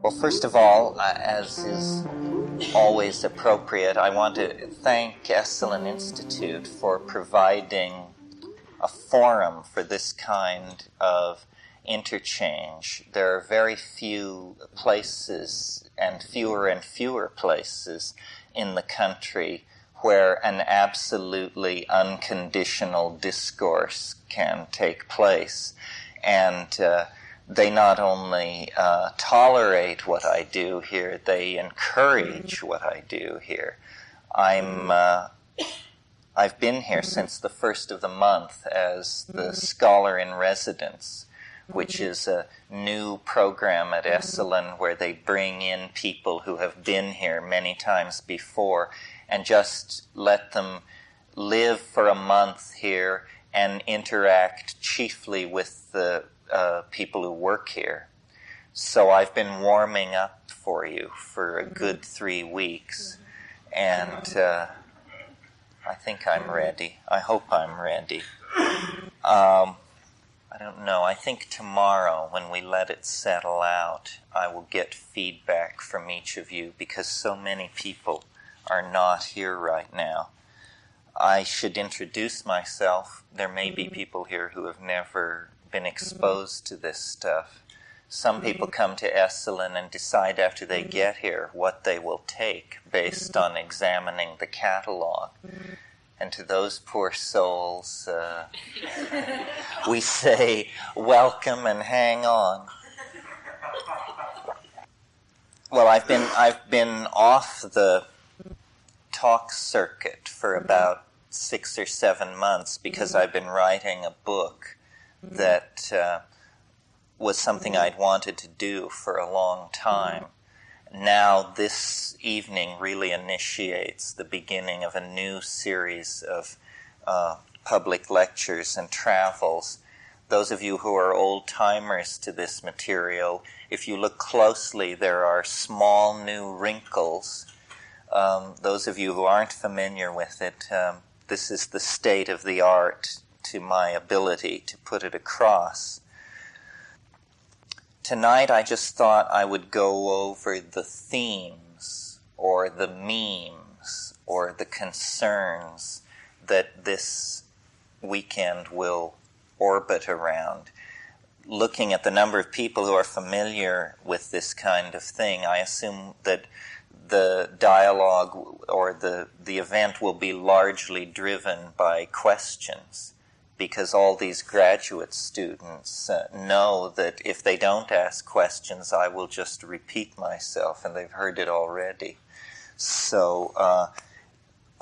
Well, first of all, as is always appropriate, I want to thank Esalen Institute for providing a forum for this kind of interchange. There are very few places, and fewer places in the country where an absolutely unconditional discourse can take place. And they not only tolerate what I do here, they encourage what I do here. I've been here since the first of the month as the Scholar in Residence, which is a new program at Esalen where they bring in people who have been here many times before and just let them live for a month here and interact chiefly with the people who work here. So I've been warming up for you for a good 3 weeks, and I think I'm ready. I hope I'm ready. I don't know. I think tomorrow, when we let it settle out, I will get feedback from each of you because so many people are not here right now. I should introduce myself. There may be people here who have never been exposed to this stuff. Some people come to Esalen and decide after they get here what they will take based on examining the catalog. And to those poor souls, we say, welcome and hang on. Well, I've been off the talk circuit for about 6 or 7 months because I've been writing a book that was something I'd wanted to do for a long time. Now this evening really initiates the beginning of a new series of public lectures and travels. Those of you who are old-timers to this material, if you look closely, there are small new wrinkles. Those of you who aren't familiar with it, this is the state of the art to my ability to put it across. Tonight I just thought I would go over the themes or the memes or the concerns that this weekend will orbit around. Looking at the number of people who are familiar with this kind of thing, I assume that the dialogue or the event will be largely driven by questions, because all these graduate students know that if they don't ask questions, I will just repeat myself, and they've heard it already. So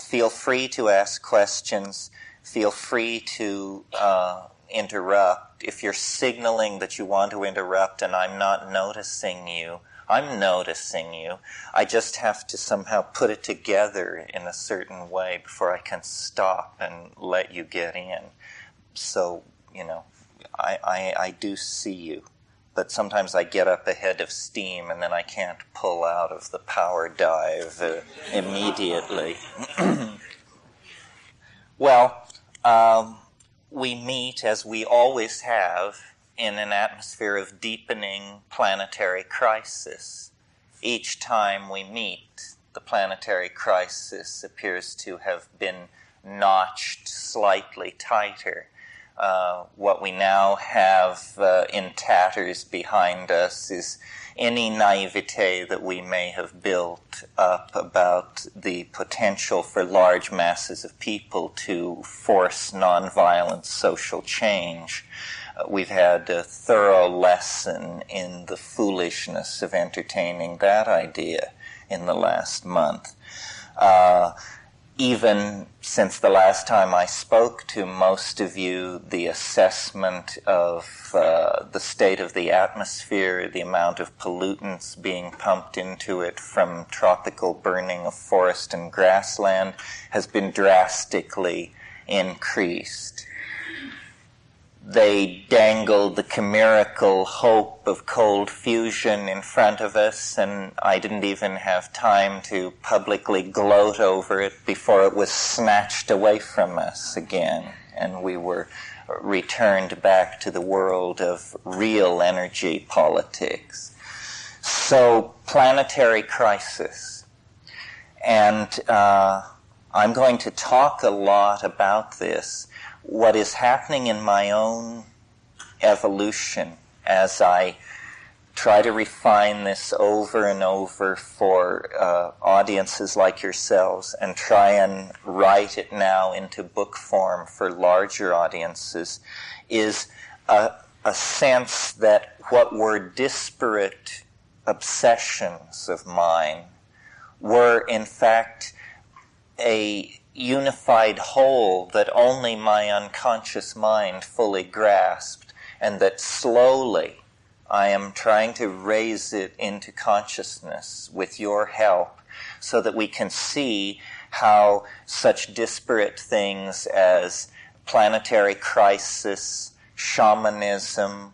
feel free to ask questions. Feel free to interrupt. If you're signaling that you want to interrupt and I'm not noticing you, I'm noticing you. I just have to somehow put it together in a certain way before I can stop and let you get in. So, I do see you, but sometimes I get up ahead of steam and then I can't pull out of the power dive immediately. Well, we meet, as we always have, in an atmosphere of deepening planetary crisis. Each time we meet, the planetary crisis appears to have been notched slightly tighter. What we now have in tatters behind us is any naivete that we may have built up about the potential for large masses of people to force nonviolent social change. We've had a thorough lesson in the foolishness of entertaining that idea in the last month. Even since the last time I spoke to most of you, the assessment of the state of the atmosphere, the amount of pollutants being pumped into it from tropical burning of forest and grassland has been drastically increased. They dangled the chimerical hope of cold fusion in front of us, and I didn't even have time to publicly gloat over it before it was snatched away from us again, and we were returned back to the world of real energy politics. So, planetary crisis. And I'm going to talk a lot about this, what is happening in my own evolution as I try to refine this over and over for audiences like yourselves, and try and write it now into book form for larger audiences, is a sense that what were disparate obsessions of mine were in fact a unified whole that only my unconscious mind fully grasped, and that slowly I am trying to raise it into consciousness with your help, so that we can see how such disparate things as planetary crisis, shamanism,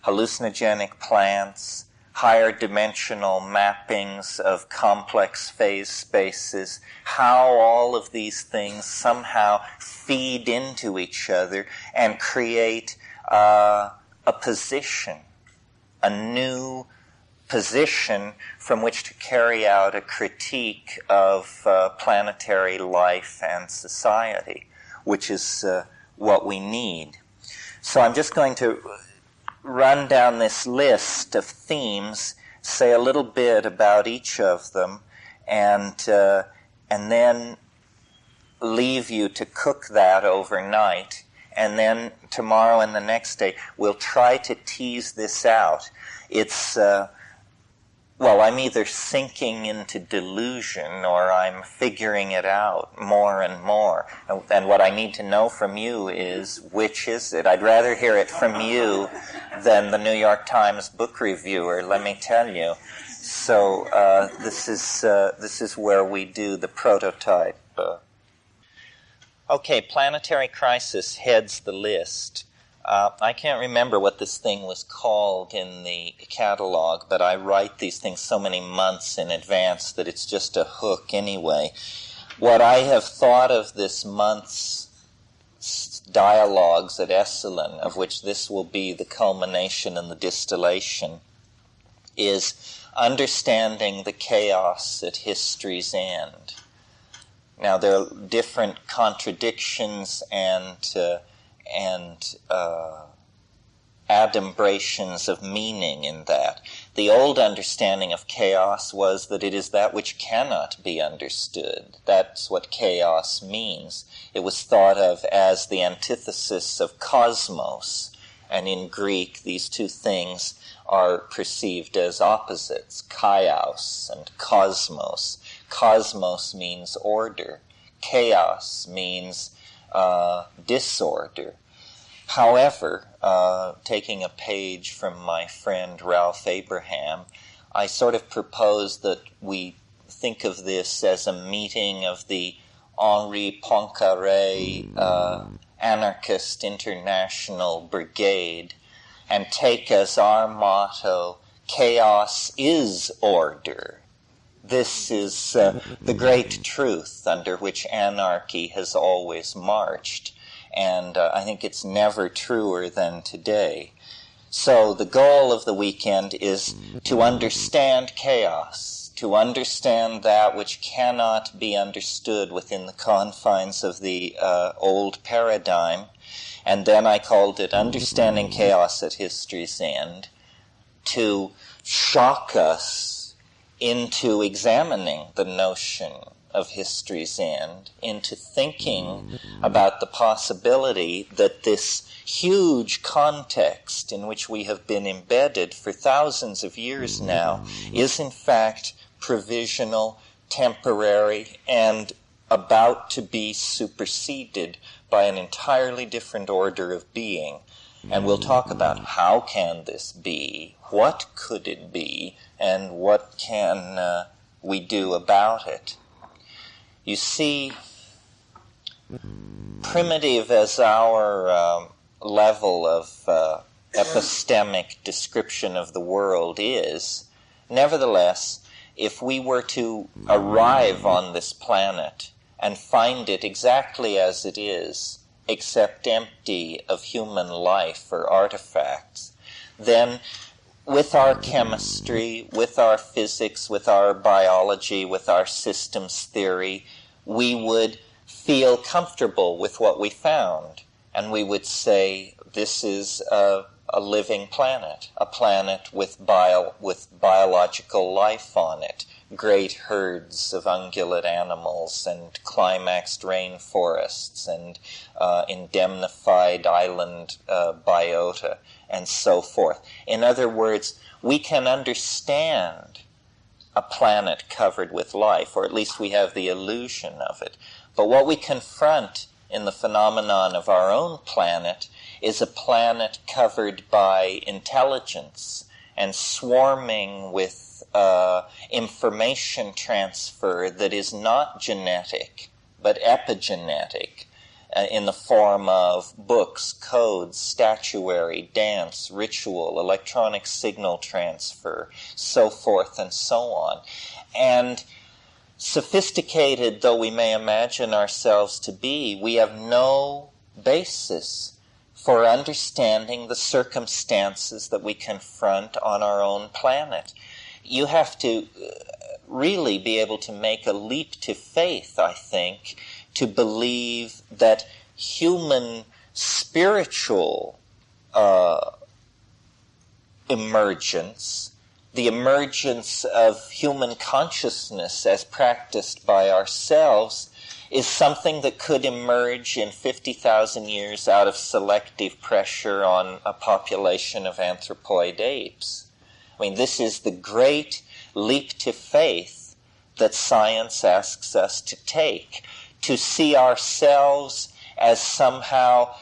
hallucinogenic plants, higher dimensional mappings of complex phase spaces, how all of these things somehow feed into each other and create a position, a new position from which to carry out a critique of planetary life and society, which is what we need. So I'm just going to run down this list of themes, say a little bit about each of them, and then leave you to cook that overnight. And then tomorrow and the next day, we'll try to tease this out. It's, I'm either sinking into delusion or I'm figuring it out more and more. And what I need to know from you is, which is it? I'd rather hear it from you than the New York Times book reviewer, let me tell you. So this is where we do the prototype. Okay, planetary crisis heads the list. I can't remember what this thing was called in the catalog, but I write these things so many months in advance that it's just a hook anyway. What I have thought of this month's dialogues at Esalen, of which this will be the culmination and the distillation, is understanding the chaos at history's end. Now, there are different contradictions and adumbrations of meaning in that. The old understanding of chaos was that it is that which cannot be understood. That's what chaos means. It was thought of as the antithesis of cosmos, and in Greek these two things are perceived as opposites, chaos and cosmos. Cosmos means order. Chaos means disorder. However, taking a page from my friend Ralph Abraham, I sort of propose that we think of this as a meeting of the Henri Poincaré Anarchist International Brigade, and take as our motto, chaos is order. This is the great truth under which anarchy has always marched, and I think it's never truer than today. So the goal of the weekend is to understand chaos, to understand that which cannot be understood within the confines of the old paradigm, and then I called it Understanding Chaos at History's End, to shock us into examining the notion of history's end, into thinking about the possibility that this huge context in which we have been embedded for thousands of years now is in fact provisional, temporary, and about to be superseded by an entirely different order of being. And we'll talk about how can this be, what could it be, and what can we do about it. You see, primitive as our level of epistemic description of the world is, nevertheless, if we were to arrive on this planet and find it exactly as it is, except empty of human life or artifacts, then with our chemistry, with our physics, with our biology, with our systems theory, we would feel comfortable with what we found. And we would say, this is a living planet, a planet with biological life on it, great herds of ungulate animals and climaxed rainforests and indemnified island biota and so forth. In other words, we can understand a planet covered with life, or at least we have the illusion of it. But what we confront in the phenomenon of our own planet is a planet covered by intelligence and swarming with information transfer that is not genetic, but epigenetic, in the form of books, codes, statuary, dance, ritual, electronic signal transfer, so forth and so on. And sophisticated though we may imagine ourselves to be, we have no basis for understanding the circumstances that we confront on our own planet. You have to really be able to make a leap to faith, I think, to believe that human spiritual emergence, the emergence of human consciousness as practiced by ourselves, is something that could emerge in 50,000 years out of selective pressure on a population of anthropoid apes. I mean, this is the great leap to faith that science asks us to take, to see ourselves as somehow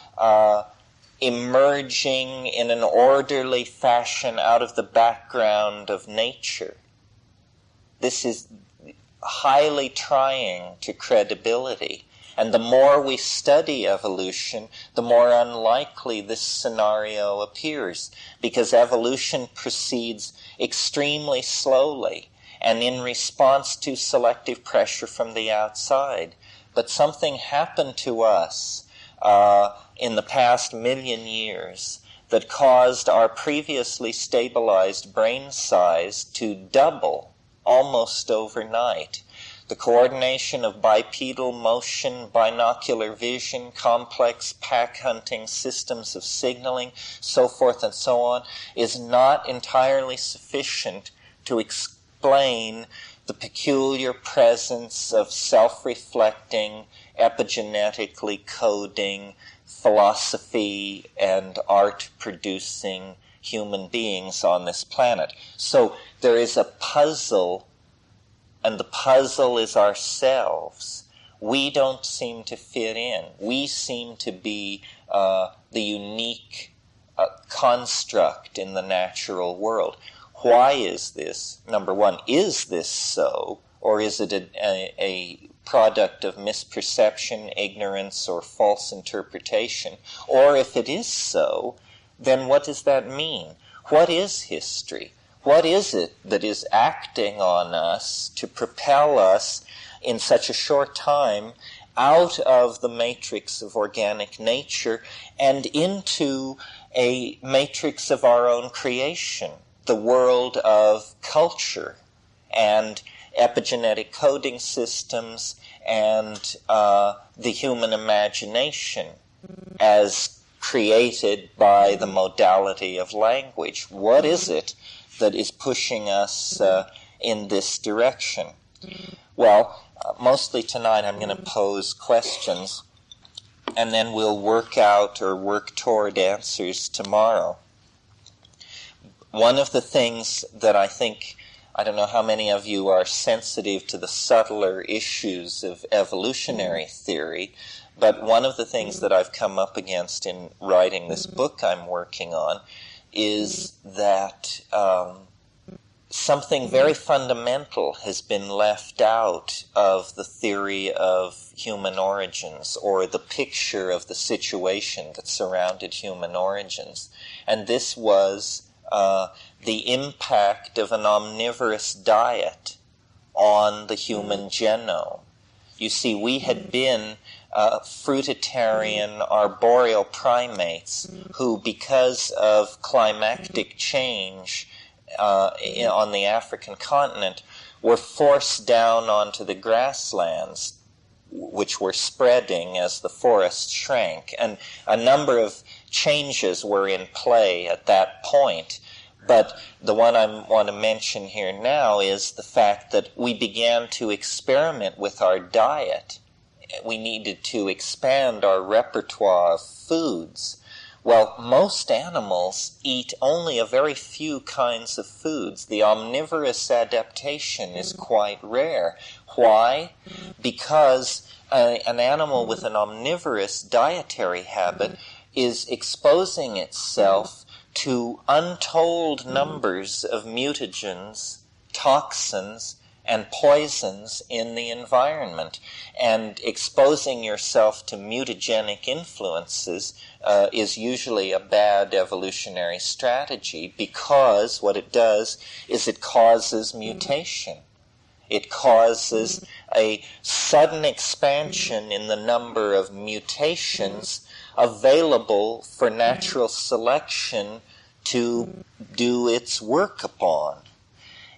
emerging in an orderly fashion out of the background of nature. This is highly trying to credibility. And the more we study evolution, the more unlikely this scenario appears, because evolution proceeds extremely slowly and in response to selective pressure from the outside. But something happened to us in the past 1,000,000 years that caused our previously stabilized brain size to double almost overnight. The coordination of bipedal motion, binocular vision, complex pack hunting systems of signaling, so forth and so on, is not entirely sufficient to explain the peculiar presence of self-reflecting, epigenetically coding, philosophy and art-producing human beings on this planet. So there is a puzzle, and the puzzle is ourselves. We don't seem to fit in. We seem to be the unique construct in the natural world. Why is this? Number one, is this so? Or is it a product of misperception, ignorance, or false interpretation? Or if it is so, then what does that mean? What is history? What is it that is acting on us to propel us in such a short time out of the matrix of organic nature and into a matrix of our own creation, the world of culture and epigenetic coding systems and the human imagination as created by the modality of language? What is it that is pushing us in this direction? Well, mostly tonight I'm going to pose questions, and then we'll work out or work toward answers tomorrow. One of the things that I think, I don't know how many of you are sensitive to the subtler issues of evolutionary theory, but one of the things that I've come up against in writing this book I'm working on is that something very fundamental has been left out of the theory of human origins, or the picture of the situation that surrounded human origins. And this was the impact of an omnivorous diet on the human genome. You see, we had been fruitarian arboreal primates who, because of climactic change on the African continent, were forced down onto the grasslands, which were spreading as the forest shrank. And a number of changes were in play at that point. But the one I want to mention here now is the fact that we began to experiment with our diet. We needed to expand our repertoire of foods. Well, most animals eat only a very few kinds of foods. The omnivorous adaptation is quite rare. Why? Because an animal with an omnivorous dietary habit is exposing itself to untold numbers of mutagens, toxins, and poisons in the environment. And exposing yourself to mutagenic influences is usually a bad evolutionary strategy, because what it does is it causes mutation. It causes a sudden expansion in the number of mutations available for natural selection to do its work upon.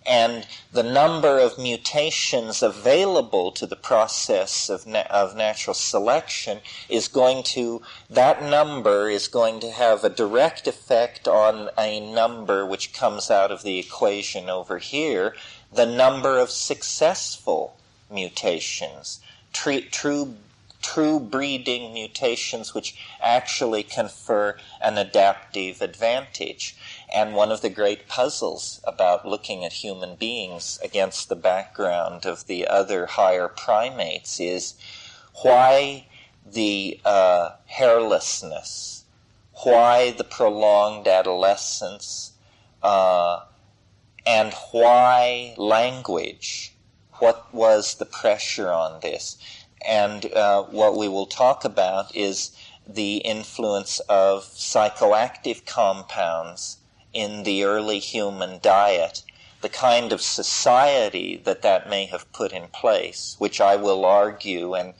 And the number of mutations available to the process of natural selection that number is going to have a direct effect on a number which comes out of the equation over here, the number of successful mutations, true breeding mutations which actually confer an adaptive advantage. And one of the great puzzles about looking at human beings against the background of the other higher primates is why the hairlessness, why the prolonged adolescence, and why language? What was the pressure on this? And what we will talk about is the influence of psychoactive compounds in the early human diet, the kind of society that may have put in place, which I will argue, and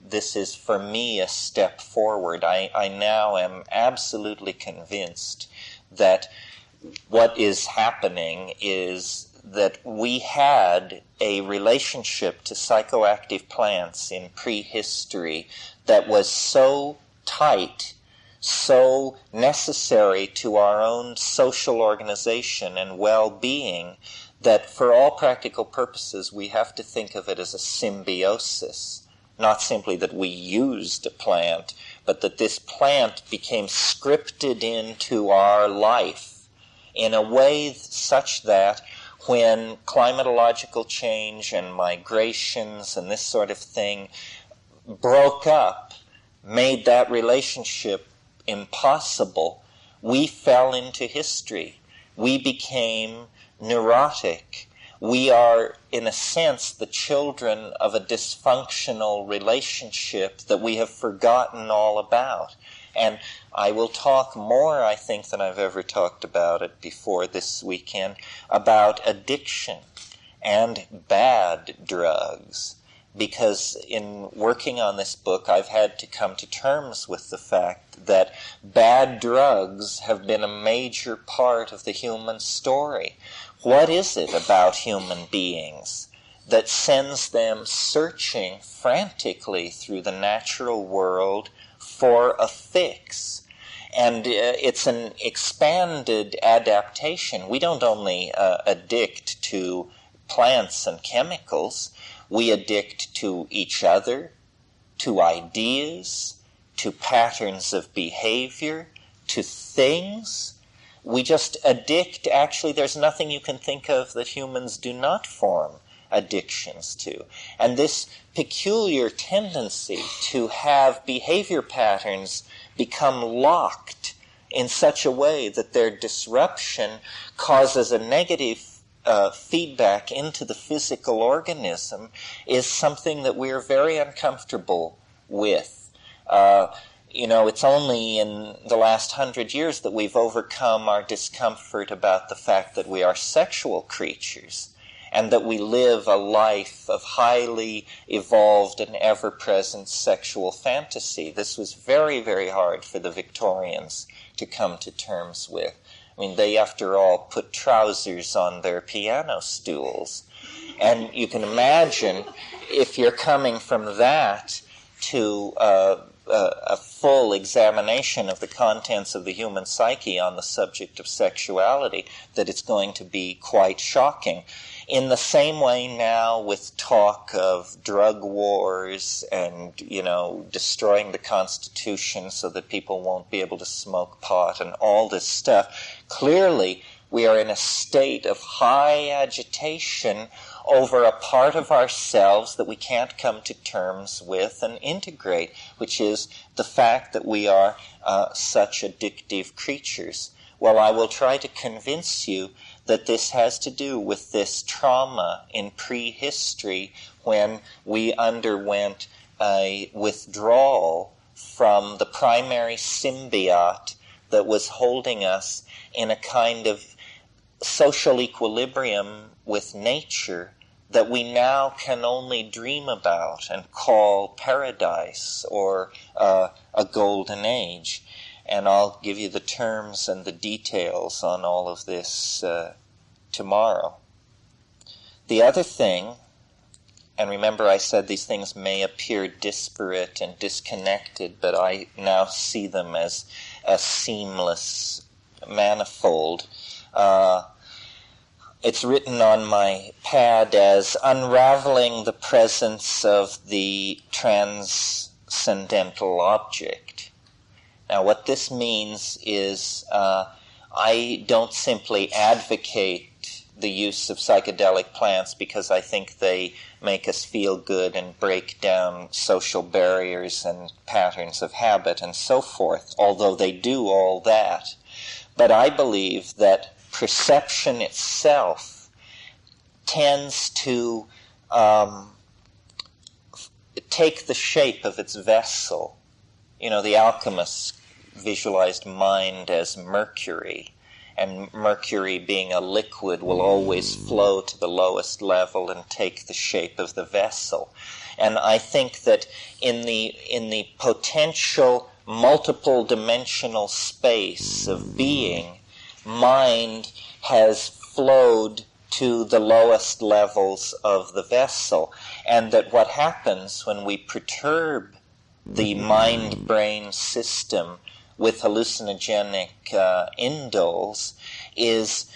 this is for me a step forward. I now am absolutely convinced that what is happening is that we had a relationship to psychoactive plants in prehistory that was so tight, so necessary to our own social organization and well-being, that for all practical purposes we have to think of it as a symbiosis. Not simply that we used a plant, but that this plant became scripted into our life in a way such that when climatological change and migrations and this sort of thing broke up, made that relationship impossible, we fell into history. We became neurotic. We are, in a sense, the children of a dysfunctional relationship that we have forgotten all about. And I will talk more, I think, than I've ever talked about it before this weekend, about addiction and bad drugs. Because in working on this book, I've had to come to terms with the fact that bad drugs have been a major part of the human story. What is it about human beings that sends them searching frantically through the natural world for a fix? And it's an expanded adaptation. We don't only addict to plants and chemicals. We addict to each other, to ideas, to patterns of behavior, to things. We just addict. Actually, there's nothing you can think of that humans do not form addictions to. And this peculiar tendency to have behavior patterns become locked in such a way that their disruption causes a negative feedback into the physical organism is something that we're very uncomfortable with. It's only in the last 100 years that we've overcome our discomfort about the fact that we are sexual creatures. and that we live a life of highly evolved and ever-present sexual fantasy. This was very, very hard for the Victorians to come to terms with. I mean, they, after all, put trousers on their piano stools. And you can imagine, if you're coming from that to a full examination of the contents of the human psyche on the subject of sexuality, that it's going to be quite shocking. In the same way now with talk of drug wars and, destroying the Constitution so that people won't be able to smoke pot and all this stuff, clearly we are in a state of high agitation over a part of ourselves that we can't come to terms with and integrate, which is the fact that we are such addictive creatures. Well, I will try to convince you that this has to do with this trauma in prehistory when we underwent a withdrawal from the primary symbiote that was holding us in a kind of social equilibrium with nature that we now can only dream about and call paradise or a golden age. And I'll give you the terms and the details on all of this tomorrow. The other thing, and remember I said these things may appear disparate and disconnected, but I now see them as a seamless manifold. It's written on my pad as unraveling the presence of the transcendental object. Now, what this means is I don't simply advocate the use of psychedelic plants because I think they make us feel good and break down social barriers and patterns of habit and so forth, although they do all that. But I believe that perception itself tends to take the shape of its vessel. The alchemists visualized mind as mercury, and mercury being a liquid will always flow to the lowest level and take the shape of the vessel. And I think that in the potential multiple dimensional space of being, mind has flowed to the lowest levels of the vessel, and that what happens when we perturb the mind-brain system with hallucinogenic indoles is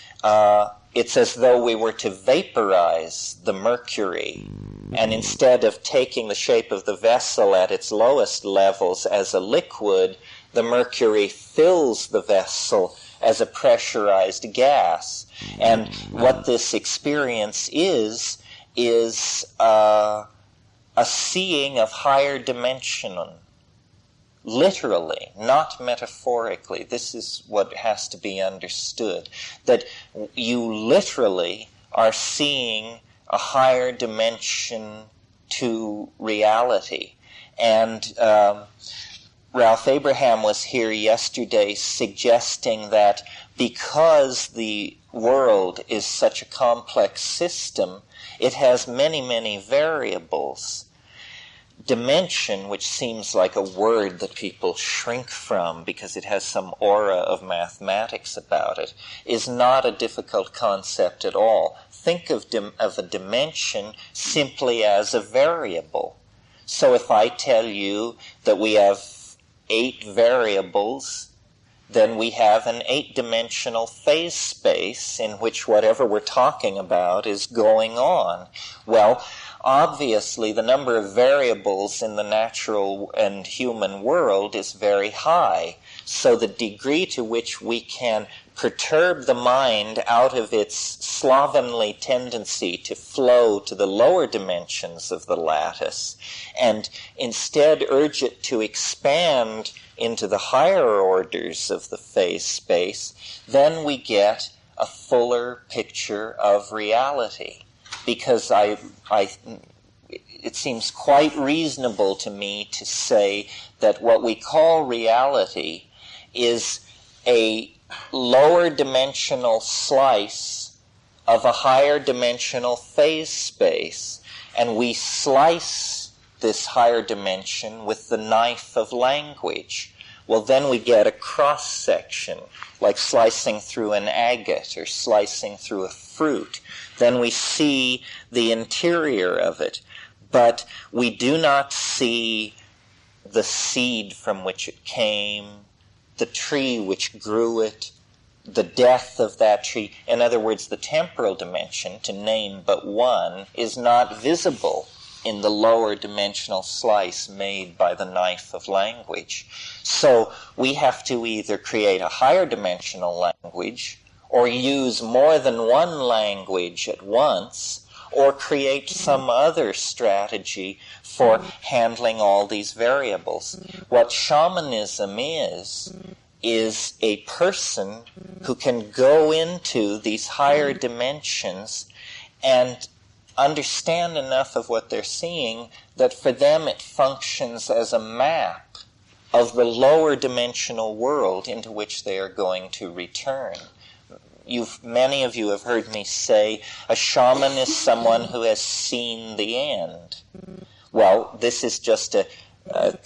it's as though we were to vaporize the mercury, and instead of taking the shape of the vessel at its lowest levels as a liquid, the mercury fills the vessel as a pressurized gas. And what this experience is a seeing of higher dimension, literally, not metaphorically. This is what has to be understood, that you literally are seeing a higher dimension to reality. And Ralph Abraham was here yesterday suggesting that because the world is such a complex system, it has many, many variables. Dimension, which seems like a word that people shrink from because it has some aura of mathematics about it, is not a difficult concept at all. Think of a dimension simply as a variable. So if I tell you that we have 8 variables, then we have an 8-dimensional phase space in which whatever we're talking about is going on. Well, obviously the number of variables in the natural and human world is very high. So the degree to which we can perturb the mind out of its slovenly tendency to flow to the lower dimensions of the lattice, and instead urge it to expand into the higher orders of the phase space, then we get a fuller picture of reality. Because it seems quite reasonable to me to say that what we call reality is a lower dimensional slice of a higher dimensional phase space, and we slice this higher dimension with the knife of language. Well, then we get a cross-section, like slicing through an agate or slicing through a fruit. Then we see the interior of it, but we do not see the seed from which it came, the tree which grew it, the death of that tree. In other words, the temporal dimension, to name but one, is not visible in the lower dimensional slice made by the knife of language. So we have to either create a higher dimensional language, or use more than one language at once, or create some other strategy for handling all these variables. What shamanism is a person who can go into these higher dimensions and understand enough of what they're seeing that for them it functions as a map of the lower dimensional world into which they are going to return. Many of you have heard me say a shaman is someone who has seen the end. Well, this is just a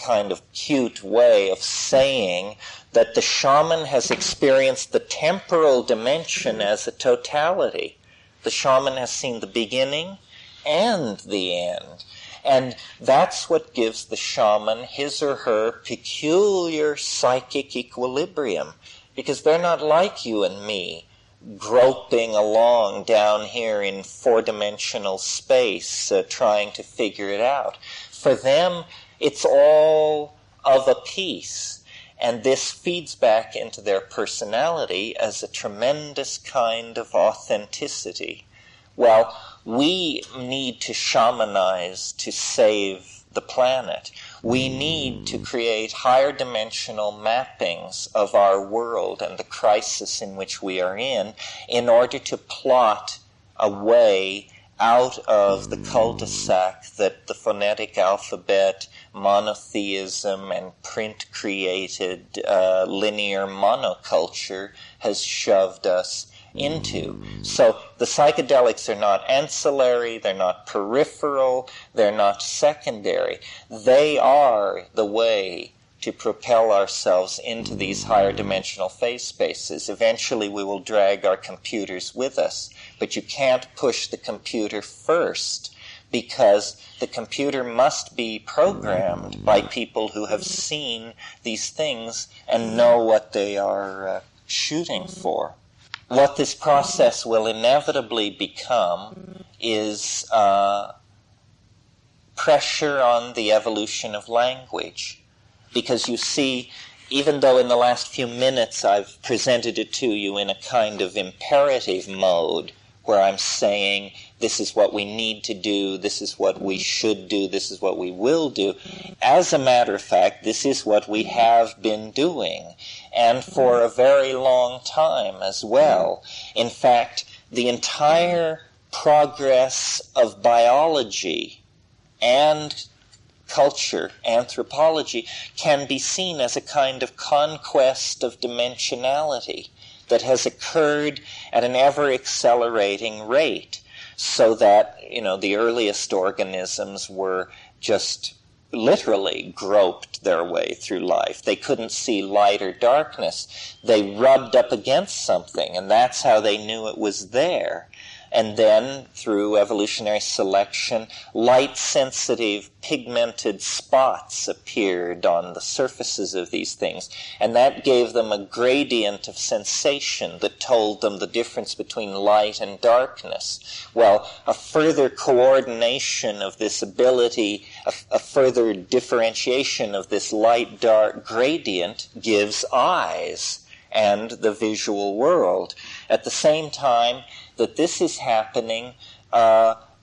kind of cute way of saying that the shaman has experienced the temporal dimension as a totality. The shaman has seen the beginning and the end. And that's what gives the shaman his or her peculiar psychic equilibrium. Because they're not like you and me, groping along down here in four-dimensional space, trying to figure it out. For them, it's all of a piece. And this feeds back into their personality as a tremendous kind of authenticity. Well, we need to shamanize to save the planet. We need to create higher dimensional mappings of our world and the crisis in which we are in order to plot a way out of the cul-de-sac that the phonetic alphabet, monotheism, and print-created linear monoculture has shoved us into. So the psychedelics are not ancillary, they're not peripheral, they're not secondary. They are the way to propel ourselves into these higher dimensional phase spaces. Eventually we will drag our computers with us, but you can't push the computer first, because the computer must be programmed by people who have seen these things and know what they are shooting for. What this process will inevitably become is pressure on the evolution of language. Because you see, even though in the last few minutes I've presented it to you in a kind of imperative mode, where I'm saying, this is what we need to do, this is what we should do, this is what we will do. As a matter of fact, this is what we have been doing, and for a very long time as well. In fact, the entire progress of biology and culture, anthropology, can be seen as a kind of conquest of dimensionality that has occurred at an ever-accelerating rate, so that, the earliest organisms were just literally groped their way through life. They couldn't see light or darkness. They rubbed up against something, and that's how they knew it was there. And then, through evolutionary selection, light-sensitive, pigmented spots appeared on the surfaces of these things. And that gave them a gradient of sensation that told them the difference between light and darkness. Well, a further coordination of this ability, a further differentiation of this light-dark gradient gives eyes and the visual world. At the same time that this is happening,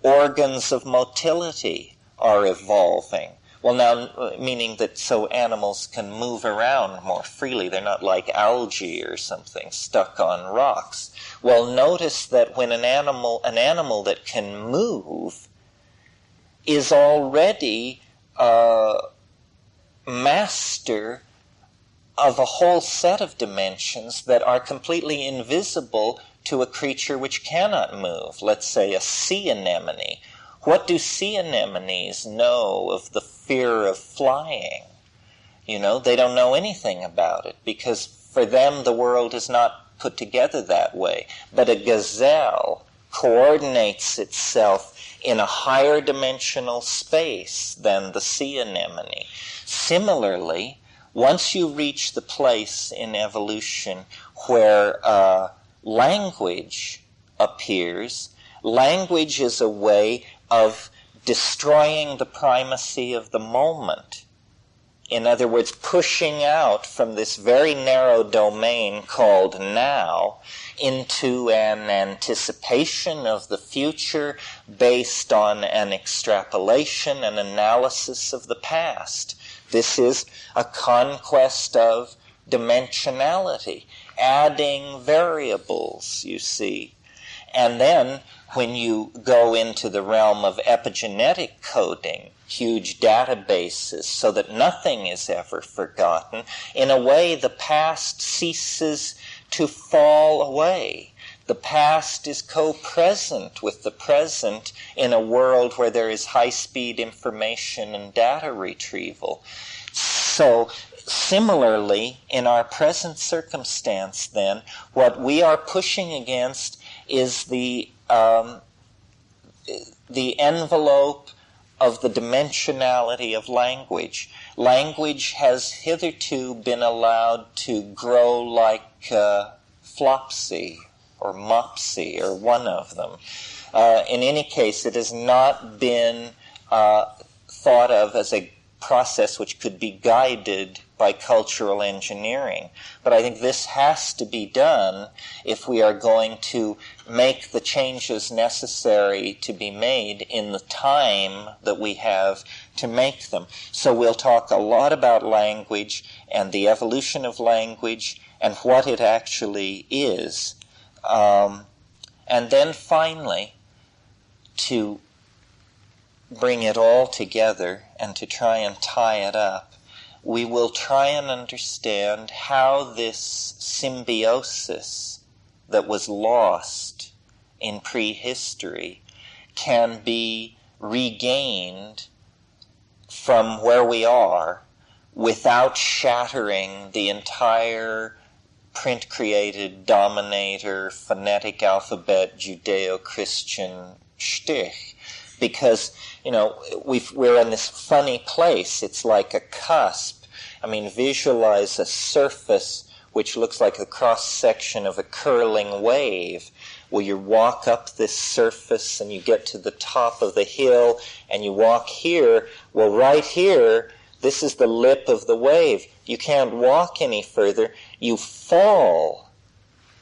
organs of motility are evolving. Well, now, meaning that so animals can move around more freely. They're not like algae or something stuck on rocks. Well, notice that when an animal that can move is already master of a whole set of dimensions that are completely invisible to a creature which cannot move, let's say a sea anemone. What do sea anemones know of the fear of flying? You know, they don't know anything about it, because for them the world is not put together that way. But a gazelle coordinates itself in a higher dimensional space than the sea anemone. Similarly, once you reach the place in evolution where language appears, language is a way of destroying the primacy of the moment. In other words, pushing out from this very narrow domain called now into an anticipation of the future based on an extrapolation and analysis of the past. This is a conquest of dimensionality, adding variables, you see. And then when you go into the realm of epigenetic coding, huge databases, so that nothing is ever forgotten, in a way the past ceases to fall away. The past is co-present with the present in a world where there is high-speed information and data retrieval. So, similarly, in our present circumstance, then, what we are pushing against is the envelope of the dimensionality of language. Language has hitherto been allowed to grow like Flopsy or Mopsy, or one of them. In any case, it has not been thought of as a process which could be guided by cultural engineering. But I think this has to be done if we are going to make the changes necessary to be made in the time that we have to make them. So we'll talk a lot about language and the evolution of language and what it actually is. And then finally, to bring it all together and to try and tie it up, we will try and understand how this symbiosis that was lost in prehistory can be regained from where we are without shattering the entire print-created dominator, phonetic alphabet, Judeo-Christian shtick. Because, you know, we're in this funny place. It's like a cusp. I mean, visualize a surface which looks like the cross-section of a curling wave. Well, you walk up this surface and you get to the top of the hill and you walk here. Well, right here, this is the lip of the wave. You can't walk any further. You fall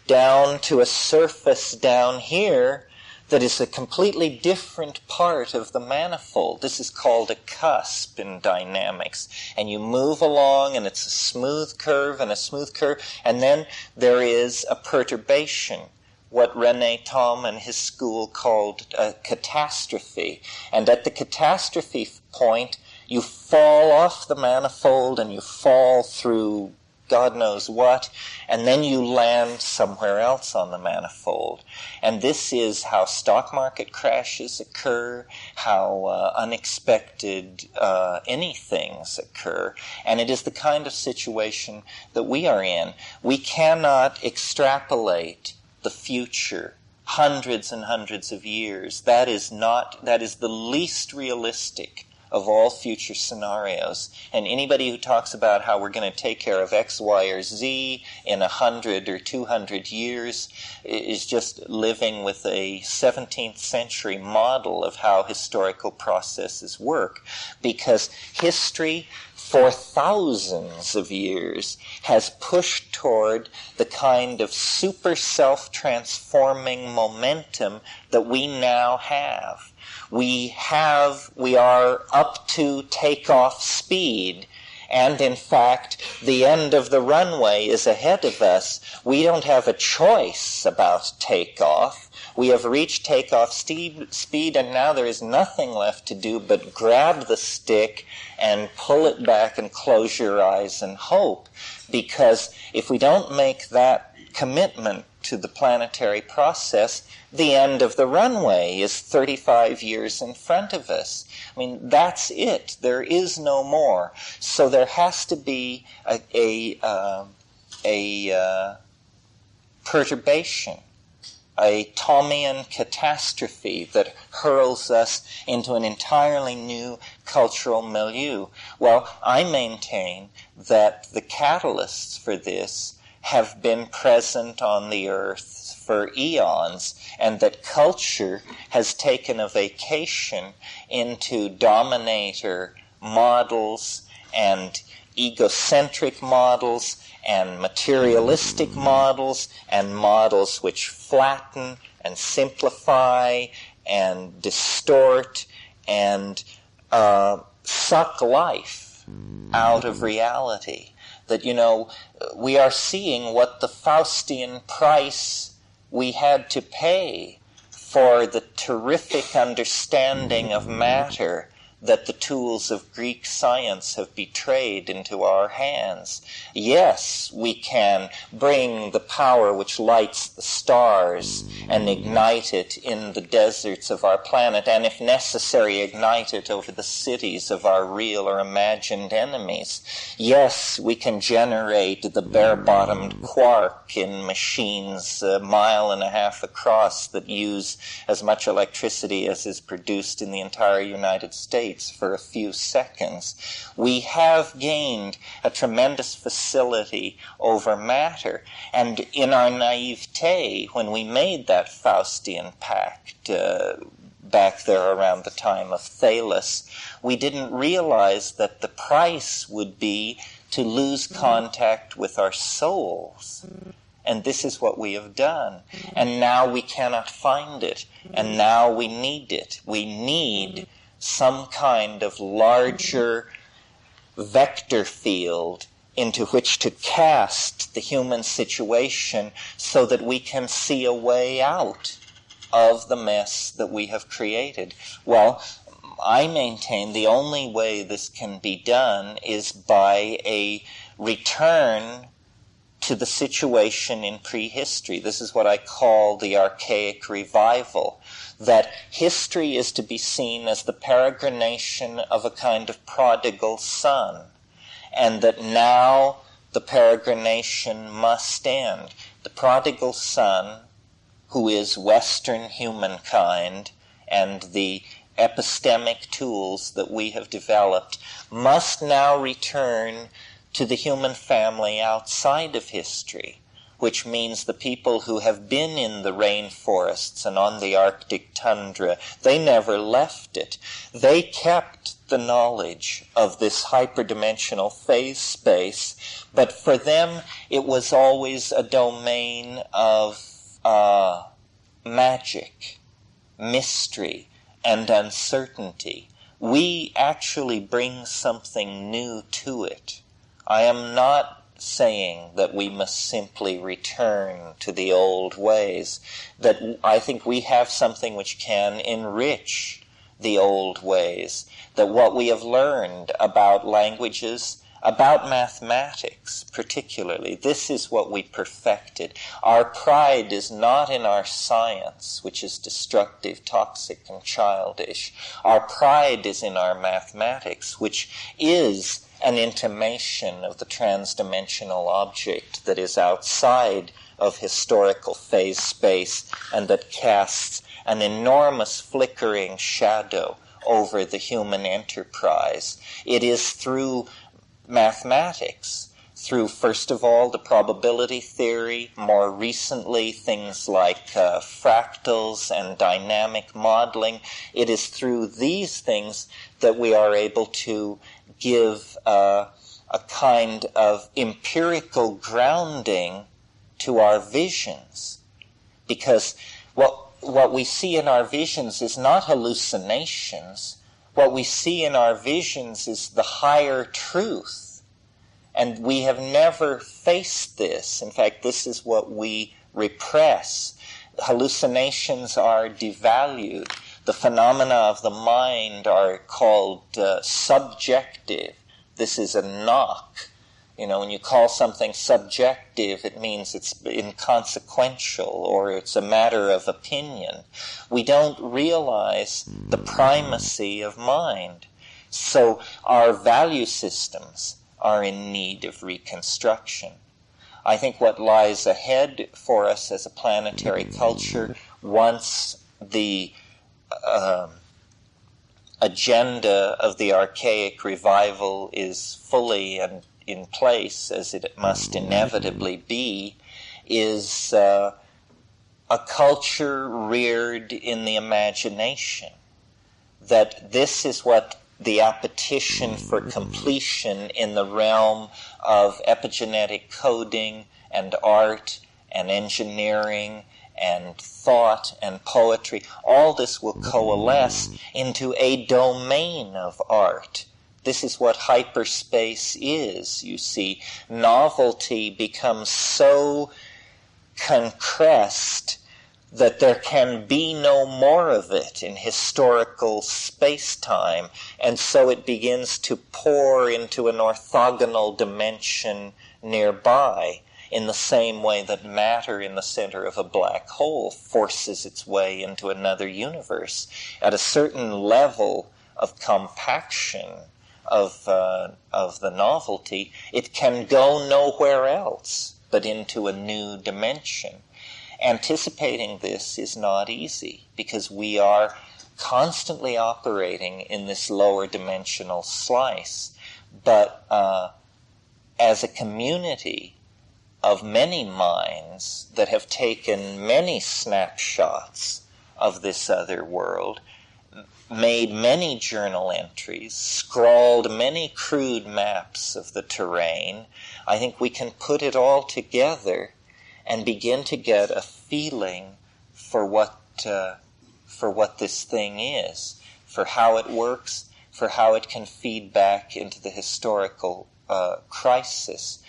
down to a surface down here that is a completely different part of the manifold. This is called a cusp in dynamics. And you move along, and it's a smooth curve and a smooth curve, and then there is a perturbation, what René Thom and his school called a catastrophe. And at the catastrophe point, you fall off the manifold and you fall through God knows what, and then you land somewhere else on the manifold. And this is how stock market crashes occur, how unexpected anythings occur, and it is the kind of situation that we are in. We cannot extrapolate the future hundreds and hundreds of years. That is the least realistic of all future scenarios. And anybody who talks about how we're going to take care of X, Y, or Z in 100 or 200 years is just living with a 17th century model of how historical processes work. Because history, for thousands of years, has pushed toward the kind of super self-transforming momentum that we now have. We are up to takeoff speed, and in fact, the end of the runway is ahead of us. We don't have a choice about takeoff. We have reached takeoff speed, and now there is nothing left to do but grab the stick and pull it back and close your eyes and hope. Because if we don't make that commitment to the planetary process, the end of the runway is 35 years in front of us. I mean, that's it. There is no more. So there has to be a perturbation, a Thaumian catastrophe that hurls us into an entirely new cultural milieu. Well, I maintain that the catalysts for this have been present on the earth for eons, and that culture has taken a vacation into dominator models and egocentric models and materialistic models and models which flatten and simplify and distort and suck life out of reality. That, we are seeing what the Faustian price we had to pay for the terrific understanding of matter that the tools of Greek science have betrayed into our hands. Yes, we can bring the power which lights the stars and ignite it in the deserts of our planet, and if necessary, ignite it over the cities of our real or imagined enemies. Yes, we can generate the bare-bottomed quark in machines a mile and a half across that use as much electricity as is produced in the entire United States for a few seconds. We have gained a tremendous facility over matter, and in our naivete, when we made that Faustian pact back there around the time of Thales, we didn't realize that the price would be to lose contact with our souls. And this is what we have done. And now we cannot find it. And now we need it. We need some kind of larger vector field into which to cast the human situation so that we can see a way out of the mess that we have created. Well, I maintain the only way this can be done is by a return to the situation in prehistory. This is what I call the archaic revival, that history is to be seen as the peregrination of a kind of prodigal son, and that now the peregrination must end. The prodigal son, who is Western humankind and the epistemic tools that we have developed, must now return to the human family outside of history, which means the people who have been in the rainforests and on the Arctic tundra, they never left it. They kept the knowledge of this hyperdimensional phase space, but for them it was always a domain of magic, mystery, and uncertainty. We actually bring something new to it. I am not saying that we must simply return to the old ways, that I think we have something which can enrich the old ways, that what we have learned about languages, about mathematics particularly, this is what we perfected. Our pride is not in our science, which is destructive, toxic, and childish. Our pride is in our mathematics, which is an intimation of the transdimensional object that is outside of historical phase space and that casts an enormous flickering shadow over the human enterprise. It is through mathematics, through, first of all, the probability theory, more recently things like fractals and dynamic modeling. It is through these things that we are able to give a kind of empirical grounding to our visions. Because what we see in our visions is not hallucinations. What we see in our visions is the higher truth. And we have never faced this. In fact, this is what we repress. Hallucinations are devalued. The phenomena of the mind are called subjective. This is a knock When you call something subjective, it means it's inconsequential or it's a matter of opinion. We don't realize the primacy of mind. So our value systems are in need of reconstruction. I think what lies ahead for us as a planetary culture, once the agenda of the archaic revival is fully and in place, as it must inevitably be, is a culture reared in the imagination. That this is what the appetition for completion in the realm of epigenetic coding and art and engineering and thought and poetry, all this will coalesce into a domain of art. This is what hyperspace is, you see. Novelty becomes so concressed that there can be no more of it in historical space-time, and so it begins to pour into an orthogonal dimension nearby, in the same way that matter in the center of a black hole forces its way into another universe. At a certain level of compaction of the novelty, it can go nowhere else but into a new dimension. Anticipating this is not easy because we are constantly operating in this lower dimensional slice. But as a community of many minds that have taken many snapshots of this other world, made many journal entries, scrawled many crude maps of the terrain, I think we can put it all together and begin to get a feeling for what this thing is, for how it works, for how it can feed back into the historical crisis.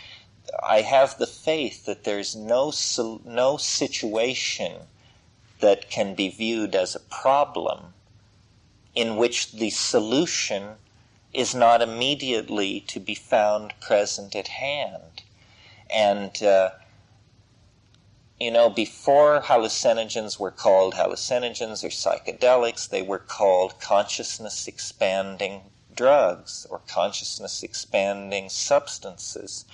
I have the faith that there's no situation that can be viewed as a problem in which the solution is not immediately to be found present at hand. And before hallucinogens were called hallucinogens or psychedelics, they were called consciousness-expanding drugs or consciousness-expanding substances.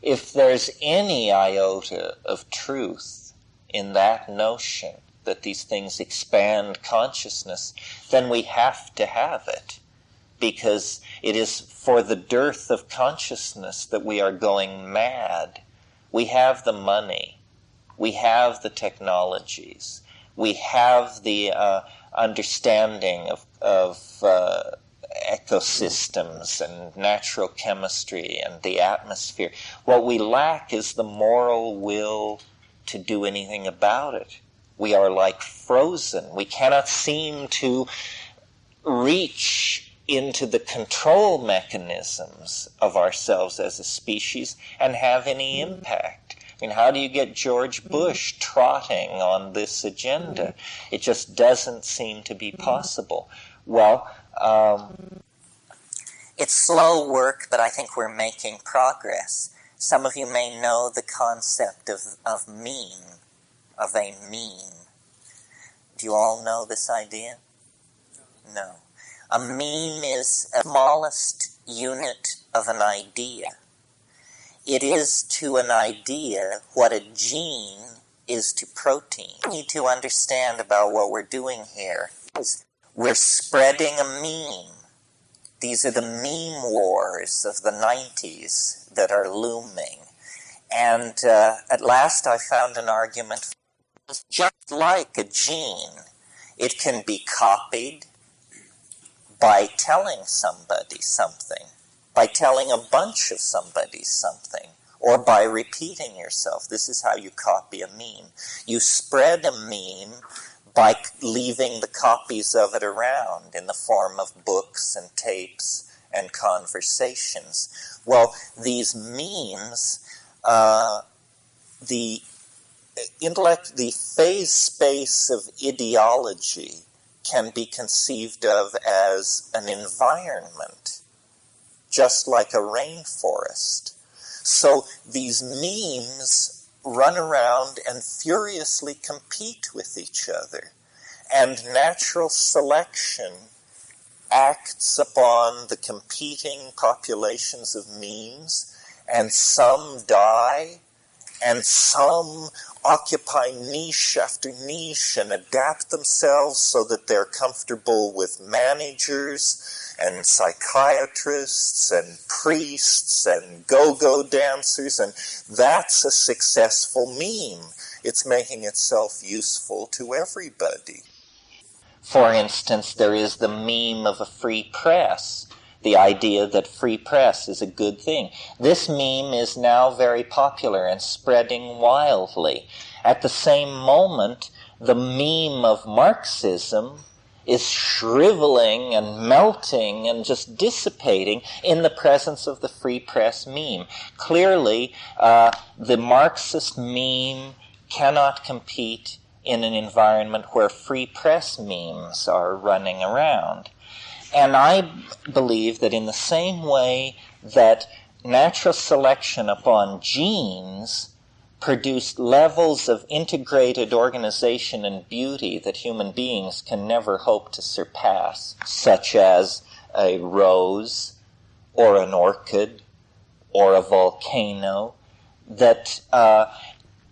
If there's any iota of truth in that notion that these things expand consciousness, then we have to have it, because it is for the dearth of consciousness that we are going mad. We have the money. We have the technologies. We have the understanding of ecosystems and natural chemistry and the atmosphere. What we lack is the moral will to do anything about it. We are like frozen. We cannot seem to reach into the control mechanisms of ourselves as a species and have any impact. I mean, how do you get George Bush trotting on this agenda? It just doesn't seem to be possible. Well, it's slow work, but I think we're making progress. Some of you may know the concept of meme, of a meme. Do you all know this idea? No. A meme is the smallest unit of an idea. It is to an idea what a gene is to protein. What we need to understand about what we're doing here is we're spreading a meme. These are the meme wars of the 90s that are looming. And at last I found an argument. It's just like a gene. It can be copied by telling somebody something, by telling a bunch of somebody something, or by repeating yourself. This is how you copy a meme. You spread a meme by leaving the copies of it around in the form of books and tapes and conversations. Well, these memes, the phase space of ideology can be conceived of as an environment, just like a rainforest So these memes run around and furiously compete with each other. And natural selection acts upon the competing populations of memes, and some die, and some occupy niche after niche and adapt themselves so that they're comfortable with managers and psychiatrists and priests and go-go dancers, and that's a successful meme. It's making itself useful to everybody. For instance, there is the meme of a free press, the idea that free press is a good thing. This meme is now very popular and spreading wildly. At the same moment, the meme of Marxism is shriveling and melting and just dissipating in the presence of the free press meme. Clearly, the Marxist meme cannot compete in an environment where free press memes are running around. And I believe that in the same way that natural selection upon genes produced levels of integrated organization and beauty that human beings can never hope to surpass, such as a rose or an orchid or a volcano, that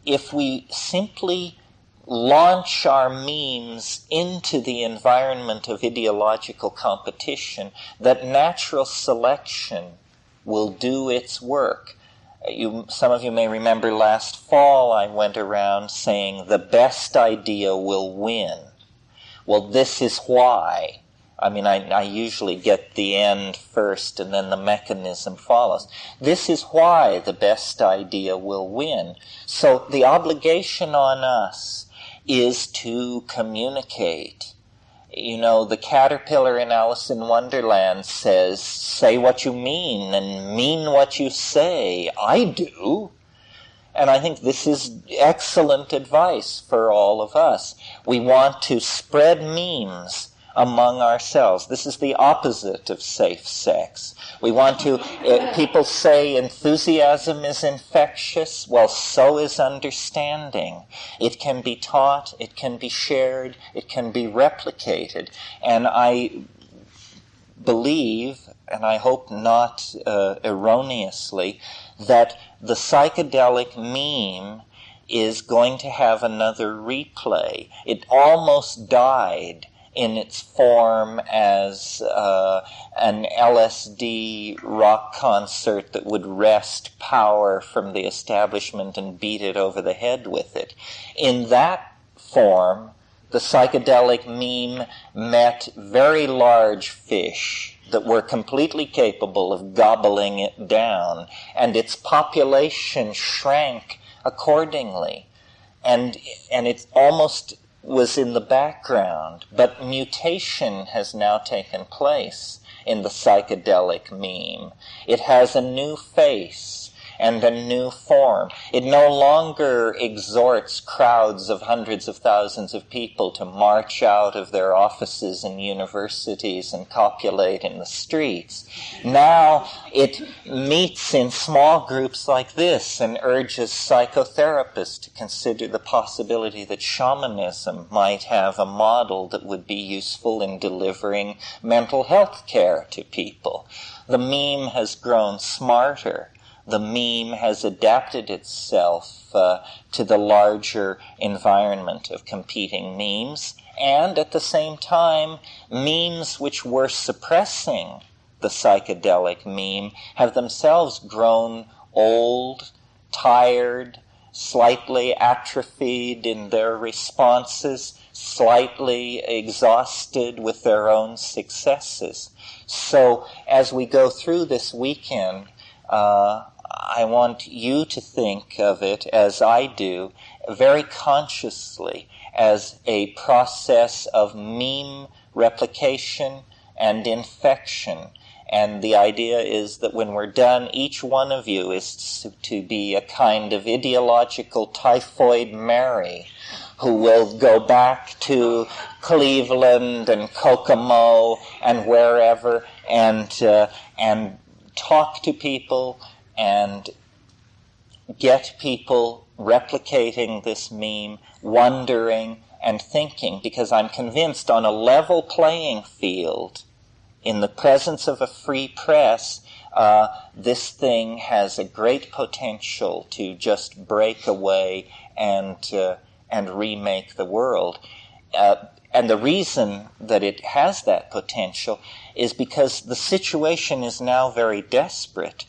if we simply launch our memes into the environment of ideological competition, that natural selection will do its work. Some of you may remember last fall I went around saying the best idea will win. Well, this is why. I usually get the end first and then the mechanism follows. This is why the best idea will win. So the obligation on us is to communicate. The caterpillar in Alice in Wonderland says, say what you mean and mean what you say. I do. And I think this is excellent advice for all of us. We want to spread memes among ourselves. This is the opposite of safe sex. We want to, people say enthusiasm is infectious. Well, so is understanding. It can be taught, it can be shared, it can be replicated. And I believe, and I hope not erroneously, that the psychedelic meme is going to have another replay. It almost died in its form as an LSD rock concert that would wrest power from the establishment and beat it over the head with it. In that form, the psychedelic meme met very large fish that were completely capable of gobbling it down, and its population shrank accordingly. And it almost was in the background, but mutation has now taken place in the psychedelic meme. It has a new face and a new form. It no longer exhorts crowds of hundreds of thousands of people to march out of their offices and universities and copulate in the streets. Now it meets in small groups like this and urges psychotherapists to consider the possibility that shamanism might have a model that would be useful in delivering mental health care to people. The meme has grown smarter. The meme has adapted itself to the larger environment of competing memes, and at the same time, memes which were suppressing the psychedelic meme have themselves grown old, tired, slightly atrophied in their responses, slightly exhausted with their own successes. So as we go through this weekend, I want you to think of it, as I do, very consciously as a process of meme replication and infection. And the idea is that when we're done, each one of you is to be a kind of ideological typhoid Mary who will go back to Cleveland and Kokomo and wherever and talk to people and get people replicating this meme, wondering and thinking, because I'm convinced on a level playing field, in the presence of a free press, this thing has a great potential to just break away and remake the world. And the reason that it has that potential is because the situation is now very desperate.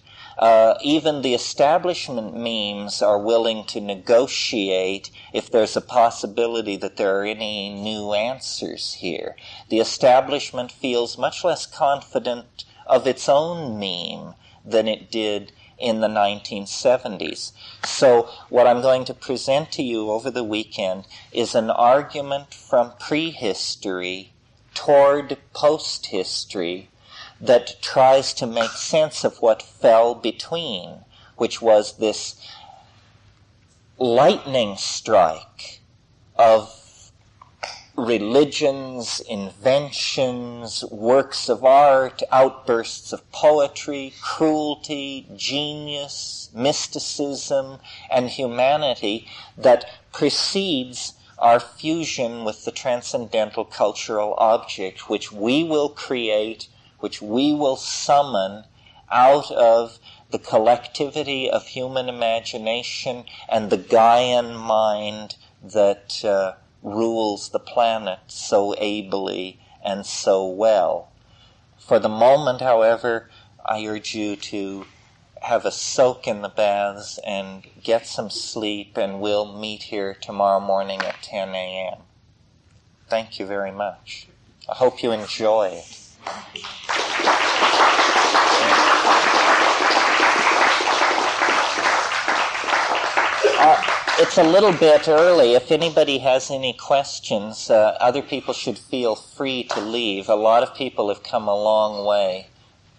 Even the establishment memes are willing to negotiate if there's a possibility that there are any new answers here. The establishment feels much less confident of its own meme than it did in the 1970s. So what I'm going to present to you over the weekend is an argument from prehistory toward post-history that tries to make sense of what fell between, which was this lightning strike of religions, inventions, works of art, outbursts of poetry, cruelty, genius, mysticism, and humanity that precedes our fusion with the transcendental cultural object, which we will create, which we will summon out of the collectivity of human imagination and the Gaian mind that rules the planet so ably and so well. For the moment, however, I urge you to have a soak in the baths and get some sleep, and we'll meet here tomorrow morning at 10 a.m. Thank you very much. I hope you enjoy it. It's a little bit early. If anybody has any questions, other people should feel free to leave. A lot of people have come a long way.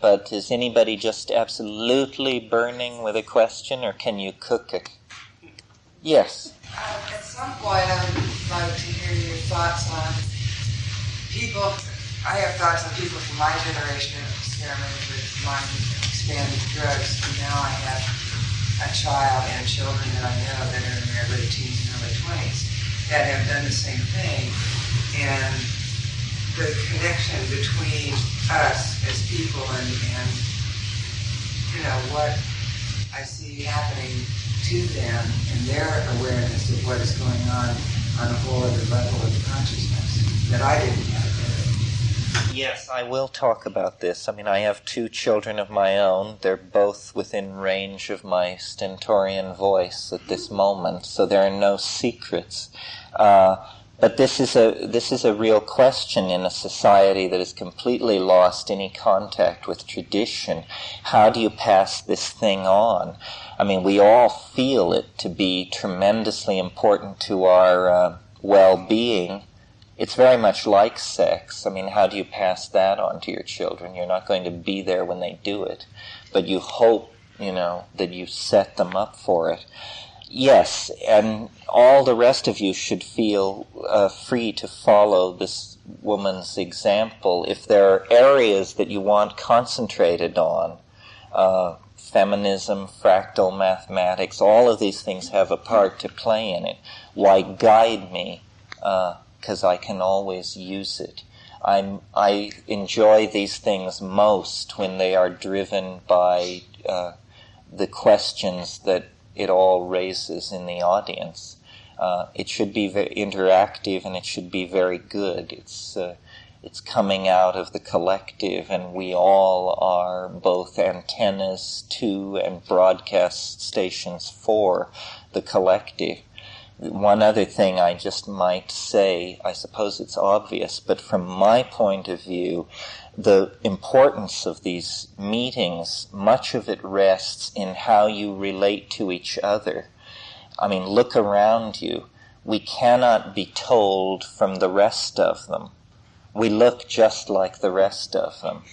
But is anybody just absolutely burning with a question, or can you cook it? Yes? At some point, I would like to hear your thoughts on people. I have thoughts on people from my generation who experimented with mind-expanding drugs, and now I have a child and children that I know that are in their late teens and early 20s that have done the same thing. And the connection between us as people and what I see happening to them and their awareness of what is going on a whole other level of consciousness that I didn't have. Yes, I will talk about this. I mean, I have 2 children of my own. They're both within range of my stentorian voice at this moment, so there are no secrets. But this is a real question in a society that has completely lost any contact with tradition. How do you pass this thing on? I mean, we all feel it to be tremendously important to our well-being. It's very much like sex. I mean, how do you pass that on to your children? You're not going to be there when they do it, but you hope, that you set them up for it. Yes, and all the rest of you should feel free to follow this woman's example. If there are areas that you want concentrated on, feminism, fractal mathematics, all of these things have a part to play in it. Why guide me? Because I can always use it. I enjoy these things most when they are driven by the questions that it all raises in the audience. It should be very interactive, and it should be very good. It's coming out of the collective, and we all are both antennas to and broadcast stations for the collective. One other thing I just might say, I suppose it's obvious, but from my point of view, the importance of these meetings, much of it rests in how you relate to each other. I mean, look around you. We cannot be told from the rest of them. We look just like the rest of them.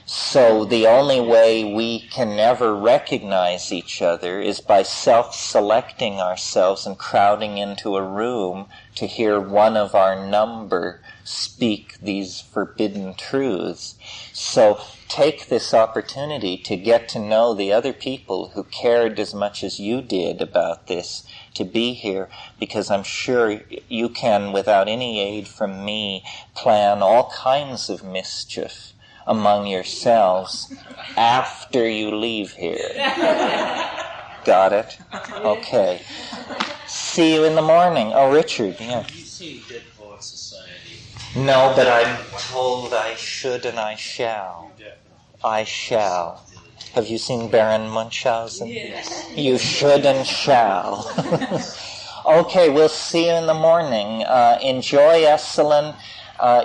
So the only way we can never recognize each other is by self-selecting ourselves and crowding into a room to hear one of our number speak these forbidden truths. So take this opportunity to get to know the other people who cared as much as you did about this, to be here, because I'm sure you can, without any aid from me, plan all kinds of mischief among yourselves after you leave here. Got it? Okay. See you in the morning. Oh, Richard, yeah. Have you seen Dead Poets Society? No, but I'm told I should and I shall. I shall. Have you seen Baron Munchausen? Yes. You should and shall. Okay, we'll see you in the morning. Enjoy Esalen.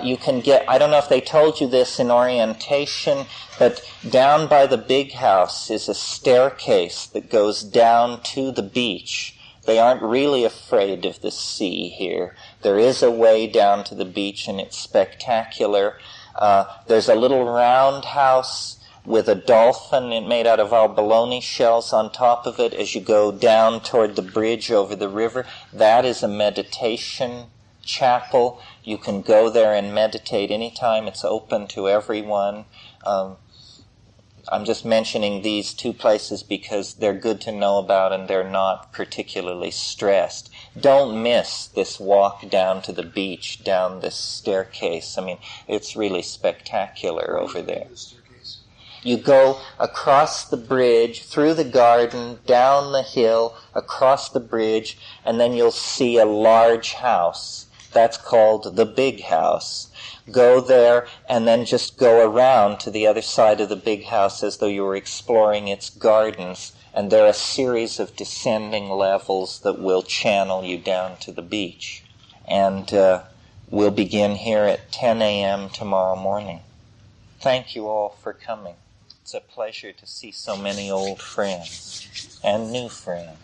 You can get, I don't know if they told you this in orientation, but down by the big house is a staircase that goes down to the beach. They aren't really afraid of the sea here. There is a way down to the beach, and it's spectacular. There's a little round house with a dolphin made out of abalone shells on top of it as you go down toward the bridge over the river. That is a meditation chapel. You can go there and meditate anytime. It's open to everyone. I'm just mentioning these two places because they're good to know about and they're not particularly stressed. Don't miss this walk down to the beach, down this staircase. I mean, it's really spectacular over there. You go across the bridge, through the garden, down the hill, across the bridge, and then you'll see a large house. That's called the big house. Go there and then just go around to the other side of the big house as though you were exploring its gardens. And there are a series of descending levels that will channel you down to the beach. And we'll begin here at 10 a.m. tomorrow morning. Thank you all for coming. It's a pleasure to see so many old friends and new friends.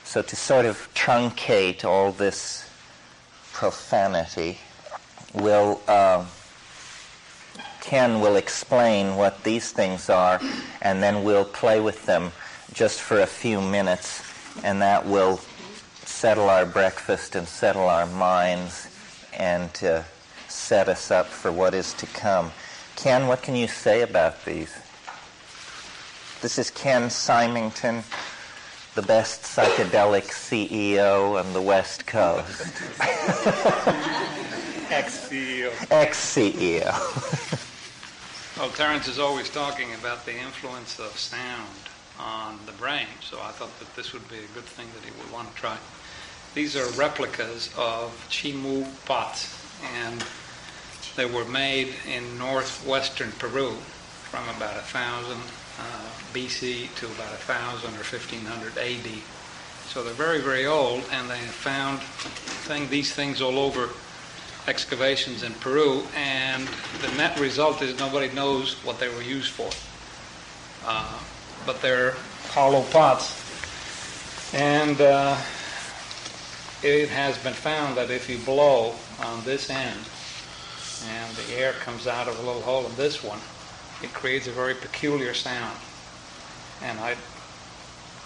So to sort of truncate all this profanity, Ken will explain what these things are, and then we'll play with them just for a few minutes, and that will settle our breakfast and settle our minds and set us up for what is to come. Ken, what can you say about these? This is Ken Symington, the best psychedelic CEO on the West Coast. Ex-CEO. Ex-CEO. Well, Terence is always talking about the influence of sound on the brain, so I thought that this would be a good thing that he would want to try. These are replicas of chimu pots, and they were made in northwestern Peru from about 1000 BC to about 1000 or 1500 AD. So they're very, very old, and they have found these things all over excavations in Peru, and the net result is nobody knows what they were used for. But they're hollow pots. And it has been found that if you blow on this end and the air comes out of a little hole in this one, it creates a very peculiar sound. And I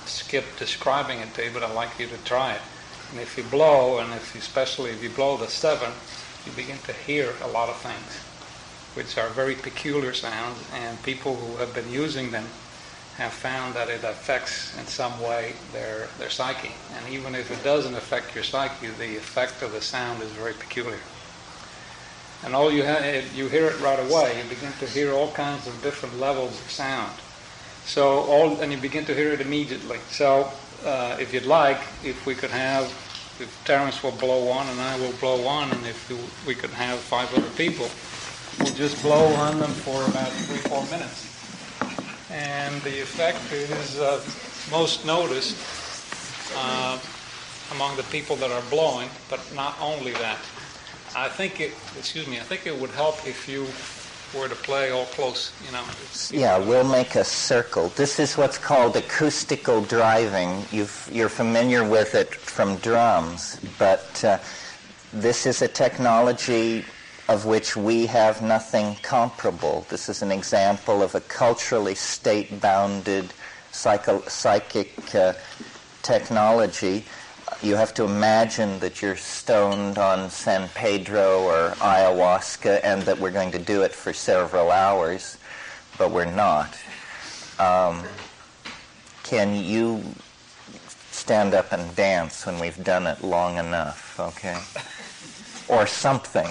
skipped describing it to you, but I'd like you to try it. And if you blow, and especially if you blow the 7, you begin to hear a lot of things, which are very peculiar sounds, and people who have been using them have found that it affects in some way their psyche. And even if it doesn't affect your psyche, the effect of the sound is very peculiar. And all you hear it right away. You begin to hear all kinds of different levels of sound. And you begin to hear it immediately. So if you'd like, if Terence will blow one and I will blow one, and if we could have 5 other people, we'll just blow on them for about 3-4 minutes. And the effect is most noticed among the people that are blowing, but not only that. I think it would help if you where to play, all close, Yeah, we'll make a circle. This is what's called acoustical driving. You're familiar with it from drums, but this is a technology of which we have nothing comparable. This is an example of a culturally state-bounded psychic technology. You have to imagine that you're stoned on San Pedro or ayahuasca and that we're going to do it for several hours, but we're not. Can you stand up and dance when we've done it long enough, okay? Or something.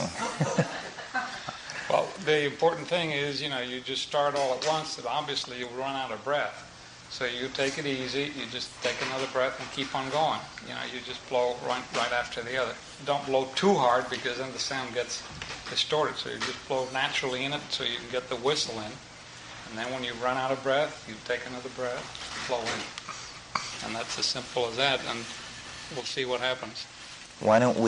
Well, the important thing is, you just start all at once, and obviously you'll run out of breath. So you take it easy, you just take another breath and keep on going. You just blow right after the other. Don't blow too hard because then the sound gets distorted. So you just blow naturally in it so you can get the whistle in. And then when you run out of breath, you take another breath, blow in. And that's as simple as that, and we'll see what happens. Why don't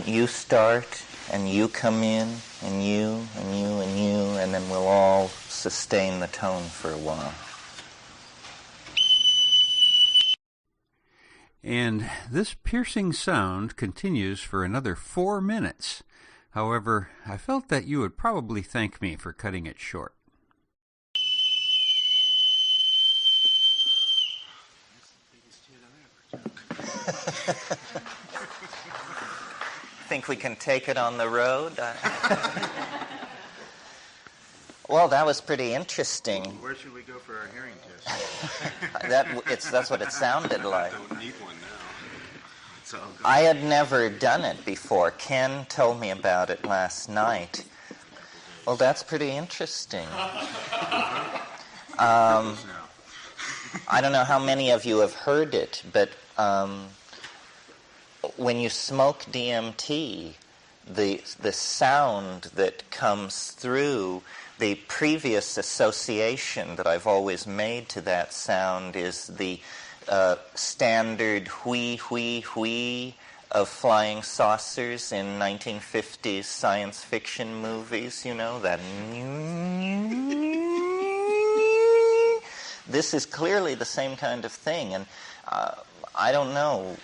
you start, and you come in, and you, and you, and you, and then we'll all sustain the tone for a while. And this piercing sound continues for another 4 minutes. However, I felt that you would probably thank me for cutting it short. Think we can take it on the road? Well, that was pretty interesting. Where should we go for our hearing test? That's what it sounded like. I don't need one now. It's all good. I had never done it before. Ken told me about it last night. Well, that's pretty interesting. I don't know how many of you have heard it, but when you smoke DMT, the sound that comes through, the previous association that I've always made to that sound is the standard whee, whee, whee of flying saucers in 1950s science fiction movies, that. This is clearly the same kind of thing, and I don't know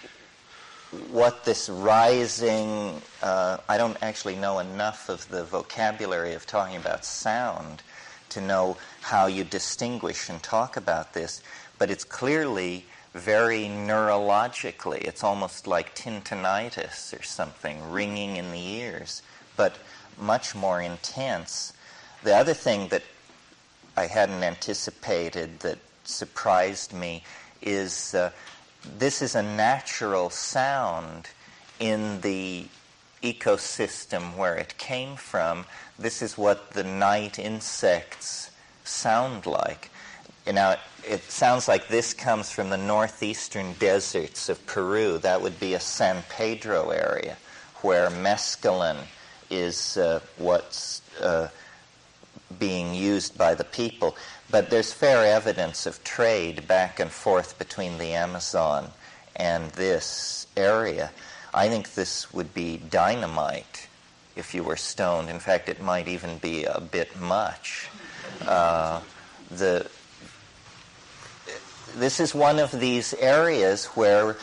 what this rising, I don't actually know enough of the vocabulary of talking about sound to know how you distinguish and talk about this, but it's clearly very neurologically. It's almost like tinnitus or something, ringing in the ears, but much more intense. The other thing that I hadn't anticipated that surprised me is this is a natural sound in the ecosystem where it came from. This is what the night insects sound like. Now, it sounds like this comes from the northeastern deserts of Peru. That would be a San Pedro area where mescaline is what's being used by the people. But there's fair evidence of trade back and forth between the Amazon and this area. I think this would be dynamite if you were stoned. In fact, it might even be a bit much. This is one of these areas where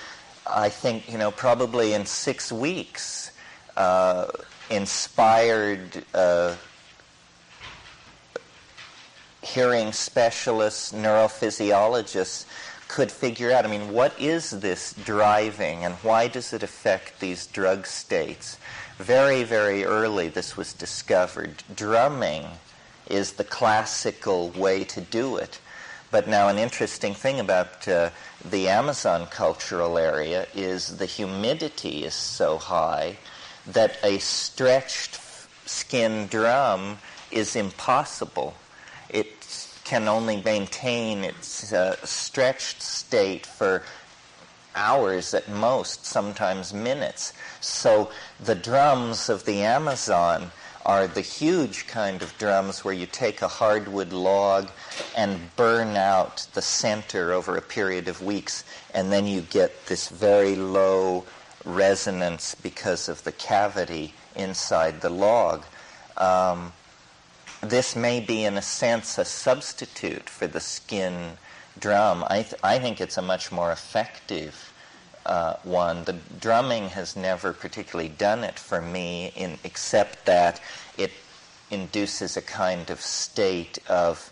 I think, probably in 6 weeks, inspired hearing specialists, neurophysiologists could figure out, what is this driving and why does it affect these drug states? Very, very early this was discovered. Drumming is the classical way to do it. But now an interesting thing about the Amazon cultural area is the humidity is so high that a stretched skin drum is impossible. It can only maintain its stretched state for hours at most, sometimes minutes. So the drums of the Amazon are the huge kind of drums where you take a hardwood log and burn out the center over a period of weeks, and then you get this very low resonance because of the cavity inside the log. this may be, in a sense, a substitute for the skin drum. I think it's a much more effective one. The drumming has never particularly done it for me, except that it induces a kind of state of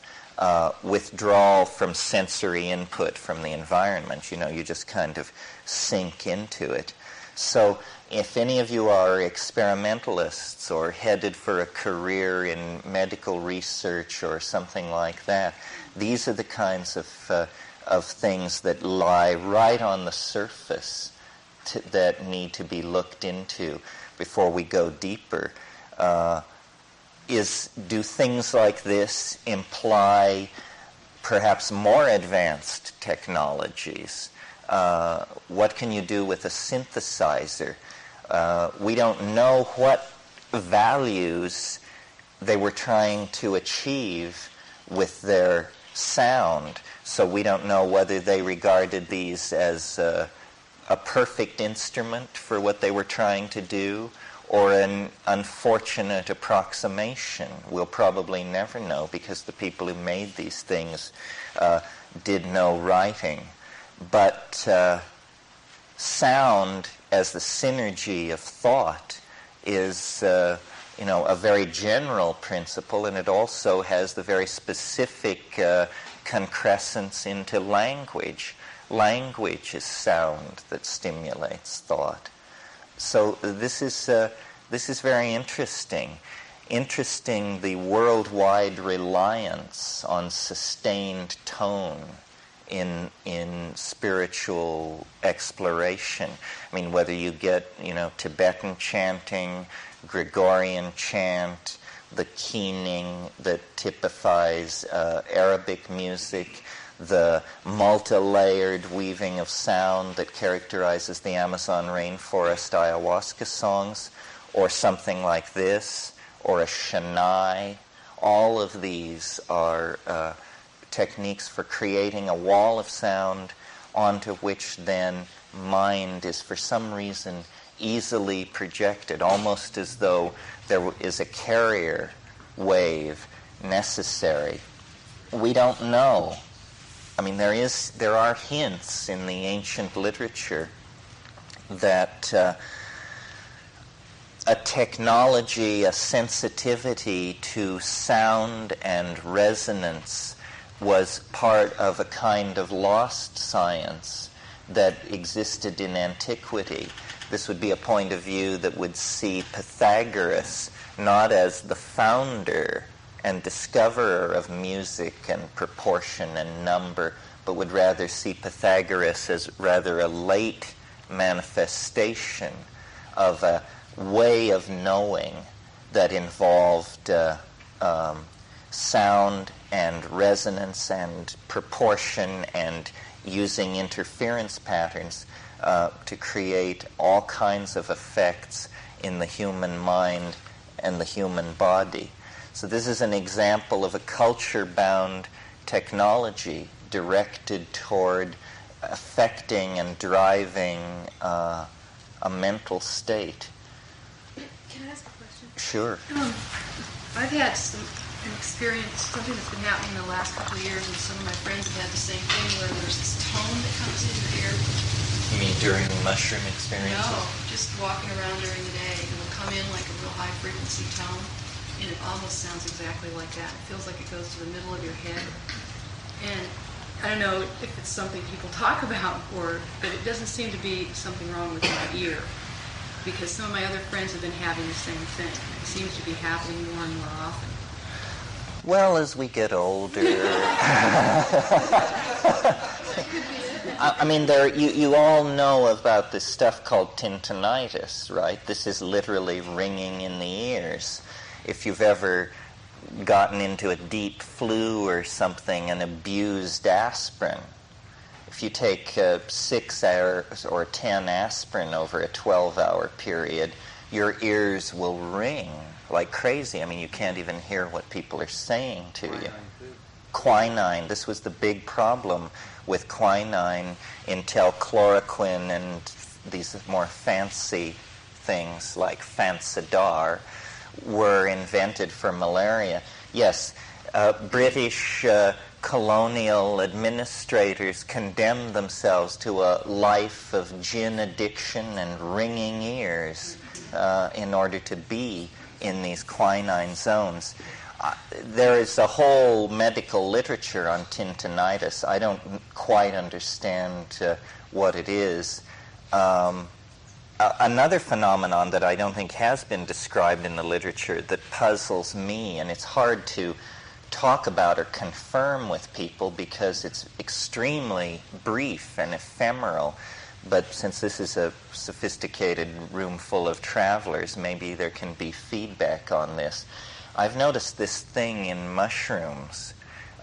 withdrawal from sensory input from the environment. You just kind of sink into it. So if any of you are experimentalists or headed for a career in medical research or something like that, these are the kinds of things that lie right on the surface that need to be looked into before we go deeper. Do things like this imply perhaps more advanced technologies? What can you do with a synthesizer? We don't know what values they were trying to achieve with their sound, so we don't know whether they regarded these as a perfect instrument for what they were trying to do, or an unfortunate approximation. We'll probably never know, because the people who made these things did no writing. But sound as the synergy of thought is a very general principle, and it also has the very specific concrescence into language. Language is sound that stimulates thought. So this is very interesting. Interesting, the worldwide reliance on sustained tone in spiritual exploration. I mean, whether you get, Tibetan chanting, Gregorian chant, the keening that typifies Arabic music, the multi-layered weaving of sound that characterizes the Amazon rainforest ayahuasca songs, or something like this, or a Shanai. All of these are techniques for creating a wall of sound onto which then mind is for some reason easily projected, almost as though there is a carrier wave necessary. We don't know. I mean, there are hints in the ancient literature that a technology, a sensitivity to sound and resonance was part of a kind of lost science that existed in antiquity. This would be a point of view that would see Pythagoras not as the founder and discoverer of music and proportion and number, but would rather see Pythagoras as rather a late manifestation of a way of knowing that involved sound and resonance and proportion and using interference patterns to create all kinds of effects in the human mind and the human body. So this is an example of a culture-bound technology directed toward affecting and driving a mental state. Can I ask a question? Sure. I've had an experience, something that's been happening in the last couple of years, and some of my friends have had the same thing, where there's this tone that comes in your ear. You mean during mushroom experiences? No, just walking around during the day. It will come in like a real high-frequency tone, and it almost sounds exactly like that. It feels like it goes to the middle of your head. And I don't know if it's something people talk about, but it doesn't seem to be something wrong with my ear, because some of my other friends have been having the same thing. It seems to be happening more and more often. Well, as we get older, I mean, you all know about this stuff called tinnitus, right? This is literally ringing in the ears. If you've ever gotten into a deep flu or something and abused aspirin, if you take 6 hours or 10 aspirin over a 12-hour period, your ears will ring like crazy. I mean, you can't even hear what people are saying to you. Quinine, this was the big problem with quinine until chloroquine and these more fancy things like Fansidar were invented for malaria. Yes, British colonial administrators condemned themselves to a life of gin addiction and ringing ears in order to be in these quinine zones. There is a whole medical literature on tinnitus. I don't quite understand what it is. Another phenomenon that I don't think has been described in the literature that puzzles me, and it's hard to talk about or confirm with people because it's extremely brief and ephemeral, but since this is a sophisticated room full of travelers, maybe there can be feedback on this. I've noticed this thing in mushrooms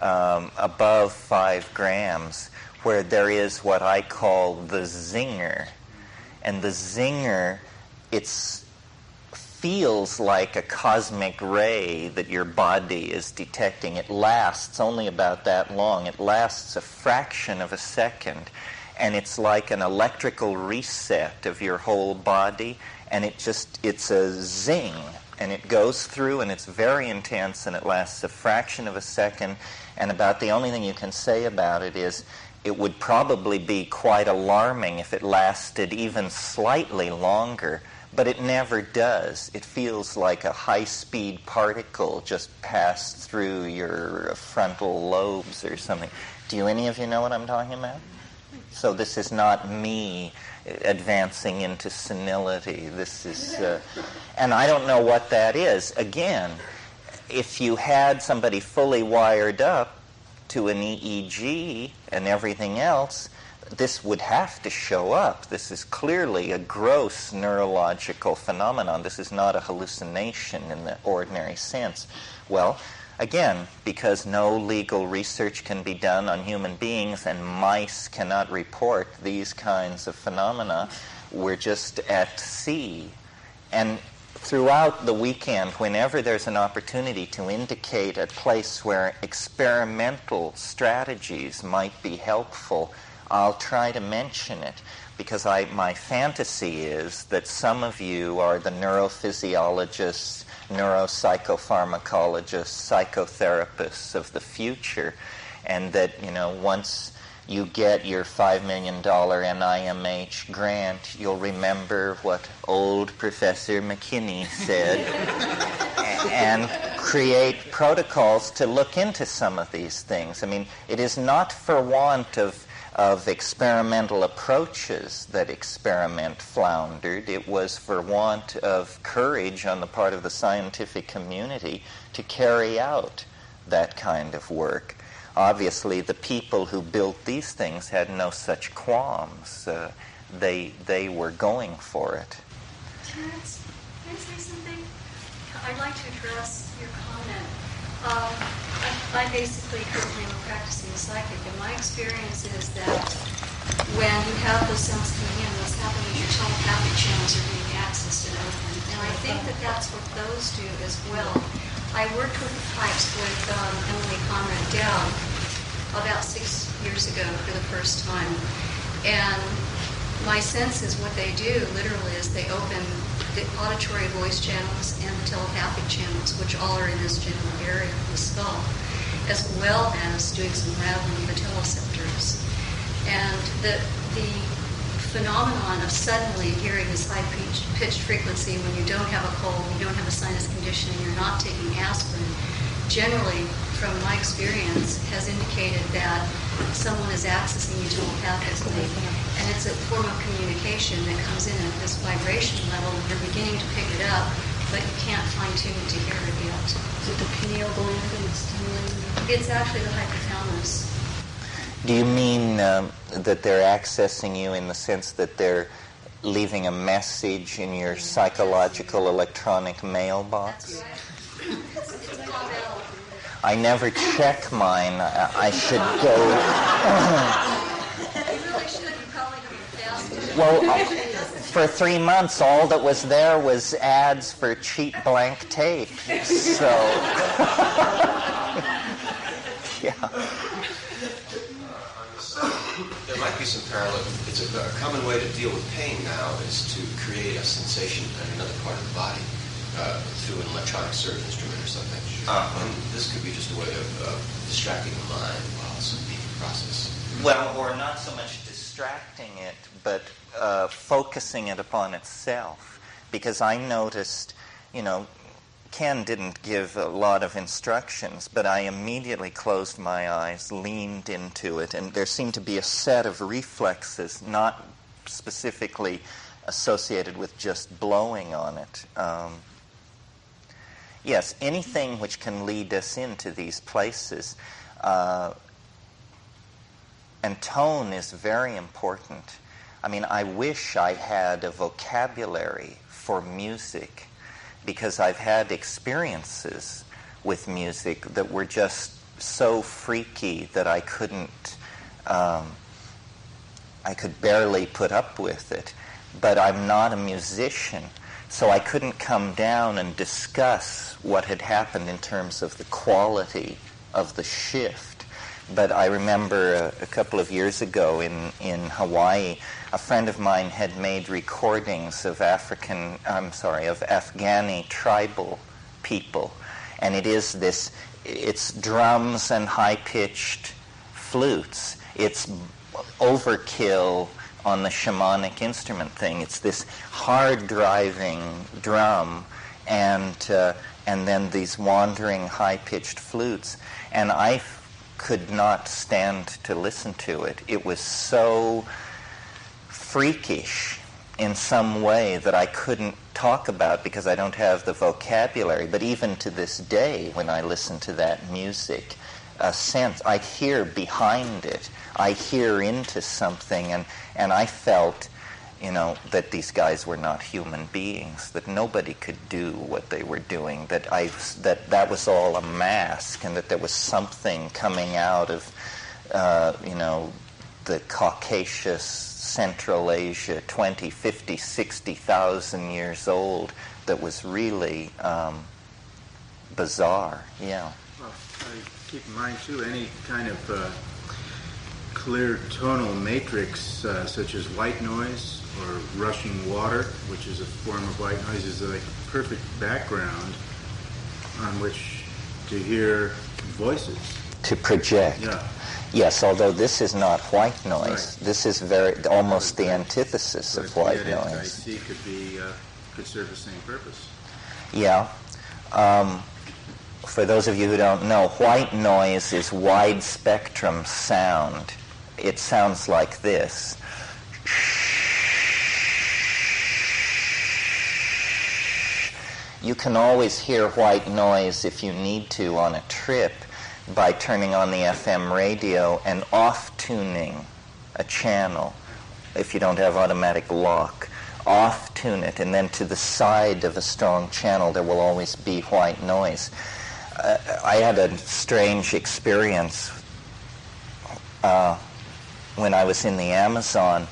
above 5 grams where there is what I call the zinger. And the zinger, it feels like a cosmic ray that your body is detecting. It lasts only about that long. It lasts a fraction of a second. And it's like an electrical reset of your whole body. And it's a zing. And it goes through, and it's very intense, and it lasts a fraction of a second. And about the only thing you can say about it is it would probably be quite alarming if it lasted even slightly longer, but it never does. It feels like a high-speed particle just passed through your frontal lobes or something. Do any of you know what I'm talking about? So this is not me advancing into senility. This is, and I don't know what that is. Again, if you had somebody fully wired up to an EEG and everything else, this would have to show up. This is clearly a gross neurological phenomenon. This is not a hallucination in the ordinary sense. Well, again, because no legal research can be done on human beings and mice cannot report these kinds of phenomena, we're just at sea. And throughout the weekend, whenever there's an opportunity to indicate a place where experimental strategies might be helpful, I'll try to mention it, because my fantasy is that some of you are the neurophysiologists, neuropsychopharmacologists, psychotherapists of the future, and that, once you get your $5 million NIMH grant, you'll remember what old Professor McKinney said and create protocols to look into some of these things. I mean, it is not for want of experimental approaches that experiment floundered. It was for want of courage on the part of the scientific community to carry out that kind of work. Obviously, the people who built these things had no such qualms. They were going for it. Terence, can I say something? I'd like to address your comment. I basically currently am a practicing psychic, and my experience is that when you have those sounds coming in, what's happening is your telepathic channels are being accessed and open. And I think that that's what those do as well. I worked with the pipes with Emily Conrad Dowd about 6 years ago for the first time. And my sense is what they do literally is they open the auditory voice channels and the telepathic channels, which all are in this general area of the skull, as well as doing some rattling of the teleceptors. And the phenomenon of suddenly hearing this high-pitched frequency when you don't have a cold, you don't have a sinus condition, and you're not taking aspirin, generally, from my experience, has indicated that someone is accessing you telepathically, and it's a form of communication that comes in at this vibration level, and you're beginning to pick it up, but you can't fine-tune it to hear it yet. Is it the pineal gland that's stimulating? It's actually the hypothalamus. Do you mean that they're accessing you in the sense that they're leaving a message in your psychological electronic mailbox? It's called out. I never check mine. I should go. You really should. You probably have been fasting. Well, for 3 months, all that was there was ads for cheap blank tape. So, yeah. There might be some parallel. It's a common way to deal with pain now is to create a sensation in another part of the body. through an electronic surf instrument or something. And this could be just a way of distracting the mind while it's being processed. Well, or not so much distracting it, but focusing it upon itself. Because I noticed, Ken didn't give a lot of instructions, but I immediately closed my eyes, leaned into it, and there seemed to be a set of reflexes, not specifically associated with just blowing on it. Yes, anything which can lead us into these places. And tone is very important. I mean, I wish I had a vocabulary for music, because I've had experiences with music that were just so freaky that I could barely put up with it. But I'm not a musician, so I couldn't come down and discuss what had happened in terms of the quality of the shift. But I remember a couple of years ago in Hawaii, a friend of mine had made recordings of Afghani tribal people. And it's drums and high-pitched flutes. It's overkill on the shamanic instrument thing. It's this hard-driving drum and then these wandering high-pitched flutes. And I could not stand to listen to it. It was so freakish in some way that I couldn't talk about because I don't have the vocabulary. But even to this day, when I listen to that music, a sense, I hear behind it. I hear into something, and I felt, that these guys were not human beings, that nobody could do what they were doing, that was all a mask, and that there was something coming out of, the Caucasus, Central Asia, 20, 50, 60,000 years old, that was really bizarre. Yeah. Well, keep in mind, too, any kind of clear tonal matrix, such as white noise or rushing water, which is a form of white noise, is like a perfect background on which to hear voices. To project. Yeah. Yes, although this is not white noise. Right. This is almost the antithesis of white noise. Yet could serve the same purpose. Yeah. For those of you who don't know, white noise is wide spectrum sound. It sounds like this. You can always hear white noise if you need to on a trip by turning on the FM radio and off-tuning a channel. If you don't have automatic lock, off-tune it, and then to the side of a strong channel there will always be white noise. I had a strange experience when I was in the Amazon.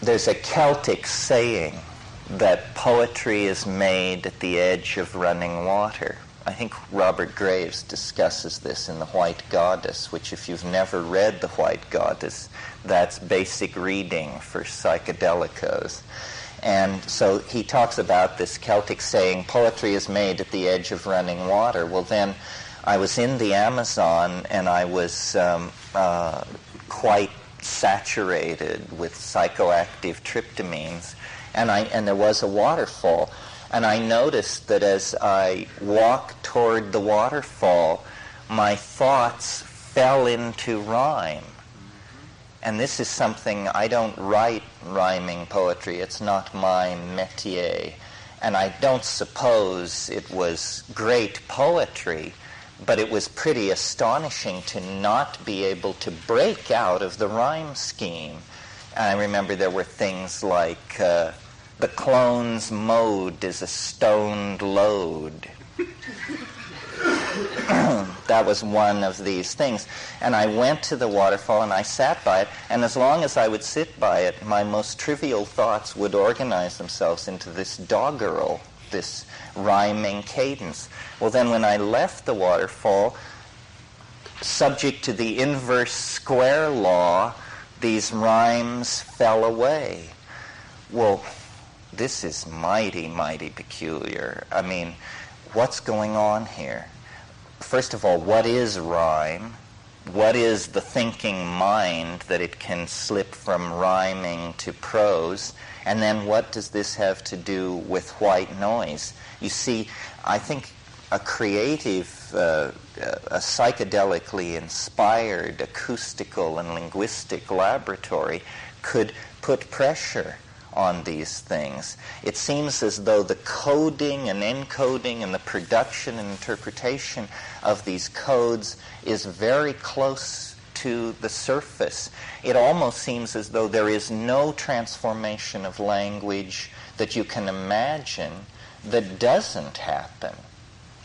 There's a Celtic saying that poetry is made at the edge of running water. I think Robert Graves discusses this in The White Goddess, which if you've never read The White Goddess, that's basic reading for psychedelicos. And so he talks about this Celtic saying, poetry is made at the edge of running water. Well, then I was in the Amazon, and I was quite saturated with psychoactive tryptamines, and there was a waterfall. And I noticed that as I walked toward the waterfall, my thoughts fell into rhyme. And this is something, I don't write rhyming poetry. It's not my métier. And I don't suppose it was great poetry, but it was pretty astonishing to not be able to break out of the rhyme scheme. And I remember there were things like, the clone's mode is a stoned load. That was one of these things. And I went to the waterfall and I sat by it, and as long as I would sit by it, my most trivial thoughts would organize themselves into this doggerel, this rhyming cadence. Well, then when I left the waterfall, subject to the inverse square law, these rhymes fell away. Well, this is mighty, mighty peculiar. I mean, what's going on here? First of all, what is rhyme? What is the thinking mind that it can slip from rhyming to prose? And then what does this have to do with white noise? You see, I think a creative, a psychedelically inspired acoustical and linguistic laboratory could put pressure on these things. It seems as though the coding and encoding and the production and interpretation of these codes is very close to the surface. It almost seems as though there is no transformation of language that you can imagine that doesn't happen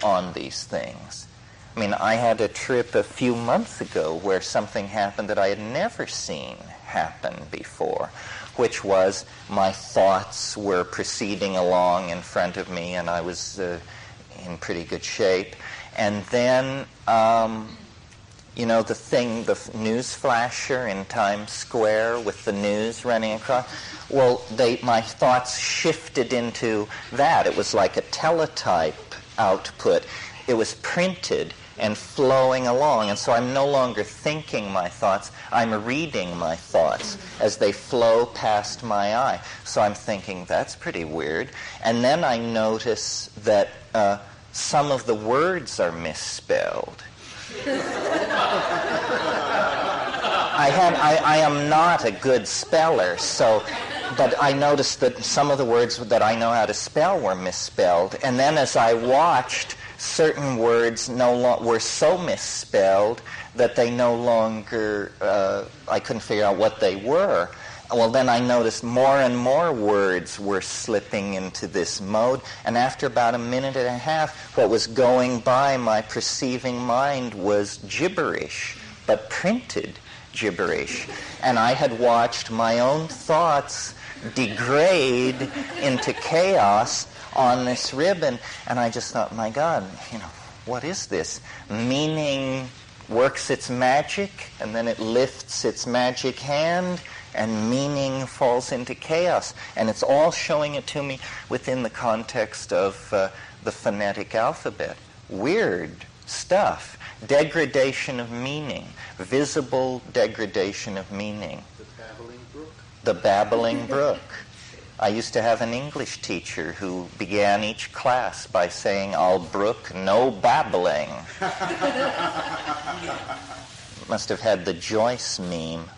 on these things. I mean, I had a trip a few months ago where something happened that I had never seen happen before, which was my thoughts were proceeding along in front of me, and I was in pretty good shape. And then, the news flasher in Times Square with the news running across, well, my thoughts shifted into that. It was like a teletype output. It was printed and flowing along, and so I'm no longer thinking my thoughts, I'm reading my thoughts as they flow past my eye. So I'm thinking, that's pretty weird. And then I notice that some of the words are misspelled. I am not a good speller, but I noticed that some of the words that I know how to spell were misspelled. And then as I watched, certain words were so misspelled that they no longer, I couldn't figure out what they were. Well, then I noticed more and more words were slipping into this mode, and after about a minute and a half, what was going by my perceiving mind was gibberish, but printed gibberish. And I had watched my own thoughts degrade into chaos on this ribbon, and I just thought, my God, what is this? Meaning works its magic, and then it lifts its magic hand, and meaning falls into chaos. And it's all showing it to me within the context of the phonetic alphabet. Weird stuff. Degradation of meaning. Visible degradation of meaning. The babbling brook. The babbling brook. I used to have an English teacher who began each class by saying, "I'll brook no babbling." Must have had the Joyce meme.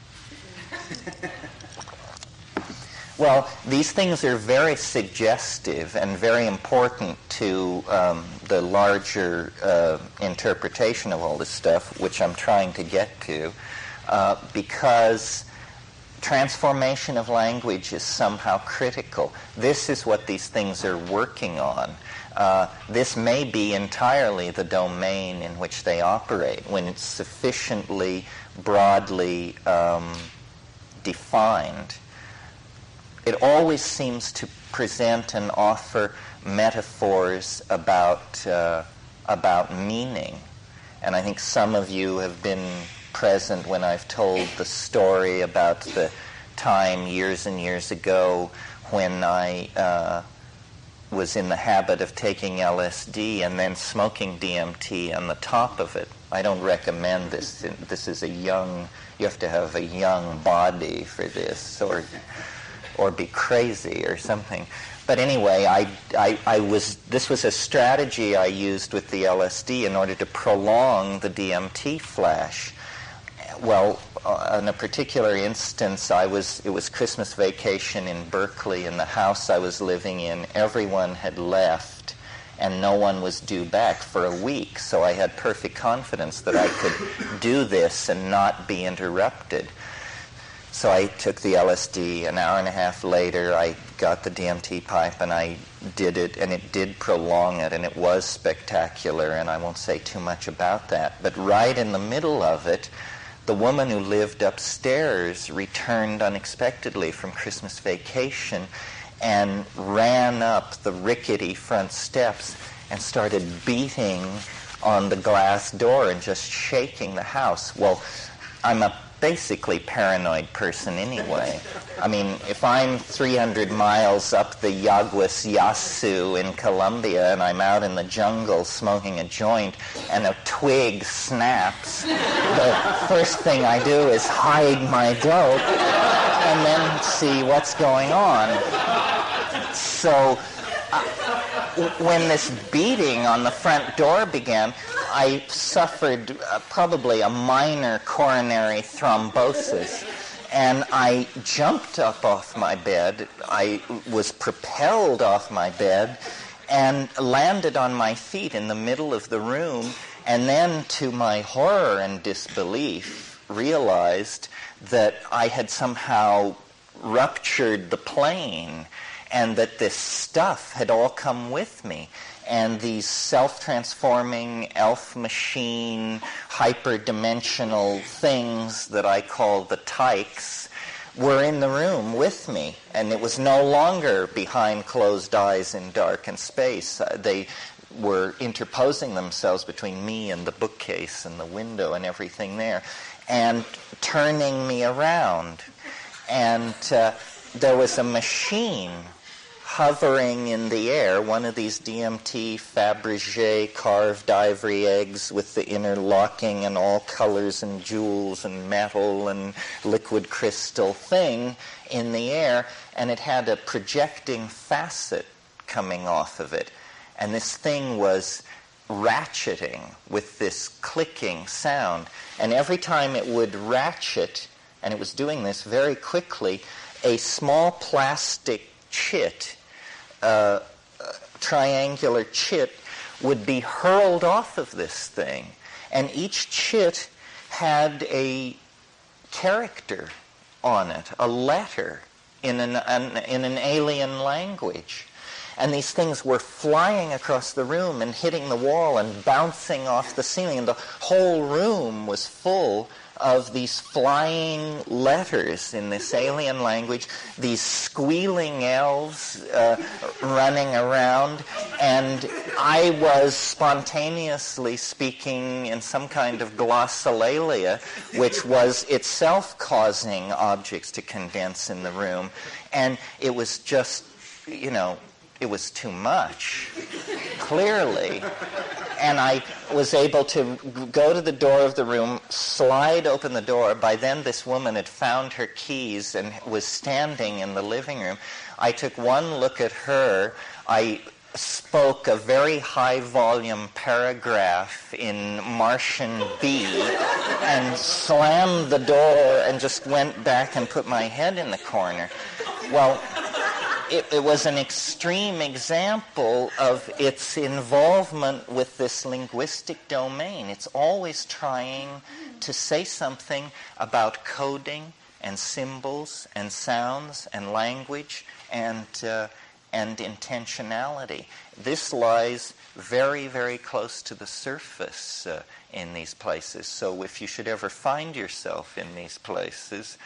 Well, these things are very suggestive and very important to the larger interpretation of all this stuff, which I'm trying to get to, because transformation of language is somehow critical. This is what these things are working on. This may be entirely the domain in which they operate when it's sufficiently broadly defined. It always seems to present and offer metaphors about meaning. And I think some of you have been present when I've told the story about the time years and years ago when I was in the habit of taking LSD and then smoking DMT on the top of it. I don't recommend this. This is you have to have a young body for this, or be crazy or something. But anyway, this was a strategy I used with the LSD in order to prolong the DMT flash. Well, in a particular instance, it was Christmas vacation in Berkeley, in the house I was living in. Everyone had left, and no one was due back for a week, so I had perfect confidence that I could do this and not be interrupted. So I took the LSD. An hour and a half later, I got the DMT pipe, and I did it, and it did prolong it, and it was spectacular, and I won't say too much about that. But right in the middle of it, the woman who lived upstairs returned unexpectedly from Christmas vacation and ran up the rickety front steps and started beating on the glass door and just shaking the house. Well, I'm a basically paranoid person anyway. I mean, if I'm 300 miles up the Yaguas Yasu in Colombia and I'm out in the jungle smoking a joint and a twig snaps, the first thing I do is hide my dope and then see what's going on. So when this beating on the front door began, I suffered probably a minor coronary thrombosis, and I jumped up off my bed. I was propelled off my bed and landed on my feet in the middle of the room, and then, to my horror and disbelief, realized that I had somehow ruptured the plane and that this stuff had all come with me. And these self-transforming, elf machine, hyperdimensional things that I call the tykes were in the room with me. And it was no longer behind closed eyes in darkened space. They were interposing themselves between me and the bookcase and the window and everything there, and turning me around. And there was a machine hovering in the air, one of these DMT Fabergé carved ivory eggs with the interlocking and all colors and jewels and metal and liquid crystal thing in the air, and it had a projecting facet coming off of it. And this thing was ratcheting with this clicking sound. And every time it would ratchet, and it was doing this very quickly, a small plastic chit, triangular chit, would be hurled off of this thing. And each chit had a character on it, a letter in an alien language. And these things were flying across the room and hitting the wall and bouncing off the ceiling. And the whole room was full of these flying letters in this alien language, these squealing elves running around, and I was spontaneously speaking in some kind of glossolalia, which was itself causing objects to condense in the room. And it was just, it was too much, clearly. And I was able to go to the door of the room, slide open the door. By then, this woman had found her keys and was standing in the living room. I took one look at her. I spoke a very high-volume paragraph in Martian B and slammed the door and just went back and put my head in the corner. Well, it was an extreme example of its involvement with this linguistic domain. It's always trying to say something about coding and symbols and sounds and language and intentionality. This lies very, very close to the surface in these places. So if you should ever find yourself in these places,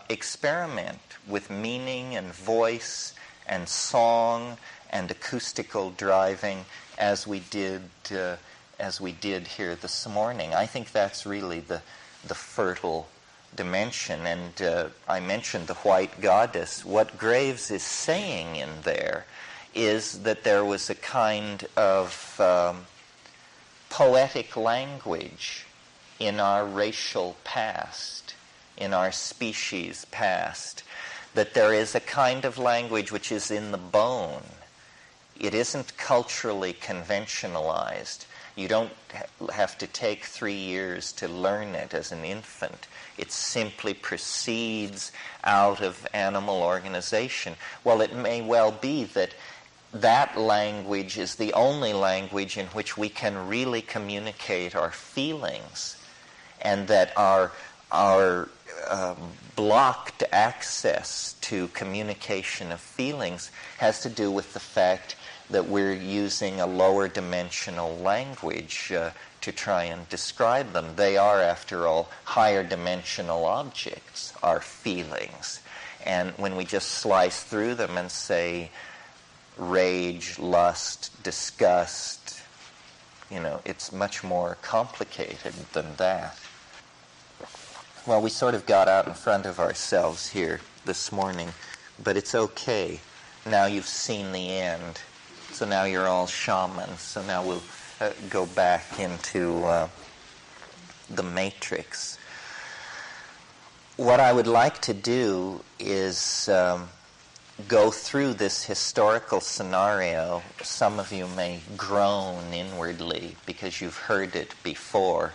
experiment with meaning and voice and song and acoustical driving as we did here this morning. I think that's really the fertile dimension. And I mentioned the white goddess. What Graves is saying in there is that there was a kind of poetic language in our racial past, in our species past, that there is a kind of language which is in the bone. It isn't culturally conventionalized. You don't have to take 3 years to learn it as an infant. It simply proceeds out of animal organization. Well, it may well be that that language is the only language in which we can really communicate our feelings, and that our blocked access to communication of feelings has to do with the fact that we're using a lower dimensional language to try and describe them. They are, after all, higher dimensional objects, our feelings. And when we just slice through them and say rage, lust, disgust, it's much more complicated than that. Well, we sort of got out in front of ourselves here this morning, but it's okay. Now you've seen the end. So now you're all shamans. So now we'll go back into the matrix. What I would like to do is go through this historical scenario. Some of you may groan inwardly because you've heard it before,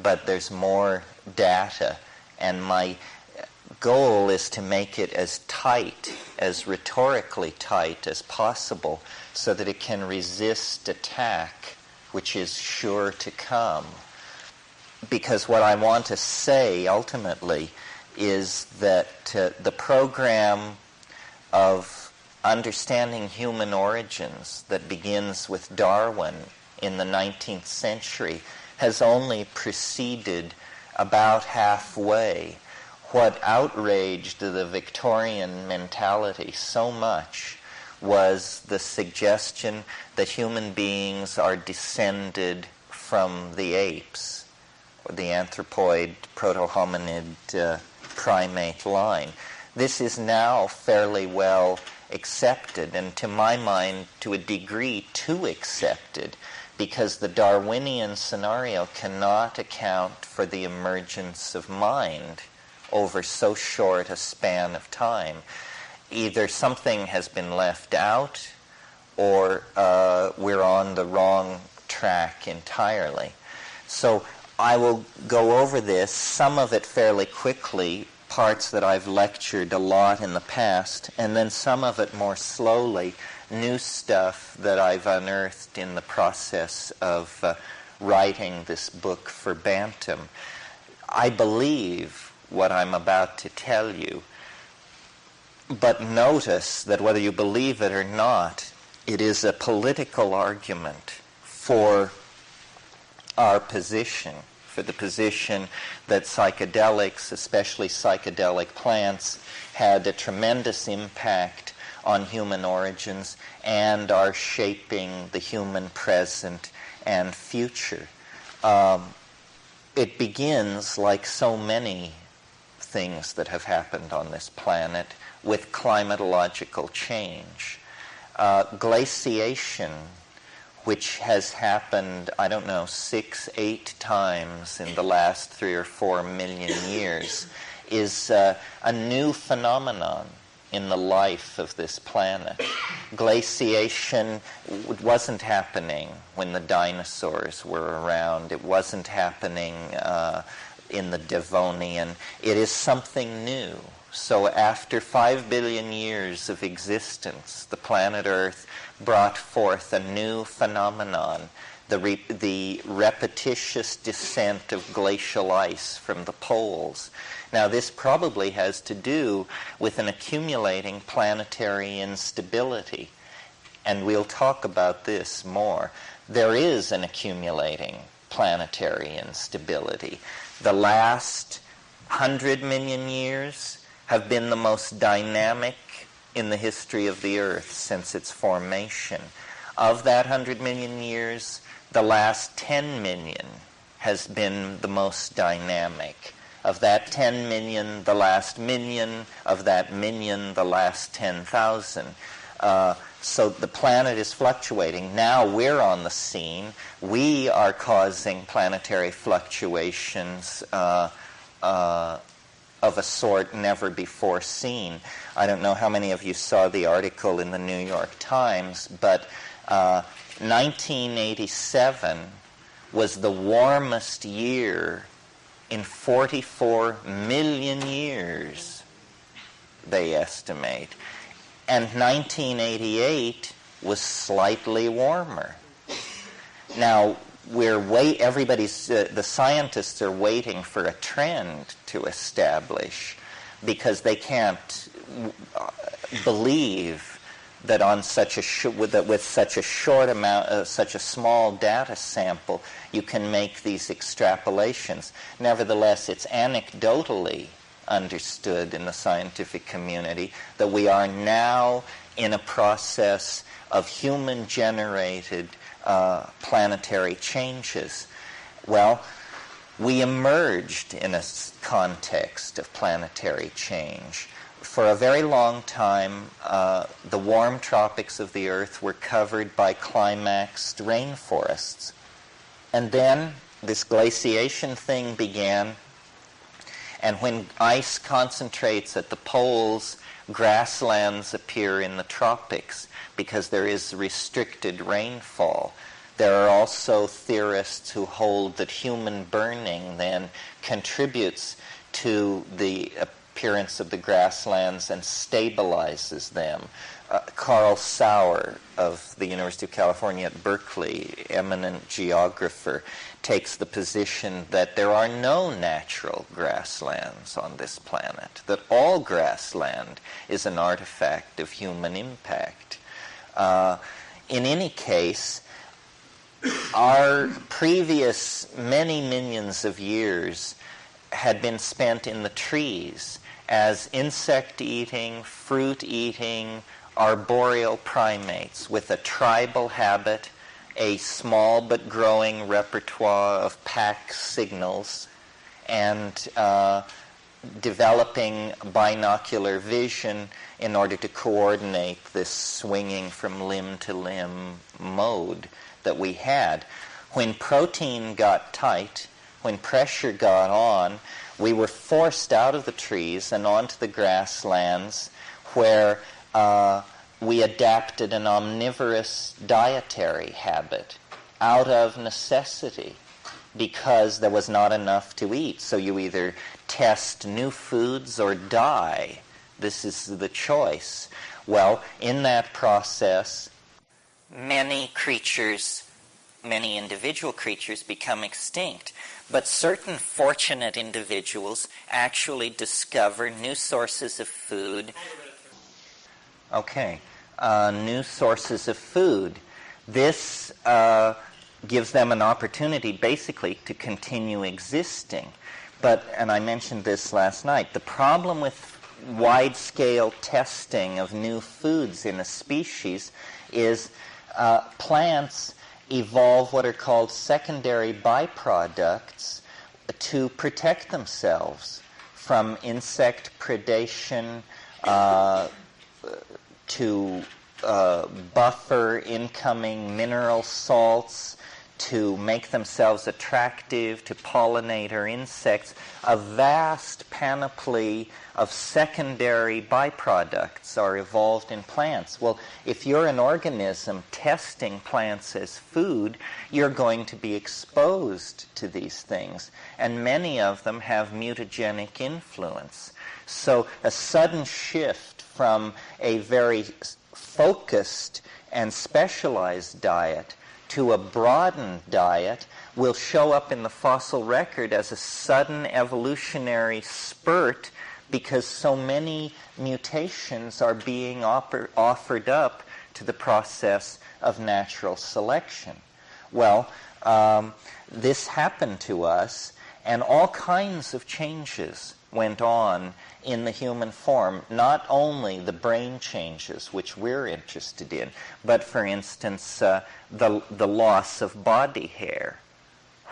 but there's more data, and my goal is to make it as tight, as rhetorically tight as possible, so that it can resist attack, which is sure to come. Because what I want to say ultimately is that the program of understanding human origins that begins with Darwin in the 19th century has only proceeded about halfway. What outraged the Victorian mentality so much was the suggestion that human beings are descended from the apes, or the anthropoid proto-hominid primate line. This is now fairly well accepted, and to my mind, to a degree too accepted, because the Darwinian scenario cannot account for the emergence of mind over so short a span of time. Either something has been left out, or we're on the wrong track entirely. So I will go over this, some of it fairly quickly, parts that I've lectured a lot in the past, and then some of it more slowly, new stuff that I've unearthed in the process of writing this book for Bantam. I believe what I'm about to tell you, but notice that whether you believe it or not, it is a political argument for our position, for the position that psychedelics, especially psychedelic plants, had a tremendous impact on human origins and are shaping the human present and future. It begins, like so many things that have happened on this planet, with climatological change. Glaciation, which has happened, 6, 8 times in the last 3 or 4 million years, is a new phenomenon in the life of this planet. Glaciation wasn't happening when the dinosaurs were around. It wasn't happening in the Devonian. It is something new. So after 5 billion years of existence, the planet Earth brought forth a new phenomenon, the repetitious descent of glacial ice from the poles. Now, this probably has to do with an accumulating planetary instability, and we'll talk about this more. There is an accumulating planetary instability. The last 100 million years have been the most dynamic in the history of the Earth since its formation. Of that 100 million years, the last 10 million has been the most dynamic. Of that 10 million, the last million. Of that million, the last 10,000. So the planet is fluctuating. Now we're on the scene. We are causing planetary fluctuations of a sort never before seen. I don't know how many of you saw the article in the New York Times, but 1987 was the warmest year in 44 million years, they estimate. And 1988 was slightly warmer. Now, the scientists are waiting for a trend to establish, because they can't believe that on such a with such a short amount, such a small data sample, you can make these extrapolations. Nevertheless, it's anecdotally understood in the scientific community that we are now in a process of human-generated planetary changes. Well, we emerged in a context of planetary change. For a very long time, the warm tropics of the Earth were covered by climaxed rainforests. And then this glaciation thing began, and when ice concentrates at the poles, grasslands appear in the tropics because there is restricted rainfall. There are also theorists who hold that human burning then contributes to the appearance of the grasslands and stabilizes them. Carl Sauer of the University of California at Berkeley, eminent geographer, takes the position that there are no natural grasslands on this planet, that all grassland is an artifact of human impact. In any case, our previous many millions of years had been spent in the trees as insect-eating, fruit-eating, arboreal primates with a tribal habit, a small but growing repertoire of pack signals, and developing binocular vision in order to coordinate this swinging from limb to limb mode that we had. When protein got tight, when pressure got on, we were forced out of the trees and onto the grasslands where we adapted an omnivorous dietary habit out of necessity because there was not enough to eat. So you either test new foods or die. This is the choice. Well, in that process, many individual creatures become extinct. But certain fortunate individuals actually discover new sources of food. Okay, new sources of food. This gives them an opportunity basically to continue existing. But, and I mentioned this last night, the problem with wide-scale testing of new foods in a species is plants evolve what are called secondary byproducts to protect themselves from insect predation, to buffer incoming mineral salts, to make themselves attractive to pollinator insects. A vast panoply of secondary byproducts are evolved in plants. Well, if you're an organism testing plants as food, you're going to be exposed to these things, and many of them have mutagenic influence. So a sudden shift from a very focused and specialized diet to a broadened diet will show up in the fossil record as a sudden evolutionary spurt because so many mutations are being offered up to the process of natural selection. Well, this happened to us, and all kinds of changes went on in the human form, not only the brain changes, which we're interested in, but, for instance, the loss of body hair.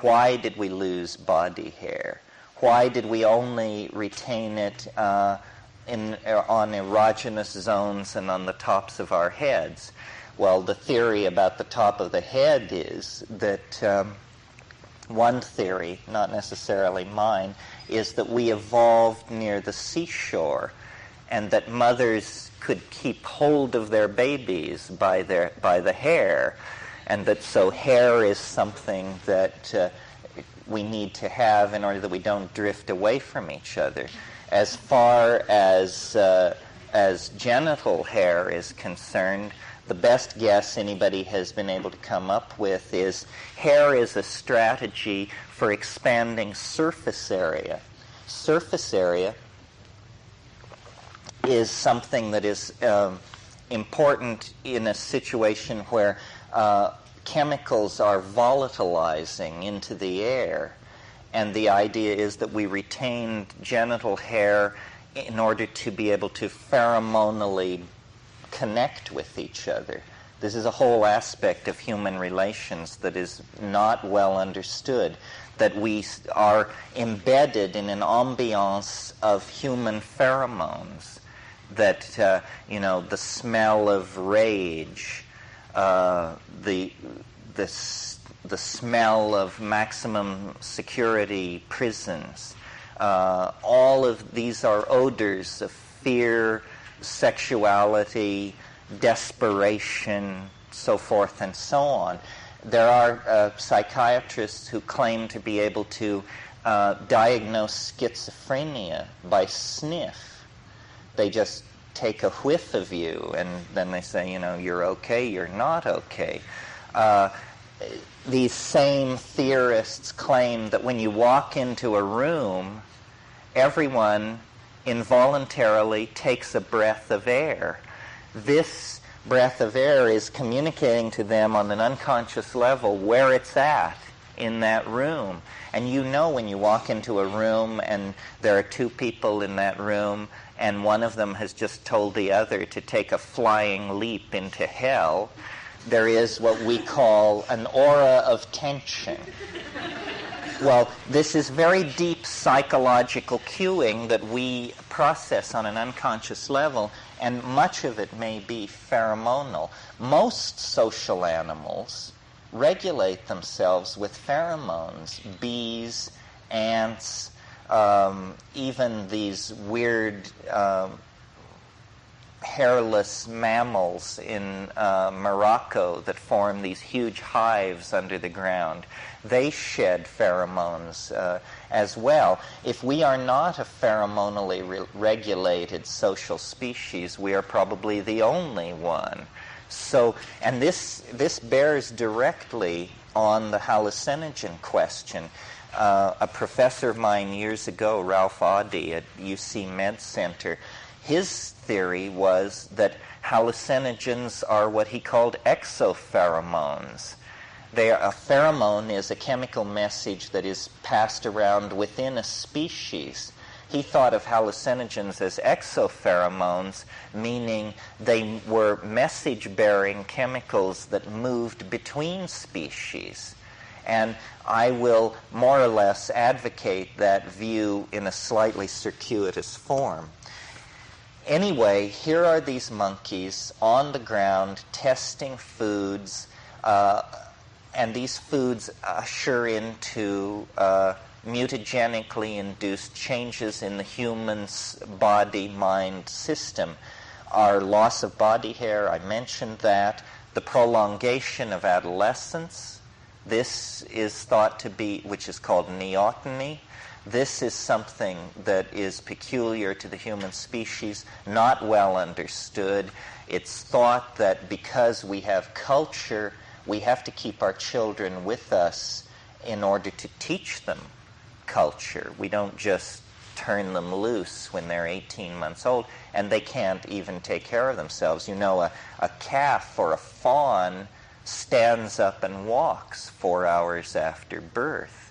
Why did we lose body hair? Why did we only retain it on erogenous zones and on the tops of our heads? Well, the theory about the top of the head is that one theory, not necessarily mine, is that we evolved near the seashore and that mothers could keep hold of their babies by the hair, and that so hair is something that we need to have in order that we don't drift away from each other. As far as genital hair is concerned, the best guess anybody has been able to come up with is hair is a strategy for expanding surface area. Surface area is something that is important in a situation where chemicals are volatilizing into the air. And the idea is that we retained genital hair in order to be able to pheromonally connect with each other. This is a whole aspect of human relations that is not well understood, that we are embedded in an ambiance of human pheromones, that, the smell of rage, the smell of maximum security prisons, all of these are odors of fear, sexuality, desperation, so forth and so on. There are psychiatrists who claim to be able to diagnose schizophrenia by sniff. They just take a whiff of you, and then they say, you're okay, you're not okay. These same theorists claim that when you walk into a room, everyone involuntarily takes a breath of air. This breath of air is communicating to them on an unconscious level where it's at in that room. And when you walk into a room and there are two people in that room and one of them has just told the other to take a flying leap into hell, there is what we call an aura of tension. Well, this is very deep psychological cueing that we process on an unconscious level, and much of it may be pheromonal. Most social animals regulate themselves with pheromones. Bees, ants, even these weird hairless mammals in Morocco that form these huge hives under the ground. They shed pheromones as well. If we are not a pheromonally regulated social species, we are probably the only one. So, and this bears directly on the hallucinogen question. A professor of mine years ago, Ralph Audie at UC Med Center, his theory was that hallucinogens are what he called exopheromones. A pheromone is a chemical message that is passed around within a species. He thought of hallucinogens as exopheromones, meaning they were message-bearing chemicals that moved between species. And I will more or less advocate that view in a slightly circuitous form. Anyway, here are these monkeys on the ground testing foods, and these foods usher into mutagenically induced changes in the human's body-mind system. Our loss of body hair, I mentioned that. The prolongation of adolescence, this is thought to be, which is called neoteny. This is something that is peculiar to the human species, not well understood. It's thought that because we have culture, we have to keep our children with us in order to teach them culture. We don't just turn them loose when they're 18 months old, and they can't even take care of themselves. A calf or a fawn stands up and walks 4 hours after birth.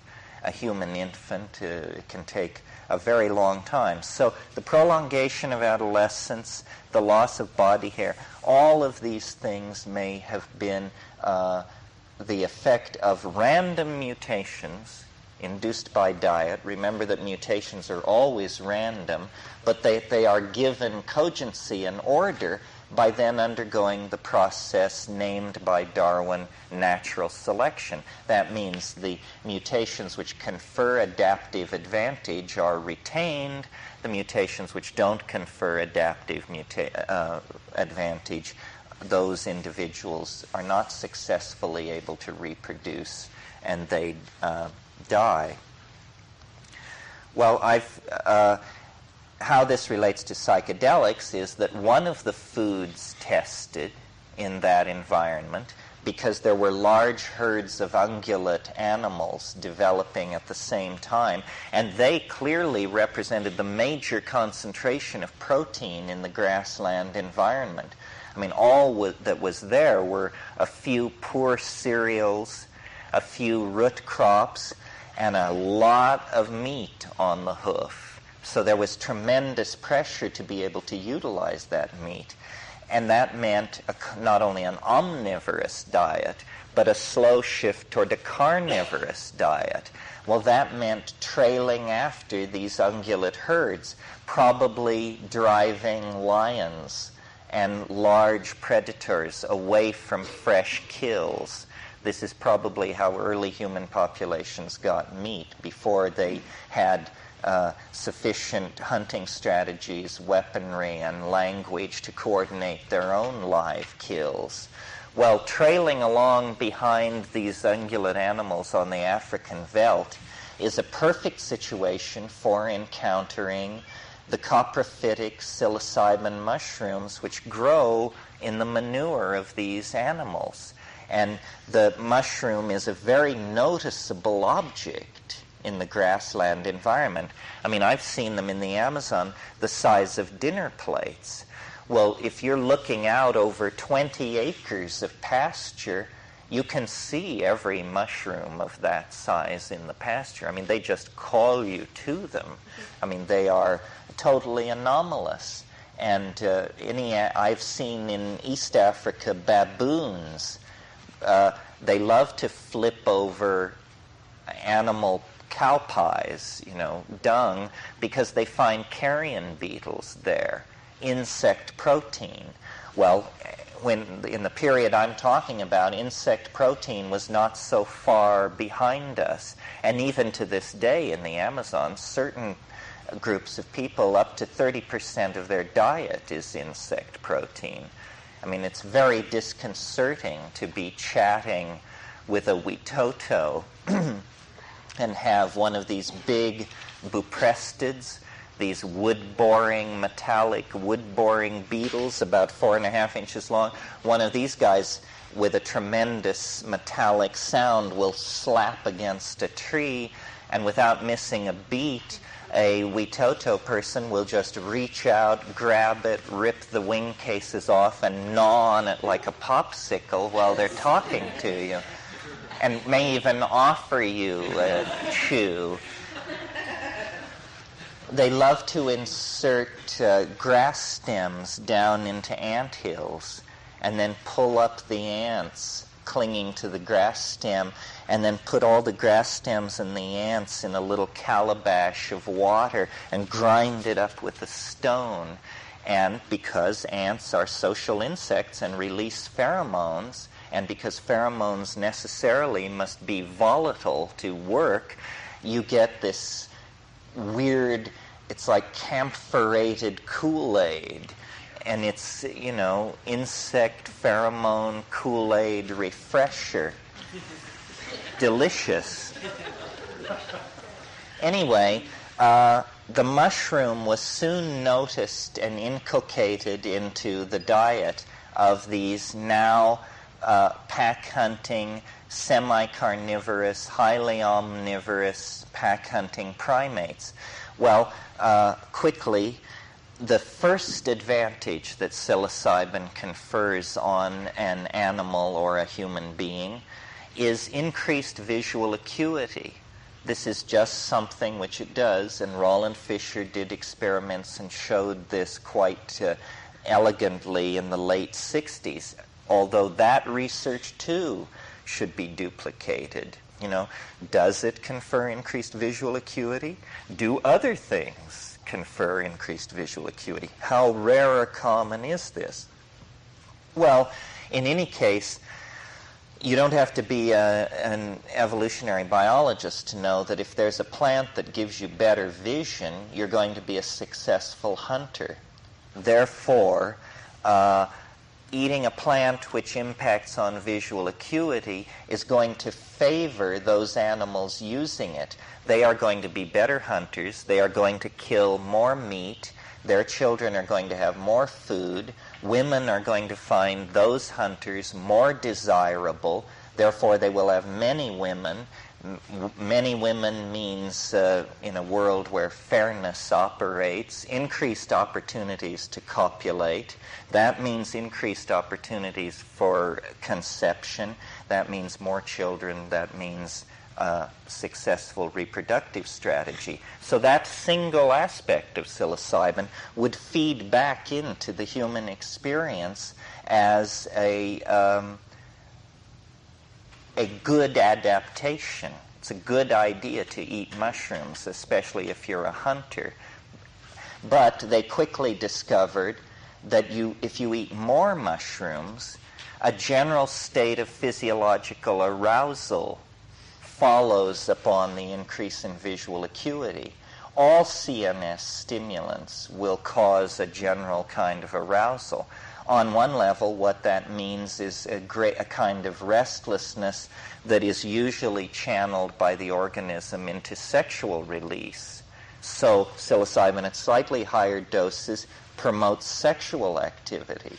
A human infant can take a very long time. So the prolongation of adolescence, the loss of body hair, all of these things may have been the effect of random mutations induced by diet. Remember that mutations are always random, but they are given cogency and order by then undergoing the process named by Darwin natural selection. That means the mutations which confer adaptive advantage are retained. The mutations which don't confer adaptive advantage, those individuals are not successfully able to reproduce, and they die. Well, how this relates to psychedelics is that one of the foods tested in that environment, because there were large herds of ungulate animals developing at the same time, and they clearly represented the major concentration of protein in the grassland environment. I mean, all that was there were a few poor cereals, a few root crops, and a lot of meat on the hoof. So there was tremendous pressure to be able to utilize that meat. And that meant not only an omnivorous diet, but a slow shift toward a carnivorous diet. Well, that meant trailing after these ungulate herds, probably driving lions and large predators away from fresh kills. This is probably how early human populations got meat, before they had sufficient hunting strategies, weaponry, and language to coordinate their own live kills. Well, trailing along behind these ungulate animals on the African veldt is a perfect situation for encountering the coprophytic psilocybin mushrooms, which grow in the manure of these animals. And the mushroom is a very noticeable object in the grassland environment. I mean, I've seen them in the Amazon the size of dinner plates. Well, if you're looking out over 20 acres of pasture, you can see every mushroom of that size in the pasture. I mean, they just call you to them. I mean, they are totally anomalous. And I've seen in East Africa baboons. They love to flip over animal cow pies, dung, because they find carrion beetles there, insect protein. Well, when in the period I'm talking about, insect protein was not so far behind us. And even to this day in the Amazon, certain groups of people, up to 30% of their diet is insect protein. I mean, it's very disconcerting to be chatting with a Witoto and have one of these big buprestids, these metallic wood-boring beetles about 4.5 inches long. One of these guys with a tremendous metallic sound will slap against a tree, and without missing a beat, a Witoto person will just reach out, grab it, rip the wing cases off, and gnaw on it like a popsicle while they're talking to you, and may even offer you a chew. They love to insert grass stems down into anthills and then pull up the ants clinging to the grass stem, and then put all the grass stems and the ants in a little calabash of water and grind it up with a stone. And because ants are social insects and release pheromones, and because pheromones necessarily must be volatile to work, you get this weird, it's like camphorated Kool-Aid. And it's, insect pheromone Kool-Aid refresher. Delicious. Anyway, the mushroom was soon noticed and inculcated into the diet of these now pack-hunting, semi-carnivorous, highly omnivorous pack-hunting primates. Well, quickly, the first advantage that psilocybin confers on an animal or a human being is increased visual acuity. This is just something which it does, and Roland Fisher did experiments and showed this quite elegantly in the late 60s, although that research too should be duplicated. Does it confer increased visual acuity? Do other things confer increased visual acuity? How rare or common is this? Well, in any case, you don't have to be an evolutionary biologist to know that if there's a plant that gives you better vision, you're going to be a successful hunter. Therefore, eating a plant which impacts on visual acuity is going to favor those animals using it. They are going to be better hunters. They are going to kill more meat. Their children are going to have more food. Women are going to find those hunters more desirable. Therefore, they will have many women. Many women means, in a world where fairness operates, increased opportunities to copulate. That means increased opportunities for conception. That means more children. That means successful reproductive strategy. So that single aspect of psilocybin would feed back into the human experience as a good adaptation. It's a good idea to eat mushrooms, especially if you're a hunter. But they quickly discovered that if you eat more mushrooms, a general state of physiological arousal follows upon the increase in visual acuity. All CNS stimulants will cause a general kind of arousal. On one level, what that means is a kind of restlessness that is usually channeled by the organism into sexual release. So psilocybin at slightly higher doses promotes sexual activity.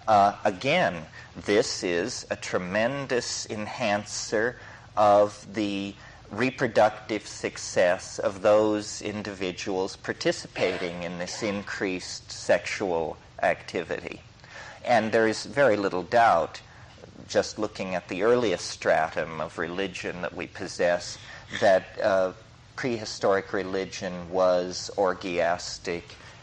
Again, this is a tremendous enhancer of the reproductive success of those individuals participating in this increased sexual activity. And there is very little doubt, just looking at the earliest stratum of religion that we possess, that prehistoric religion was orgiastic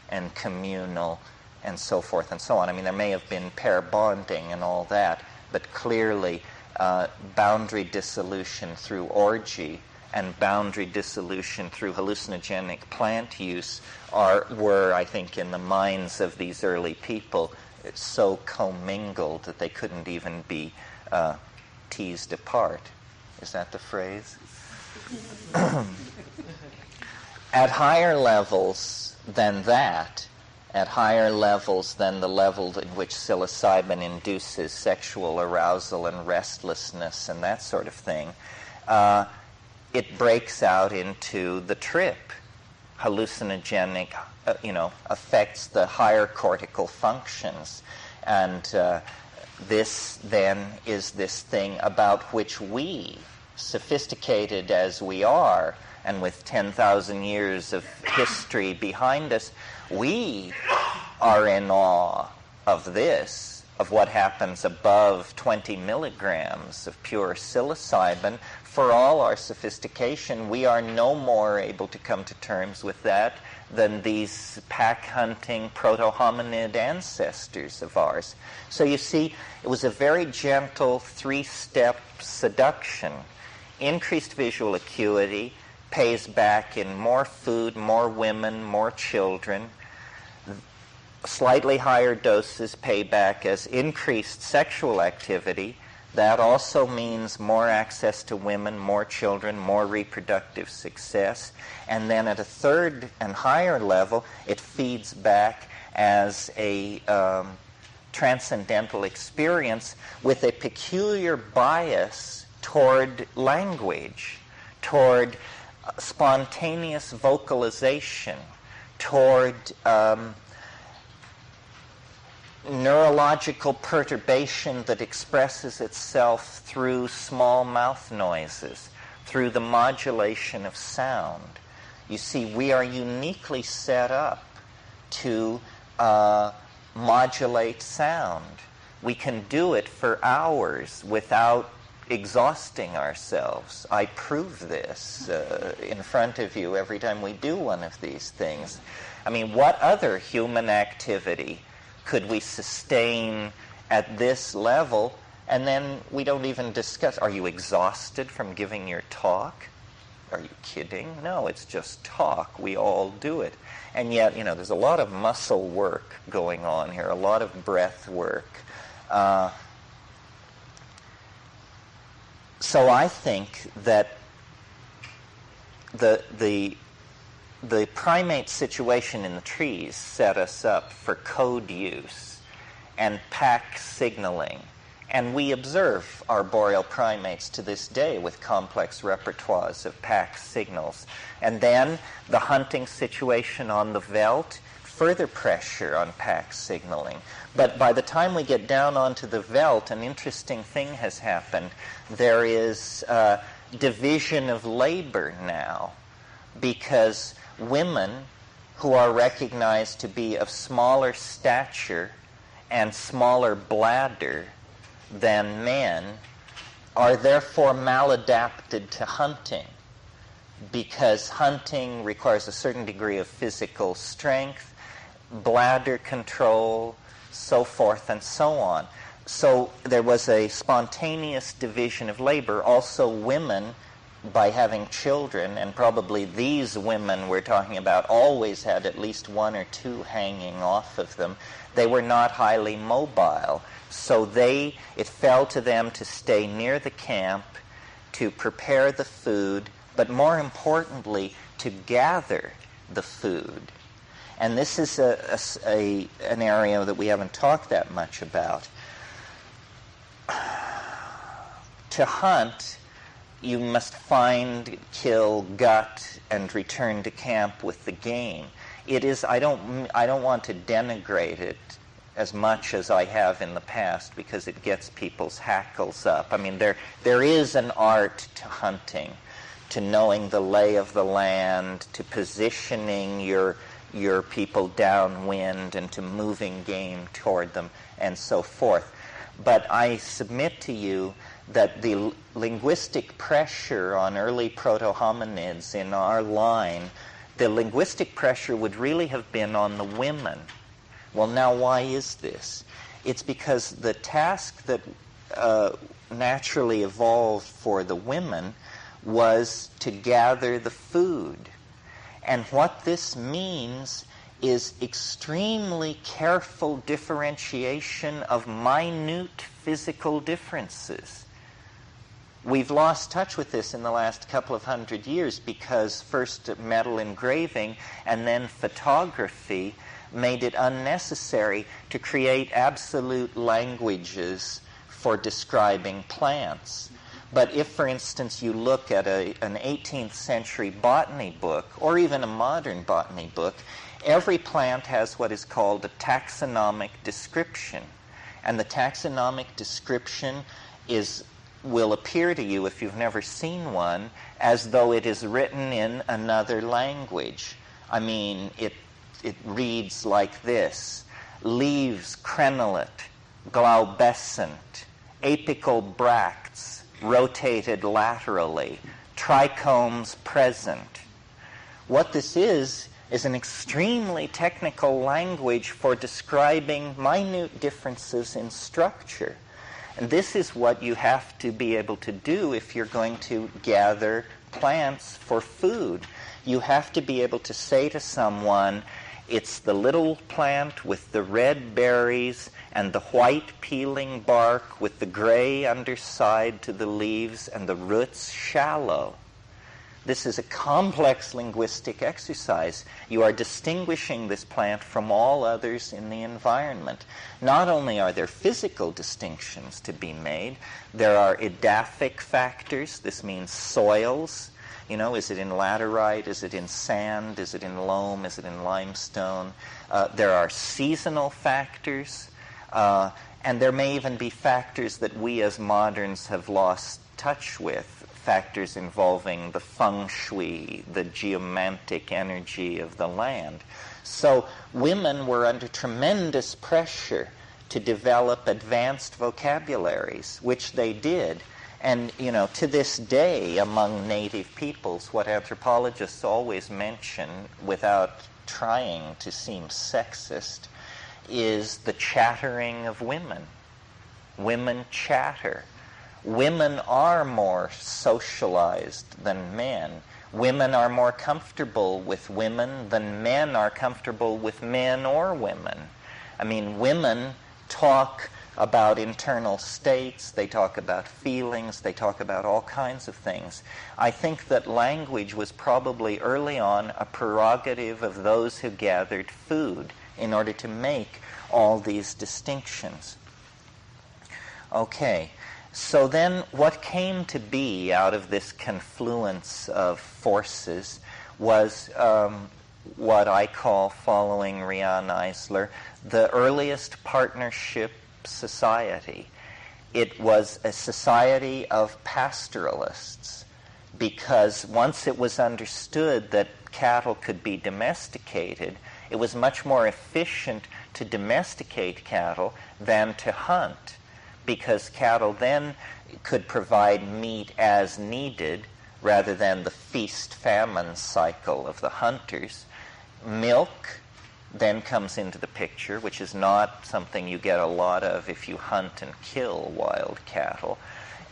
and communal and so forth and so on. I mean, there may have been pair bonding and all that, but clearly boundary dissolution through orgy and boundary dissolution through hallucinogenic plant use were, I think, in the minds of these early people so commingled that they couldn't even be teased apart. Is that the phrase? At higher levels than that, at higher levels than the level in which psilocybin induces sexual arousal and restlessness and that sort of thing, it breaks out into the trip. Hallucinogenic, affects the higher cortical functions. And this then is this thing about which we, sophisticated as we are, and with 10,000 years of history behind us, we are in awe of this, of what happens above 20 milligrams of pure psilocybin. For all our sophistication, we are no more able to come to terms with that than these pack-hunting proto-hominid ancestors of ours. So you see, it was a very gentle three-step seduction. Increased visual acuity pays back in more food, more women, more children. Slightly higher doses pay back as increased sexual activity. That also means more access to women, more children, more reproductive success. And then at a third and higher level, it feeds back as a transcendental experience with a peculiar bias toward language, toward spontaneous vocalization, toward neurological perturbation that expresses itself through small mouth noises, through the modulation of sound. You see, we are uniquely set up to modulate sound. We can do it for hours without exhausting ourselves. I prove this in front of you every time we do one of these things. I mean, what other human activity could we sustain at this level? And then we don't even discuss, are you exhausted from giving your talk? Are you kidding? No, it's just talk. We all do it. And yet, there's a lot of muscle work going on here, a lot of breath work. So I think that the primate situation in the trees set us up for code use and pack signaling. And we observe arboreal primates to this day with complex repertoires of pack signals. And then the hunting situation on the veldt, further pressure on pack signaling. But by the time we get down onto the veldt, an interesting thing has happened. There is division of labor now, because women who are recognized to be of smaller stature and smaller bladder than men are therefore maladapted to hunting, because hunting requires a certain degree of physical strength, bladder control, so forth and so on. So there was a spontaneous division of labor. Also, women, by having children, and probably these women we're talking about always had at least one or two hanging off of them, they were not highly mobile. So it fell to them to stay near the camp, to prepare the food, but more importantly, to gather the food. And this is an area that we haven't talked that much about. To hunt, you must find, kill, gut, and return to camp with the game. It is. I don't want to denigrate it as much as I have in the past, because it gets people's hackles up. I mean, there is an art to hunting, to knowing the lay of the land, to positioning your people downwind, and to moving game toward them, and so forth. But I submit to you that the linguistic pressure on early proto-hominids in our line, the linguistic pressure would really have been on the women. Well, now why is this? It's because the task that naturally evolved for the women was to gather the food. And what this means is extremely careful differentiation of minute physical differences. We've lost touch with this in the last couple of hundred years, because first metal engraving and then photography made it unnecessary to create absolute languages for describing plants. But if, for instance, you look at an 18th century botany book, or even a modern botany book, every plant has what is called a taxonomic description. And the taxonomic description will appear to you, if you've never seen one, as though it is written in another language. I mean, it reads like this: leaves crenulate, glaubescent, apical bracts, rotated laterally, trichomes present. What this is an extremely technical language for describing minute differences in structure. And this is what you have to be able to do if you're going to gather plants for food. You have to be able to say to someone, it's the little plant with the red berries and the white peeling bark with the gray underside to the leaves and the roots shallow. This is a complex linguistic exercise. You are distinguishing this plant from all others in the environment. Not only are there physical distinctions to be made, there are edaphic factors. This means soils. You know, is it in laterite? Is it in sand? Is it in loam? Is it in limestone? There are seasonal factors. And there may even be factors that we as moderns have lost touch with. Factors involving the feng shui, the geomantic energy of the land. So women were under tremendous pressure to develop advanced vocabularies, which they did. And, you know, to this day, among native peoples, what anthropologists always mention, without trying to seem sexist, is the chattering of women. Women chatter. Women are more socialized than men. Women are more comfortable with women than men are comfortable with men or women. I mean, women talk about internal states, they talk about feelings, they talk about all kinds of things. I think that language was probably early on a prerogative of those who gathered food in order to make all these distinctions. Okay. So then what came to be out of this confluence of forces was what I call, following Rian Eisler, the earliest partnership society. It was a society of pastoralists, because once it was understood that cattle could be domesticated, it was much more efficient to domesticate cattle than to hunt, because cattle then could provide meat as needed rather than the feast-famine cycle of the hunters. Milk then comes into the picture, which is not something you get a lot of if you hunt and kill wild cattle.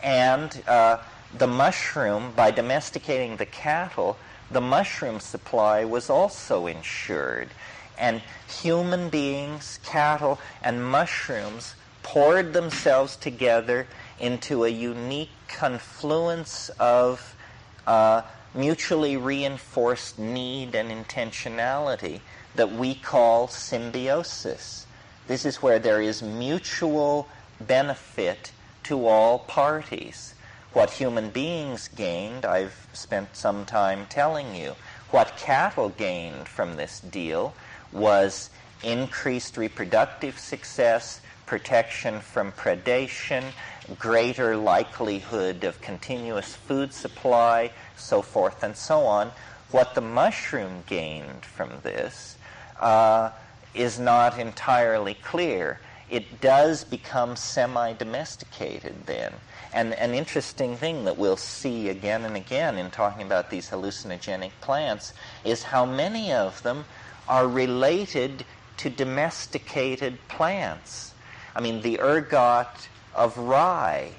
And the mushroom, by domesticating the cattle, the mushroom supply was also ensured. And human beings, cattle, and mushrooms poured themselves together into a unique confluence of mutually reinforced need and intentionality that we call symbiosis. This is where there is mutual benefit to all parties. What human beings gained, I've spent some time telling you. What cattle gained from this deal was increased reproductive success, protection from predation, greater likelihood of continuous food supply, so forth and so on. What the mushroom gained from this is not entirely clear. It does become semi-domesticated then. And an interesting thing that we'll see again and again in talking about these hallucinogenic plants is how many of them are related to domesticated plants. I mean, the ergot of rye,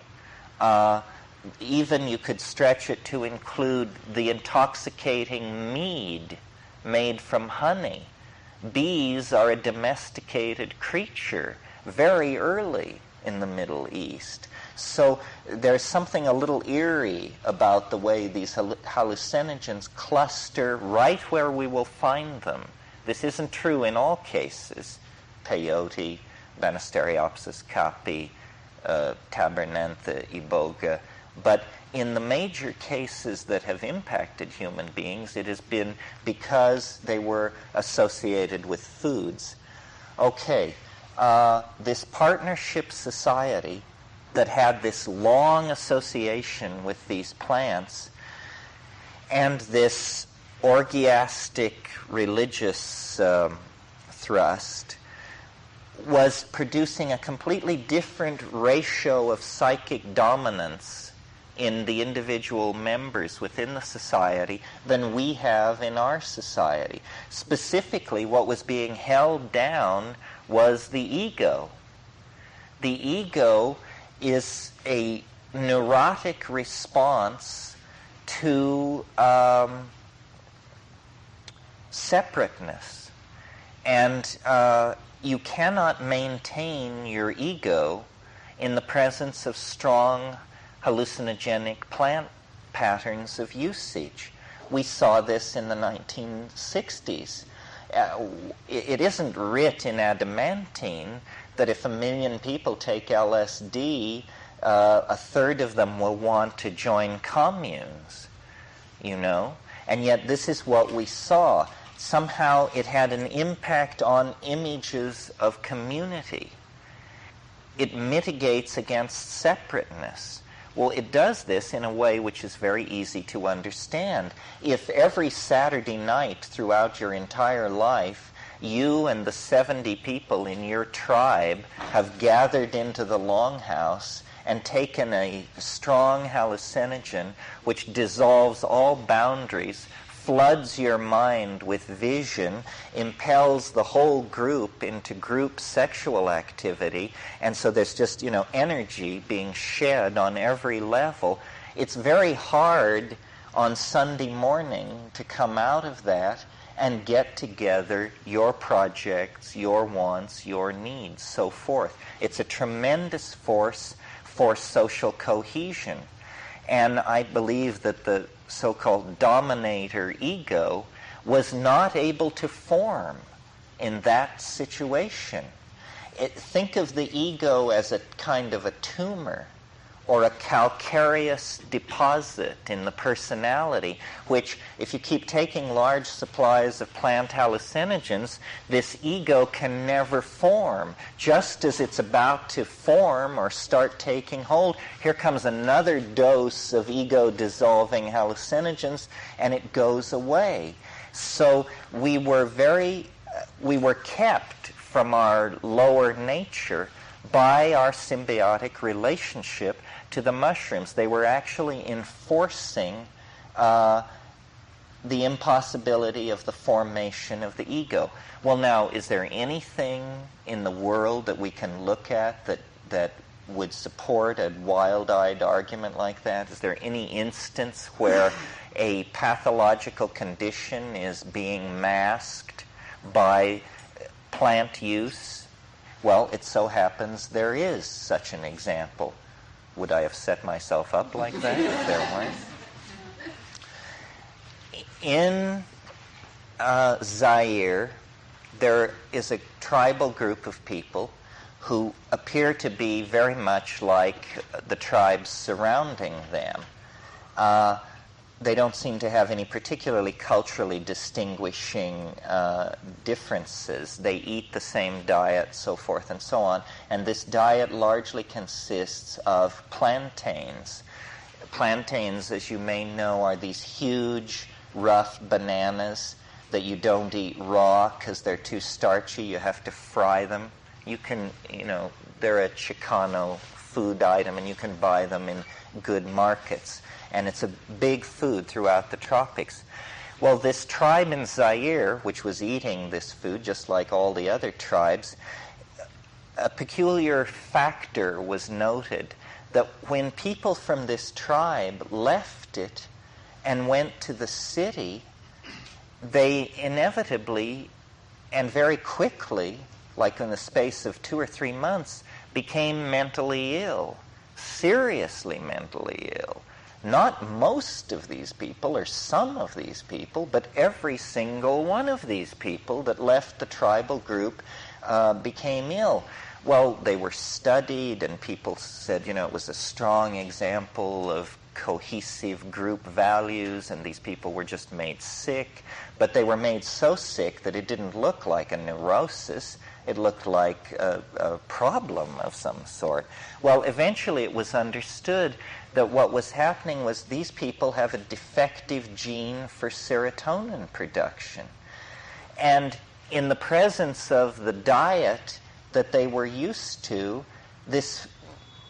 even you could stretch it to include the intoxicating mead made from honey. Bees are a domesticated creature very early in the Middle East. So there's something a little eerie about the way these hallucinogens cluster right where we will find them. This isn't true in all cases. Peyote, Banisteriopsis caapi, Tabernantha iboga. But in the major cases that have impacted human beings, it has been because they were associated with foods. Okay, this partnership society that had this long association with these plants and this orgiastic religious thrust was producing a completely different ratio of psychic dominance in the individual members within the society than we have in our society. Specifically, what was being held down was the ego. The ego is a neurotic response to separateness. And you cannot maintain your ego in the presence of strong hallucinogenic plant patterns of usage. We saw this in the 1960s. It isn't writ in adamantine that if 1 million people take LSD, a third of them will want to join communes, you know? And yet this is what we saw. Somehow it had an impact on images of community. It mitigates against separateness. Well, it does this in a way which is very easy to understand. If every Saturday night throughout your entire life, you and the 70 people in your tribe have gathered into the longhouse and taken a strong hallucinogen which dissolves all boundaries, floods your mind with vision, impels the whole group into group sexual activity, and so there's just, energy being shed on every level. It's very hard on Sunday morning to come out of that and get together your projects, your wants, your needs, so forth. It's a tremendous force for social cohesion. And I believe that the so-called dominator ego was not able to form in that situation. Think of the ego as a kind of a tumor or a calcareous deposit in the personality, which, if you keep taking large supplies of plant hallucinogens, this ego can never form. Just as it's about to form or start taking hold, here comes another dose of ego-dissolving hallucinogens, and it goes away. So we were kept from our lower nature by our symbiotic relationship to the mushrooms. They were actually enforcing the impossibility of the formation of the ego. Well, now, is there anything in the world that we can look at that would support a wild-eyed argument like that? Is there any instance where a pathological condition is being masked by plant use? Well, it so happens there is such an example. Would I have set myself up like that if there weren't? In Zaire, there is a tribal group of people who appear to be very much like the tribes surrounding them. They don't seem to have any particularly culturally distinguishing differences. They eat the same diet, so forth and so on. And this diet largely consists of plantains. Plantains, as you may know, are these huge, rough bananas that you don't eat raw because they're too starchy. You have to fry them. You can, they're a Chicano food item, and you can buy them in good markets. And it's a big food throughout the tropics. Well, this tribe in Zaire, which was eating this food just like all the other tribes, a peculiar factor was noted that when people from this tribe left it and went to the city, they inevitably and very quickly, like in the space of 2 or 3 months, became mentally ill, seriously mentally ill. Not most of these people or some of these people, but every single one of these people that left the tribal group became ill. Well, they were studied, and people said, it was a strong example of cohesive group values, and these people were just made sick. But they were made so sick that it didn't look like a neurosis. It looked like a problem of some sort. Well, eventually it was understood that what was happening was these people have a defective gene for serotonin production. And in the presence of the diet that they were used to, this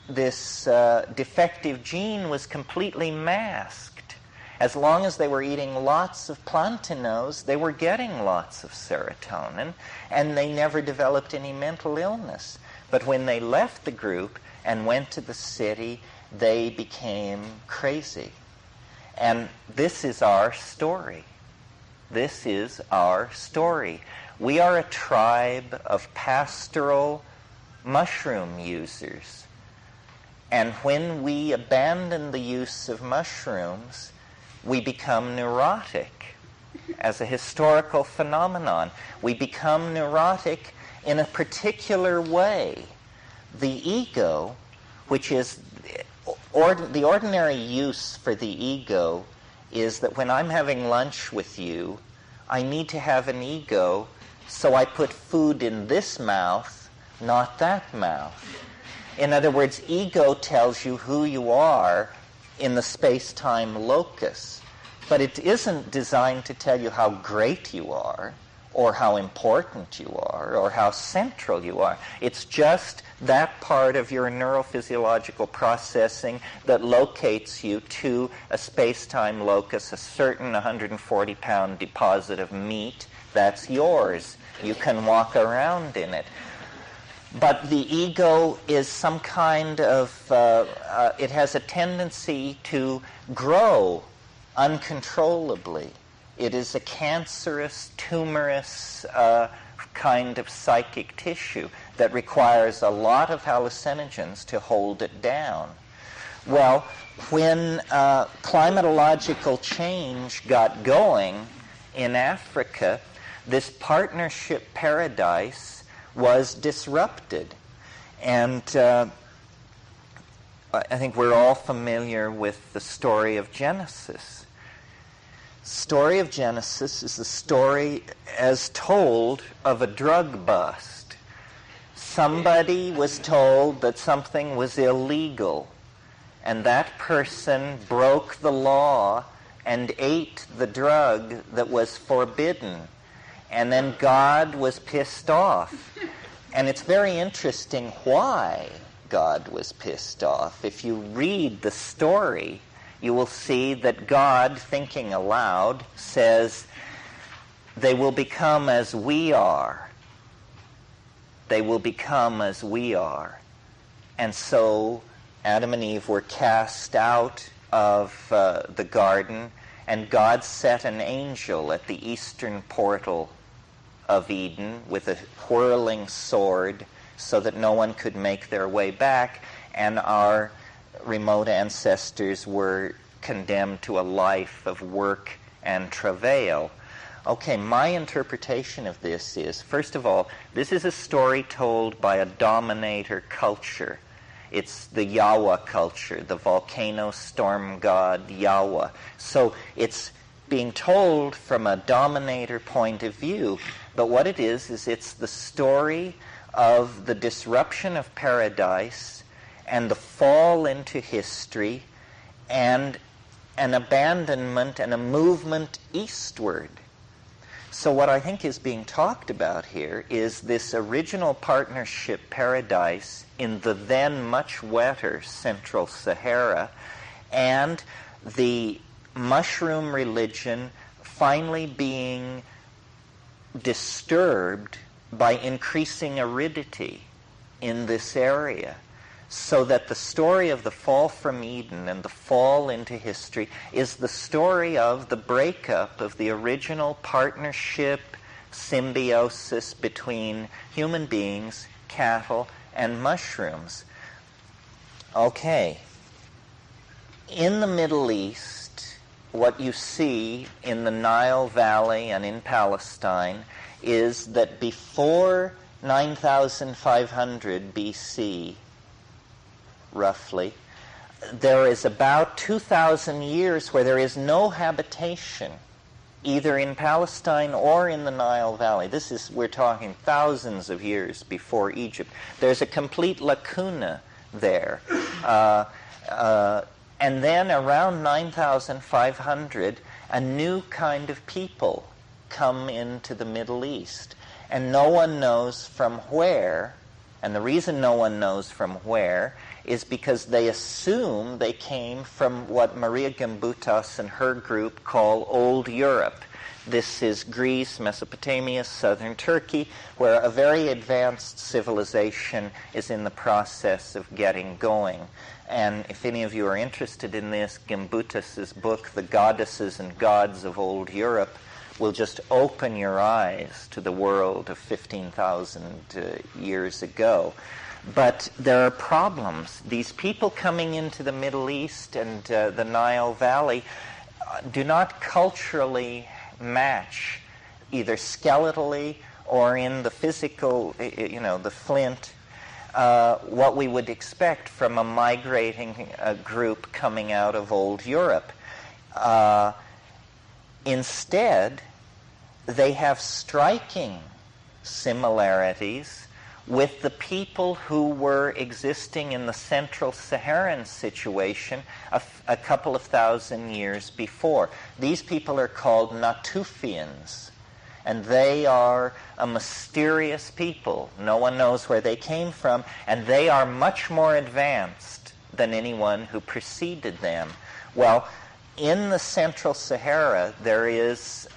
defective gene was completely masked. As long as they were eating lots of plantains, they were getting lots of serotonin, and they never developed any mental illness. But when they left the group and went to the city, they became crazy. And this is our story. This is our story. We are a tribe of pastoral mushroom users. And when we abandon the use of mushrooms, we become neurotic as a historical phenomenon. We become neurotic in a particular way. The ego, which is the ordinary use for the ego, is that when I'm having lunch with you, I need to have an ego, so I put food in this mouth, not that mouth. In other words, ego tells you who you are in the space-time locus, but it isn't designed to tell you how great you are, or how important you are, or how central you are. It's just that part of your neurophysiological processing that locates you to a space-time locus, a certain 140-pound deposit of meat. That's yours. You can walk around in it. But the ego is some kind of, it has a tendency to grow uncontrollably. It is a cancerous, tumorous kind of psychic tissue that requires a lot of hallucinogens to hold it down. Well, when climatological change got going in Africa, this partnership paradise was disrupted. And I think we're all familiar with the story of Genesis. Story of Genesis is the story as told of a drug bust. Somebody was told that something was illegal, and that person broke the law and ate the drug that was forbidden. And then God was pissed off And it's very interesting why God was pissed off. If you read the story, you will see that God, thinking aloud, says, they will become as we are. They will become as we are. And so Adam and Eve were cast out of the garden, and God set an angel at the eastern portal of Eden with a whirling sword so that no one could make their way back, and our remote ancestors were condemned to a life of work and travail. Okay, my interpretation of this is, first of all, this is a story told by a dominator culture. It's the Yahweh culture, the volcano storm god Yahweh. So it's being told from a dominator point of view, but what it is it's the story of the disruption of paradise and the fall into history and an abandonment and a movement eastward. So what I think is being talked about here is this original partnership paradise in the then much wetter Central Sahara, and the mushroom religion finally being disturbed by increasing aridity in this area, so that the story of the fall from Eden and the fall into history is the story of the breakup of the original partnership, symbiosis between human beings, cattle, and mushrooms. Okay. In the Middle East, what you see in the Nile Valley and in Palestine is that before 9,500 BC, roughly, there is about 2,000 years where there is no habitation, either in Palestine or in the Nile Valley. We're talking thousands of years before Egypt. There's a complete lacuna there. And then around 9,500, a new kind of people come into the Middle East. And no one knows from where, and the reason no one knows from where is because they assume they came from what Maria Gimbutas and her group call Old Europe. This is Greece, Mesopotamia, southern Turkey, where a very advanced civilization is in the process of getting going. And if any of you are interested in this, Gimbutas' book, The Goddesses and Gods of Old Europe, will just open your eyes to the world of 15,000 years ago. But there are problems. These people coming into the Middle East and the Nile Valley do not culturally match, either skeletally or in the physical, the flint, what we would expect from a migrating group coming out of Old Europe. Instead, they have striking similarities with the people who were existing in the Central Saharan situation a couple of thousand years before. These people are called Natufians, and they are a mysterious people. No one knows where they came from, and they are much more advanced than anyone who preceded them. Well, in the Central Sahara, there is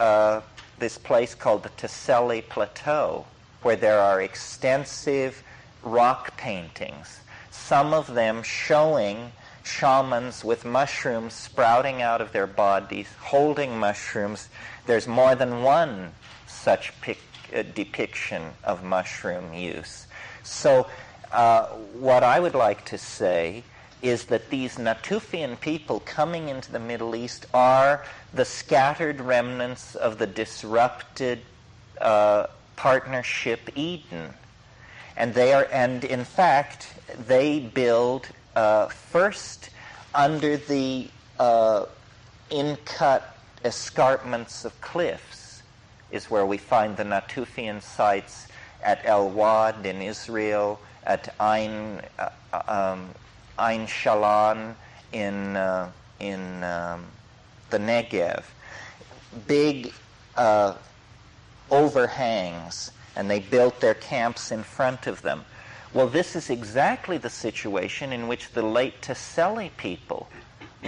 this place called the Tassili Plateau, where there are extensive rock paintings, some of them showing shamans with mushrooms sprouting out of their bodies, holding mushrooms. There's more than one such depiction of mushroom use. So what I would like to say is that these Natufian people coming into the Middle East are the scattered remnants of the disrupted partnership Eden. And in fact, they build first under the in-cut escarpments of cliffs is where we find the Natufian sites at El Wad in Israel, at Ain Shalan in the Negev. Big overhangs and they built their camps in front of them. Well, this is exactly the situation in which the late Esalen people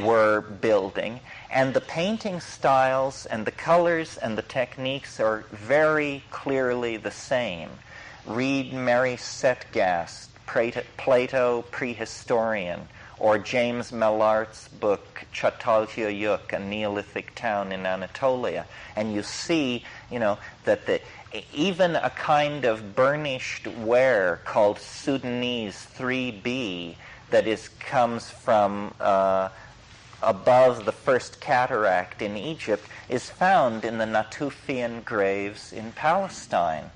were building, and the painting styles and the colors and the techniques are very clearly the same. Read Mary Setgast, Plato Prehistorian, or James Mellart's book Çatalhöyük, a Neolithic town in Anatolia, and you see, that even a kind of burnished ware called Sudanese 3B that comes from above the first cataract in Egypt is found in the Natufian graves in Palestine.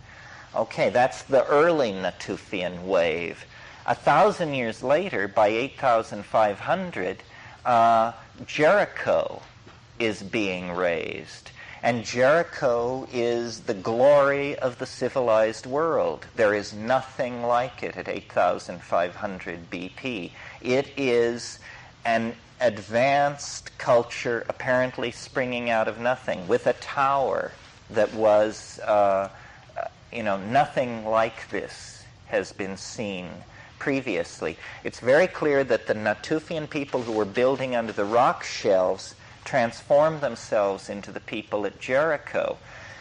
Okay, that's the early Natufian wave. 1,000 years later, by 8,500, Jericho is being razed. And Jericho is the glory of the civilized world. There is nothing like it at 8,500 BP. It is an advanced culture apparently springing out of nothing, with a tower that was, nothing like this has been seen previously. It's very clear that the Natufian people who were building under the rock shelves transformed themselves into the people at Jericho.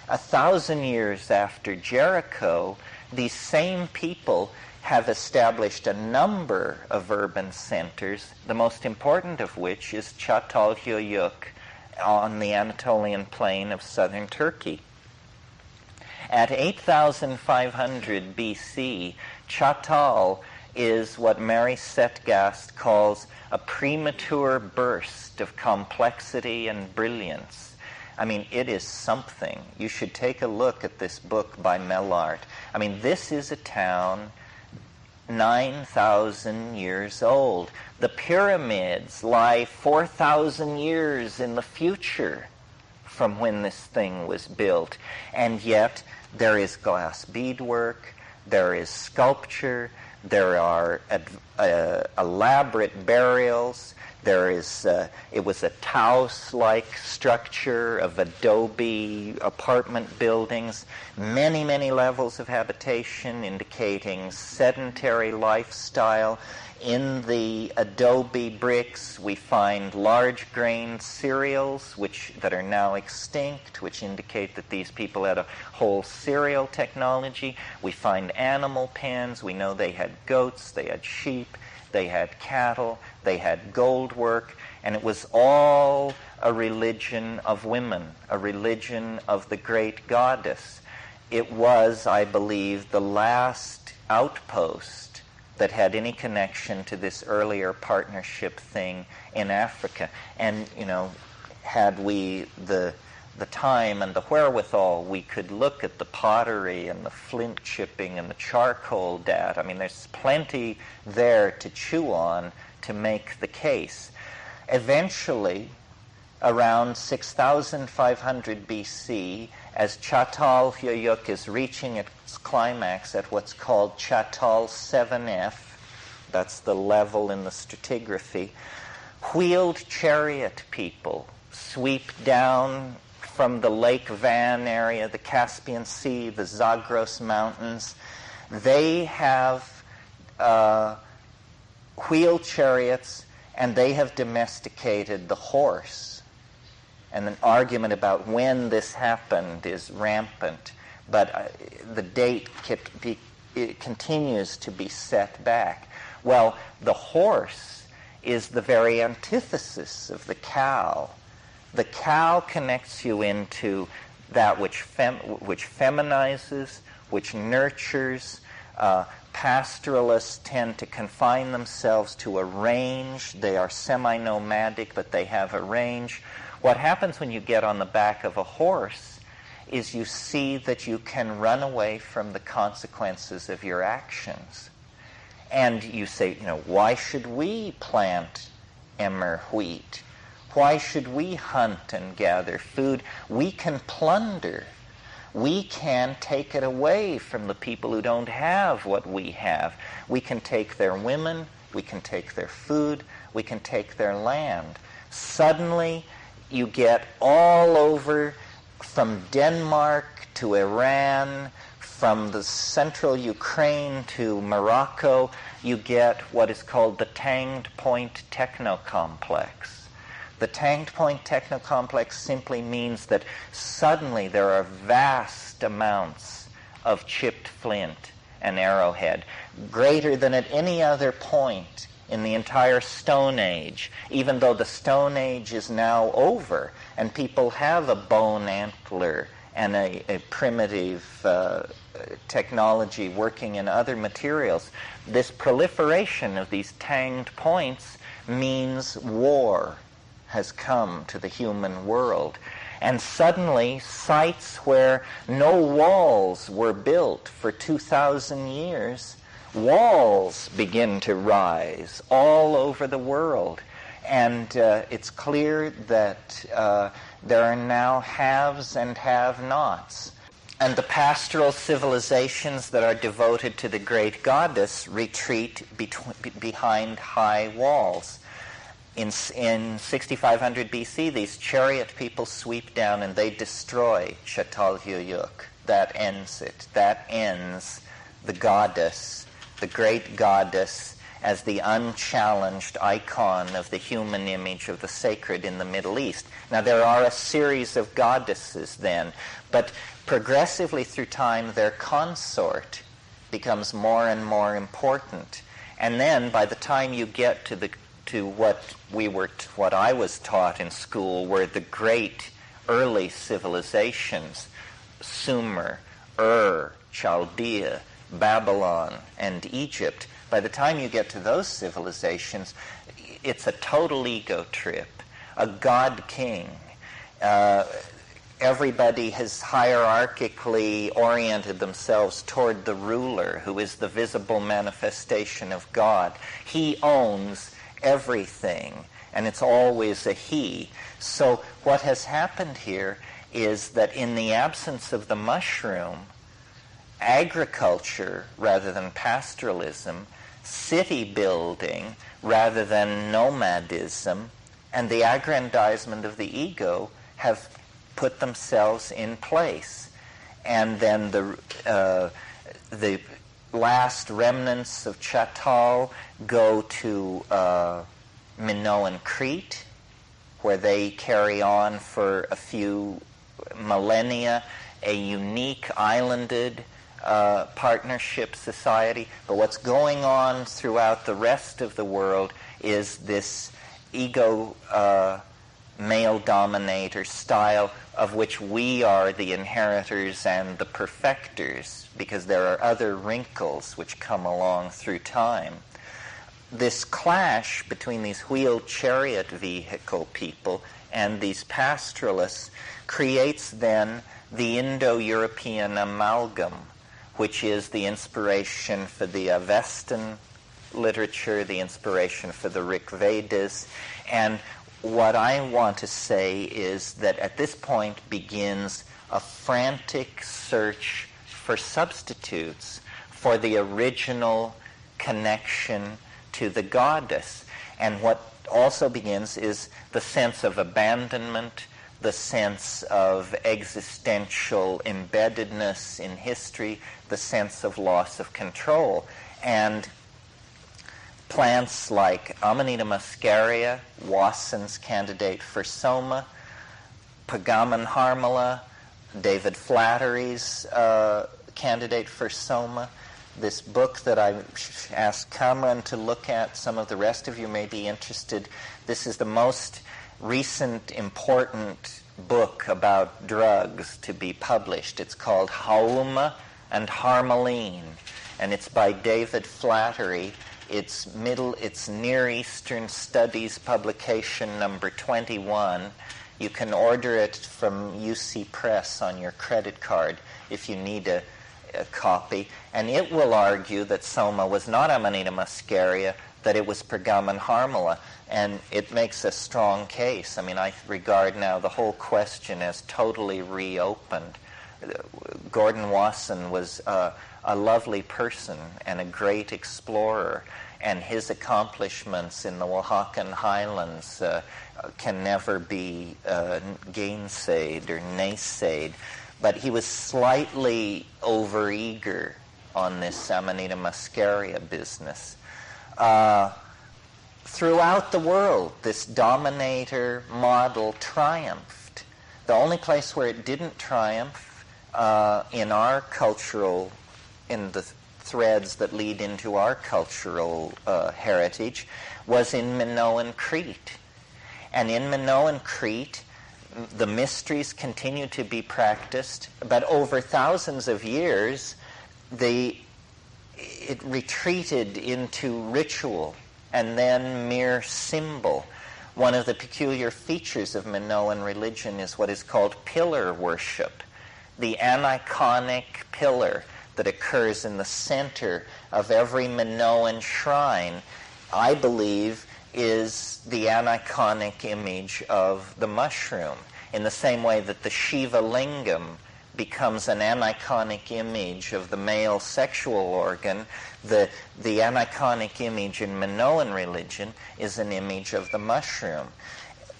1,000 years after Jericho, these same people have established a number of urban centers, the most important of which is Çatalhöyük on the Anatolian plain of southern Turkey. At 8,500 BC, Çatal is what Mary Setgast calls a premature burst of complexity and brilliance. I mean, it is something. You should take a look at this book by Mellart. I mean, this is a town 9,000 years old. The pyramids lie 4,000 years in the future from when this thing was built. And yet, there is glass beadwork, there is sculpture, there are elaborate burials. It was a Taos-like structure of adobe apartment buildings, many, many levels of habitation indicating sedentary lifestyle. In the adobe bricks, we find large-grained cereals that are now extinct, which indicate that these people had a whole cereal technology. We find animal pens. We know they had goats, they had sheep, they had cattle, they had gold work, and it was all a religion of women, a religion of the great goddess. It was, I believe, the last outpost that had any connection to this earlier partnership thing in Africa. And, had we the time and the wherewithal, we could look at the pottery and the flint chipping and the charcoal data. I mean, there's plenty there to chew on to make the case. Eventually, around 6,500 BC, as Çatalhöyük is reaching its climax at what's called Çatal 7F, that's the level in the stratigraphy, wheeled chariot people sweep down from the Lake Van area, the Caspian Sea, the Zagros Mountains. They have wheeled chariots, and they have domesticated the horse. And an argument about when this happened is rampant, but the date it continues to be set back. Well, the horse is the very antithesis of the cow. The cow connects you into that which feminizes, which nurtures. Pastoralists tend to confine themselves to a range. They are semi-nomadic, but they have a range. What happens when you get on the back of a horse is you see that you can run away from the consequences of your actions. And you say, why should we plant emmer wheat? Why should we hunt and gather food? We can plunder. We can take it away from the people who don't have what we have. We can take their women, we can take their food, we can take their land. Suddenly, you get all over, from Denmark to Iran, from the central Ukraine to Morocco, you get what is called the Tanged Point Technocomplex. The Tanged Point Technocomplex simply means that suddenly there are vast amounts of chipped flint and arrowhead, greater than at any other point in the entire Stone Age, even though the Stone Age is now over and people have a bone antler and a primitive technology working in other materials. This proliferation of these tanged points means war has come to the human world. And suddenly, sites where no walls were built for 2,000 years, walls begin to rise all over the world. And it's clear that there are now haves and have-nots. And the pastoral civilizations that are devoted to the great goddess retreat behind high walls. In 6500 BC, these chariot people sweep down and they destroy Çatalhöyük. That ends it. That ends the goddess, the great goddess, as the unchallenged icon of the human image of the sacred in the Middle East. Now, there are a series of goddesses then, but progressively through time, their consort becomes more and more important. And then, by the time you get to what I was taught in school were the great early civilizations, Sumer, Chaldea, Babylon, and Egypt. By the time you get to those civilizations, it's a total ego trip, a god king. Everybody has hierarchically oriented themselves toward the ruler, who is the visible manifestation of God. He owns everything, and it's always a he. So what has happened here is that in the absence of the mushroom, agriculture rather than pastoralism, city building rather than nomadism, and the aggrandizement of the ego have put themselves in place. And then the last remnants of Çatal go to Minoan Crete, where they carry on for a few millennia a unique islanded partnership society. But what's going on throughout the rest of the world is this ego male dominator style of which we are the inheritors and the perfecters, because there are other wrinkles which come along through time. This clash between these wheeled chariot vehicle people and these pastoralists creates then the Indo-European amalgam, which is the inspiration for the Avestan literature, the inspiration for the Rig Vedas. And what I want to say is that at this point begins a frantic search for substitutes for the original connection to the goddess. And what also begins is the sense of abandonment, the sense of existential embeddedness in history, the sense of loss of control. And plants like Amanita muscaria, Wasson's candidate for Soma, Pagamon harmala, David Flattery's candidate for Soma. This book that I asked Cameron to look at, some of the rest of you may be interested. This is the most recent important book about drugs to be published. It's called Hauma and Harmaline, and it's by David Flattery. It's Near Eastern Studies publication number 21. You can order it from UC Press on your credit card if you need a copy. And it will argue that Soma was not Amanita muscaria, that it was Pergamon harmala. And it makes a strong case. I mean, I regard now the whole question as totally reopened. Gordon Wasson was a lovely person and a great explorer, and his accomplishments in the Oaxacan highlands can never be gainsaid or naysayed. but he was slightly overeager on this Amanita muscaria business. Throughout the world, this dominator model triumphed. The only place where it didn't triumph in our cultural, in the threads that lead into our cultural heritage, was in Minoan Crete. And in Minoan Crete, the mysteries continue to be practiced, but over thousands of years, it retreated into ritual and then mere symbol. One of the peculiar features of Minoan religion is what is called pillar worship, the aniconic pillar that occurs in the center of every Minoan shrine, I believe, is the aniconic image of the mushroom, in the same way that the Shiva lingam becomes an aniconic image of the male sexual organ. The aniconic image in Minoan religion is an image of the mushroom.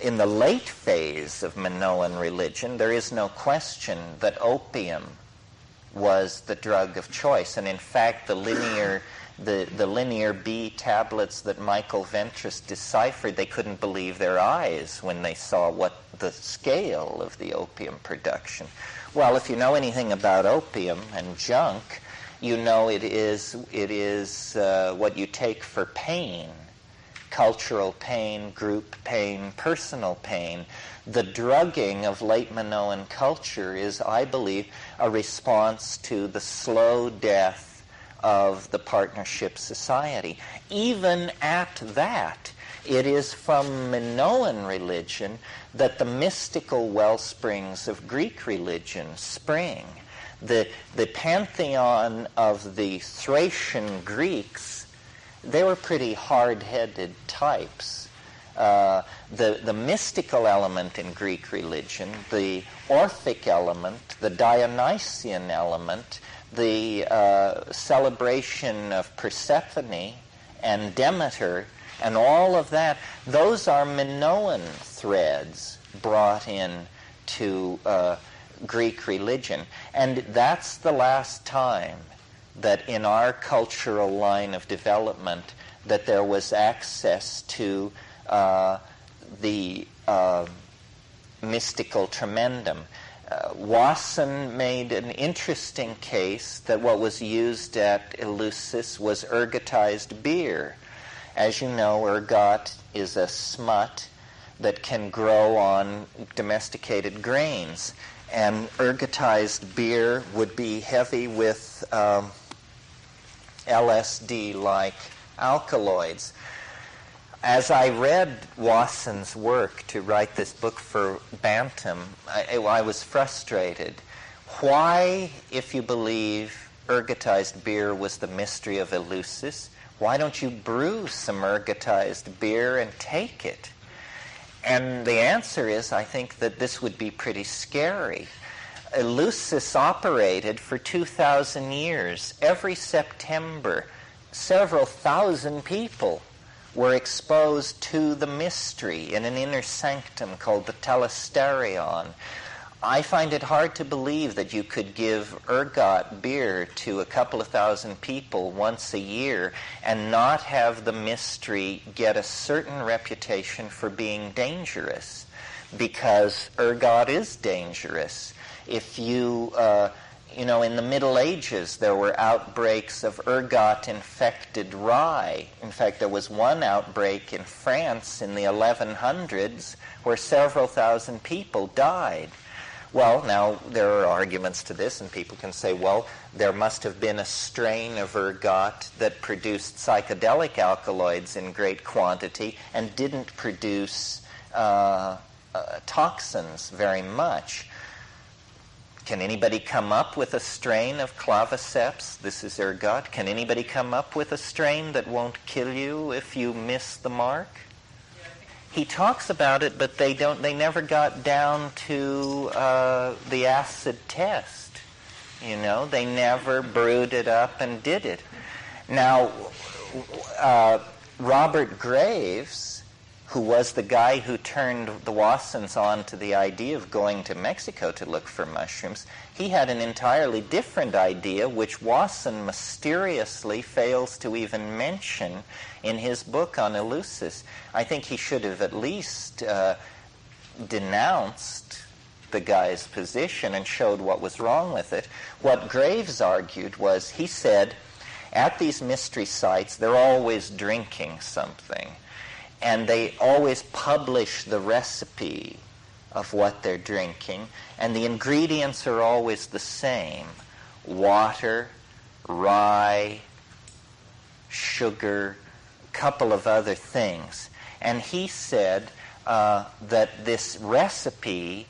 In the late phase of Minoan religion, there is no question that opium was the drug of choice. And in fact, the linear B tablets that Michael Ventris deciphered, they couldn't believe their eyes when they saw what the scale of the opium production. Well, if you know anything about opium and junk, you know it is what you take for pain, cultural pain, group pain, personal pain. The drugging of late Minoan culture is, I believe, a response to the slow death of the partnership society. Even at that, it is from Minoan religion that the mystical wellsprings of Greek religion spring. The pantheon of the Thracian Greeks, they were pretty hard-headed types. The mystical element in Greek religion, the Orphic element, the Dionysian element, the celebration of Persephone and Demeter, and all of that, those are Minoan threads brought in to Greek religion. And that's the last time that in our cultural line of development that there was access to the mystical tremendum. Wasson made an interesting case that what was used at Eleusis was ergotized beer. As you know, ergot is a smut that can grow on domesticated grains. And ergotized beer would be heavy with LSD-like alkaloids. As I read Wasson's work to write this book for Bantam, I was frustrated. Why, if you believe ergotized beer was the mystery of Eleusis, why don't you brew some ergotized beer and take it? And the answer is, I think that this would be pretty scary. Eleusis operated for 2,000 years. Every September, several thousand people were exposed to the mystery in an inner sanctum called the telesterion. I find it hard to believe that you could give ergot beer to a couple of thousand people once a year and not have the mystery get a certain reputation for being dangerous, because ergot is dangerous. If you in the Middle Ages, there were outbreaks of ergot-infected rye. In fact, there was one outbreak in France in the 1100s where several thousand people died. Well, now, there are arguments to this, and people can say, well, there must have been a strain of ergot that produced psychedelic alkaloids in great quantity and didn't produce toxins very much. Can anybody come up with a strain of claviceps? This is ergot. Can anybody come up with a strain that won't kill you if you miss the mark? He talks about it, but they never got down to the acid test. They never brewed it up and did it. Now, Robert Graves, who was the guy who turned the Wassons on to the idea of going to Mexico to look for mushrooms, he had an entirely different idea, which Wasson mysteriously fails to even mention in his book on Eleusis. I think he should have at least denounced the guy's position and showed what was wrong with it. What Graves argued was, he said, at these mystery sites, they're always drinking something. And they always publish the recipe of what they're drinking, and the ingredients are always the same: water, rye, sugar, a couple of other things. And he said that this recipe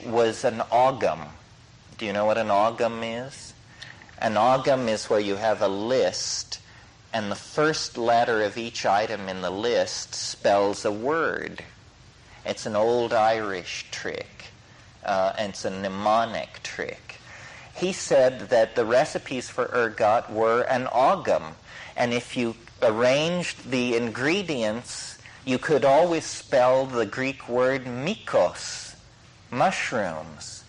was an ogham. Do you know what an ogham is? An ogham is where you have a list, and the first letter of each item in the list spells a word. It's an old Irish trick, and it's a mnemonic trick. He said that the recipes for ergot were an ogham, and if you arranged the ingredients, you could always spell the Greek word mykos, mushrooms.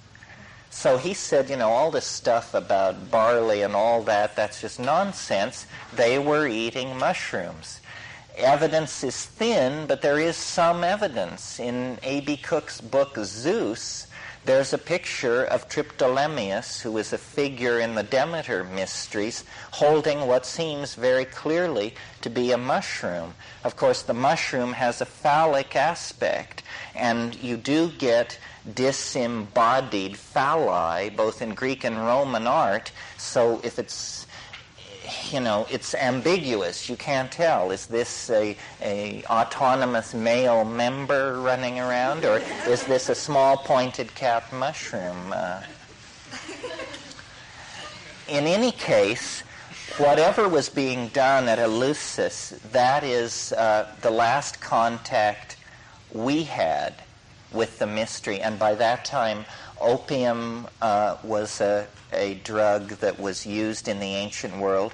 So he said, all this stuff about barley and all that, that's just nonsense. They were eating mushrooms. Evidence is thin, but there is some evidence. In A.B. Cook's book, Zeus, there's a picture of Triptolemius, who is a figure in the Demeter mysteries, holding what seems very clearly to be a mushroom. Of course, the mushroom has a phallic aspect, and you do get disembodied phalli, both in Greek and Roman art. So if it's, it's ambiguous. You can't tell. Is this a autonomous male member running around, or is this a small pointed cap mushroom? In any case, whatever was being done at Eleusis, that is the last contact we had with the mystery. And by that time, opium was a drug that was used in the ancient world.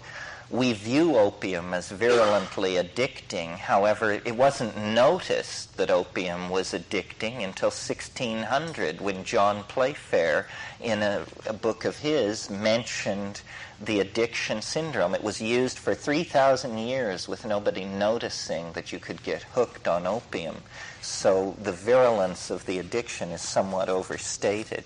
We view opium as virulently addicting. However, it wasn't noticed that opium was addicting until 1600, when John Playfair, in a book of his, mentioned the addiction syndrome. It was used for 3,000 years with nobody noticing that you could get hooked on opium. So the virulence of the addiction is somewhat overstated.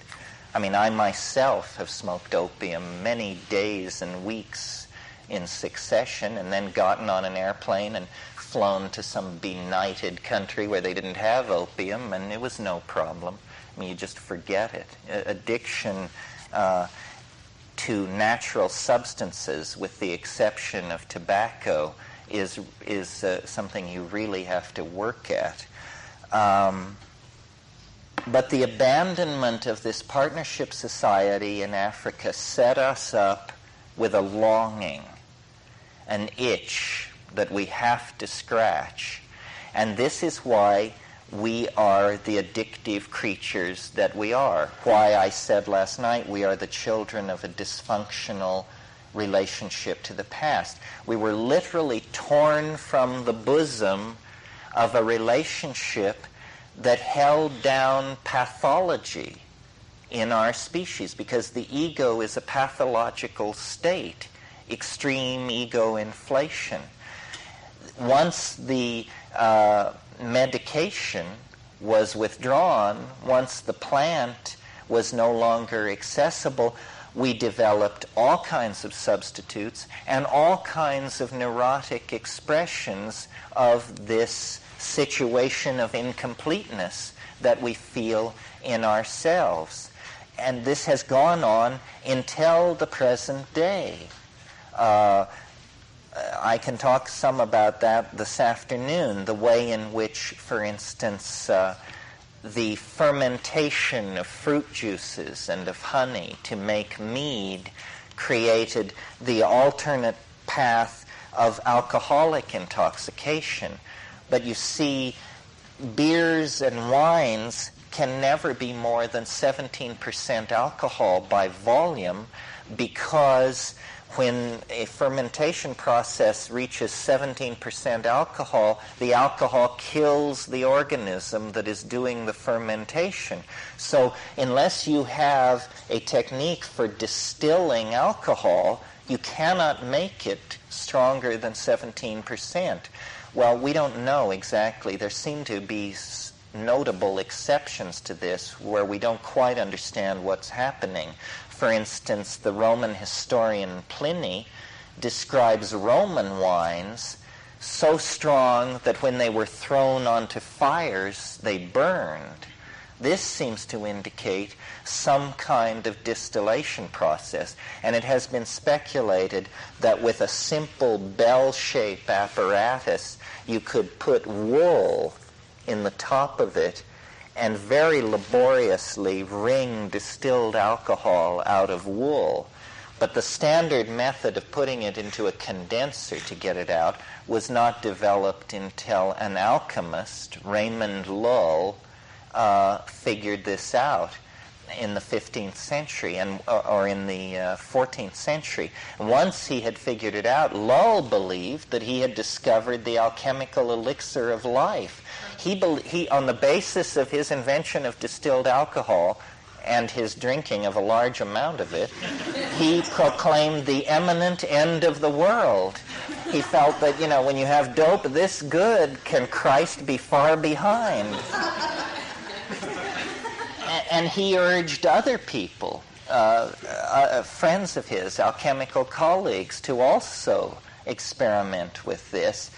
I myself have smoked opium many days and weeks in succession, and then gotten on an airplane and flown to some benighted country where they didn't have opium, and it was no problem. You just forget it. Addiction to natural substances, with the exception of tobacco, is something you really have to work at. But the abandonment of this partnership society in Africa set us up with a longing, an itch that we have to scratch. And this is why we are the addictive creatures that we are. Why I said last night we are the children of a dysfunctional relationship to the past. We were literally torn from the bosom of a relationship that held down pathology in our species, because the ego is a pathological state, extreme ego inflation. Once the medication was withdrawn, once the plant was no longer accessible, we developed all kinds of substitutes and all kinds of neurotic expressions of this situation of incompleteness that we feel in ourselves. And this has gone on until the present day. I can talk some about that this afternoon, the way in which, for instance, the fermentation of fruit juices and of honey to make mead created the alternate path of alcoholic intoxication. But you see, beers and wines can never be more than 17% alcohol by volume, because when a fermentation process reaches 17% alcohol, the alcohol kills the organism that is doing the fermentation. So unless you have a technique for distilling alcohol, you cannot make it stronger than 17%. Well, we don't know exactly. There seem to be notable exceptions to this where we don't quite understand what's happening. For instance, the Roman historian Pliny describes Roman wines so strong that when they were thrown onto fires, they burned. This seems to indicate some kind of distillation process, and it has been speculated that with a simple bell-shaped apparatus, you could put wool in the top of it and very laboriously wring distilled alcohol out of wool. But the standard method of putting it into a condenser to get it out was not developed until an alchemist, Raymond Lull, figured this out in the 15th century or in the 14th century. Once he had figured it out, Lull believed that he had discovered the alchemical elixir of life. He, on the basis of his invention of distilled alcohol and his drinking of a large amount of it, he proclaimed the imminent end of the world. He felt that, when you have dope this good, can Christ be far behind? And he urged other people, friends of his, alchemical colleagues, to also experiment with this,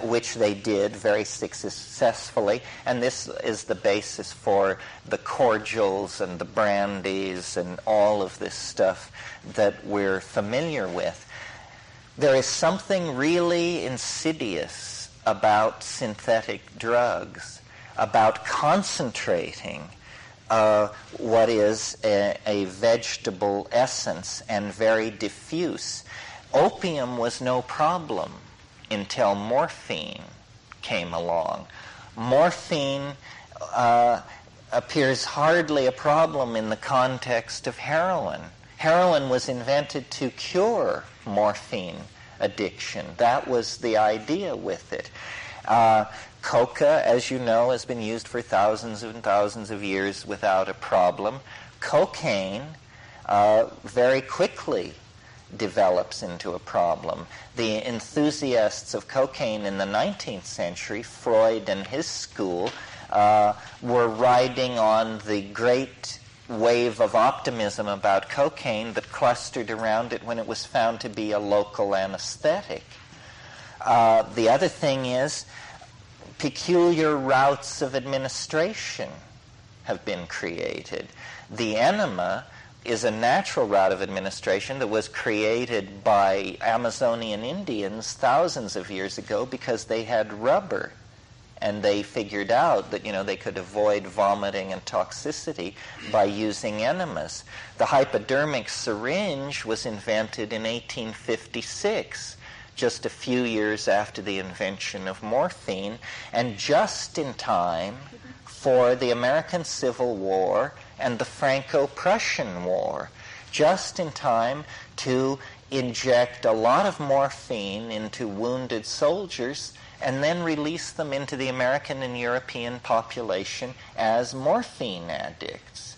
which they did very successfully. And this is the basis for the cordials and the brandies and all of this stuff that we're familiar with. There is something really insidious about synthetic drugs, about concentrating what is a vegetable essence and very diffuse. Opium was no problem until morphine came along. Morphine appears hardly a problem in the context of heroin. Heroin was invented to cure morphine addiction. That was the idea with it. Coca, as you know, has been used for thousands and thousands of years without a problem. Cocaine very quickly develops into a problem. The enthusiasts of cocaine in the 19th century, Freud and his school, were riding on the great wave of optimism about cocaine that clustered around it when it was found to be a local anesthetic. The other thing is, peculiar routes of administration have been created. The enema is a natural route of administration that was created by Amazonian Indians thousands of years ago because they had rubber. And they figured out that, they could avoid vomiting and toxicity by using enemas. The hypodermic syringe was invented in 1856. Just a few years after the invention of morphine, and just in time for the American Civil War and the Franco-Prussian War, just in time to inject a lot of morphine into wounded soldiers and then release them into the American and European population as morphine addicts.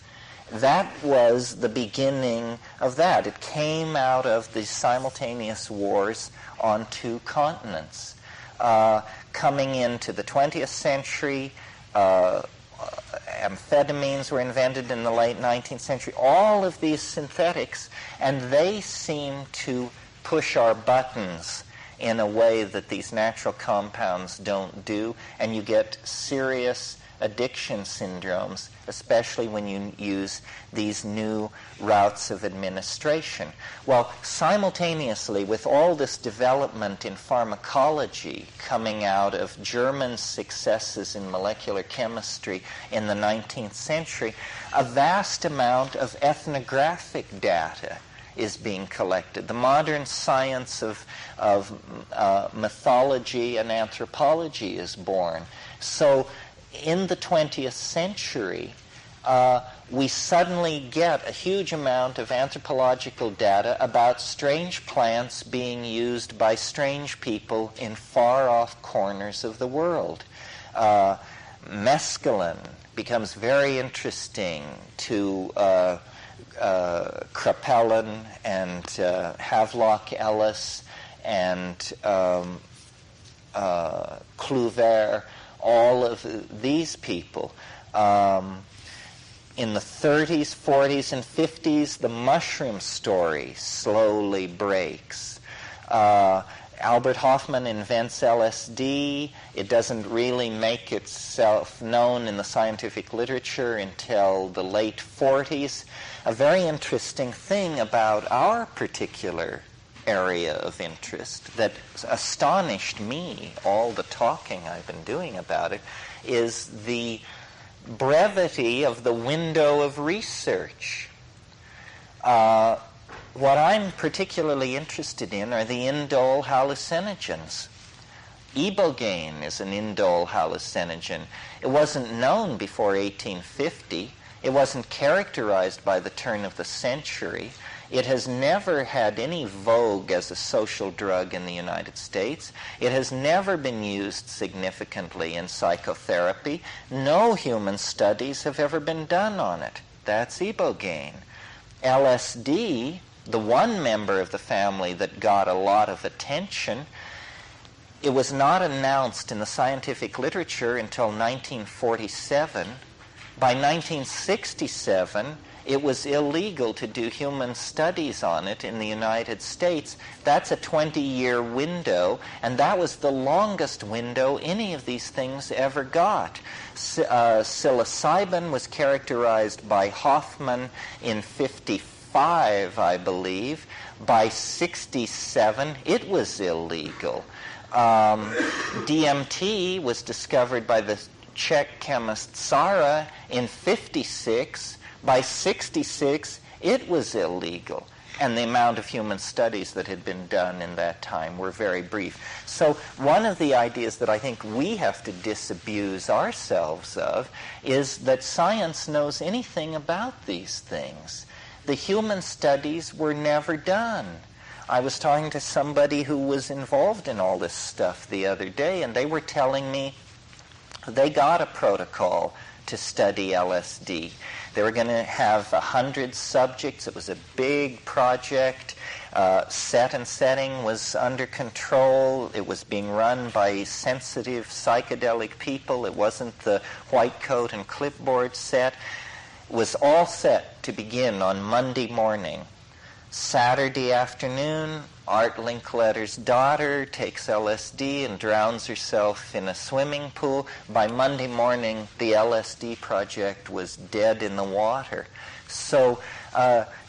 That was the beginning of that. It came out of the simultaneous wars on two continents. Coming into the 20th century, amphetamines were invented in the late 19th century. All of these synthetics, and they seem to push our buttons in a way that these natural compounds don't do, and you get serious addiction syndromes, especially when you use these new routes of administration. Well, simultaneously with all this development in pharmacology coming out of German successes in molecular chemistry in the 19th century, a vast amount of ethnographic data is being collected. The modern science of mythology and anthropology is born. So in the 20th century, we suddenly get a huge amount of anthropological data about strange plants being used by strange people in far-off corners of the world. Mescaline becomes very interesting to Kraepelin and Havelock Ellis and Cluver, all of these people. In the 30s, 40s, and 50s, the mushroom story slowly breaks. Albert Hofmann invents LSD. It doesn't really make itself known in the scientific literature until the late 40s. A very interesting thing about our particular area of interest that astonished me, all the talking I've been doing about it, is the brevity of the window of research. What I'm particularly interested in are the indole hallucinogens. Ibogaine is an indole hallucinogen. It wasn't known before 1850. It wasn't characterized by the turn of the century. It has never had any vogue as a social drug in the United States. It has never been used significantly in psychotherapy. No human studies have ever been done on it. That's ibogaine. LSD, the one member of the family that got a lot of attention, it was not announced in the scientific literature until 1947. By 1967, it was illegal to do human studies on it in the United States. That's a 20-year window, and that was the longest window any of these things ever got. Psilocybin was characterized by Hoffman in 55, I believe. By 67, it was illegal. DMT was discovered by the Czech chemist Sara in 56. By 66, it was illegal. And the amount of human studies that had been done in that time were very brief. So one of the ideas that I think we have to disabuse ourselves of is that science knows anything about these things. The human studies were never done. I was talking to somebody who was involved in all this stuff the other day, and they were telling me they got a protocol to study LSD. They were going to have 100 subjects. It was a big project. Set and setting was under control. It was being run by sensitive psychedelic people. It wasn't the white coat and clipboard set. It was all set to begin on Monday morning. Saturday afternoon, Art Linkletter's daughter takes LSD and drowns herself in a swimming pool. By Monday morning, the LSD project was dead in the water. So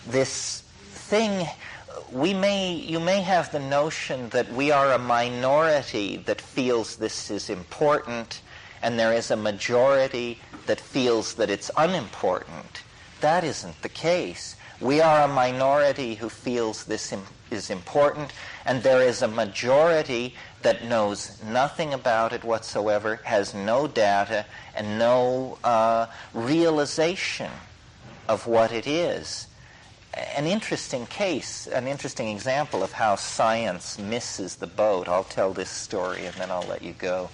this thing, you may have the notion that we are a minority that feels this is important, and there is a majority that feels that it's unimportant. That isn't the case. We are a minority who feels this is important, and there is a majority that knows nothing about it whatsoever, has no data, and no realization of what it is. An interesting case, an interesting example of how science misses the boat. I'll tell this story and then I'll let you go.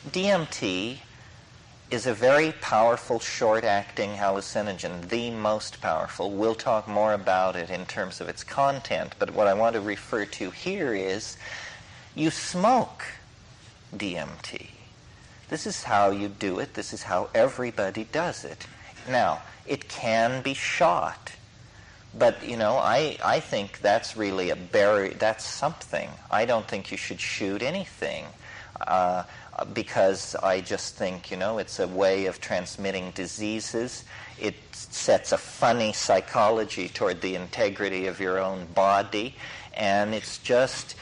DMT is a very powerful short-acting hallucinogen, the most powerful. We'll talk more about it in terms of its content, but what I want to refer to here is you smoke DMT. This is how you do it. This is how everybody does it. Now, it can be shot, but, I think that's really a barrier. That's something. I don't think you should shoot anything. Because I just think, it's a way of transmitting diseases. It sets a funny psychology toward the integrity of your own body, and it's just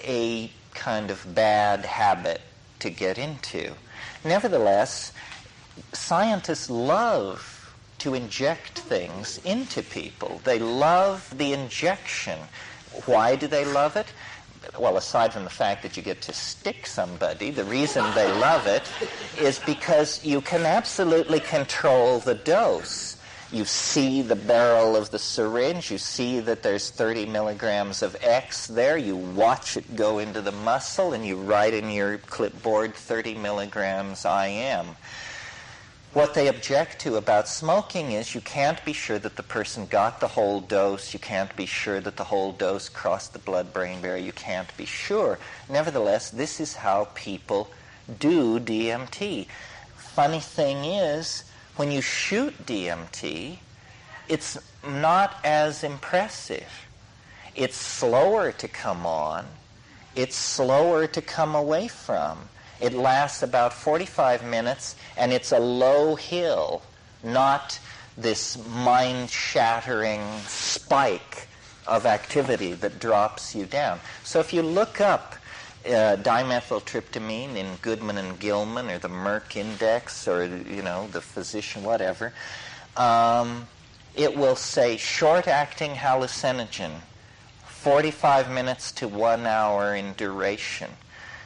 a kind of bad habit to get into. Nevertheless, scientists love to inject things into people. They love the injection. Why do they love it? well, aside from the fact that you get to stick somebody, the reason they love it is because you can absolutely control the dose. You see the barrel of the syringe, you see that there's 30 milligrams of X there, you watch it go into the muscle, and you write in your clipboard 30 milligrams IM. What they object to about smoking is you can't be sure that the person got the whole dose, you can't be sure that the whole dose crossed the blood-brain barrier, you can't be sure. Nevertheless, this is how people do DMT. Funny thing is, when you shoot DMT, it's not as impressive. It's slower to come on. It's slower to come away from. It lasts about 45 minutes, and it's a low hill, not this mind-shattering spike of activity that drops you down. So if you look up dimethyltryptamine in Goodman and Gilman, or the Merck Index, or the physician, whatever, it will say short-acting hallucinogen, 45 minutes to 1 hour in duration.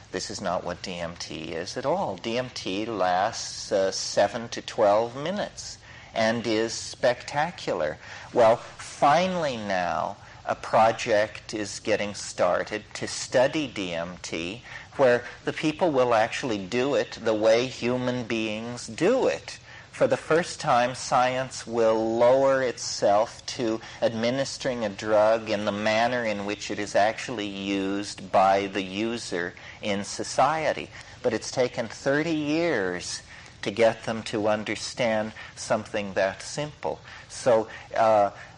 This is not what DMT is at all. DMT lasts 7 to 12 minutes and is spectacular. Well, finally now, a project is getting started to study DMT where the people will actually do it the way human beings do it. For the first time, science will lower itself to administering a drug in the manner in which it is actually used by the user in society. But it's taken 30 years to get them to understand something that simple. So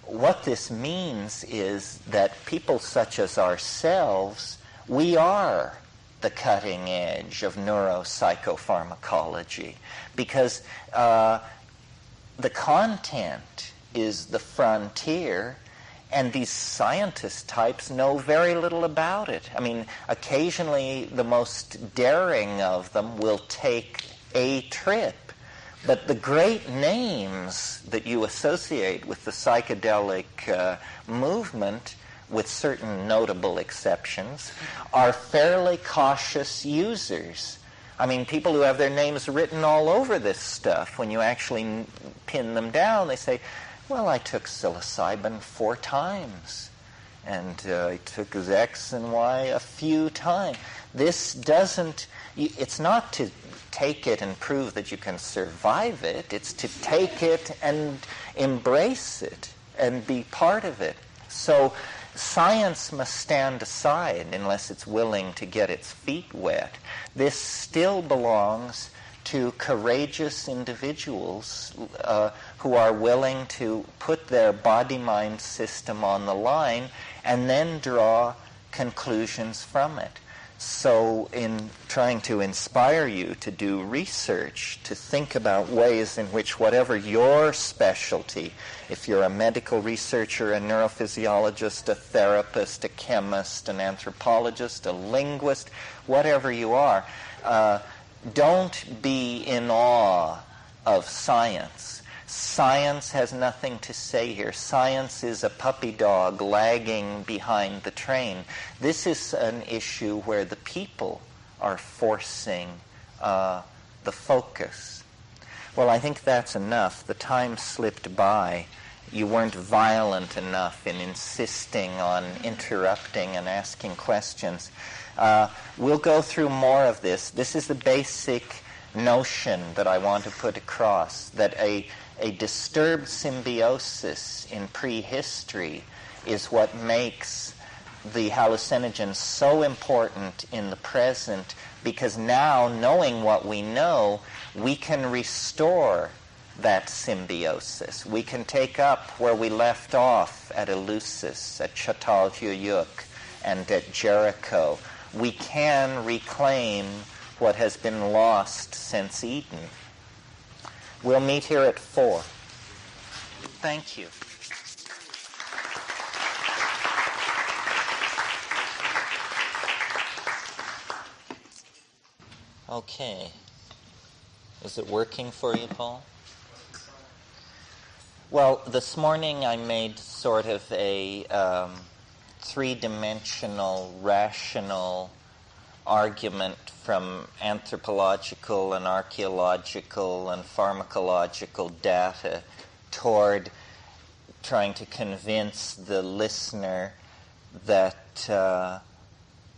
what this means is that people such as ourselves, we are the cutting edge of neuropsychopharmacology, because the content is the frontier, and these scientist types know very little about it. I mean, occasionally the most daring of them will take a trip, but the great names that you associate with the psychedelic movement, with certain notable exceptions, are fairly cautious users. I mean, people who have their names written all over this stuff, when you actually pin them down, they say, well, I took psilocybin 4 times, and I took X and Y a few times. This doesn't, it's not to take it and prove that you can survive it, it's to take it and embrace it and be part of it. So science must stand aside unless it's willing to get its feet wet. This still belongs to courageous individuals who are willing to put their body-mind system on the line and then draw conclusions from it. So in trying to inspire you to do research, to think about ways in which whatever your specialty, if you're a medical researcher, a neurophysiologist, a therapist, a chemist, an anthropologist, a linguist, whatever you are, don't be in awe of science. Science has nothing to say here. Science is a puppy dog lagging behind the train. This is an issue where the people are forcing the focus. Well, I think that's enough. The time slipped by. You weren't violent enough in insisting on interrupting and asking questions. We'll go through more of this. This is the basic notion that I want to put across, that a disturbed symbiosis in prehistory is what makes the hallucinogen so important in the present, because now, knowing what we know, we can restore that symbiosis. We can take up where we left off at Eleusis, at Çatalhöyük, and at Jericho. We can reclaim what has been lost since Eden. We'll meet here at 4. Thank you. Okay. Is it working for you, Paul? Well, this morning I made sort of a three-dimensional, rational argument from anthropological and archaeological and pharmacological data toward trying to convince the listener that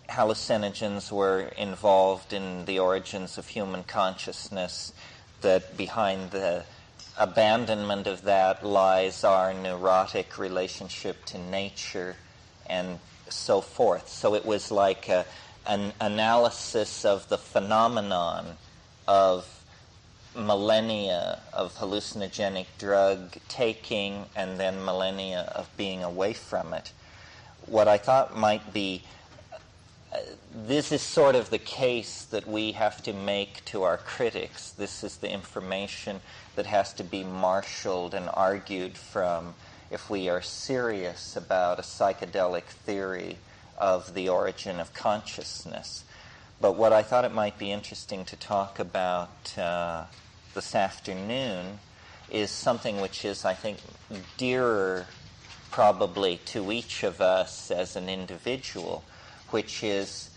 hallucinogens were involved in the origins of human consciousness, that behind the abandonment of that lies our neurotic relationship to nature, and so forth. So it was like an analysis of the phenomenon of millennia of hallucinogenic drug taking and then millennia of being away from it. What I thought might be, this is sort of the case that we have to make to our critics. This is the information that has to be marshaled and argued from if we are serious about a psychedelic theory of the origin of consciousness. But what I thought it might be interesting to talk about this afternoon is something which is, I think, dearer probably to each of us as an individual, which is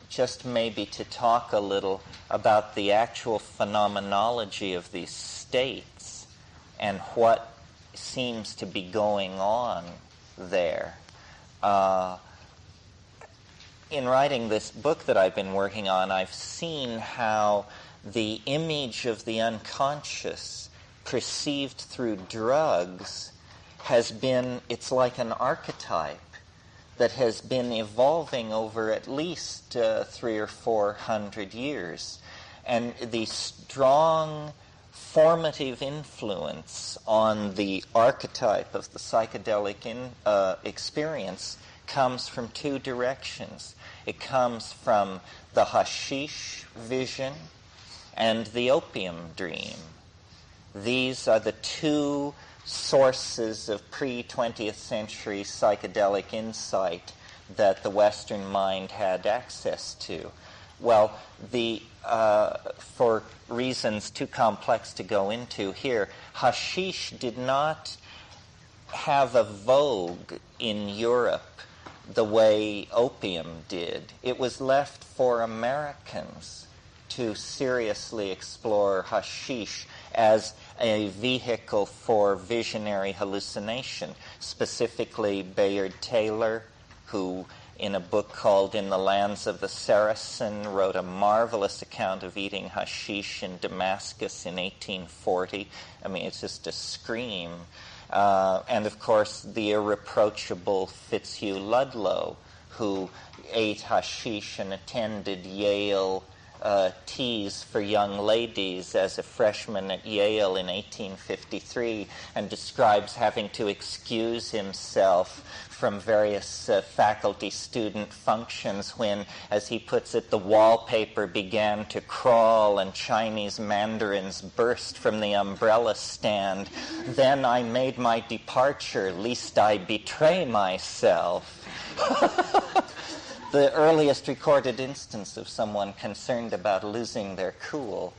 just maybe to talk a little about the actual phenomenology of these states and what seems to be going on there. In writing this book that I've been working on, I've seen how the image of the unconscious perceived through drugs has been, it's like an archetype that has been evolving over at least 300 or 400 years. And the strong formative influence on the archetype of the psychedelic experience comes from two directions. It comes from the hashish vision and the opium dream. These are the two sources of pre-20th century psychedelic insight that the Western mind had access to. Well, for reasons too complex to go into here, hashish did not have a vogue in Europe the way opium did. It was left for Americans to seriously explore hashish as a vehicle for visionary hallucination, specifically Bayard Taylor, who in a book called In the Lands of the Saracen wrote a marvelous account of eating hashish in Damascus in 1840. I mean, it's just a scream. And of course, the irreproachable Fitzhugh Ludlow, who ate hashish and attended Yale teas for young ladies as a freshman at Yale in 1853, and describes having to excuse himself from various faculty student functions when, as he puts it, the wallpaper began to crawl and Chinese mandarins burst from the umbrella stand. Then I made my departure, lest I betray myself. The earliest recorded instance of someone concerned about losing their cool.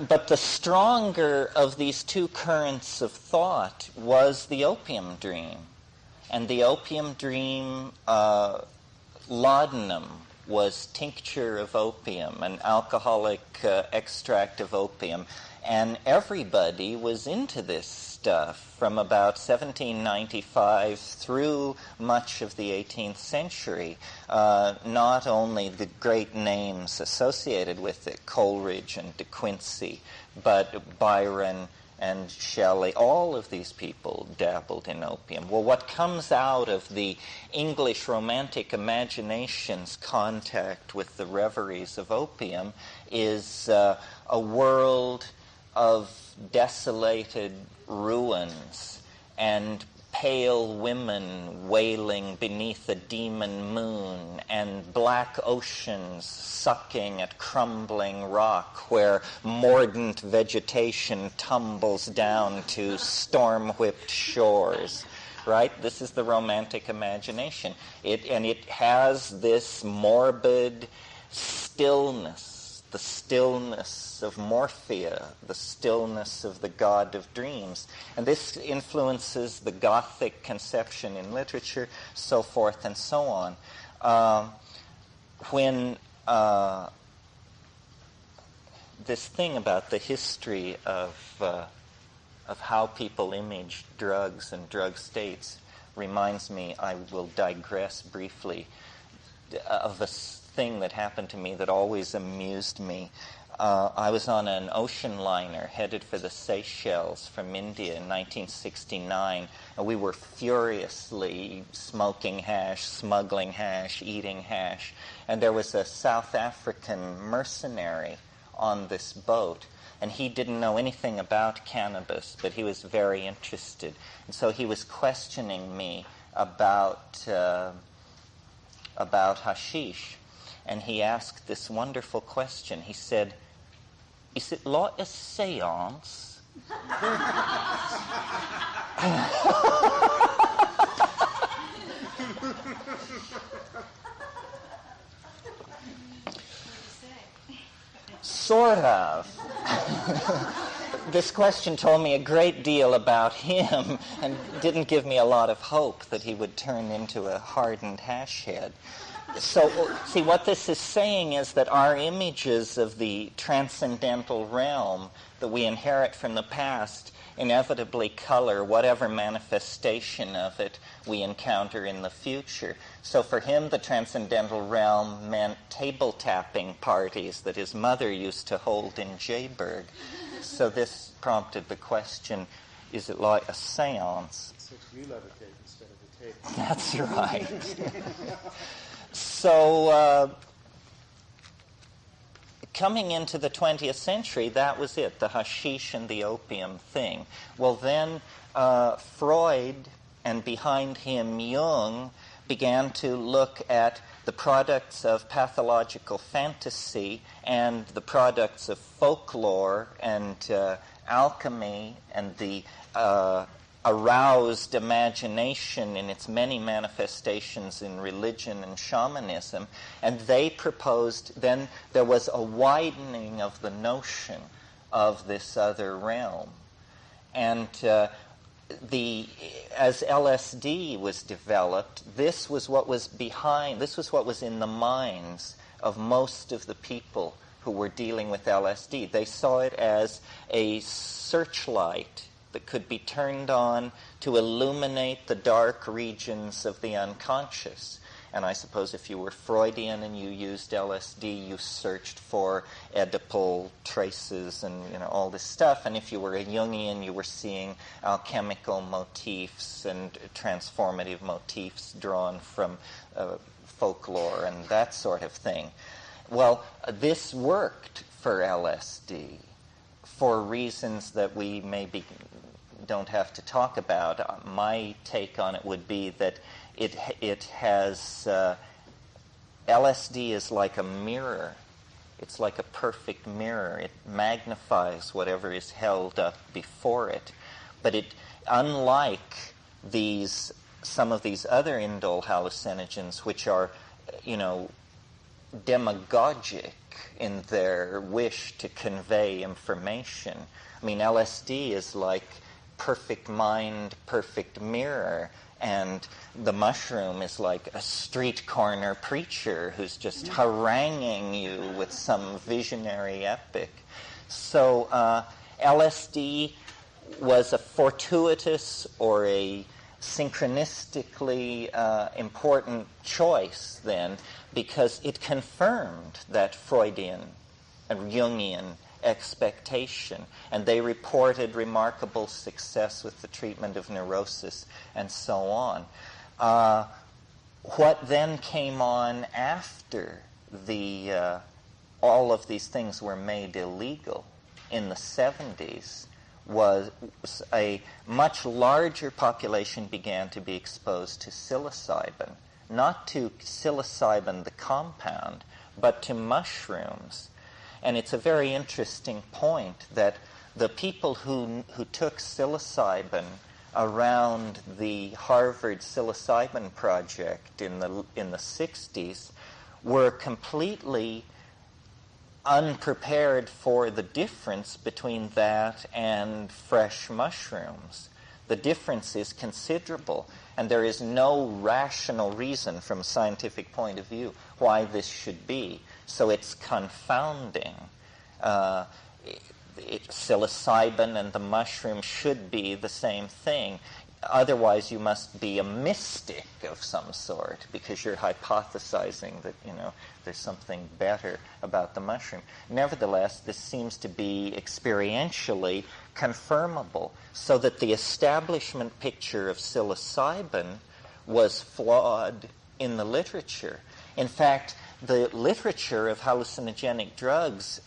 But the stronger of these two currents of thought was the opium dream. And the opium dream, laudanum was tincture of opium, an alcoholic extract of opium. And everybody was into this stuff from about 1795 through much of the 18th century. Not only the great names associated with it, Coleridge and De Quincey, but Byron and Shelley, all of these people dabbled in opium. Well, what comes out of the English Romantic imagination's contact with the reveries of opium is a world of desolated ruins and pale women wailing beneath a demon moon and black oceans sucking at crumbling rock where mordant vegetation tumbles down to storm-whipped shores. Right? This is the Romantic imagination. It has this morbid stillness the stillness of Morphia, the stillness of the god of dreams. And this influences the Gothic conception in literature, so forth and so on. When this thing about the history of how people image drugs and drug states reminds me, I will digress briefly, of a thing that happened to me that always amused me. I was on an ocean liner headed for the Seychelles from India in 1969, and we were furiously smoking hash, smuggling hash, eating hash, and there was a South African mercenary on this boat, and he didn't know anything about cannabis, but he was very interested. And so he was questioning me about hashish. And he asked this wonderful question. He said, "Is it like a seance?" Sort of. This question told me a great deal about him and didn't give me a lot of hope that he would turn into a hardened hash head. So, see, what this is saying is that our images of the transcendental realm that we inherit from the past inevitably color whatever manifestation of it we encounter in the future. So for him, the transcendental realm meant table tapping parties that his mother used to hold in Jayburg. So this prompted the question, is it like a seance? Except you levitate instead of the table. That's right. So coming into the 20th century, that was it, the hashish and the opium thing. Well, then Freud, and behind him Jung, began to look at the products of pathological fantasy and the products of folklore and alchemy and the aroused imagination in its many manifestations in religion and shamanism, and they proposed, then there was a widening of the notion of this other realm. And as LSD was developed, this was what was in the minds of most of the people who were dealing with LSD. They saw it as a searchlight that could be turned on to illuminate the dark regions of the unconscious. And I suppose if you were Freudian and you used LSD, you searched for Oedipal traces and all this stuff. And if you were a Jungian, you were seeing alchemical motifs and transformative motifs drawn from folklore and that sort of thing. Well, this worked for LSD for reasons that we maybe don't have to talk about. My take on it would be that it has LSD is like a mirror. It's like a perfect mirror. It magnifies whatever is held up before it. But it, unlike some of these other indole hallucinogens, which are, demagogic in their wish to convey information. I mean, LSD is like perfect mind, perfect mirror, and the mushroom is like a street corner preacher who's just haranguing you with some visionary epic. So LSD was a fortuitous or a synchronistically important choice then, because it confirmed that Freudian and Jungian expectation, and they reported remarkable success with the treatment of neurosis and so on. What then came on after all of these things were made illegal in the 70s was a much larger population began to be exposed to psilocybin, not to psilocybin the compound, but to mushrooms. And it's a very interesting point that the people who took psilocybin around the Harvard psilocybin project in the 60s were completely unprepared for the difference between that and fresh mushrooms. The difference is considerable, and there is no rational reason from a scientific point of view why this should be. So it's confounding. Psilocybin and the mushroom should be the same thing. Otherwise, you must be a mystic of some sort, because you're hypothesizing that, there's something better about the mushroom. Nevertheless, this seems to be experientially confirmable, so that the establishment picture of psilocybin was flawed in the literature. In fact, the literature of hallucinogenic drugs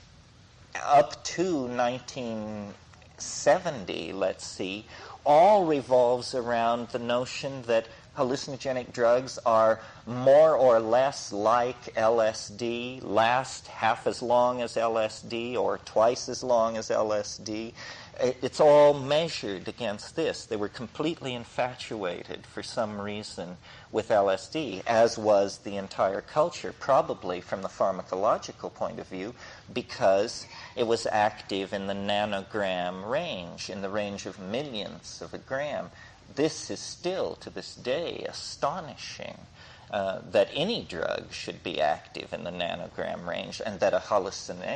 up to 1970, let's see, all revolves around the notion that hallucinogenic drugs are more or less like LSD, last half as long as LSD or twice as long as LSD. It's all measured against this. They were completely infatuated for some reason with LSD, as was the entire culture, probably from the pharmacological point of view, because it was active in the nanogram range, in the range of millionths of a gram. This is still, to this day, astonishing, that any drug should be active in the nanogram range, and that a hallucinogen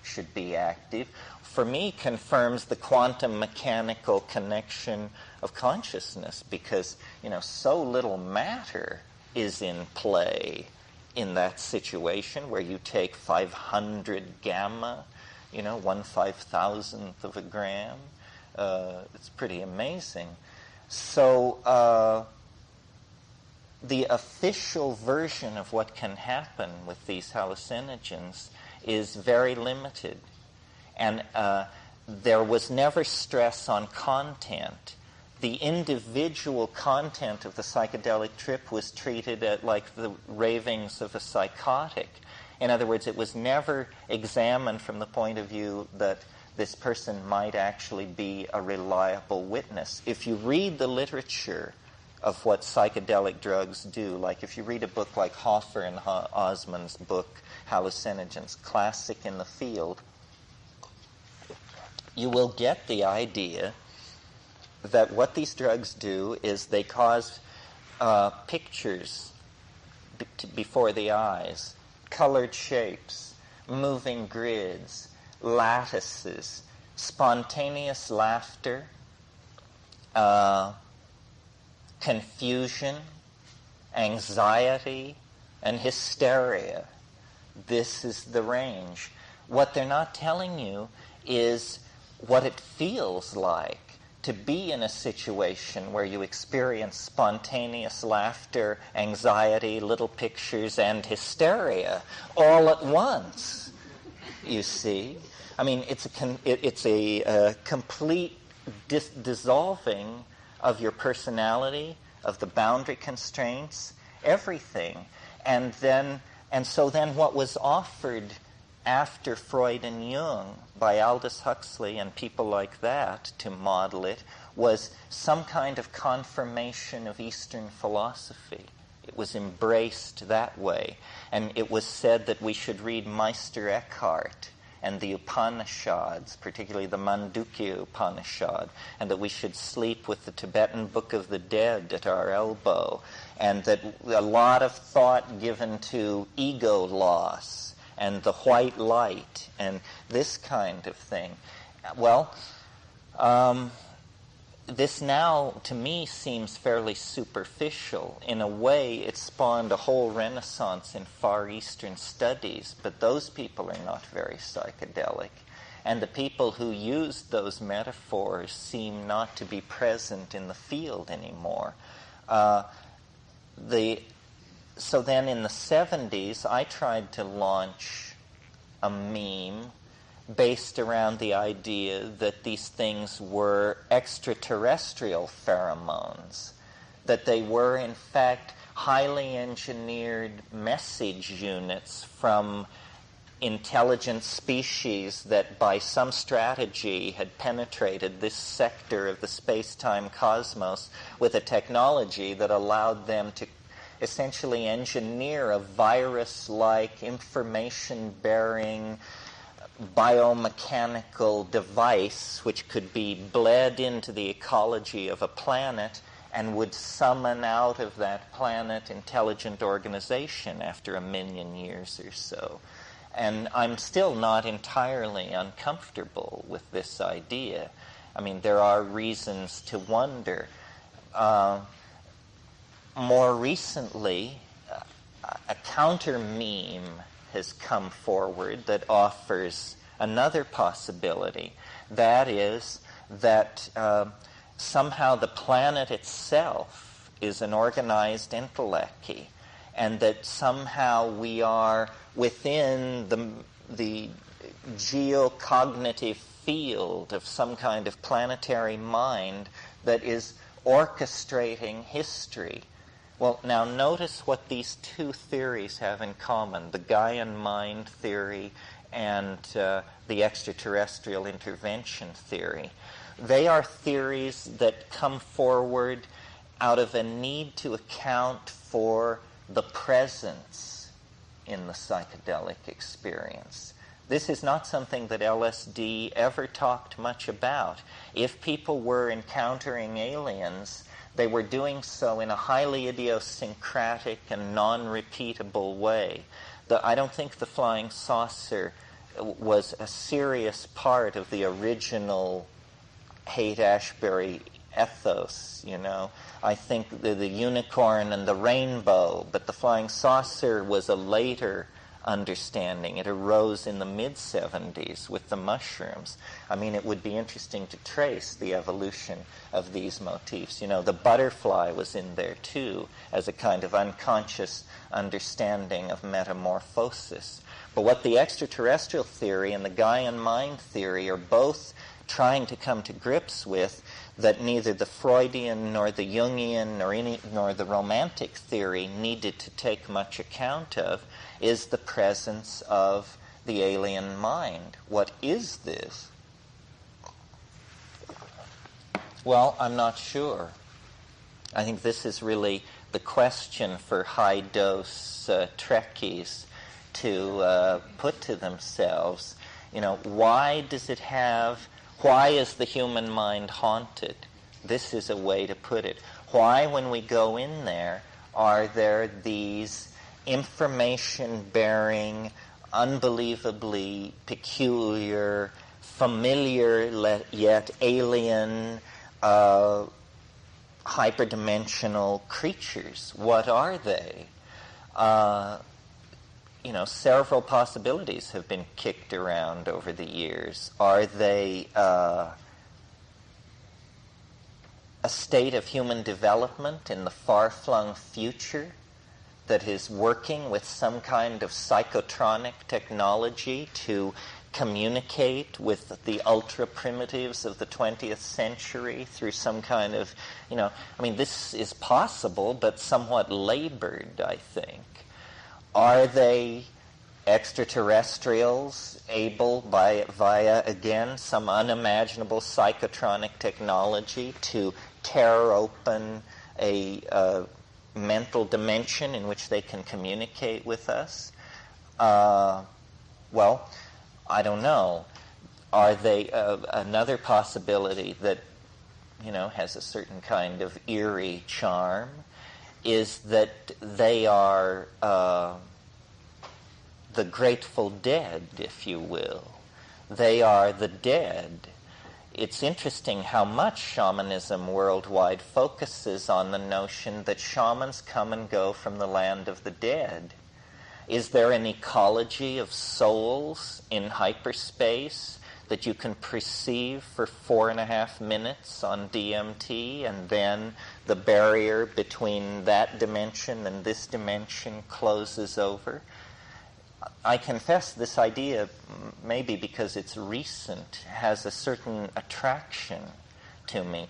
should be active, for me confirms the quantum mechanical connection of consciousness, because, so little matter is in play in that situation where you take 500 gamma, 1/5000th of a gram. It's pretty amazing. So the official version of what can happen with these hallucinogens is very limited. And there was never stress on content. The individual content of the psychedelic trip was treated like the ravings of a psychotic. In other words, it was never examined from the point of view that this person might actually be a reliable witness. If you read the literature of what psychedelic drugs do, like if you read a book like Hoffer and Osman's book, Hallucinogens, classic in the field, you will get the idea that what these drugs do is they cause pictures before the eyes, colored shapes, moving grids, lattices, spontaneous laughter, confusion, anxiety, and hysteria. This is the range. What they're not telling you is what it feels like to be in a situation where you experience spontaneous laughter, anxiety, little pictures, and hysteria all at once, you see. I mean, it's a complete dissolving of your personality, of the boundary constraints, everything. And so then what was offered after Freud and Jung by Aldous Huxley and people like that to model it was some kind of confirmation of Eastern philosophy. It was embraced that way. And it was said that we should read Meister Eckhart and the Upanishads, particularly the Mandukya Upanishad, and that we should sleep with the Tibetan Book of the Dead at our elbow, and that a lot of thought given to ego loss and the white light and this kind of thing. Well, this now, to me, seems fairly superficial. In a way, it spawned a whole renaissance in Far Eastern studies, but those people are not very psychedelic. And the people who used those metaphors seem not to be present in the field anymore. So then in the 70s, I tried to launch a meme based around the idea that these things were extraterrestrial pheromones, that they were in fact highly engineered message units from intelligent species that by some strategy had penetrated this sector of the space-time cosmos with a technology that allowed them to essentially engineer a virus-like, information-bearing, biomechanical device which could be bled into the ecology of a planet and would summon out of that planet intelligent organization after 1 million years or so. And I'm still not entirely uncomfortable with this idea. I mean, there are reasons to wonder. More recently, a counter meme has come forward that offers another possibility. That is that somehow the planet itself is an organized entelechy, and that somehow we are within the geocognitive field of some kind of planetary mind that is orchestrating history. Well, now notice what these two theories have in common, the Gaian mind theory and the extraterrestrial intervention theory. They are theories that come forward out of a need to account for the presence in the psychedelic experience. This is not something that LSD ever talked much about. If people were encountering aliens, they were doing so in a highly idiosyncratic and non-repeatable way. I don't think the flying saucer was a serious part of the original Haight-Ashbury ethos, you know. I think the unicorn and the rainbow, but the flying saucer was a later understanding. It arose in the mid-70s with the mushrooms. I mean, it would be interesting to trace the evolution of these motifs. You know, the butterfly was in there too as a kind of unconscious understanding of metamorphosis. But what the extraterrestrial theory and the Gaian mind theory are both trying to come to grips with, that neither the Freudian nor the Jungian nor the Romantic theory needed to take much account of, is the presence of the alien mind. What is this? Well, I'm not sure. I think this is really the question for high-dose Trekkies to put to themselves. You know, why is the human mind haunted? This is a way to put it. Why, when we go in there, are there these information-bearing, unbelievably peculiar, familiar yet alien, hyperdimensional creatures? What are they? You know, several possibilities have been kicked around over the years. Are they a state of human development in the far-flung future that is working with some kind of psychotronic technology to communicate with the ultra-primitives of the 20th century through some kind of, you know, I mean, this is possible, but somewhat labored, I think. Are they extraterrestrials able, via, again, some unimaginable psychotronic technology to tear open a mental dimension in which they can communicate with us? Well, I don't know. Are they another possibility that, you know, has a certain kind of eerie charm, is that they are the Grateful Dead, if you will. They are the dead. It's interesting how much shamanism worldwide focuses on the notion that shamans come and go from the land of the dead. Is there an ecology of souls in hyperspace that you can perceive for 4.5 minutes on DMT, and then the barrier between that dimension and this dimension closes over? I confess this idea, maybe because it's recent, has a certain attraction to me.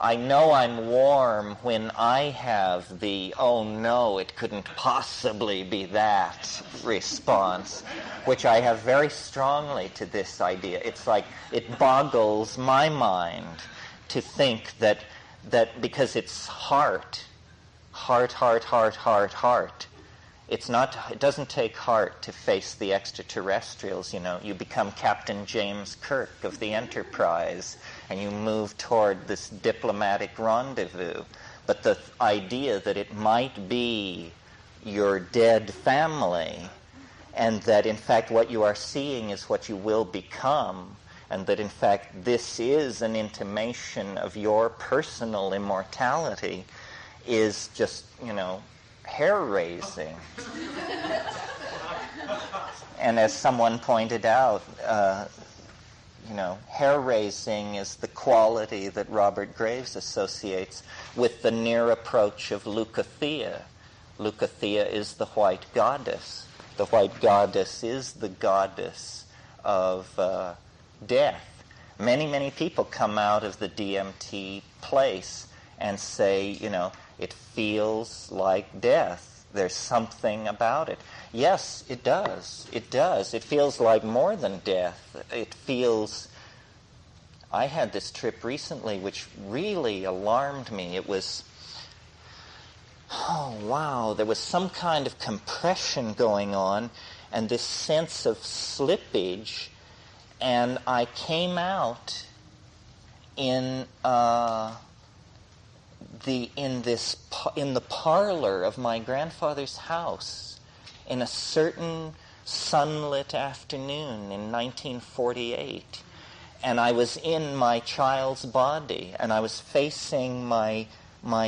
I know I'm warm when I have the, oh no, it couldn't possibly be that response, which I have very strongly to this idea. It's like it boggles my mind to think that because it's heart heart, heart, heart, heart, heart. It doesn't take heart to face the extraterrestrials, You become Captain James Kirk of the Enterprise, and you move toward this diplomatic rendezvous. But the idea that it might be your dead family, and that in fact what you are seeing is what you will become, and that in fact this is an intimation of your personal immortality, is just, hair-raising. And as someone pointed out, hair-raising is the quality that Robert Graves associates with the near approach of Leucothea. Leucothea is the white goddess. The white goddess is the goddess of death. Many, many people come out of the DMT place and say, it feels like death. There's something about it. Yes, it does. It does. It feels like more than death. It feels... I had this trip recently which really alarmed me. It was... oh, wow. There was some kind of compression going on and this sense of slippage. And I came out in the parlor of my grandfather's house in a certain sunlit afternoon in 1948, and I was in my child's body, and I was facing my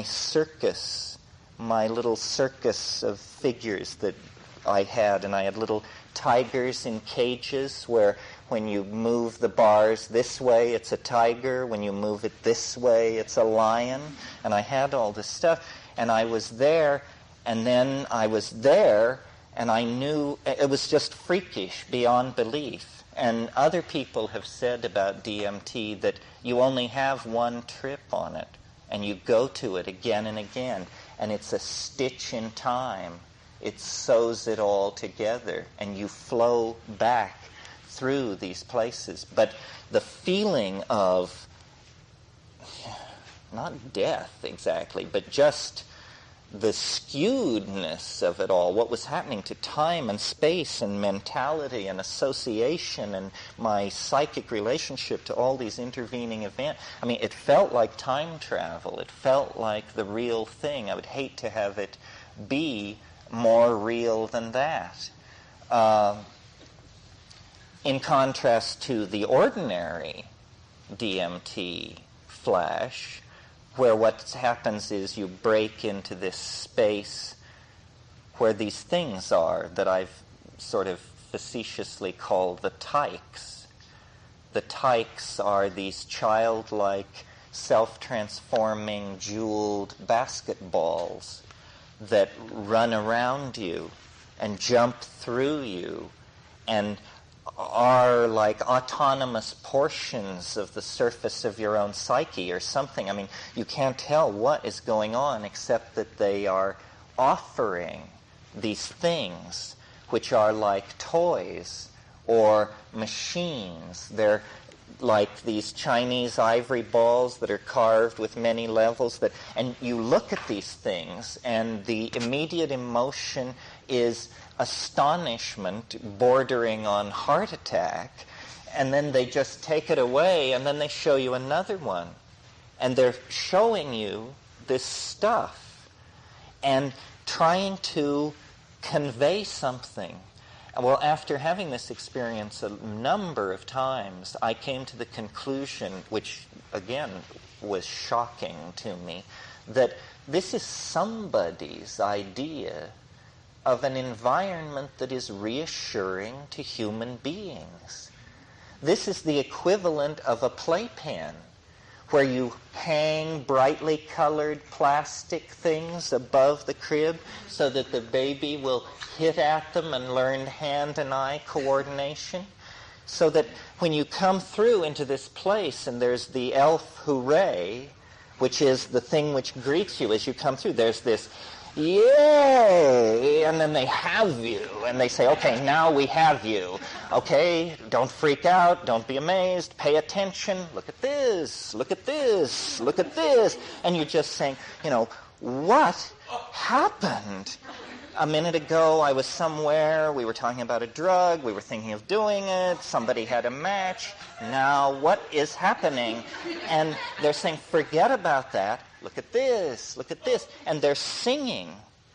circus, my little circus of figures that I had, and I had little tigers in cages where when you move the bars this way, it's a tiger. When you move it this way, it's a lion. And I had all this stuff. And I was there, and then I was there, and I knew it was just freakish beyond belief. And other people have said about DMT that you only have one trip on it, and you go to it again and again. And it's a stitch in time. It sews it all together, and you flow back through these places. But the feeling of, not death exactly, but just the skewedness of it all, what was happening to time and space and mentality and association and my psychic relationship to all these intervening events. I mean, it felt like time travel. It felt like the real thing. I would hate to have it be more real than that. In contrast to the ordinary DMT flash, where what happens is you break into this space where these things are that I've sort of facetiously called the tykes. The tykes are these childlike, self-transforming, jeweled basketballs that run around you and jump through you and are like autonomous portions of the surface of your own psyche or something. I mean, you can't tell what is going on except that they are offering these things which are like toys or machines. They're like these Chinese ivory balls that are carved with many levels. And you look at these things, and the immediate emotion is astonishment bordering on heart attack, and then they just take it away, and then they show you another one. And they're showing you this stuff and trying to convey something. Well, after having this experience a number of times, I came to the conclusion, which again was shocking to me, that this is somebody's idea of an environment that is reassuring to human beings. This is the equivalent of a playpen, where you hang brightly colored plastic things above the crib so that the baby will hit at them and learn hand and eye coordination. So that when you come through into this place and there's the elf hooray, which is the thing which greets you as you come through, there's this yay, and then they have you, and they say, okay, now we have you. Okay, don't freak out, don't be amazed, pay attention, look at this, look at this, look at this. And you're just saying, what happened? A minute ago, I was somewhere, we were talking about a drug, we were thinking of doing it, somebody had a match. Now, what is happening? And they're saying, forget about that, look at this, look at this. And they're singing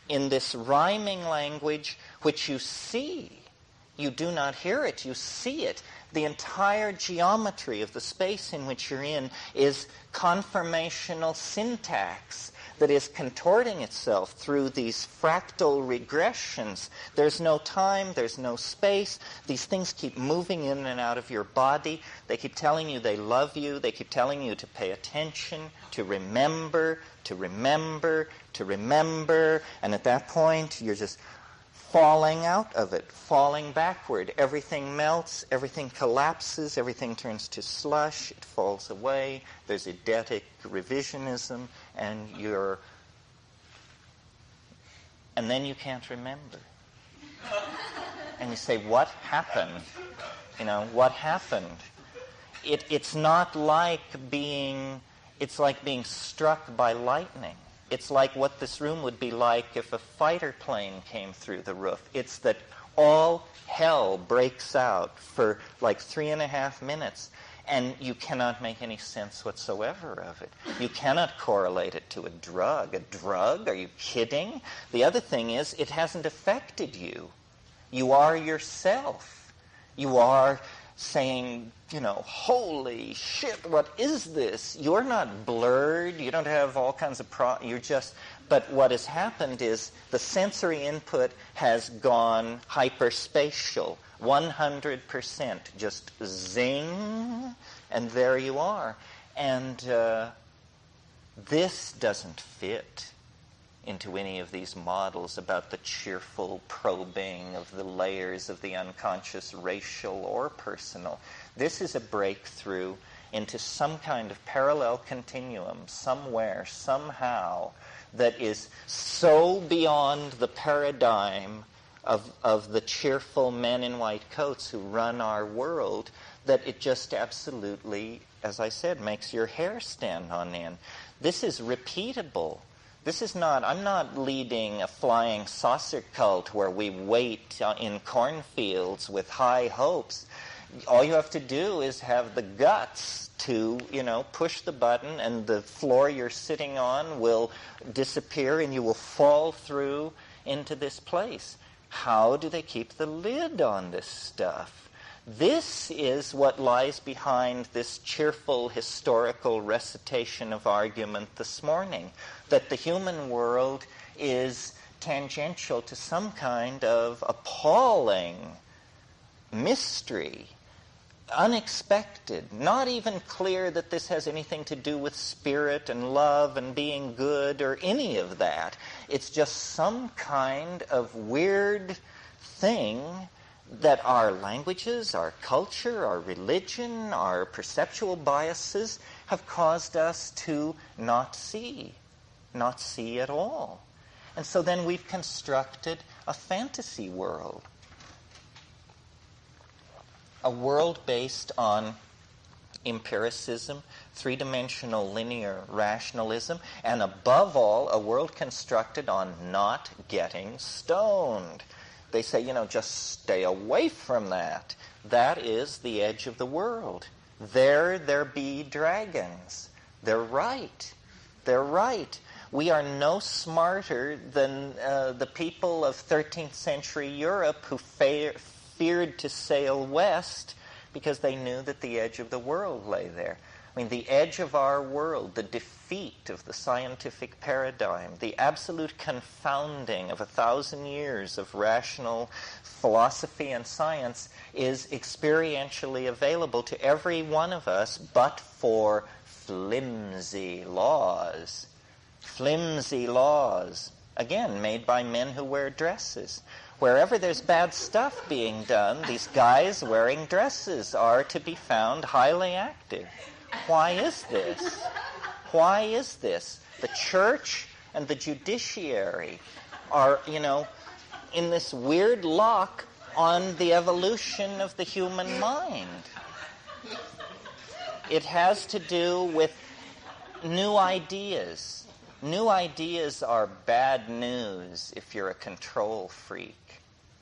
in this rhyming language, which you see. You do not hear it, you see it. The entire geometry of the space in which you're in is conformational syntax that is contorting itself through these fractal regressions. There's no time, there's no space. These things keep moving in and out of your body. They keep telling you they love you. They keep telling you to pay attention, to remember, to remember, to remember. And at that point, you're just falling out of it, falling backward. Everything melts, everything collapses, everything turns to slush, it falls away. There's eidetic revisionism, and then you can't remember. And you say, what happened? What happened? It's not like it's like being struck by lightning. It's like what this room would be like if a fighter plane came through the roof. It's that all hell breaks out for like 3.5 minutes, and you cannot make any sense whatsoever of it. You cannot correlate it to a drug. A drug? Are you kidding? The other thing is, it hasn't affected you. You are yourself. You are saying, holy shit, what is this? You're not blurred. You don't have all kinds of but what has happened is the sensory input has gone hyperspatial, 100%, just zing, and there you are. And this doesn't fit into any of these models about the cheerful probing of the layers of the unconscious, racial or personal. This is a breakthrough into some kind of parallel continuum somewhere, somehow, that is so beyond the paradigm of the cheerful men in white coats who run our world that it just absolutely, as I said, makes your hair stand on end. This is repeatable. I'm not leading a flying saucer cult where we wait in cornfields with high hopes. All you have to do is have the guts to, push the button, and the floor you're sitting on will disappear and you will fall through into this place. How do they keep the lid on this stuff? This is what lies behind this cheerful historical recitation of argument this morning, that the human world is tangential to some kind of appalling mystery, unexpected, not even clear that this has anything to do with spirit and love and being good or any of that. It's just some kind of weird thing that our languages, our culture, our religion, our perceptual biases have caused us to not see at all. And so then we've constructed a fantasy world. A world based on empiricism, three-dimensional linear rationalism, and above all, a world constructed on not getting stoned. They say, just stay away from that. That is the edge of the world. There be dragons. They're right. They're right. We are no smarter than the people of 13th century Europe who feared to sail west because they knew that the edge of the world lay there. I mean, the edge of our world, the defeat of the scientific paradigm, the absolute confounding of 1,000 years of rational philosophy and science is experientially available to every one of us, but for flimsy laws. Flimsy laws, again, made by men who wear dresses. Wherever there's bad stuff being done, these guys wearing dresses are to be found highly active. Why is this? Why is this? The church and the judiciary are, in this weird lock on the evolution of the human mind. It has to do with new ideas. New ideas are bad news if you're a control freak.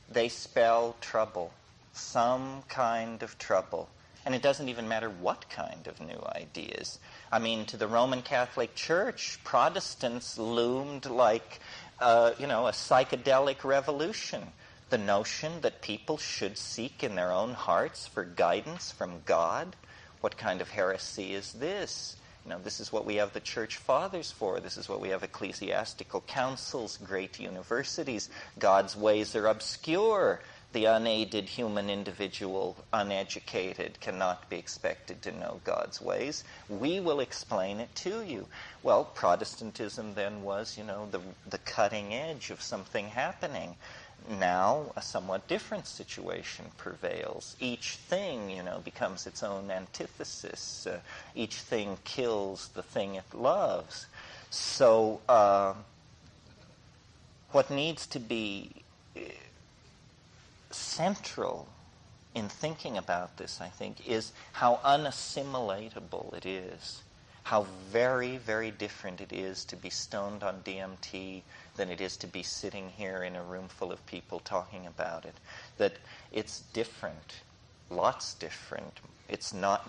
They spell trouble, some kind of trouble. And it doesn't even matter what kind of new ideas. I mean, to the Roman Catholic Church, Protestants loomed like, a psychedelic revolution. The notion that people should seek in their own hearts for guidance from God. What kind of heresy is this? This is what we have the church fathers for. This is what we have ecclesiastical councils, great universities. God's ways are obscure. The unaided human individual, uneducated, cannot be expected to know God's ways. We will explain it to you. Well, Protestantism then was, the cutting edge of something happening. Now, a somewhat different situation prevails. Each thing, becomes its own antithesis. Each thing kills the thing it loves. So, what needs to be central in thinking about this, I think, is how unassimilatable it is. How very, very different it is to be stoned on DMT than it is to be sitting here in a room full of people talking about it. That it's different, lots different.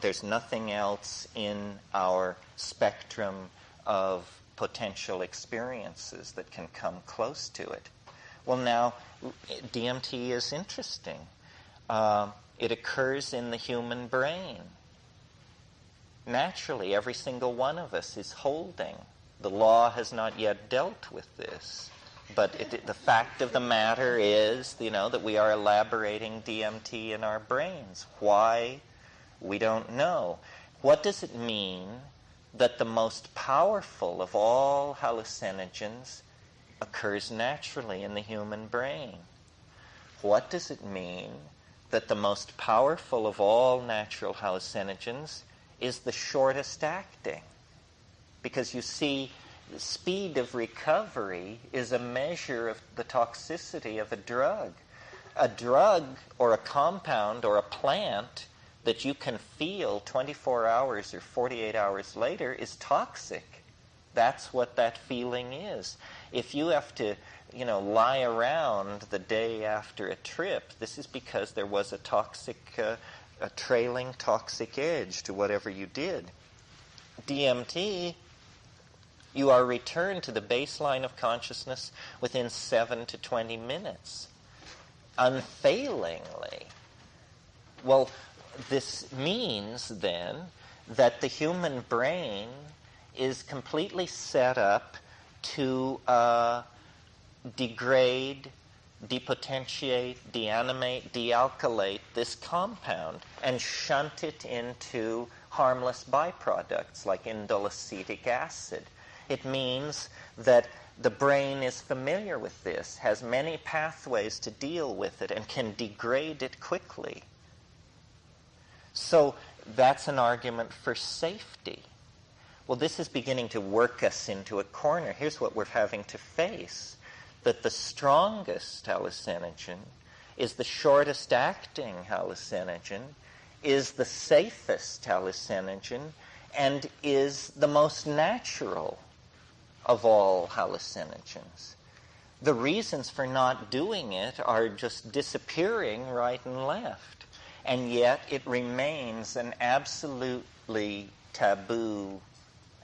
There's nothing else in our spectrum of potential experiences that can come close to it. Well, now, DMT is interesting. It occurs in the human brain. Naturally, every single one of us is holding. The law has not yet dealt with this. But the fact of the matter is, that we are elaborating DMT in our brains. Why? We don't know. What does it mean that the most powerful of all hallucinogens occurs naturally in the human brain? What does it mean that the most powerful of all natural hallucinogens is the shortest acting? Because you see, the speed of recovery is a measure of the toxicity of a drug. A drug or a compound or a plant that you can feel 24 hours or 48 hours later is toxic. That's what that feeling is. If you have to, lie around the day after a trip, this is because there was a trailing toxic edge to whatever you did. DMT, you are returned to the baseline of consciousness within 7 to 20 minutes, unfailingly. Well, this means then that the human brain is completely set up to degrade, depotentiate, deanimate, dealkylate this compound and shunt it into harmless byproducts like indole acetic acid. It means that the brain is familiar with this, has many pathways to deal with it, and can degrade it quickly. So that's an argument for safety. Well, this is beginning to work us into a corner. Here's what we're having to face. That the strongest hallucinogen is the shortest acting hallucinogen, is the safest hallucinogen, and is the most natural of all hallucinogens. The reasons for not doing it are just disappearing right and left. And yet it remains an absolutely taboo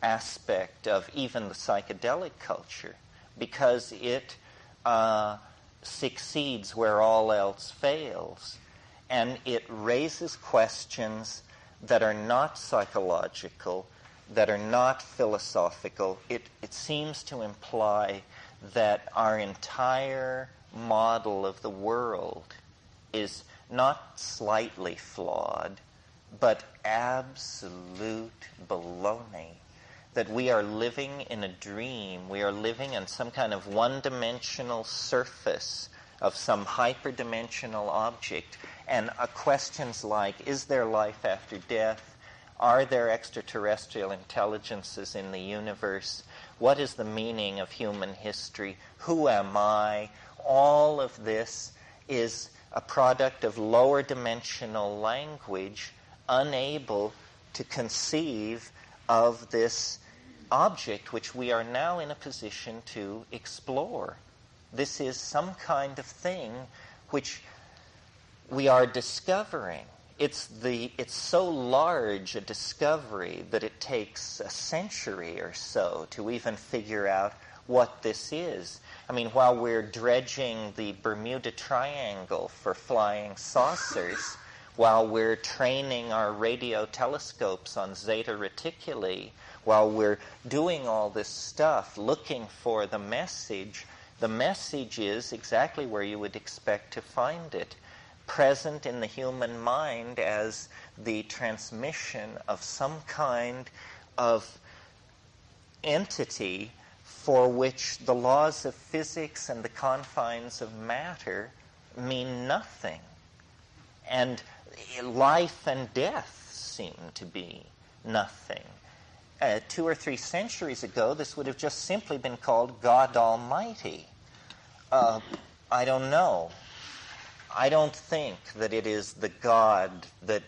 aspect of even the psychedelic culture because it succeeds where all else fails. And it raises questions that are not psychological, that are not philosophical. It seems to imply that our entire model of the world is not slightly flawed, but absolute baloney. That we are living in a dream. We are living in some kind of one-dimensional surface of some hyperdimensional object. And questions like, is there life after death? Are there extraterrestrial intelligences in the universe? What is the meaning of human history? Who am I? All of this is a product of lower dimensional language, unable to conceive of this object which we are now in a position to explore. This is some kind of thing which we are discovering. It's so large a discovery that it takes a century or so to even figure out what this is. I mean, while we're dredging the Bermuda Triangle for flying saucers, while we're training our radio telescopes on Zeta Reticuli, while we're doing all this stuff, looking for the message is exactly where you would expect to find it, present in the human mind as the transmission of some kind of entity for which the laws of physics and the confines of matter mean nothing. And life and death seem to be nothing. 2 or 3 centuries ago, this would have just simply been called God Almighty. I don't know. I don't think that it is the God that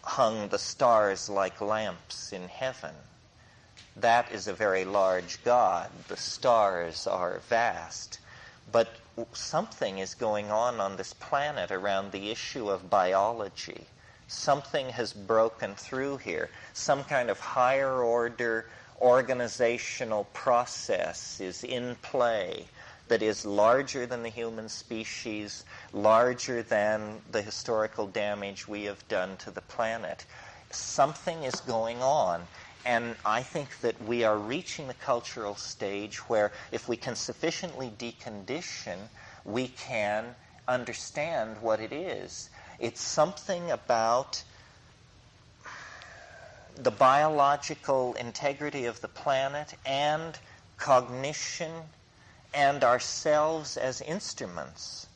hung the stars like lamps in heaven. That is a very large God. The stars are vast. But something is going on this planet around the issue of biology. Something has broken through here. Some kind of higher order organizational process is in play that is larger than the human species, larger than the historical damage we have done to the planet. Something is going on. And I think that we are reaching the cultural stage where if we can sufficiently decondition, we can understand what it is. It's something about the biological integrity of the planet and cognition and ourselves as instruments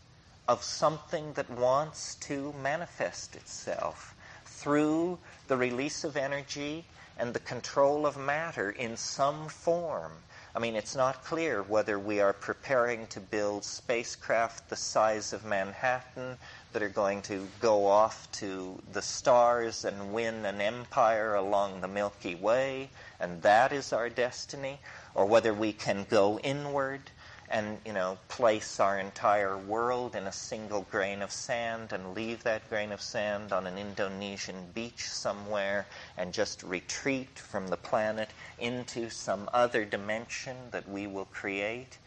of something that wants to manifest itself through the release of energy and the control of matter in some form. I mean, it's not clear whether we are preparing to build spacecraft the size of Manhattan that are going to go off to the stars and win an empire along the Milky Way, and that is our destiny, or whether we can go inward and, place our entire world in a single grain of sand and leave that grain of sand on an Indonesian beach somewhere and just retreat from the planet into some other dimension that we will create.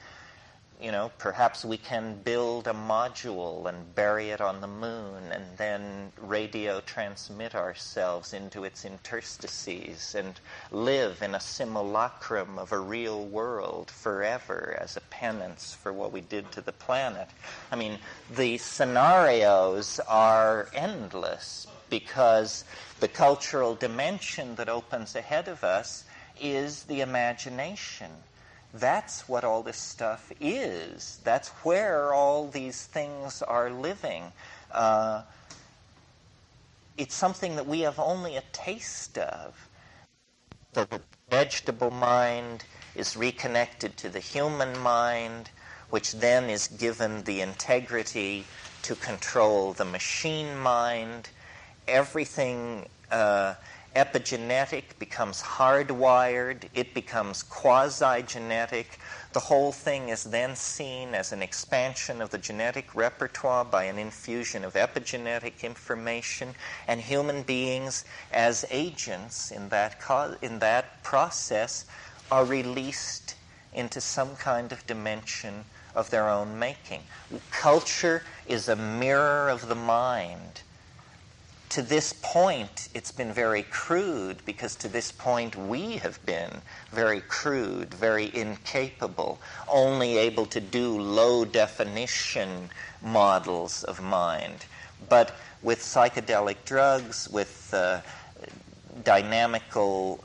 Perhaps we can build a module and bury it on the moon and then radio transmit ourselves into its interstices and live in a simulacrum of a real world forever as a penance for what we did to the planet. I mean, the scenarios are endless because the cultural dimension that opens ahead of us is the imagination. That's what all this stuff is. That's where all these things are living. It's something that we have only a taste of. So the vegetable mind is reconnected to the human mind, which then is given the integrity to control the machine mind. Everything epigenetic becomes hardwired, it becomes quasi-genetic. The whole thing is then seen as an expansion of the genetic repertoire by an infusion of epigenetic information, and human beings as agents in that process are released into some kind of dimension of their own making. Culture is a mirror of the mind. To this point, it's been very crude because to this point we have been very crude, very incapable, only able to do low-definition models of mind. But with psychedelic drugs, with dynamical,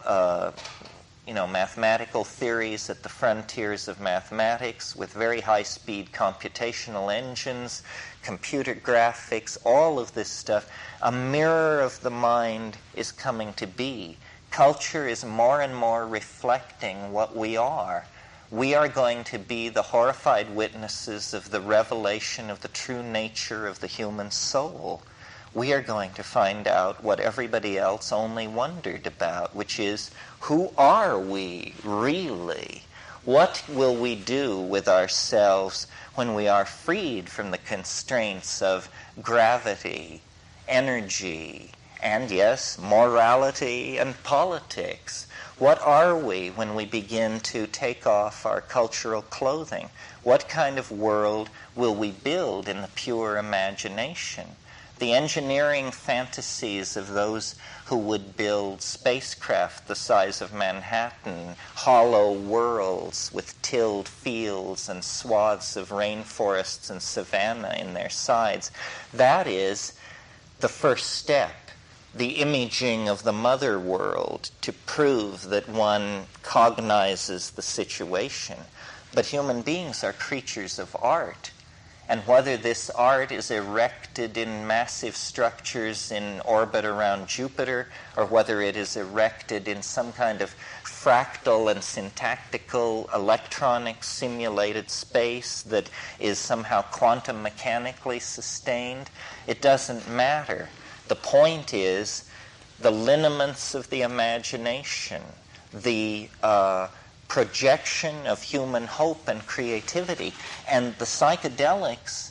mathematical theories at the frontiers of mathematics, with very high-speed computational engines, computer graphics, all of this stuff, a mirror of the mind is coming to be. Culture is more and more reflecting what we are. We are going to be the horrified witnesses of the revelation of the true nature of the human soul. We are going to find out what everybody else only wondered about, which is, who are we really? What will we do with ourselves when we are freed from the constraints of gravity, energy, and yes, morality and politics? What are we when we begin to take off our cultural clothing? What kind of world will we build in the pure imagination? The engineering fantasies of those who would build spacecraft the size of Manhattan, hollow worlds with tilled fields and swaths of rainforests and savanna in their sides, that is the first step, the imaging of the mother world to prove that one cognizes the situation. But human beings are creatures of art. And whether this art is erected in massive structures in orbit around Jupiter, or whether it is erected in some kind of fractal and syntactical electronic simulated space that is somehow quantum mechanically sustained, it doesn't matter. The point is the lineaments of the imagination, the projection of human hope and creativity. And the psychedelics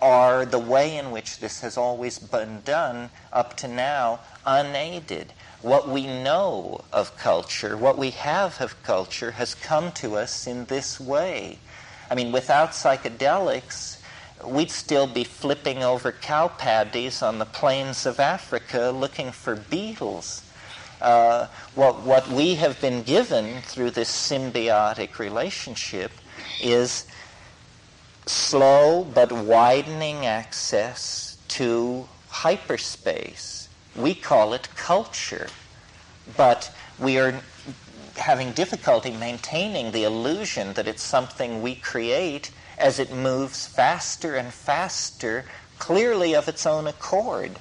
are the way in which this has always been done up to now, unaided. What we know of culture, what we have of culture, has come to us in this way. I mean, without psychedelics, we'd still be flipping over cow paddies on the plains of Africa looking for beetles. What we have been given through this symbiotic relationship is slow but widening access to hyperspace. We call it culture, but we are having difficulty maintaining the illusion that it's something we create as it moves faster and faster, clearly of its own accord.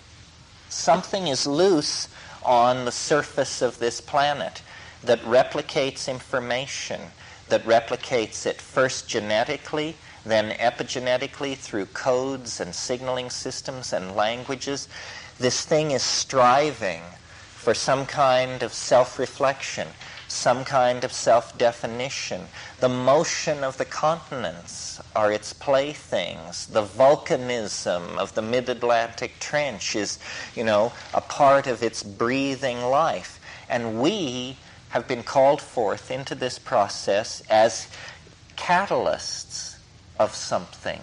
Something is loose on the surface of this planet that replicates information, that replicates it first genetically, then epigenetically through codes and signaling systems and languages. This thing is striving for some kind of self-reflection, some kind of self-definition. The motion of the continents are its playthings. The volcanism of the mid-Atlantic trench is, a part of its breathing life. And we have been called forth into this process as catalysts of something.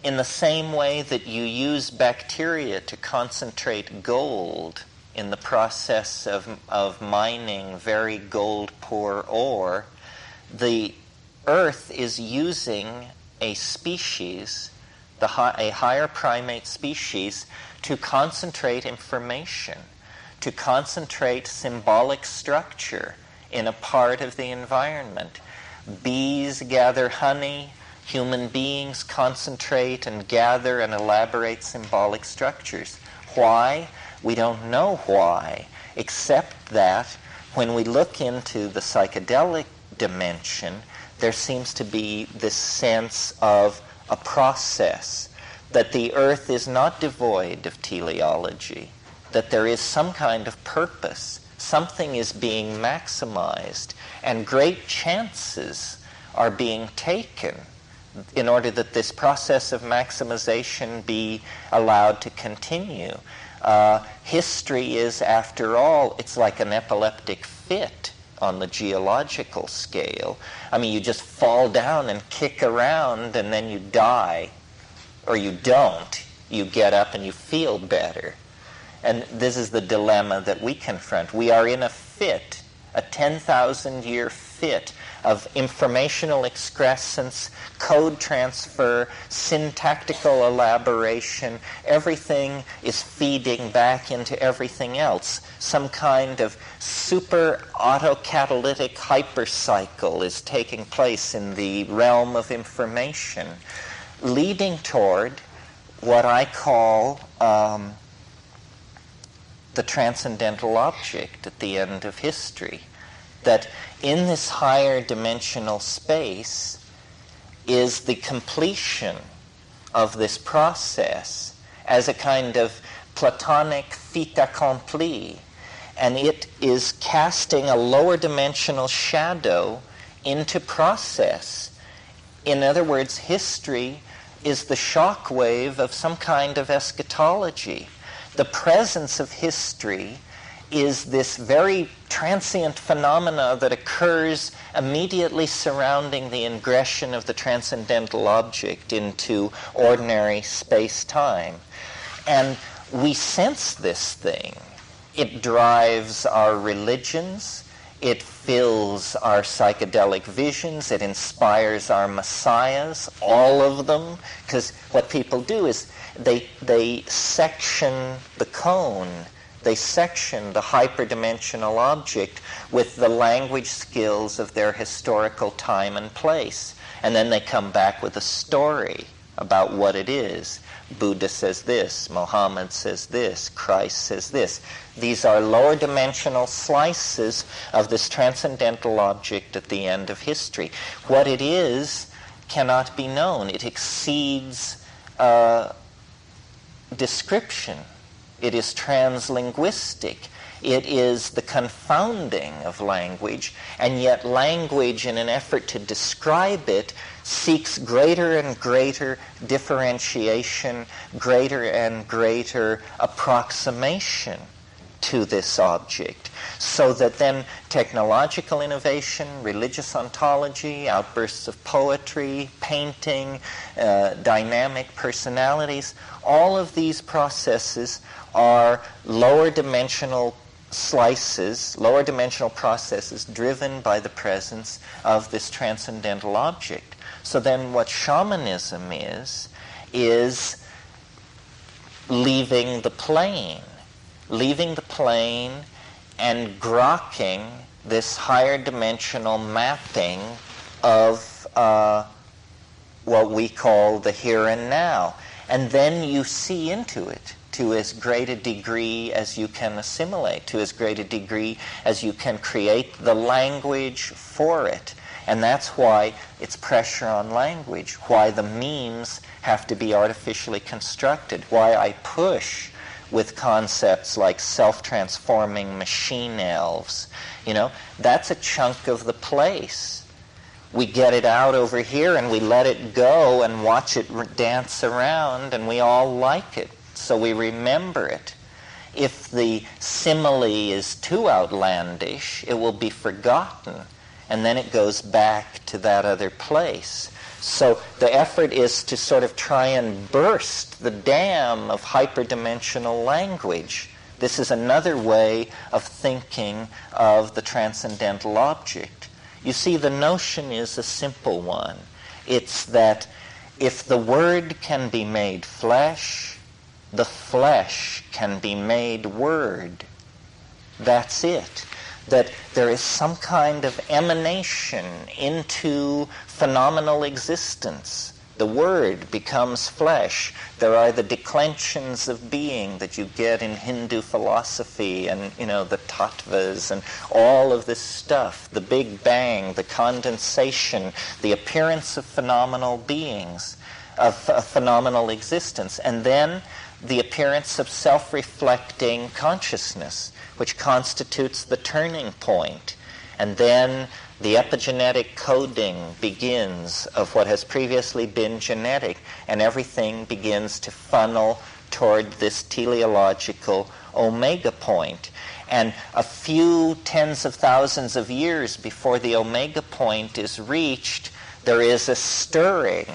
In the same way that you use bacteria to concentrate gold in the process of mining very gold-poor ore, the Earth is using a species, a higher primate species, to concentrate information, to concentrate symbolic structure in a part of the environment. Bees gather honey, human beings concentrate and gather and elaborate symbolic structures. Why? We don't know why, except that when we look into the psychedelic dimension, there seems to be this sense of a process, that the earth is not devoid of teleology, that there is some kind of purpose, something is being maximized, and great chances are being taken in order that this process of maximization be allowed to continue. History is, after all, it's like an epileptic fit on the geological scale. I mean, you just fall down and kick around and then you die. Or you don't. You get up and you feel better. And this is the dilemma that we confront. We are in a fit, a 10,000-year fit of informational excrescence, code transfer, syntactical elaboration. Everything is feeding back into everything else. Some kind of super autocatalytic hypercycle is taking place in the realm of information, leading toward what I call the transcendental object at the end of history. That in this higher dimensional space is the completion of this process as a kind of Platonic fait accompli, and it is casting a lower dimensional shadow into process. In other words, history is the shock wave of some kind of eschatology. The presence of history is this very transient phenomena that occurs immediately surrounding the ingression of the transcendental object into ordinary space-time. And we sense this thing. It drives our religions. It fills our psychedelic visions. It inspires our messiahs, all of them. Because what people do is they section the cone. They section the hyperdimensional object with the language skills of their historical time and place. And then they come back with a story about what it is. Buddha says this, Muhammad says this, Christ says this. These are lower dimensional slices of this transcendental object at the end of history. What it is cannot be known. It exceeds description. It is translinguistic. It is the confounding of language, and yet language, in an effort to describe it, seeks greater and greater differentiation, greater and greater approximation to this object, so that then technological innovation, religious ontology, outbursts of poetry, painting, dynamic personalities, all of these processes are lower dimensional slices, lower dimensional processes driven by the presence of this transcendental object. So then what shamanism is leaving the plane and grokking this higher dimensional mapping of what we call the here and now. And then you see into it to as great a degree as you can assimilate, to as great a degree as you can create the language for it. And that's why it's pressure on language, why the memes have to be artificially constructed, why I push with concepts like self-transforming machine elves. You know, that's a chunk of the place. We get it out over here and we let it go and watch it dance around, and we all like it, so we remember it. If the simile is too outlandish, it will be forgotten, and then it goes back to that other place. So the effort is to sort of try and burst the dam of hyperdimensional language. This is another way of thinking of the transcendental object. You see, the notion is a simple one. It's that if the Word can be made flesh, the flesh can be made Word. That's it. That there is some kind of emanation into phenomenal existence. The Word becomes flesh. There are the declensions of being that you get in Hindu philosophy and, the tattvas and all of this stuff. The Big Bang, the condensation, the appearance of phenomenal beings, of phenomenal existence. And then the appearance of self-reflecting consciousness, which constitutes the turning point. And then the epigenetic coding begins of what has previously been genetic, and everything begins to funnel toward this teleological omega point. And a few tens of thousands of years before the omega point is reached, there is a stirring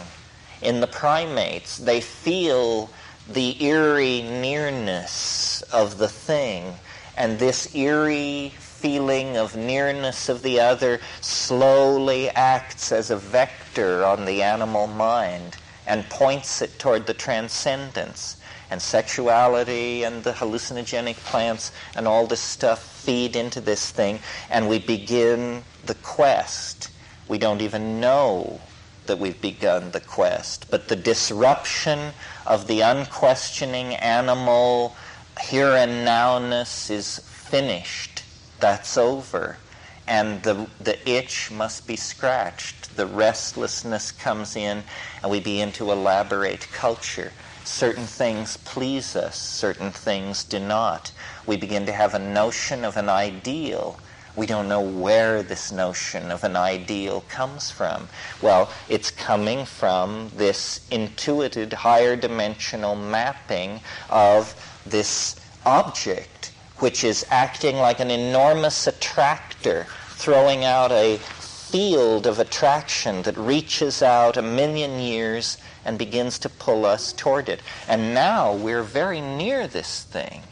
in the primates. They feel the eerie nearness of the thing, and this eerie feeling of nearness of the other slowly acts as a vector on the animal mind and points it toward the transcendence. And sexuality and the hallucinogenic plants and all this stuff feed into this thing, and we begin the quest. We don't even know that we've begun the quest, but the disruption of the unquestioning animal here and nowness is finished. That's over. And the itch must be scratched. The restlessness comes in, and we begin to elaborate culture. Certain things please us, certain things do not. We begin to have a notion of an ideal. We don't know where this notion of an ideal comes from. Well, it's coming from this intuited higher dimensional mapping of this object, which is acting like an enormous attractor, throwing out a field of attraction that reaches out 1,000,000 years and begins to pull us toward it. And now we're very near this thing.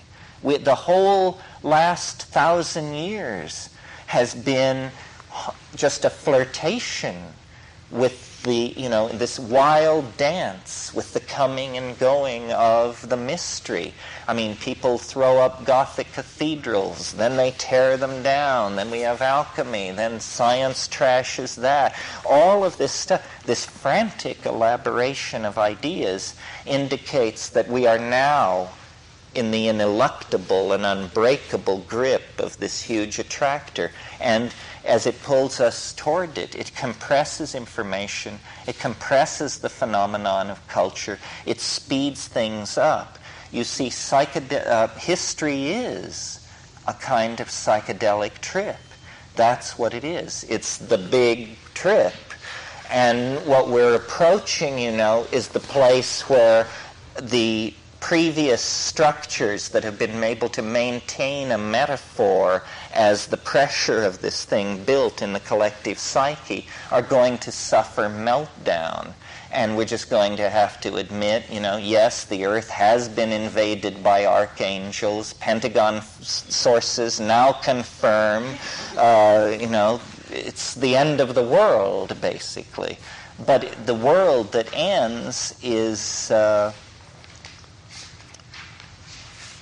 The whole last 1,000 years has been just a flirtation with this wild dance with the coming and going of the mystery. I mean, people throw up Gothic cathedrals, then they tear them down, then we have alchemy, then science trashes that. All of this stuff, this frantic elaboration of ideas, indicates that we are now in the ineluctable and unbreakable grip of this huge attractor. And as it pulls us toward it, it compresses information, it compresses the phenomenon of culture, it speeds things up. You see, history is a kind of psychedelic trip. That's what it is. It's the big trip. And what we're approaching, is the place where the previous structures that have been able to maintain a metaphor as the pressure of this thing built in the collective psyche are going to suffer meltdown. And we're just going to have to admit, yes, the earth has been invaded by archangels. Pentagon sources now confirm, it's the end of the world, basically. But the world that ends is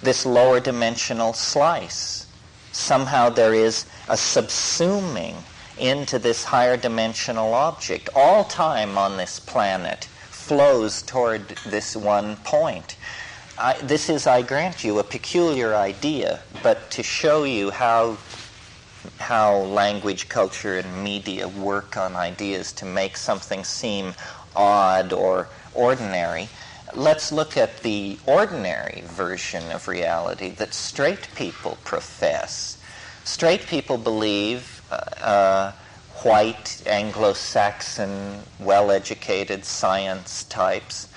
this lower dimensional slice. Somehow there is a subsuming into this higher dimensional object. All time on this planet flows toward this one point. This is, I grant you, a peculiar idea, but to show you how language, culture, and media work on ideas to make something seem odd or ordinary, let's look at the ordinary version of reality that straight people profess. Straight people believe, white, Anglo-Saxon, well-educated science types,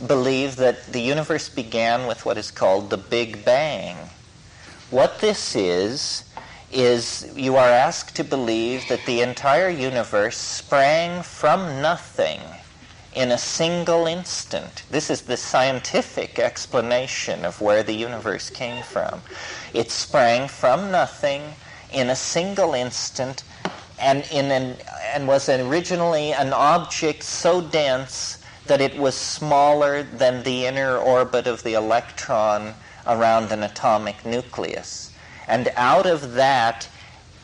believe that the universe began with what is called the Big Bang. What this is you are asked to believe that the entire universe sprang from nothing in a single instant. This is the scientific explanation of where the universe came from. It sprang from nothing in a single instant and was originally an object so dense that it was smaller than the inner orbit of the electron around an atomic nucleus. And out of that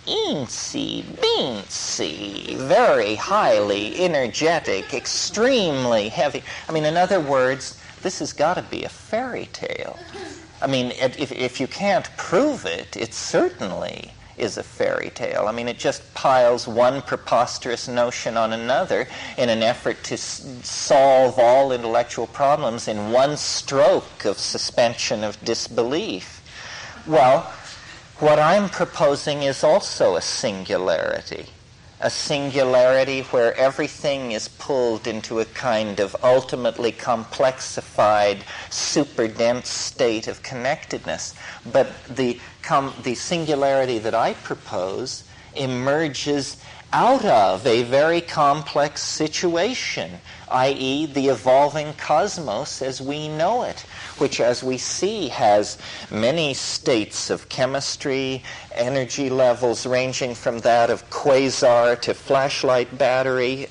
eensy, beensy, very highly energetic, extremely heavy. In other words, this has got to be a fairy tale. If you can't prove it, it certainly is a fairy tale. It just piles one preposterous notion on another in an effort to solve all intellectual problems in one stroke of suspension of disbelief. Well, what I'm proposing is also a singularity where everything is pulled into a kind of ultimately complexified, super dense state of connectedness. But the singularity that I propose emerges out of a very complex situation, i.e. the evolving cosmos as we know it, which, as we see, has many states of chemistry, energy levels ranging from that of quasar to flashlight battery,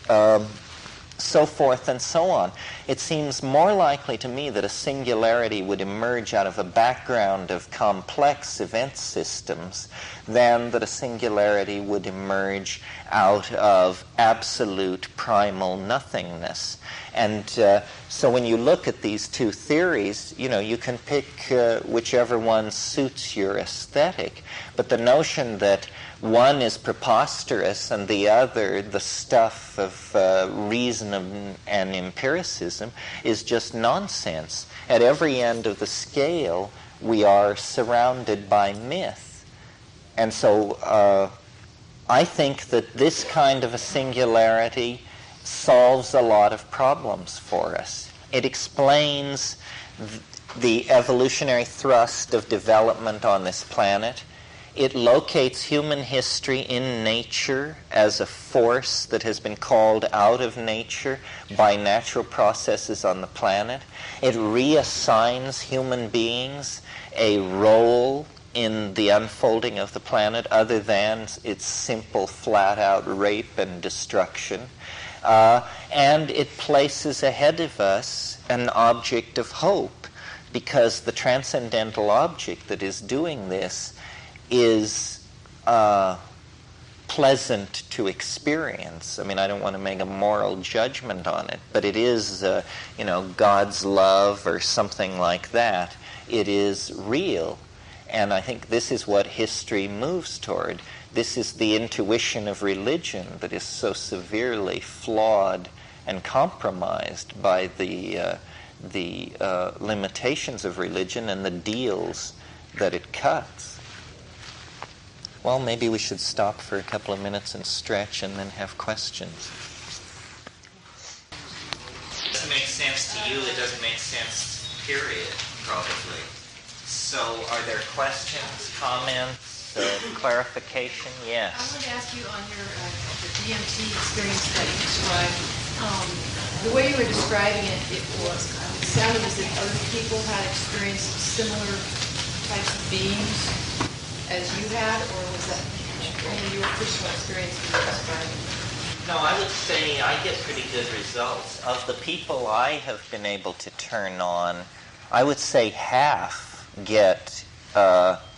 so forth and so on. It seems more likely to me that a singularity would emerge out of a background of complex event systems than that a singularity would emerge out of absolute primal nothingness. And so when you look at these two theories, you can pick whichever one suits your aesthetic. But the notion that one is preposterous and the other the stuff of reason and empiricism is just nonsense. At every end of the scale, we are surrounded by myth. And so I think that this kind of a singularity solves a lot of problems for us. It explains the evolutionary thrust of development on this planet. It locates human history in nature as a force that has been called out of nature by natural processes on the planet. It reassigns human beings a role in the unfolding of the planet other than its simple, flat-out rape and destruction. And it places ahead of us an object of hope, because the transcendental object that is doing this is pleasant to experience. I mean, I don't want to make a moral judgment on it, but it is, God's love or something like that. It is real, and I think this is what history moves toward. This is the intuition of religion that is so severely flawed and compromised by the limitations of religion and the deals that it cuts. Well, maybe we should stop for a couple of minutes and stretch and then have questions. It doesn't make sense to you, it doesn't make sense, period, probably. So are there questions, comments, clarification? Yes. I wanted to ask you on your the DMT experience that you described. The way you were describing it, it sounded as if other people had experienced similar types of beings as you had, or was that only your personal experience you were describing? No, I would say I get pretty good results. Of the people I have been able to turn on, I would say half get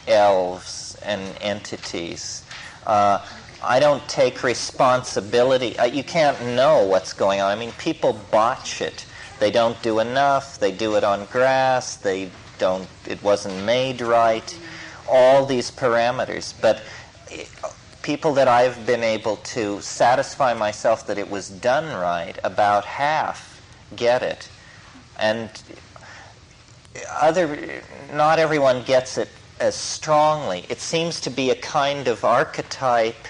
elves and entities. I don't take responsibility. You can't know what's going on. I mean, people botch it. They don't do enough. They do it on grass. It wasn't made right. All these parameters. But people that I've been able to satisfy myself that it was done right, about half get it. And not everyone gets it as strongly. It seems to be a kind of archetype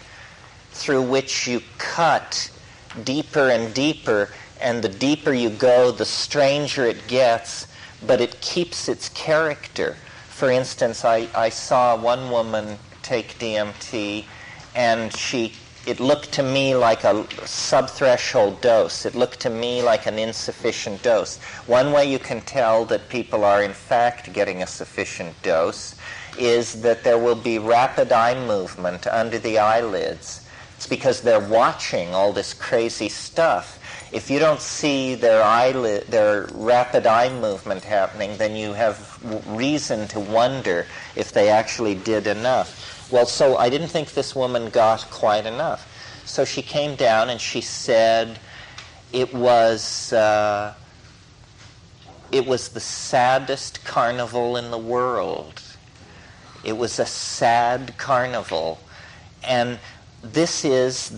through which you cut deeper and deeper, and the deeper you go, the stranger it gets, but it keeps its character. For instance, I saw one woman take DMT, and it looked to me like a subthreshold dose. It looked to me like an insufficient dose. One way you can tell that people are in fact getting a sufficient dose is that there will be rapid eye movement under the eyelids. It's because they're watching all this crazy stuff. If you don't see their rapid eye movement happening, then you have reason to wonder if they actually did enough. Well, so I didn't think this woman got quite enough. So she came down and she said it was the saddest carnival in the world. It was a sad carnival. And this is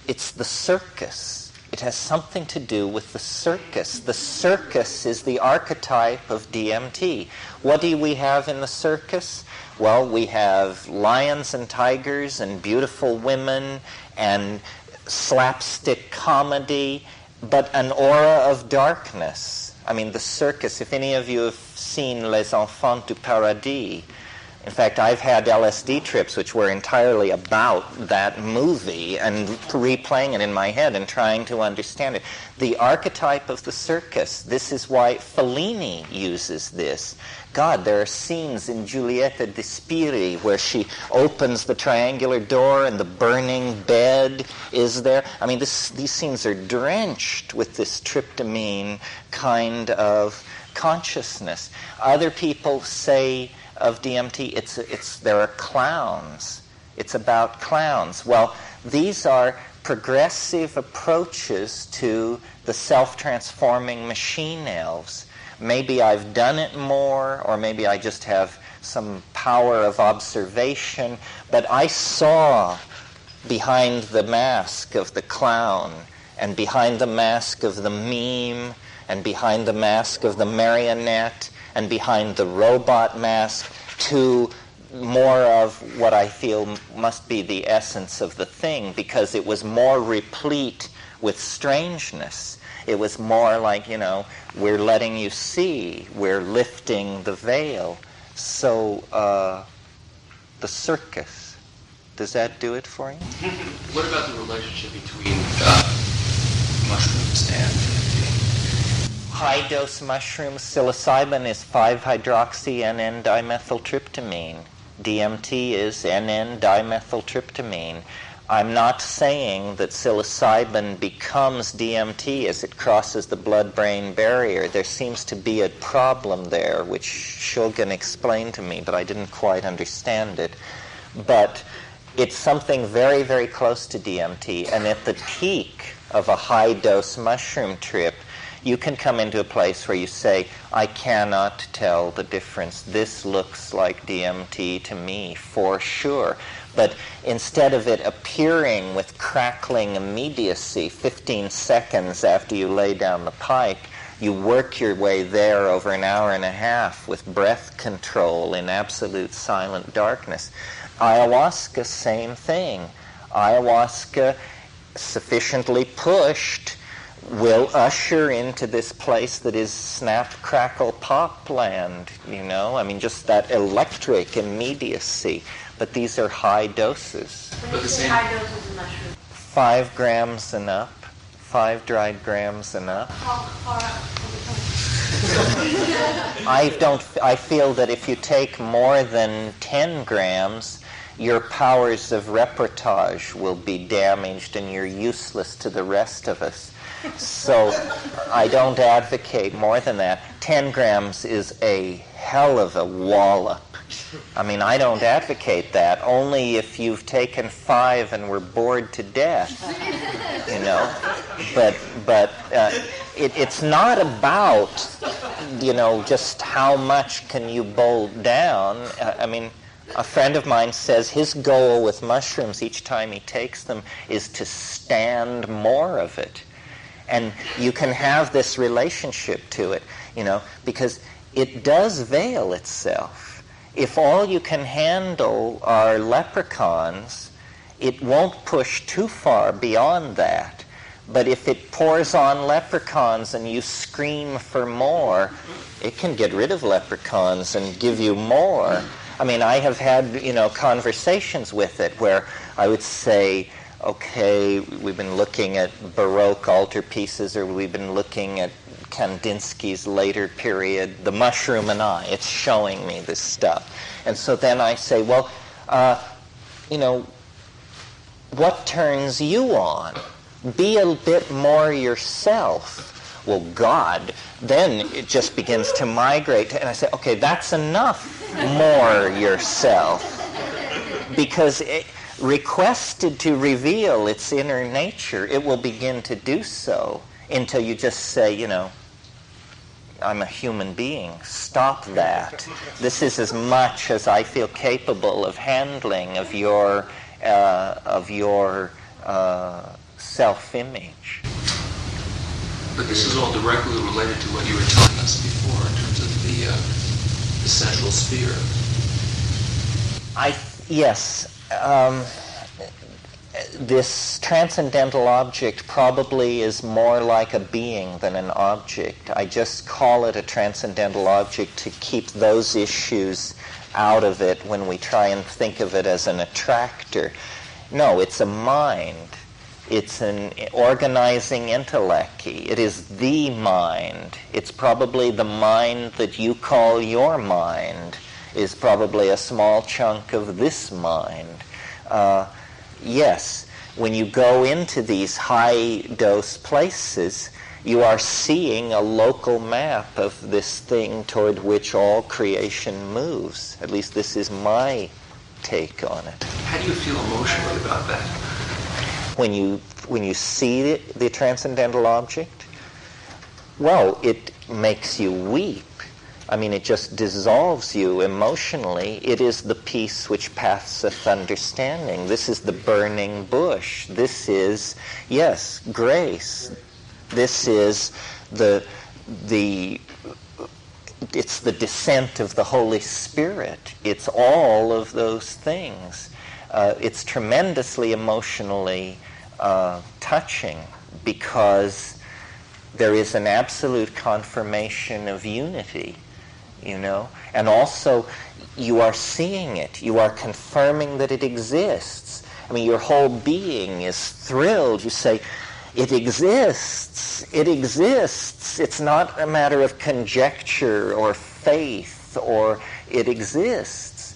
it's the circus. It has something to do with the circus. The circus is the archetype of DMT. What do we have in the circus? Well, we have lions and tigers and beautiful women and slapstick comedy, but an aura of darkness. I mean, the circus, if any of you have seen Les Enfants du Paradis, In fact, I've had LSD trips which were entirely about that movie and replaying it in my head and trying to understand it. The archetype of the circus, this is why Fellini uses this. God, there are scenes in Giulietta di Spiri where she opens the triangular door and the burning bed is there. I mean, these scenes are drenched with this tryptamine kind of consciousness. Other people say of DMT, there are clowns. It's about clowns. Well, these are progressive approaches to the self-transforming machine elves. Maybe I've done it more, or maybe I just have some power of observation, but I saw behind the mask of the clown, and behind the mask of the meme, and behind the mask of the marionette, and behind the robot mask, to more of what I feel must be the essence of the thing, because it was more replete with strangeness. It was more like, we're letting you see, we're lifting the veil. So, the circus, does that do it for you? What about the relationship between mushrooms and DMT? High-dose mushrooms, psilocybin is 5-hydroxy-NN-dimethyltryptamine. DMT is NN-dimethyltryptamine. I'm not saying that psilocybin becomes DMT as it crosses the blood-brain barrier. There seems to be a problem there, which Shulgin explained to me, but I didn't quite understand it. But it's something very, very close to DMT, and at the peak of a high-dose mushroom trip, you can come into a place where you say, I cannot tell the difference. This looks like DMT to me, for sure. But instead of it appearing with crackling immediacy 15 seconds after you lay down the pipe, you work your way there over an hour and a half with breath control in absolute silent darkness. Ayahuasca, same thing. Ayahuasca, sufficiently pushed, will usher into this place that is snap, crackle, pop land, I mean, just that electric immediacy. But these are high doses. When you say high doses of mushroom? 5 grams and up. 5 dried grams and up. How far up? I feel that if you take more than 10 grams, your powers of reportage will be damaged and you're useless to the rest of us. So I don't advocate more than that. 10 grams is a hell of a wallop. I mean, I don't advocate that. Only if you've taken 5 and were bored to death, But it's not about, just how much can you bowl down. I mean, a friend of mine says his goal with mushrooms each time he takes them is to stand more of it. And you can have this relationship to it, because it does veil itself. If all you can handle are leprechauns, it won't push too far beyond that. But if it pours on leprechauns and you scream for more, it can get rid of leprechauns and give you more. I mean, I have had, conversations with it where I would say, okay, we've been looking at Baroque altarpieces, or we've been looking at Kandinsky's later period, The Mushroom and I. It's showing me this stuff. And so then I say, well, what turns you on? Be a bit more yourself. Well, God, then it just begins to migrate. And I say, okay, that's enough more yourself. Because requested to reveal its inner nature, it will begin to do so until you just say, I'm a human being. Stop that. This is as much as I feel capable of handling of your self-image. But this is all directly related to what you were telling us before in terms of the central sphere. Yes. this transcendental object probably is more like a being than an object. I just call it a transcendental object to keep those issues out of it when we try and think of it as an attractor. No, it's a mind. It's an organizing intellect. It is the mind. It's probably the mind that you call your mind is probably a small chunk of this mind. Yes, when you go into these high-dose places, you are seeing a local map of this thing toward which all creation moves. At least this is my take on it. How do you feel emotionally about that? When you see the transcendental object, well, it makes you weep. I mean, it just dissolves you emotionally. It is the peace which passeth understanding. This is the burning bush. This is, yes, grace. This is it's the descent of the Holy Spirit. It's all of those things. It's tremendously emotionally touching because there is an absolute confirmation of unity. And also you are seeing it. You are confirming that it exists. I mean, your whole being is thrilled. You say, it exists. It exists. It's not a matter of conjecture or faith, or it exists.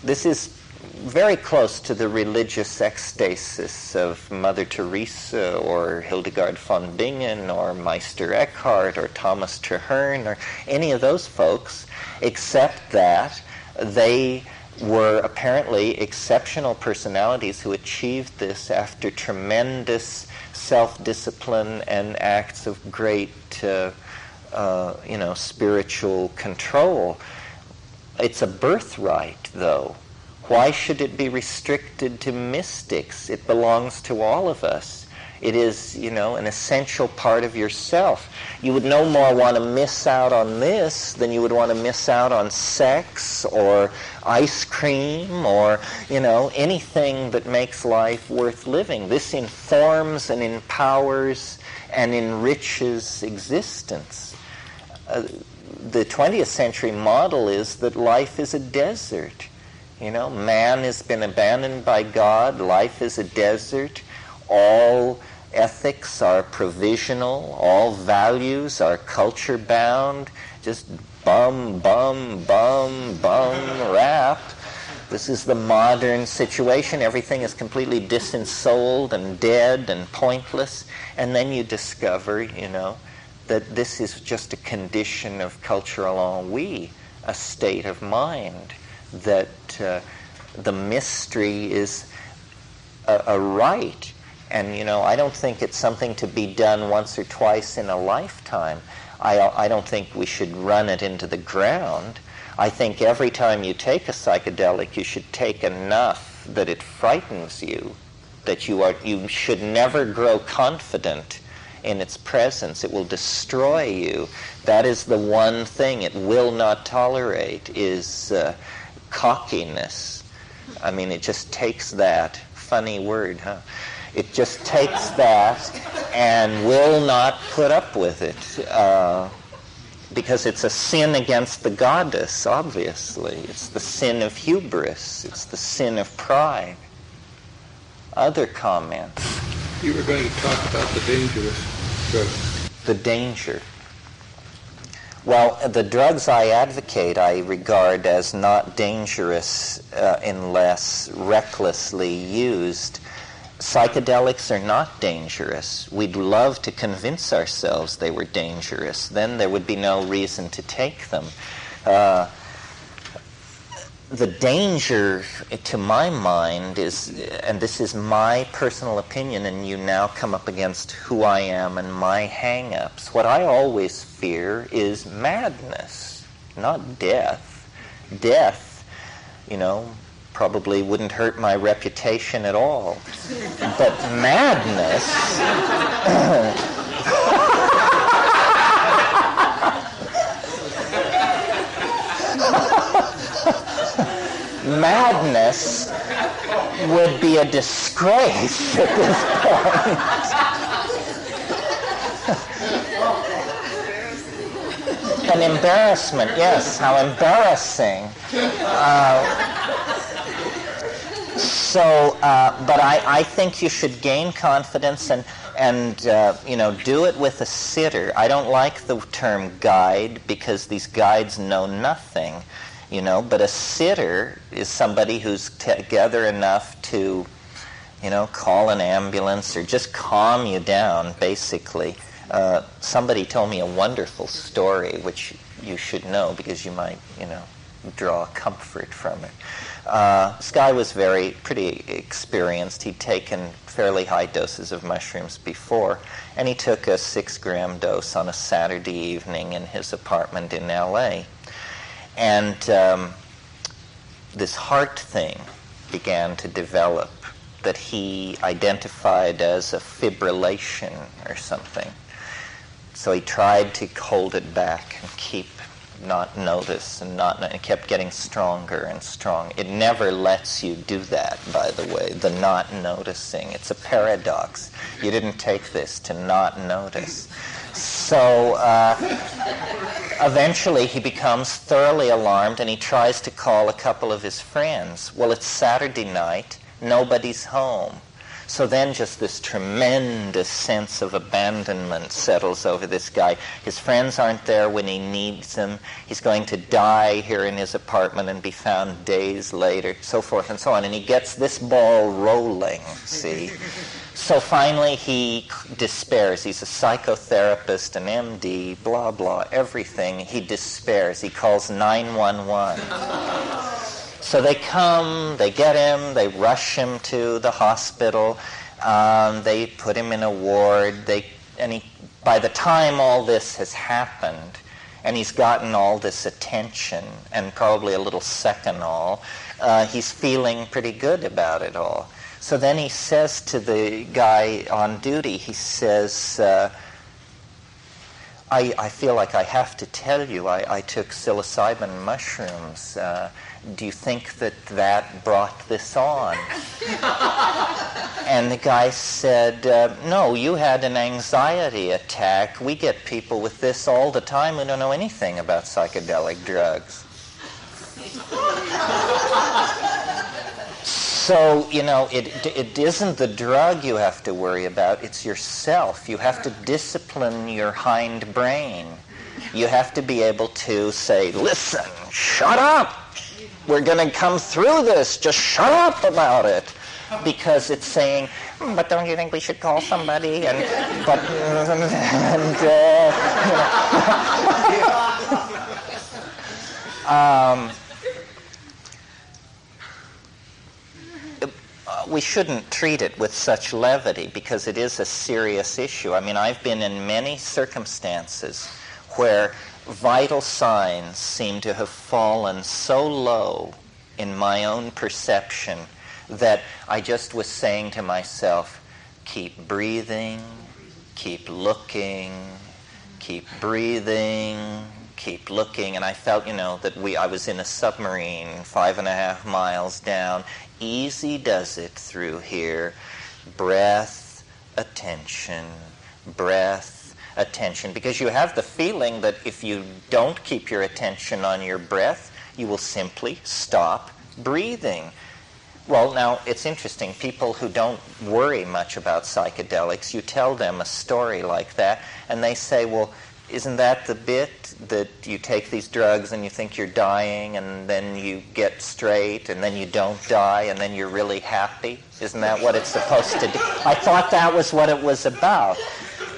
This is very close to the religious ecstasis of Mother Teresa or Hildegard von Bingen or Meister Eckhart or Thomas Traherne or any of those folks, except that they were apparently exceptional personalities who achieved this after tremendous self-discipline and acts of great spiritual control. It's a birthright, though. Why should it be restricted to mystics? It belongs to all of us. It is, an essential part of yourself. You would no more want to miss out on this than you would want to miss out on sex or ice cream or, anything that makes life worth living. This informs and empowers and enriches existence. The 20th century model is that life is a desert. Man has been abandoned by God. Life is a desert. All ethics are provisional. All values are culture-bound. Just bum rap. This is the modern situation. Everything is completely disensouled and dead and pointless. And then you discover, that this is just a condition of cultural ennui, a state of mind. That the mystery is a right. And, I don't think it's something to be done once or twice in a lifetime. I don't think we should run it into the ground. I think every time you take a psychedelic, you should take enough that it frightens you, that you should never grow confident in its presence. It will destroy you. That is the one thing it will not tolerate, is cockiness. I mean, it just takes that. Funny word, huh? It just takes that and will not put up with it because it's a sin against the goddess, obviously. It's the sin of hubris. It's the sin of pride. Other comments? You were going to talk about the dangerous drugs. The danger. Well, the drugs I advocate I regard as not dangerous unless recklessly used. Psychedelics are not dangerous. We'd love to convince ourselves they were dangerous. Then there would be no reason to take them. The danger, to my mind, is, and this is my personal opinion, and you now come up against who I am and my hang-ups. What I always fear is madness, not death. Death, probably wouldn't hurt my reputation at all. But madness... madness would be a disgrace at this point. An embarrassment, yes, how embarrassing. But I think you should gain confidence and do it with a sitter. I don't like the term guide because these guides know nothing, but a sitter is somebody who's together enough to, call an ambulance or just calm you down, basically. Somebody told me a wonderful story, which you should know because you might, draw comfort from it. This guy was pretty experienced. He'd taken fairly high doses of mushrooms before, and he took a 6-gram dose on a Saturday evening in his apartment in L.A. And this heart thing began to develop that he identified as a fibrillation or something. So he tried to hold it back and not notice and it kept getting stronger and strong. It never lets you do that, by the way, the not noticing. It's a paradox. You didn't take this to not notice. So eventually he becomes thoroughly alarmed and he tries to call a couple of his friends. Well, it's Saturday night. Nobody's home. So then just this tremendous sense of abandonment settles over this guy. His friends aren't there when he needs them. He's going to die here in his apartment and be found days later, so forth and so on. And he gets this ball rolling, see? So finally he despairs. He's a psychotherapist, an MD, blah, blah, everything. He despairs. He calls 911. So they come, they get him, they rush him to the hospital, they put him in a ward, by the time all this has happened, and he's gotten all this attention, and probably a little seconal, he's feeling pretty good about it all. So then he says to the guy on duty, he says, I feel like I have to tell you, I took psilocybin mushrooms. Do you think that brought this on? And the guy said, no, you had an anxiety attack. We get people with this all the time who don't know anything about psychedelic drugs. So, it isn't the drug you have to worry about, it's yourself. You have to discipline your hind brain. You have to be able to say, listen, shut up! We're going to come through this, just shut up about it. Because it's saying, but don't you think we should call somebody? We shouldn't treat it with such levity because it is a serious issue. I mean, I've been in many circumstances where vital signs seem to have fallen so low in my own perception that I just was saying to myself, keep breathing, keep looking, keep breathing, keep looking. And I felt, that I was in a submarine 5.5 miles down. Easy does it through here. Breath, attention, breath, attention. Because you have the feeling that if you don't keep your attention on your breath, you will simply stop breathing. Well, now, it's interesting. People who don't worry much about psychedelics, you tell them a story like that, and they say, well, isn't that the bit that you take these drugs and you think you're dying and then you get straight and then you don't die and then you're really happy? Isn't that what it's supposed to do? I thought that was what it was about.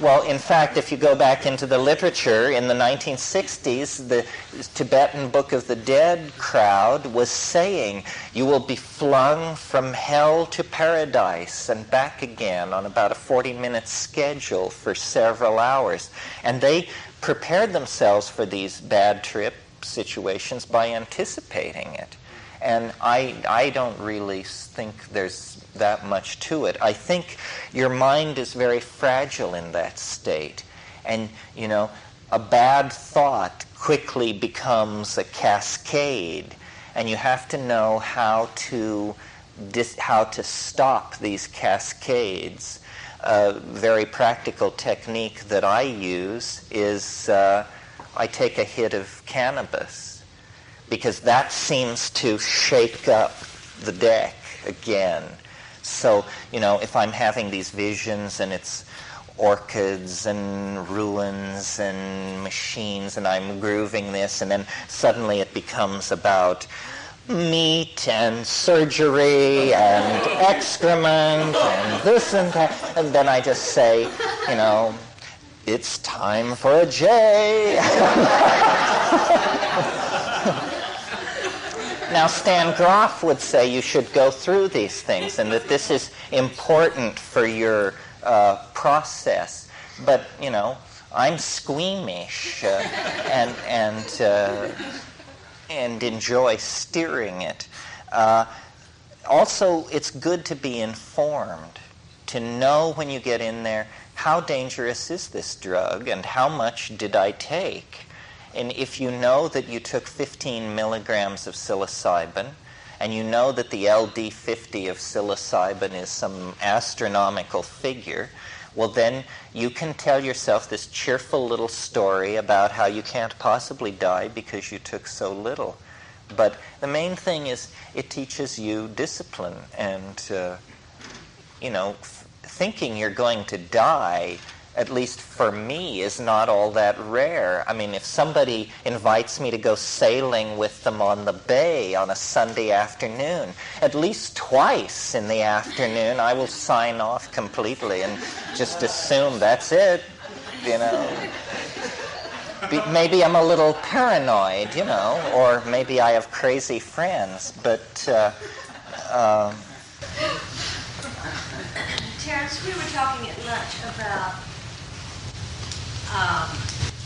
Well, in fact, if you go back into the literature, in the 1960s, the Tibetan Book of the Dead crowd was saying, you will be flung from hell to paradise and back again on about a 40-minute schedule for several hours. And they prepared themselves for these bad trip situations by anticipating it. And I don't really think there's that much to it. I think your mind is very fragile in that state. And, a bad thought quickly becomes a cascade. And you have to know how to how to stop these cascades. A very practical technique that I use is I take a hit of cannabis, because that seems to shake up the deck again. So, if I'm having these visions and it's orchids and ruins and machines and I'm grooving this, and then suddenly it becomes about meat and surgery and excrement and this and that, and then I just say, it's time for a J. Now, Stan Groff would say you should go through these things and that this is important for your process. But, I'm squeamish and enjoy steering it. Also, it's good to be informed, to know when you get in there, how dangerous is this drug and how much did I take? And if you know that you took 15 milligrams of psilocybin, and you know that the LD50 of psilocybin is some astronomical figure, well, then you can tell yourself this cheerful little story about how you can't possibly die because you took so little. But the main thing is it teaches you discipline, and, thinking you're going to die, at least for me, is not all that rare. I mean, if somebody invites me to go sailing with them on the bay on a Sunday afternoon, at least twice in the afternoon, I will sign off completely and just assume that's it, Maybe I'm a little paranoid, or maybe I have crazy friends, but... Terence, we were talking at lunch about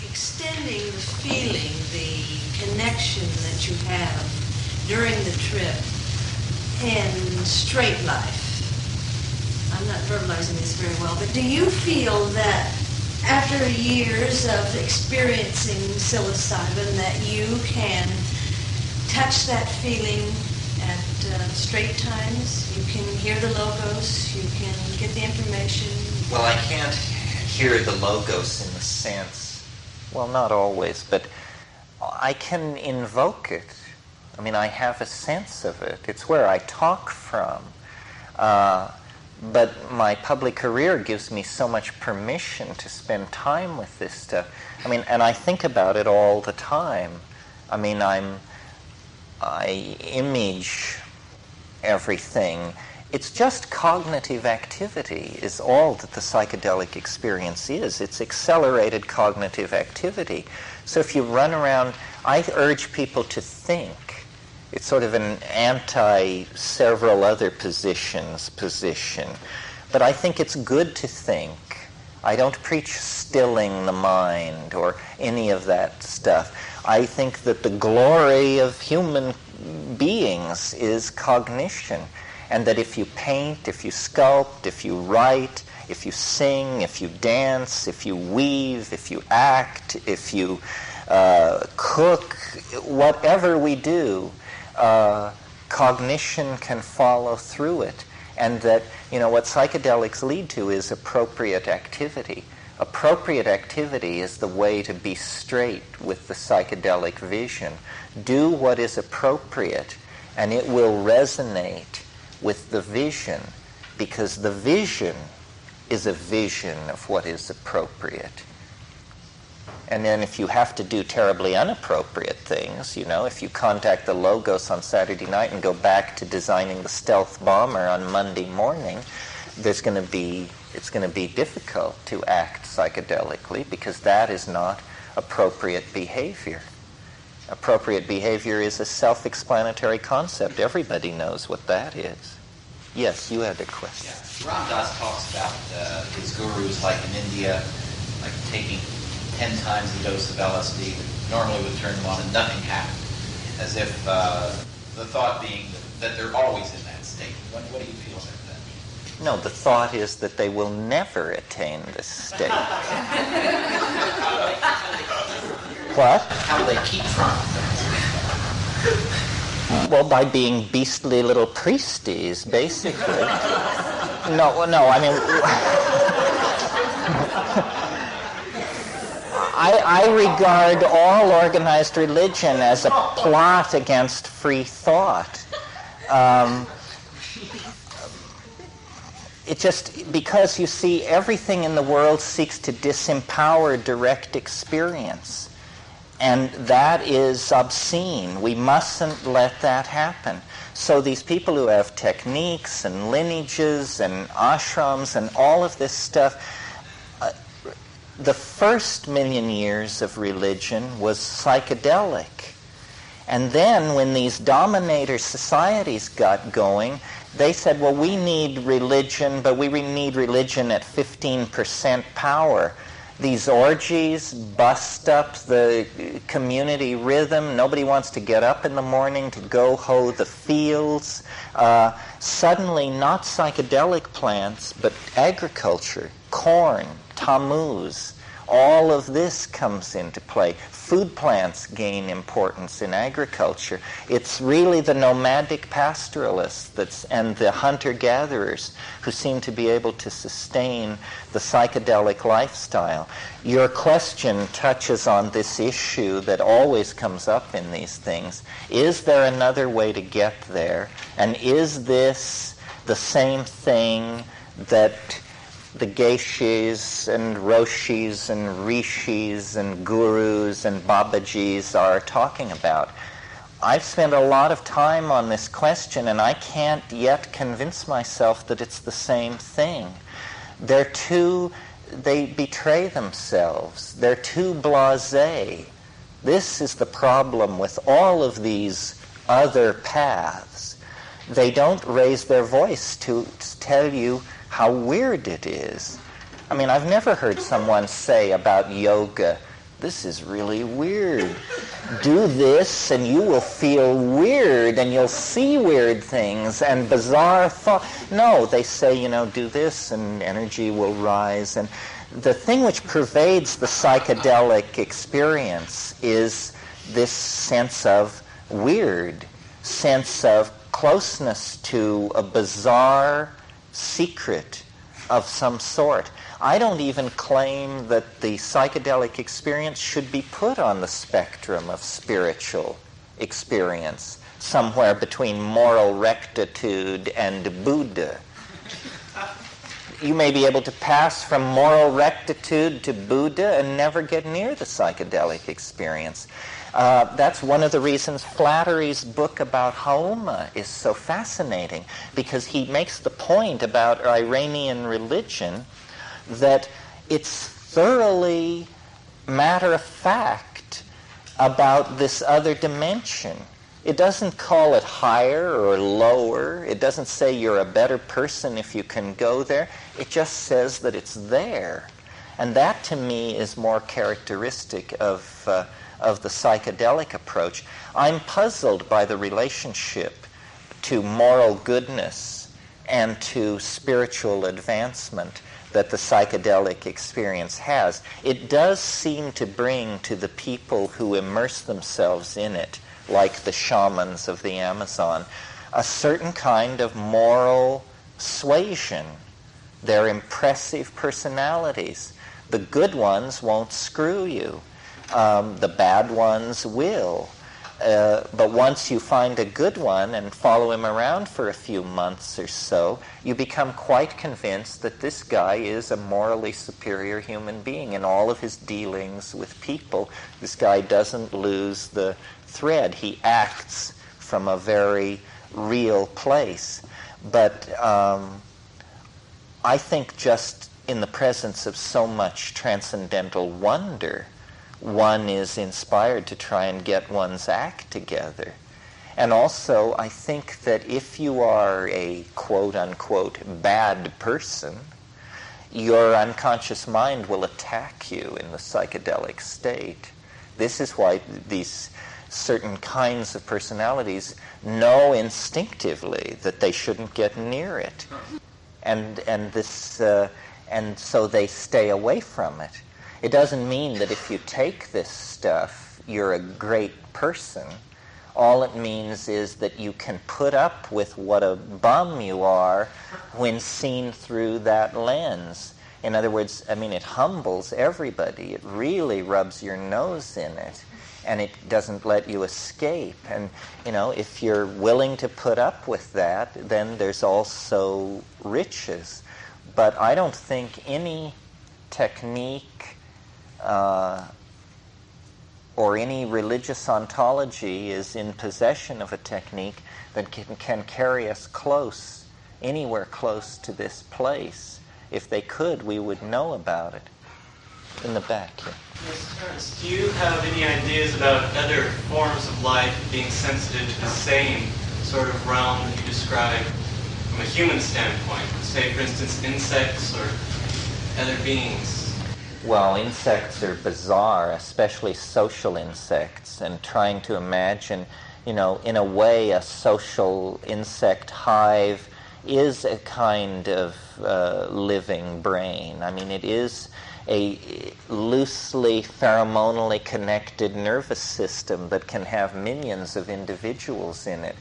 extending the feeling, the connection that you have during the trip in straight life. I'm not verbalizing this very well, but do you feel that after years of experiencing psilocybin that you can touch that feeling at straight times? You can hear the logos, you can get the information. Well, I can't hear the logos in the sense, well, not always, but I can invoke it. I mean, I have a sense of it. It's where I talk from. But my public career gives me so much permission to spend time with this stuff. I mean, and I think about it all the time. I mean, I image everything. It's just cognitive activity is all that the psychedelic experience is. It's accelerated cognitive activity. So if you run around, I urge people to think. It's sort of an anti-several other positions position. But I think it's good to think. I don't preach stilling the mind or any of that stuff. I think that the glory of human beings is cognition, and that if you paint, if you sculpt, if you write, if you sing, if you dance, if you weave, if you act, if you cook, whatever we do, cognition can follow through it. And that, what psychedelics lead to is appropriate activity. Appropriate activity is the way to be straight with the psychedelic vision. Do what is appropriate, and it will resonate with the vision, because the vision is a vision of what is appropriate. And then if you have to do terribly inappropriate things, if you contact the Logos on Saturday night and go back to designing the stealth bomber on Monday morning, it's going to be difficult to act psychedelically, because that is not appropriate behavior. Appropriate behavior is a self-explanatory concept. Everybody knows what that is. Yes, you had a question. Yeah. Ram Dass talks about his gurus, like in India, like taking 10 times the dose of LSD that normally would turn them on and nothing happened, as if the thought being that they're always in that state. What do you feel about that? No, the thought is that they will never attain this state. What? How do they keep from it? Well, by being beastly little priesties, basically. No, I mean, I regard all organized religion as a plot against free thought. It just, because you see, everything in the world seeks to disempower direct experience. And that is obscene. We mustn't let that happen. So these people who have techniques and lineages and ashrams and all of this stuff, the first million years of religion was psychedelic. And then when these dominator societies got going, they said, well, we need religion, but we need religion at 15% power. These orgies bust up the community rhythm. Nobody wants to get up in the morning to go hoe the fields. Suddenly, not psychedelic plants, but agriculture, corn, tammuz, all of this comes into play. Food plants gain importance in agriculture. It's really the nomadic pastoralists and the hunter-gatherers who seem to be able to sustain the psychedelic lifestyle. Your question touches on this issue that always comes up in these things. Is there another way to get there? And is this the same thing that the geishis and roshis and rishis and gurus and babajis are talking about? I've spent a lot of time on this question, and I can't yet convince myself that it's the same thing. They betray themselves. They're too blasé. This is the problem with all of these other paths. They don't raise their voice to tell you how weird it is. I mean, I've never heard someone say about yoga, this is really weird. Do this and you will feel weird and you'll see weird things and bizarre thoughts. No, they say, do this and energy will rise. And the thing which pervades the psychedelic experience is this sense of weird, sense of closeness to a bizarre secret of some sort. I don't even claim that the psychedelic experience should be put on the spectrum of spiritual experience, somewhere between moral rectitude and Buddha. You may be able to pass from moral rectitude to Buddha and never get near the psychedelic experience. That's one of the reasons Flattery's book about Haoma is so fascinating, because he makes the point about Iranian religion that it's thoroughly matter-of-fact about this other dimension. It doesn't call it higher or lower. It doesn't say you're a better person if you can go there. It just says that it's there. And that, to me, is more characteristic of the psychedelic approach. I'm puzzled by the relationship to moral goodness and to spiritual advancement that the psychedelic experience has. It does seem to bring to the people who immerse themselves in it, like the shamans of the Amazon, a certain kind of moral suasion. They're impressive personalities. The good ones won't screw you. The bad ones will. But once you find a good one and follow him around for a few months or so, you become quite convinced that this guy is a morally superior human being in all of his dealings with people. This guy doesn't lose the thread. He acts from a very real place. But I think just in the presence of so much transcendental wonder, one is inspired to try and get one's act together. And also, I think that if you are a quote-unquote bad person, your unconscious mind will attack you in the psychedelic state. This is why these certain kinds of personalities know instinctively that they shouldn't get near it. And so they stay away from it. It doesn't mean that if you take this stuff, you're a great person. All it means is that you can put up with what a bum you are when seen through that lens. In other words, I mean, it humbles everybody. It really rubs your nose in it, and it doesn't let you escape. And, you know, if you're willing to put up with that, then there's also riches. But I don't think any technique or any religious ontology is in possession of a technique that can carry us close, anywhere close to this place. If they could, we would know about it. In the back here. Yes, Terence, do you have any ideas about other forms of life being sensitive to the same sort of realm that you describe from a human standpoint? Say, for instance, insects or other beings? Well, insects are bizarre, especially social insects, and trying to imagine, you know, in a way a social insect hive is a kind of living brain. I mean, it is a loosely pheromonally connected nervous system that can have millions of individuals in it.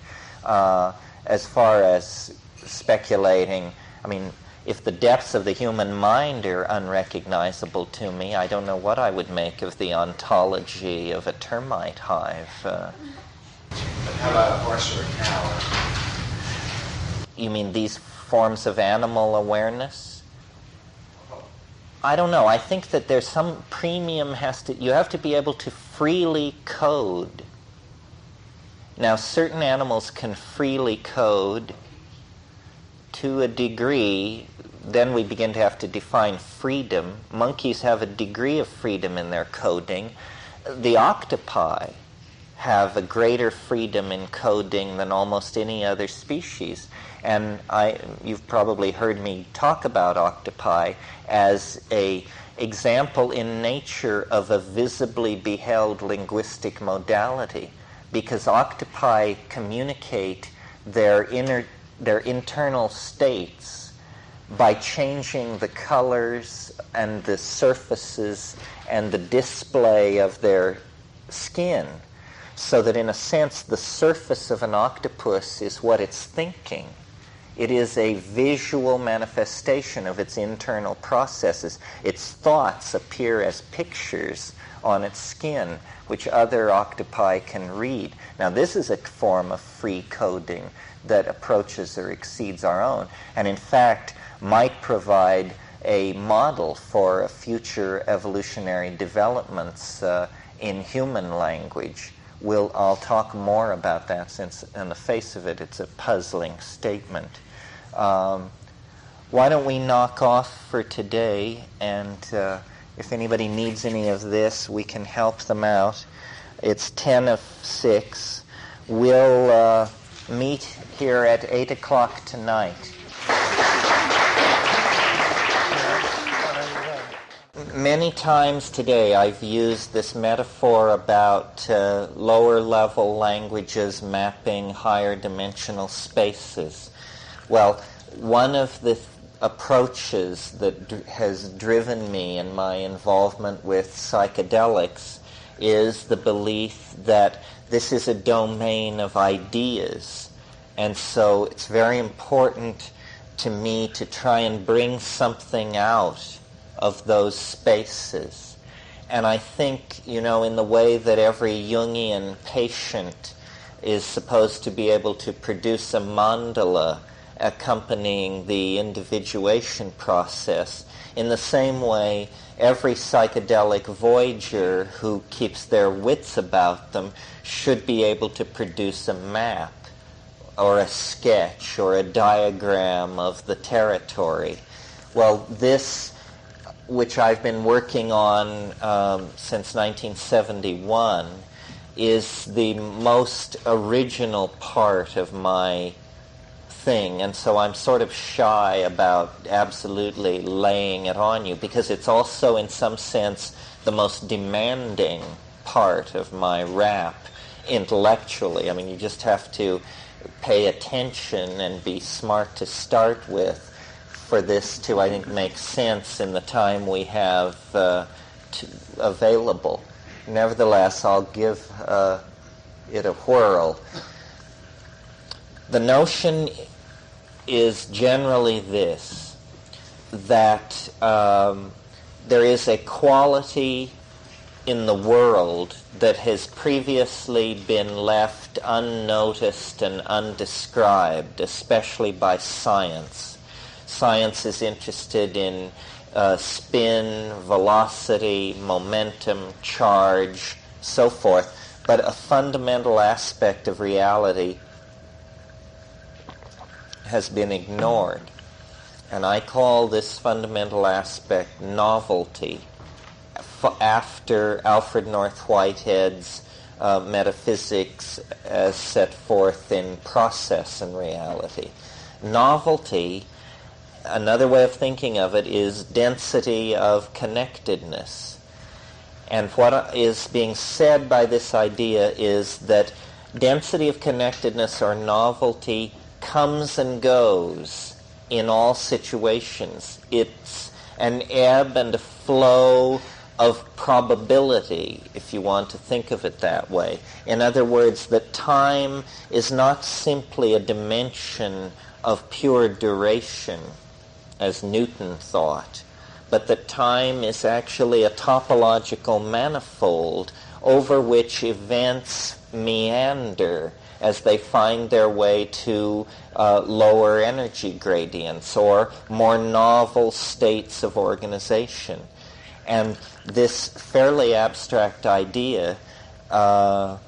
As far as speculating, I mean, if the depths of the human mind are unrecognizable to me, I don't know what I would make of the ontology of a termite hive. But how about a horse or a cow? You mean these forms of animal awareness? I don't know. I think that there's some premium you have to be able to freely code. Now, certain animals can freely code to a degree. Then we begin to have to define freedom. Monkeys have a degree of freedom in their coding. The octopi have a greater freedom in coding than almost any other species. And you've probably heard me talk about octopi as an example in nature of a visibly beheld linguistic modality, because octopi communicate their internal states by changing the colors and the surfaces and the display of their skin, so that in a sense the surface of an octopus is what it's thinking. It is a visual manifestation of its internal processes. Its thoughts appear as pictures on its skin, which other octopi can read. Now, this is a form of free coding that approaches or exceeds our own, and in fact might provide a model for future evolutionary developments in human language. I'll talk more about that, since on the face of it, it's a puzzling statement. Why don't we knock off for today, and if anybody needs any of this, we can help them out. It's 10 of 6. We'll meet here at 8 o'clock tonight. Many times today I've used this metaphor about lower level languages mapping higher dimensional spaces. Well, one of the approaches that has driven me in my involvement with psychedelics is the belief that this is a domain of ideas. And so it's very important to me to try and bring something out of those spaces. And I think, you know, in the way that every Jungian patient is supposed to be able to produce a mandala accompanying the individuation process, in the same way, every psychedelic voyager who keeps their wits about them should be able to produce a map or a sketch or a diagram of the territory. Well, this, which I've been working on since 1971, is the most original part of my thing, and so I'm sort of shy about absolutely laying it on you, because it's also in some sense the most demanding part of my rap intellectually. I mean, you just have to pay attention and be smart to start with for this to, I think, make sense in the time we have available. Nevertheless, I'll give it a whirl. The notion is generally this, that there is a quality in the world that has previously been left unnoticed and undescribed, especially by science. Science is interested in spin, velocity, momentum, charge, so forth, but a fundamental aspect of reality has been ignored. And I call this fundamental aspect novelty, after Alfred North Whitehead's metaphysics as set forth in Process and Reality. Novelty, another way of thinking of it, is density of connectedness. And what is being said by this idea is that density of connectedness or novelty comes and goes in all situations. It's an ebb and a flow of probability, if you want to think of it that way. In other words, that time is not simply a dimension of pure duration, as Newton thought, but that time is actually a topological manifold over which events meander as they find their way to lower energy gradients or more novel states of organization. And this fairly abstract idea I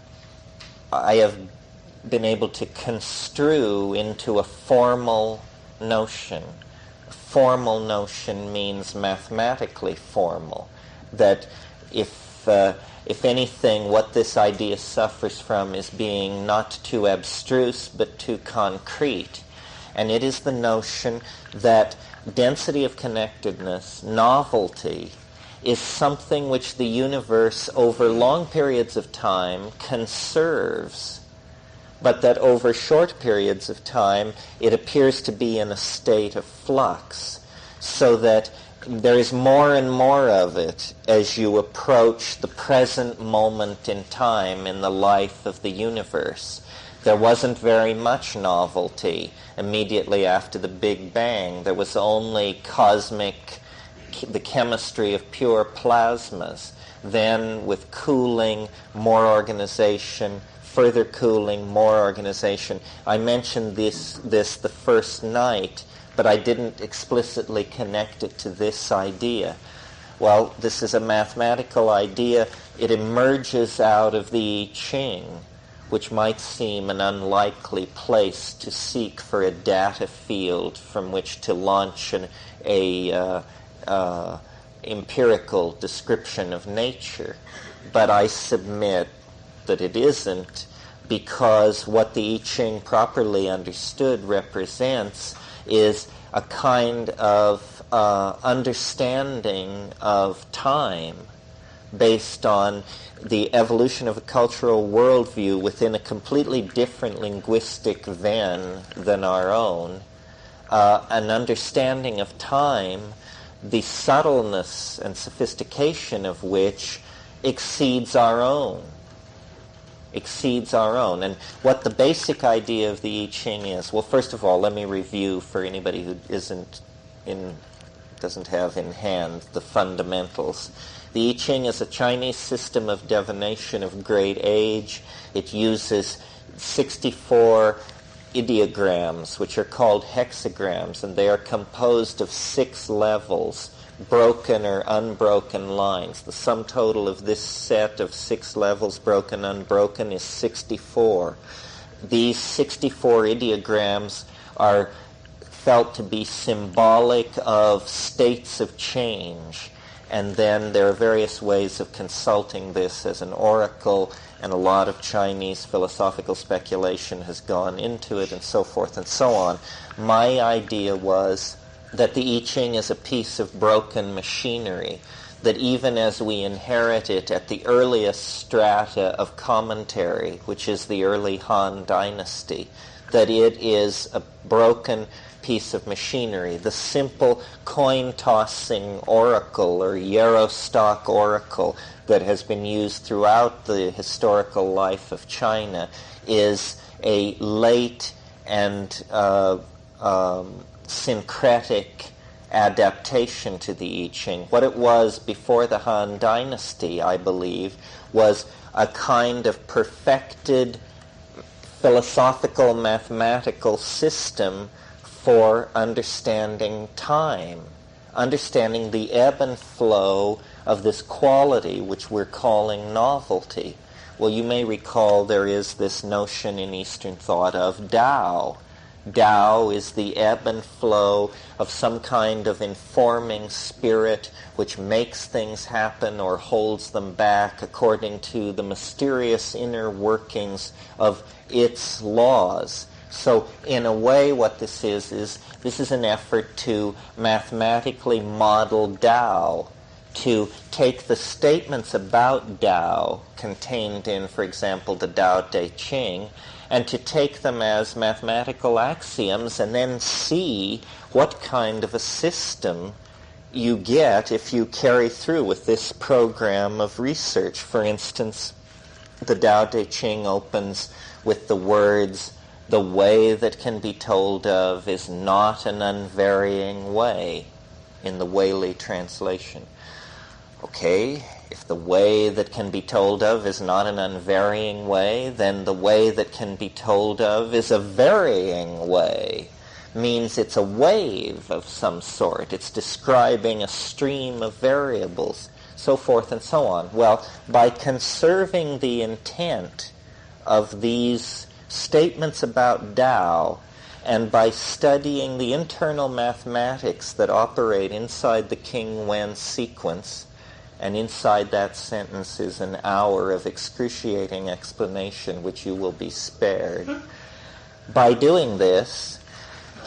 have been able to construe into a formal notion. A formal notion means mathematically formal, that if anything, what this idea suffers from is being not too abstruse but too concrete. And it is the notion that density of connectedness, novelty, is something which the universe over long periods of time conserves, but that over short periods of time it appears to be in a state of flux, so that there is more and more of it as you approach the present moment in time in the life of the universe. There wasn't very much novelty immediately after the Big Bang. There was only the chemistry of pure plasmas. Then with cooling, more organization, further cooling, more organization. I mentioned this the first night, but I didn't explicitly connect it to this idea. Well, this is a mathematical idea. It emerges out of the I Ching, which might seem an unlikely place to seek for a data field from which to launch a empirical description of nature. But I submit that it isn't, because what the I Ching properly understood represents is a kind of understanding of time based on the evolution of a cultural worldview within a completely different linguistic Venn than our own, an understanding of time, the subtleness and sophistication of which exceeds our own. And what the basic idea of the I Ching is, well, first of all, let me review for anybody who doesn't have in hand the fundamentals. The I Ching is a Chinese system of divination of great age. It uses 64 ideograms, which are called hexagrams, and they are composed of 6 levels, broken or unbroken lines. The sum total of this set of 6 levels, broken, unbroken, is 64. These 64 ideograms are felt to be symbolic of states of change. And then there are various ways of consulting this as an oracle, and a lot of Chinese philosophical speculation has gone into it, and so forth and so on. My idea was that the I Ching is a piece of broken machinery, that even as we inherit it at the earliest strata of commentary, which is the early Han Dynasty, that it is a broken piece of machinery, the simple coin-tossing oracle or Yarrow-stock oracle that has been used throughout the historical life of China, is a late and syncretic adaptation to the I Ching. What it was before the Han Dynasty, I believe, was a kind of perfected philosophical mathematical system for understanding time, understanding the ebb and flow of this quality which we're calling novelty. Well, you may recall there is this notion in Eastern thought of Tao. Tao is the ebb and flow of some kind of informing spirit which makes things happen or holds them back according to the mysterious inner workings of its laws. So in a way what this is this is an effort to mathematically model Tao, to take the statements about Tao contained in, for example, the Tao Te Ching, and to take them as mathematical axioms and then see what kind of a system you get if you carry through with this program of research. For instance, the Tao Te Ching opens with the words, "The way that can be told of is not an unvarying way," in the Whaley translation. Okay, if the way that can be told of is not an unvarying way, then the way that can be told of is a varying way. Means it's a wave of some sort. It's describing a stream of variables, so forth and so on. Well, by conserving the intent of these statements about Tao, and by studying the internal mathematics that operate inside the King Wen sequence, and inside that sentence is an hour of excruciating explanation which you will be spared. By doing this,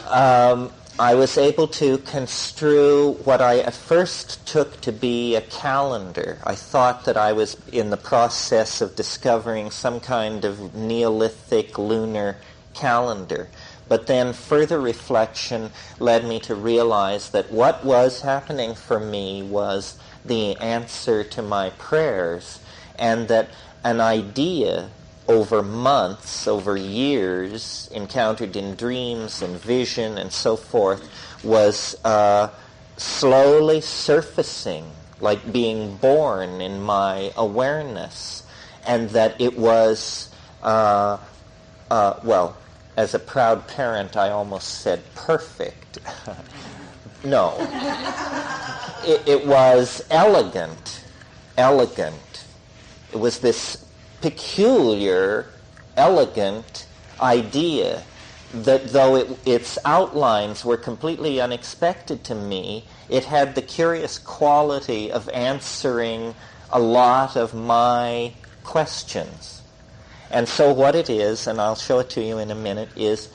I was able to construe what I at first took to be a calendar. I thought that I was in the process of discovering some kind of Neolithic lunar calendar. But then further reflection led me to realize that what was happening for me was the answer to my prayers, and that an idea over months, over years, encountered in dreams and vision and so forth, was slowly surfacing, like being born in my awareness, and that it was, well, as a proud parent, I almost said perfect. No. It was elegant. It was this peculiar, elegant idea that though its outlines were completely unexpected to me, it had the curious quality of answering a lot of my questions. And so what it is, and I'll show it to you in a minute, is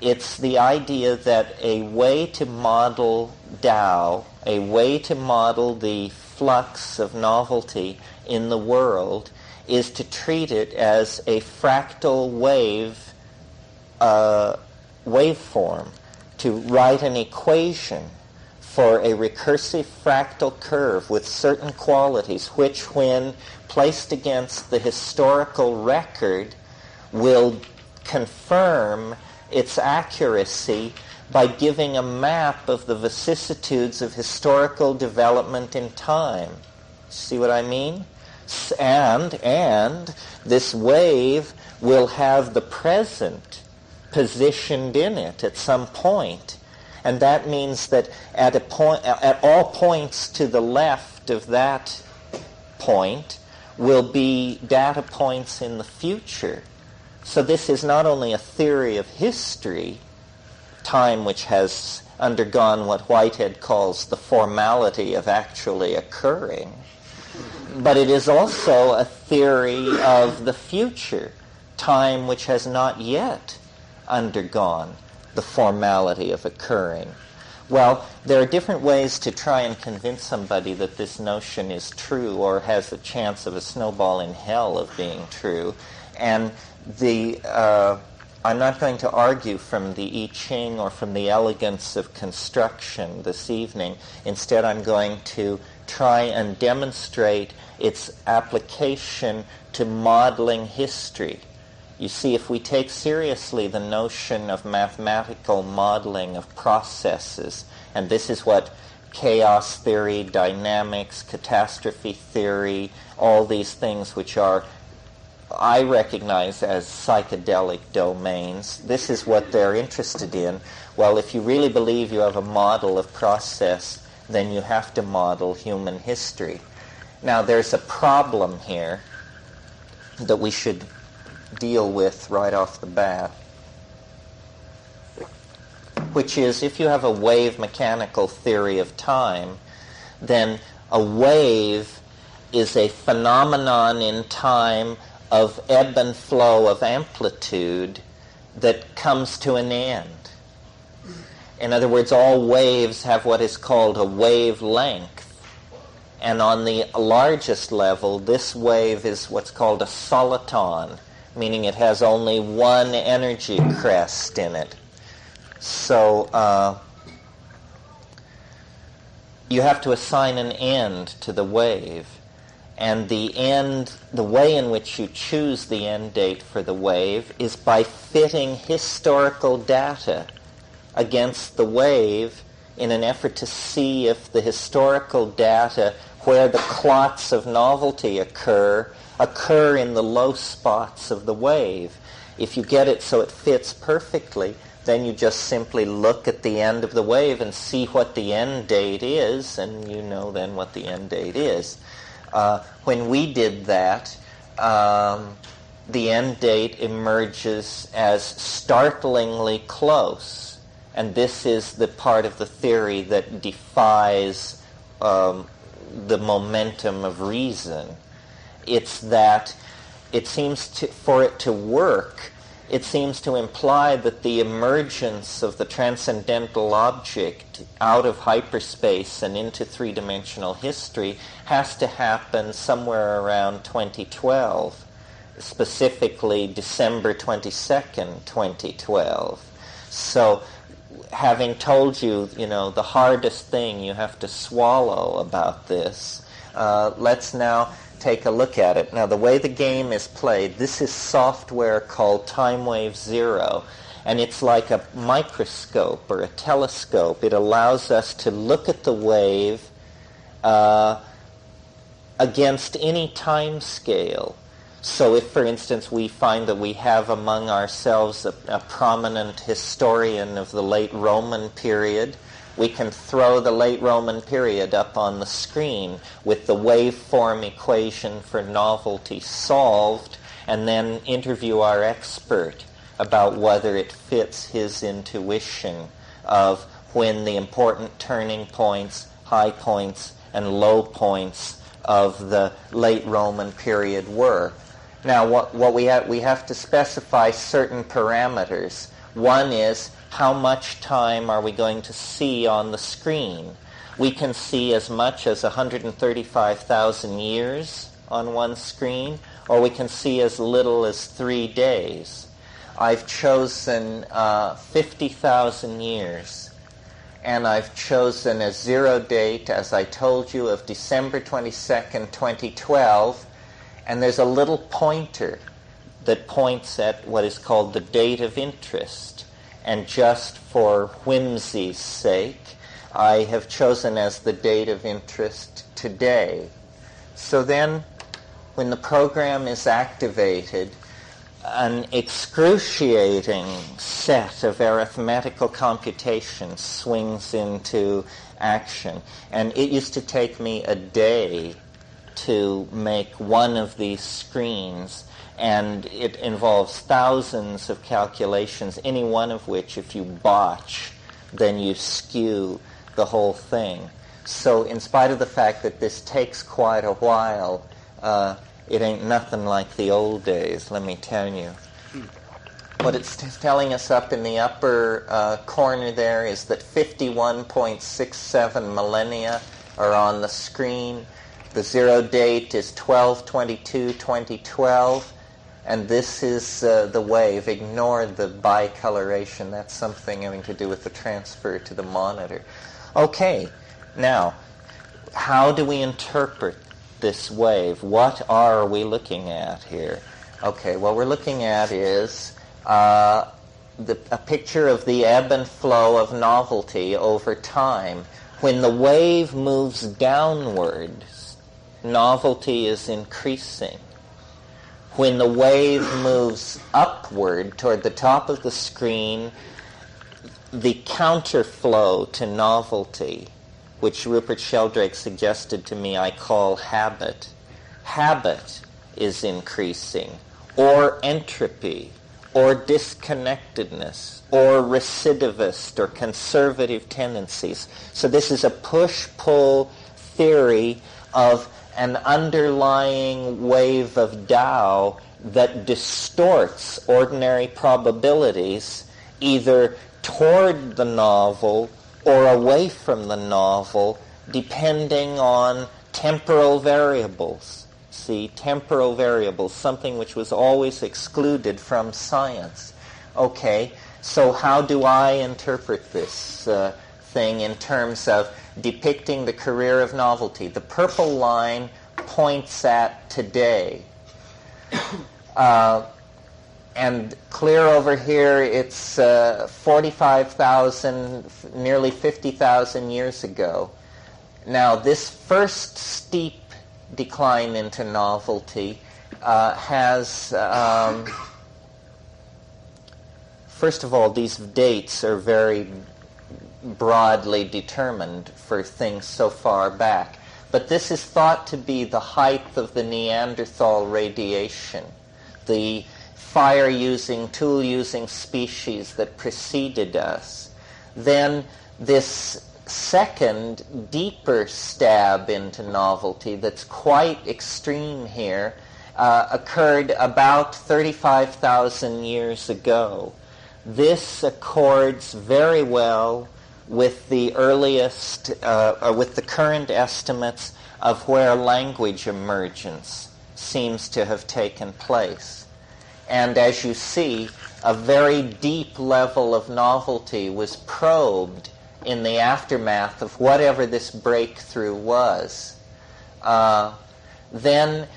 it's the idea that a way to model Tao, a way to model the flux of novelty in the world, is to treat it as a fractal waveform, to write an equation for a recursive fractal curve with certain qualities, which when placed against the historical record will confirm its accuracy by giving a map of the vicissitudes of historical development in time. See what I mean? And this wave will have the present positioned in it at some point. And that means that at all points to the left of that point will be data points in the future. So this is not only a theory of history, time which has undergone what Whitehead calls the formality of actually occurring, but it is also a theory of the future, time which has not yet undergone the formality of occurring. Well, there are different ways to try and convince somebody that this notion is true or has a chance of a snowball in hell of being true. And the I'm not going to argue from the I Ching or from the elegance of construction this evening. Instead, I'm going to try and demonstrate its application to modeling history. You see, if we take seriously the notion of mathematical modeling of processes, and this is what chaos theory, dynamics, catastrophe theory, all these things which are, I recognize as psychedelic domains, this is what they're interested in. Well, if you really believe you have a model of process, then you have to model human history. Now, there's a problem here that we should deal with right off the bat, which is if you have a wave mechanical theory of time, then a wave is a phenomenon in time of ebb and flow of amplitude that comes to an end. In other words, all waves have what is called a wavelength. And on the largest level, this wave is what's called a soliton, meaning it has only one energy crest in it. So you have to assign an end to the wave. And the way in which you choose the end date for the wave is by fitting historical data against the wave in an effort to see if the historical data where the clots of novelty occur in the low spots of the wave. If you get it so it fits perfectly, then you just simply look at the end of the wave and see what the end date is, and you know then what the end date is. When we did that, the end date emerges as startlingly close. And this is the part of the theory that defies the momentum of reason. It's that it seems for it to work, it seems to imply that the emergence of the transcendental object out of hyperspace and into three-dimensional history has to happen somewhere around 2012, specifically December 22nd, 2012. So, having told you, the hardest thing you have to swallow about this, let's now take a look at it. Now, the way the game is played, this is software called Time Wave Zero, and it's like a microscope or a telescope. It allows us to look at the wave against any time scale. So if, for instance, we find that we have among ourselves a prominent historian of the late Roman period, we can throw the late Roman period up on the screen with the waveform equation for novelty solved, and then interview our expert about whether it fits his intuition of when the important turning points, high points, and low points of the late Roman period were. Now, what we have to specify certain parameters. One is, how much time are we going to see on the screen? We can see as much as 135,000 years on one screen, or we can see as little as 3 days. I've chosen 50,000 years, and I've chosen a zero date, as I told you, of December 22nd, 2012, and there's a little pointer that points at what is called the date of interest. And just for whimsy's sake, I have chosen as the date of interest today. So then, when the program is activated, an excruciating set of arithmetical computations swings into action. And it used to take me a day to make one of these screens, and it involves thousands of calculations, any one of which, if you botch, then you skew the whole thing. So in spite of the fact that this takes quite a while, it ain't nothing like the old days, let me tell you. What it's telling us up in the upper corner there is that 51.67 millennia are on the screen. The zero date is 12/22/2012. and this is the wave. Ignore the bicoloration. That's something having to do with the transfer to the monitor. Okay, now, how do we interpret this wave? What are we looking at here? Okay, what we're looking at is a picture of the ebb and flow of novelty over time. When the wave moves downwards, novelty is increasing. When the wave moves upward toward the top of the screen, the counterflow to novelty, which Rupert Sheldrake suggested to me I call habit. Habit is increasing, or entropy, or disconnectedness, or recidivist or conservative tendencies. So this is a push-pull theory of an underlying wave of Tao that distorts ordinary probabilities either toward the novel or away from the novel, depending on temporal variables. See, temporal variables, something which was always excluded from science. Okay, so how do I interpret this thing in terms of depicting the career of novelty? The purple line points at today. And clear over here, it's 45,000, nearly 50,000 years ago. Now, this first steep decline into novelty has, first of all, these dates are very broadly determined for things so far back. But this is thought to be the height of the Neanderthal radiation, the fire-using, tool-using species that preceded us. Then this second, deeper stab into novelty that's quite extreme here occurred about 35,000 years ago. This accords very well with the earliest, with the current estimates of where language emergence seems to have taken place. And as you see, a very deep level of novelty was probed in the aftermath of whatever this breakthrough was. Then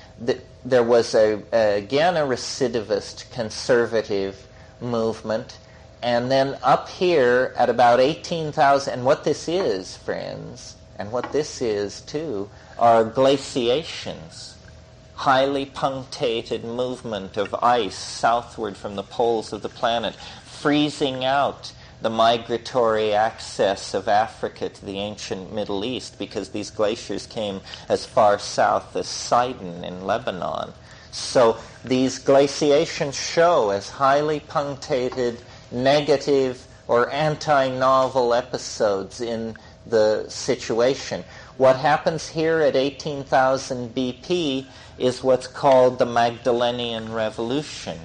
there was again a recidivist conservative movement, and then up here at about 18,000, and what this is, friends, and what this is too, are glaciations. Highly punctated movement of ice southward from the poles of the planet, freezing out the migratory access of Africa to the ancient Middle East, because these glaciers came as far south as Sidon in Lebanon. So these glaciations show as highly punctated, negative, or anti-novel episodes in the situation. What happens here at 18,000 BP is what's called the Magdalenian Revolution.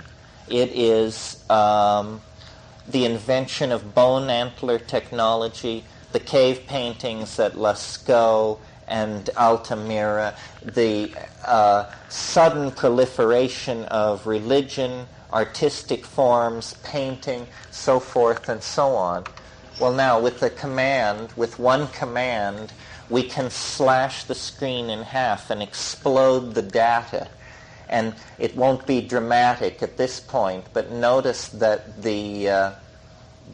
It is the invention of bone antler technology, the cave paintings at Lascaux and Altamira, the sudden proliferation of religion, artistic forms, painting, so forth and so on. Well, now, with one command, we can slash the screen in half and explode the data. And it won't be dramatic at this point, but notice that the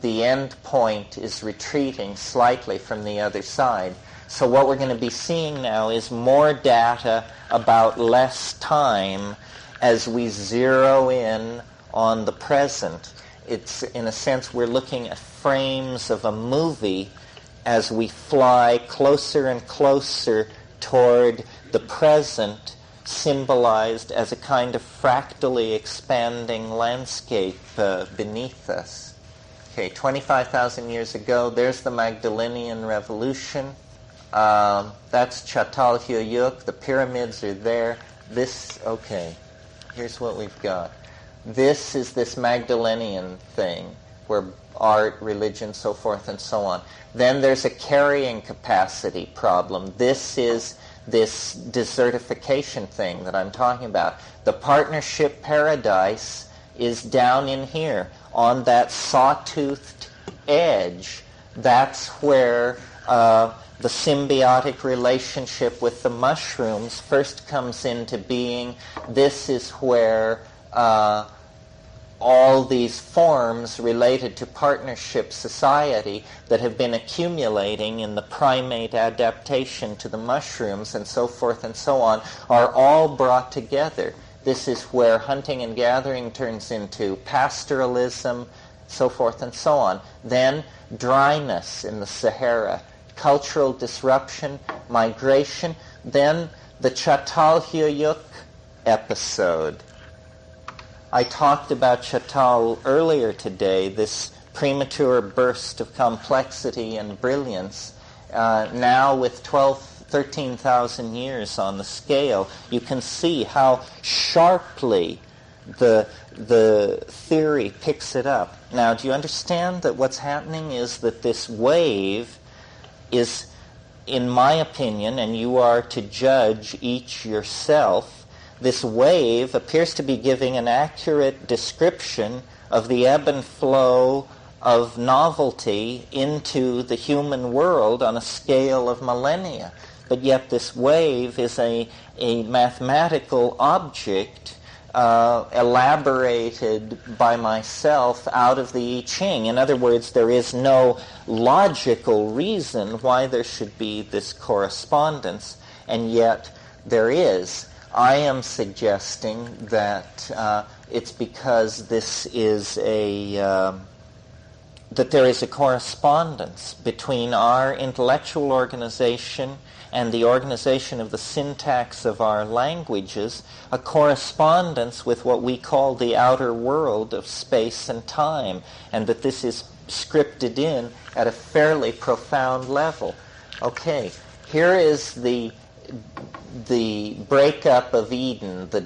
end point is retreating slightly from the other side. So what we're going to be seeing now is more data about less time as we zero in on the present. It's, in a sense, we're looking at frames of a movie as we fly closer and closer toward the present, symbolized as a kind of fractally expanding landscape beneath us. Okay, 25,000 years ago, there's the Magdalenian Revolution. That's Çatalhöyük. The pyramids are there. Here's what we've got. This is this Magdalenian thing, where art, religion, so forth and so on. Then there's a carrying capacity problem. This is this desertification thing that I'm talking about. The partnership paradise is down in here on that sawtoothed edge. That's where the symbiotic relationship with the mushrooms first comes into being. This is where all these forms related to partnership society that have been accumulating in the primate adaptation to the mushrooms and so forth and so on are all brought together. This is where hunting and gathering turns into pastoralism, so forth and so on. Then dryness in the Sahara, cultural disruption, migration, then the Çatalhöyük episode. I talked about Çatal earlier today, this premature burst of complexity and brilliance. Now with 13,000 years on the scale, you can see how sharply the theory picks it up. Now, do you understand that what's happening is that this wave is, in my opinion, and you are to judge each yourself, this wave appears to be giving an accurate description of the ebb and flow of novelty into the human world on a scale of millennia. But yet this wave is a mathematical object elaborated by myself out of the I Ching. In other words, there is no logical reason why there should be this correspondence, and yet there is. I am suggesting that it's because this is that there is a correspondence between our intellectual organization and the organization of the syntax of our languages, a correspondence with what we call the outer world of space and time, and that this is scripted in at a fairly profound level. Okay, here is the breakup of Eden, the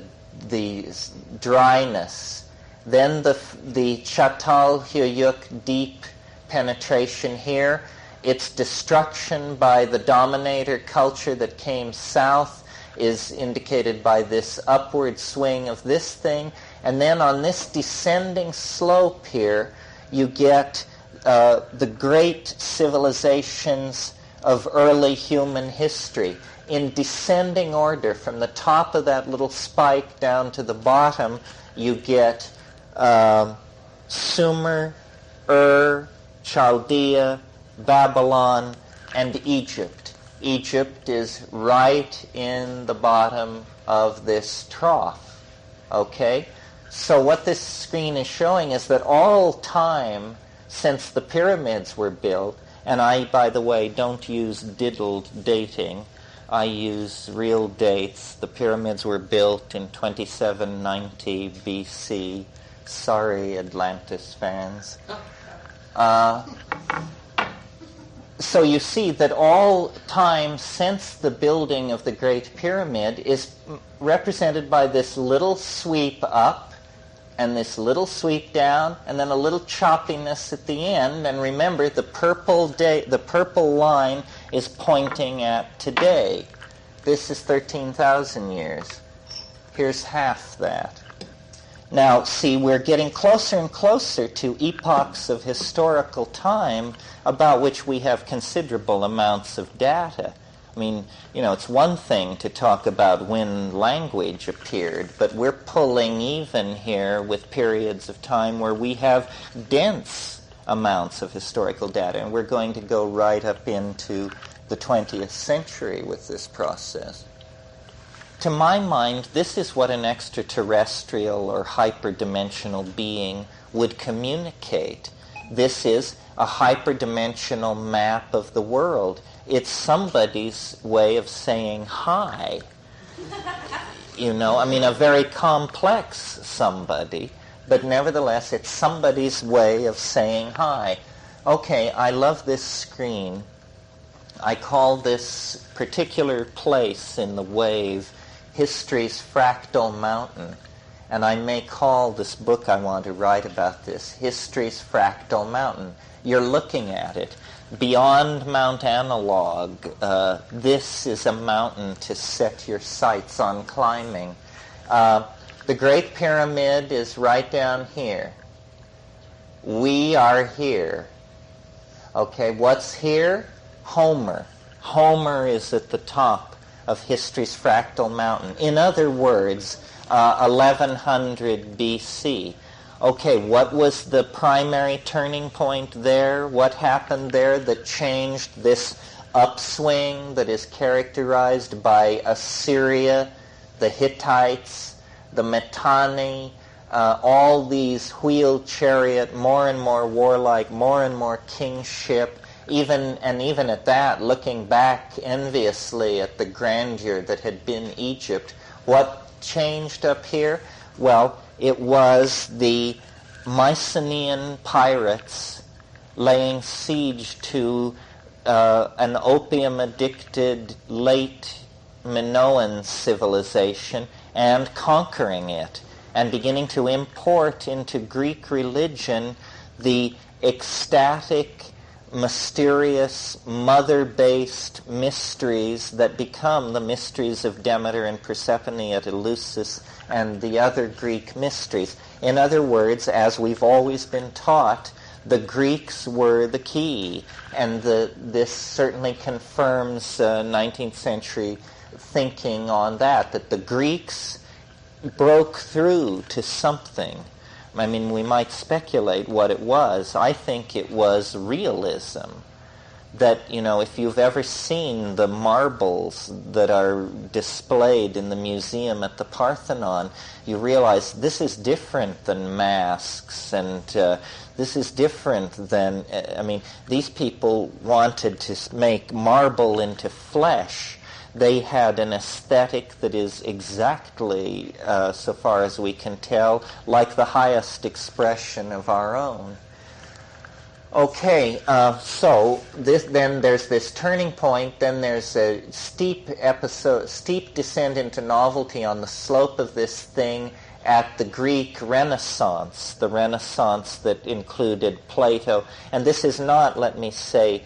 dryness, then the Çatalhöyük deep penetration here, its destruction by the dominator culture that came south is indicated by this upward swing of this thing, and then on this descending slope here you get the great civilizations of early human history. In descending order, from the top of that little spike down to the bottom, you get Sumer, Chaldea, Babylon, and Egypt. Egypt is right in the bottom of this trough. Okay? So what this screen is showing is that all time since the pyramids were built, and I, by the way, don't use diddled dating, I use real dates. The pyramids were built in 2790 BC. Sorry, Atlantis fans. So you see that all time since the building of the Great Pyramid is represented by this little sweep up and this little sweep down and then a little choppiness at the end. And remember, the purple line is pointing at today. This is 13,000 years. Here's half that. Now, see, we're getting closer and closer to epochs of historical time about which we have considerable amounts of data. I mean, it's one thing to talk about when language appeared, but we're pulling even here with periods of time where we have dense amounts of historical data, and we're going to go right up into the 20th century with this process. To my mind, this is what an extraterrestrial or hyperdimensional being would communicate. This is a hyperdimensional map of the world. It's somebody's way of saying hi. A very complex somebody, but nevertheless, it's somebody's way of saying hi. Okay, I love this screen. I call this particular place in the wave History's Fractal Mountain. And I may call this book I want to write about this History's Fractal Mountain. You're looking at it. beyond Mount Analog, this is a mountain to set your sights on climbing. The Great Pyramid is right down here. We are here. Okay, what's here? Homer. Homer is at the top of history's fractal mountain. In other words, 1100 BC. Okay, what was the primary turning point there? What happened there that changed this upswing that is characterized by Assyria, the Hittites, the Mitanni, all these wheeled chariot, more and more warlike, more and more kingship, even at that, looking back enviously at the grandeur that had been Egypt. What changed up here? Well, it was the Mycenaean pirates laying siege to an opium-addicted late Minoan civilization and conquering it, and beginning to import into Greek religion the ecstatic, mysterious, mother-based mysteries that become the mysteries of Demeter and Persephone at Eleusis and the other Greek mysteries. In other words, as we've always been taught, the Greeks were the key, and this certainly confirms 19th century thinking on that the Greeks broke through to something. I mean, we might speculate what it was. I think it was realism. That, if you've ever seen the marbles that are displayed in the museum at the Parthenon, you realize this is different than masks, and this is different than, these people wanted to make marble into flesh. They had an aesthetic that is exactly, so far as we can tell, like the highest expression of our own. Okay, so then there's this turning point, then there's a steep descent into novelty on the slope of this thing at the Greek Renaissance, the Renaissance that included Plato. And this is not, let me say,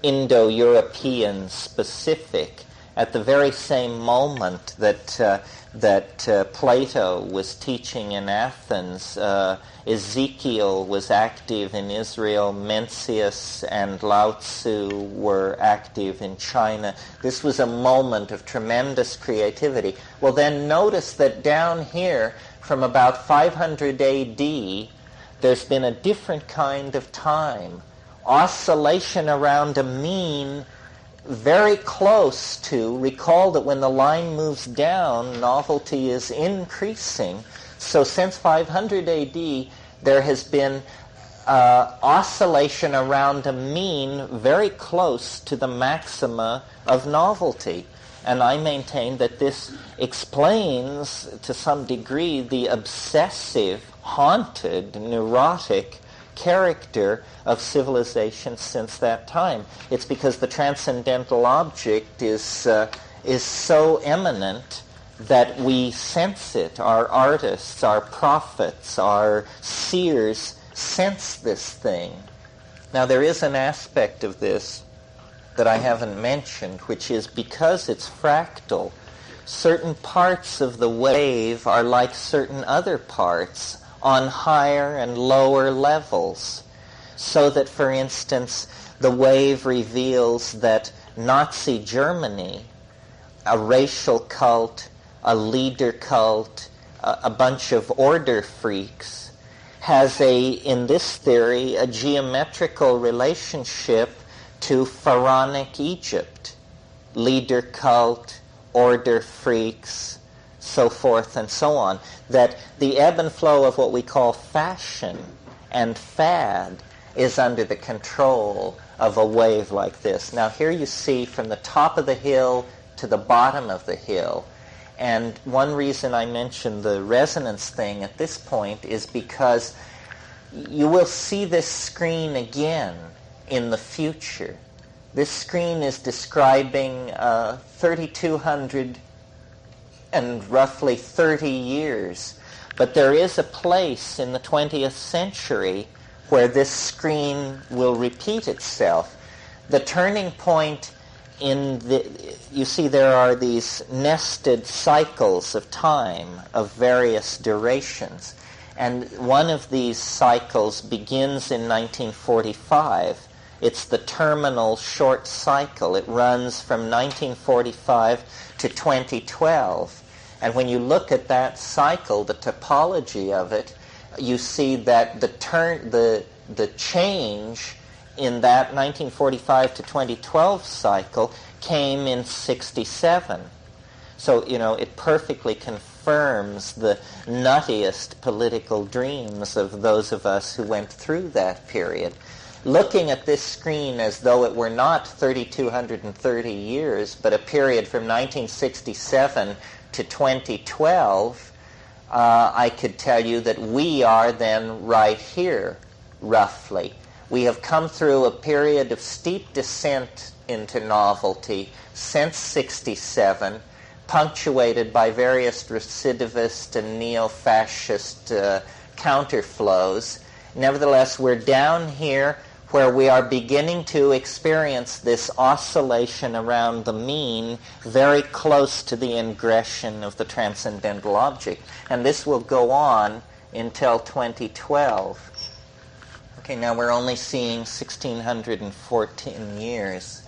Indo-European specific. At the very same moment that Plato was teaching in Athens, Ezekiel was active in Israel, Mencius and Lao Tzu were active in China. This was a moment of tremendous creativity. Well, then notice that down here, from about 500 AD, there's been a different kind of time. Oscillation around a mean very close to, recall that when the line moves down, novelty is increasing. So since 500 AD, there has been oscillation around a mean very close to the maxima of novelty. And I maintain that this explains, to some degree, the obsessive, haunted, neurotic character of civilization since that time. It's because the transcendental object is so eminent that we sense it. Our artists, our prophets, our seers sense this thing. Now, there is an aspect of this that I haven't mentioned, which is because it's fractal, certain parts of the wave are like certain other parts on higher and lower levels. So that, for instance, the wave reveals that Nazi Germany, a racial cult, a leader cult, a bunch of order freaks, has in this theory, a geometrical relationship to pharaonic Egypt. Leader cult, order freaks, so forth and so on. That the ebb and flow of what we call fashion and fad is under the control of a wave like this. Now here you see from the top of the hill to the bottom of the hill. And one reason I mentioned the resonance thing at this point is because you will see this screen again in the future. This screen is describing 3,200 and roughly 30 years. But there is a place in the 20th century where this screen will repeat itself. The turning point you see there are these nested cycles of time of various durations. And one of these cycles begins in 1945. It's the terminal short cycle. It runs from 1945 to 2012. And when you look at that cycle, the topology of it, you see that the change in that 1945 to 2012 cycle came in 67. So, it perfectly confirms the nuttiest political dreams of those of us who went through that period. Looking at this screen as though it were not 3,230 years, but a period from 1967 to 2012, I could tell you that we are then right here, roughly. We have come through a period of steep descent into novelty since 67, punctuated by various recidivist and neo-fascist counterflows. Nevertheless, we're down here where we are beginning to experience this oscillation around the mean very close to the ingression of the transcendental object. And this will go on until 2012. Okay, now we're only seeing 1,614 years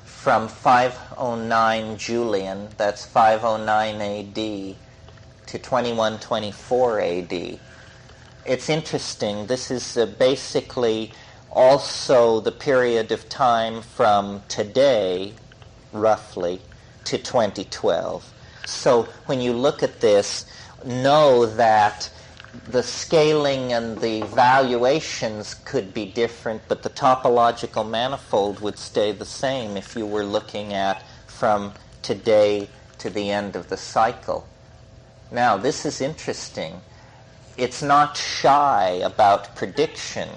from 509 Julian, that's 509 AD, to 2124 AD. It's interesting. This is basically also the period of time from today, roughly, to 2012. So when you look at this, know that the scaling and the valuations could be different, but the topological manifold would stay the same if you were looking at from today to the end of the cycle. Now, this is interesting. It's not shy about prediction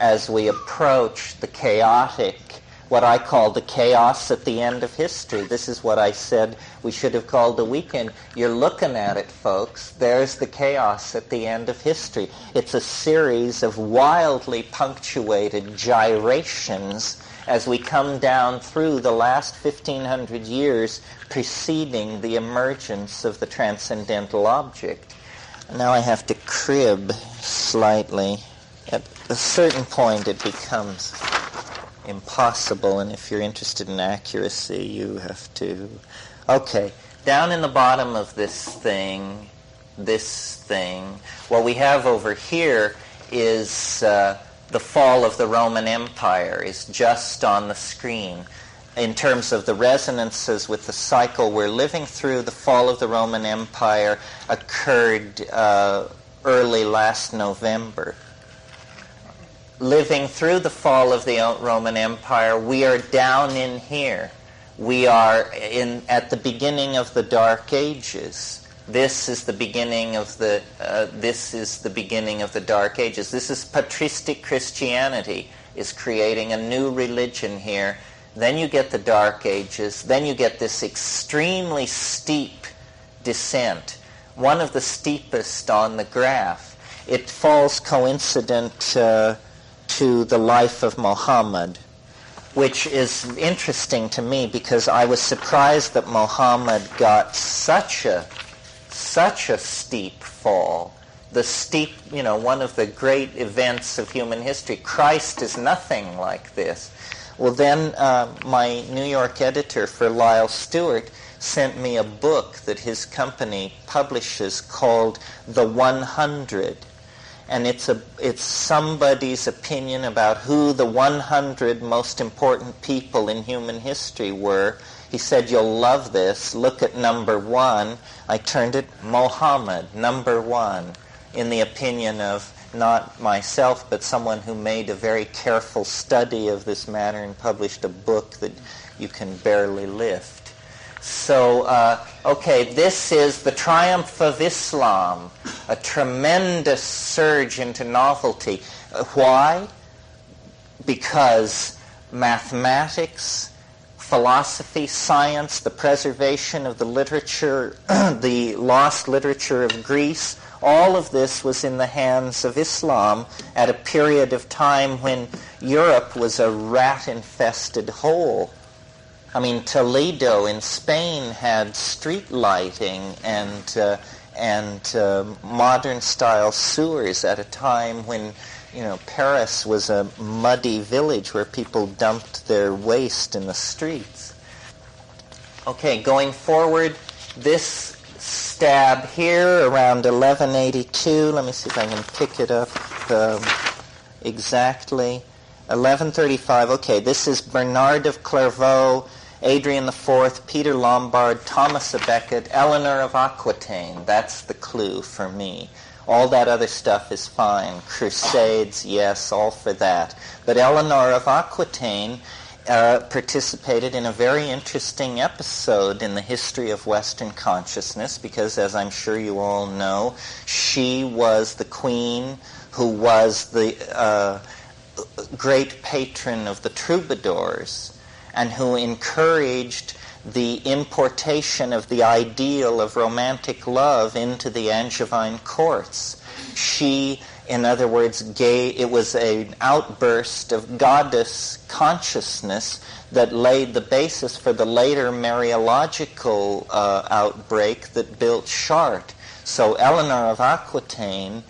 as we approach the chaotic, what I call the chaos at the end of history. This is what I said we should have called the weekend. You're looking at it, folks. There's the chaos at the end of history. It's a series of wildly punctuated gyrations as we come down through the last 1,500 years preceding the emergence of the transcendental object. Now I have to crib slightly. At a certain point it becomes impossible, and if you're interested in accuracy, you have to... Okay, down in the bottom of this thing, what we have over here is the fall of the Roman Empire is just on the screen. In terms of the resonances with the cycle we're living through, the fall of the Roman Empire occurred early last November. Living through the fall of the Roman Empire, we are down in here. We are at the beginning of the Dark Ages. This is the beginning of the Dark Ages. This is patristic Christianity is creating a new religion here. Then you get the Dark Ages. Then you get this extremely steep descent, one of the steepest on the graph. It falls coincident to the life of Muhammad, which is interesting to me because I was surprised that Muhammad got such a steep fall. The steep, one of the great events of human history. Christ is nothing like this. Well, then my New York editor for Lyle Stewart sent me a book that his company publishes called The 100. And it's somebody's opinion about who the 100 most important people in human history were. He said, you'll love this. Look at number 1. I turned it, Muhammad, number 1, in the opinion of not myself, but someone who made a very careful study of this matter and published a book that you can barely lift. So, okay, this is the triumph of Islam, a tremendous surge into novelty. Why? Because mathematics, philosophy, science, the preservation of the literature, the lost literature of Greece, all of this was in the hands of Islam at a period of time when Europe was a rat-infested hole. I mean, Toledo in Spain had street lighting and modern-style sewers at a time when, Paris was a muddy village where people dumped their waste in the streets. Okay, going forward, this stab here around 1182. Let me see if I can pick it up exactly. 1135. Okay, this is Bernard of Clairvaux, Adrian IV, Peter Lombard, Thomas à Becket, Eleanor of Aquitaine. That's the clue for me. All that other stuff is fine. Crusades, yes, all for that. But Eleanor of Aquitaine participated in a very interesting episode in the history of Western consciousness because, as I'm sure you all know, she was the queen who was the great patron of the troubadours and who encouraged the importation of the ideal of romantic love into the Angevine courts. She, in other words, it was an outburst of goddess consciousness that laid the basis for the later Mariological outbreak that built Chartres. So Eleanor of Aquitaine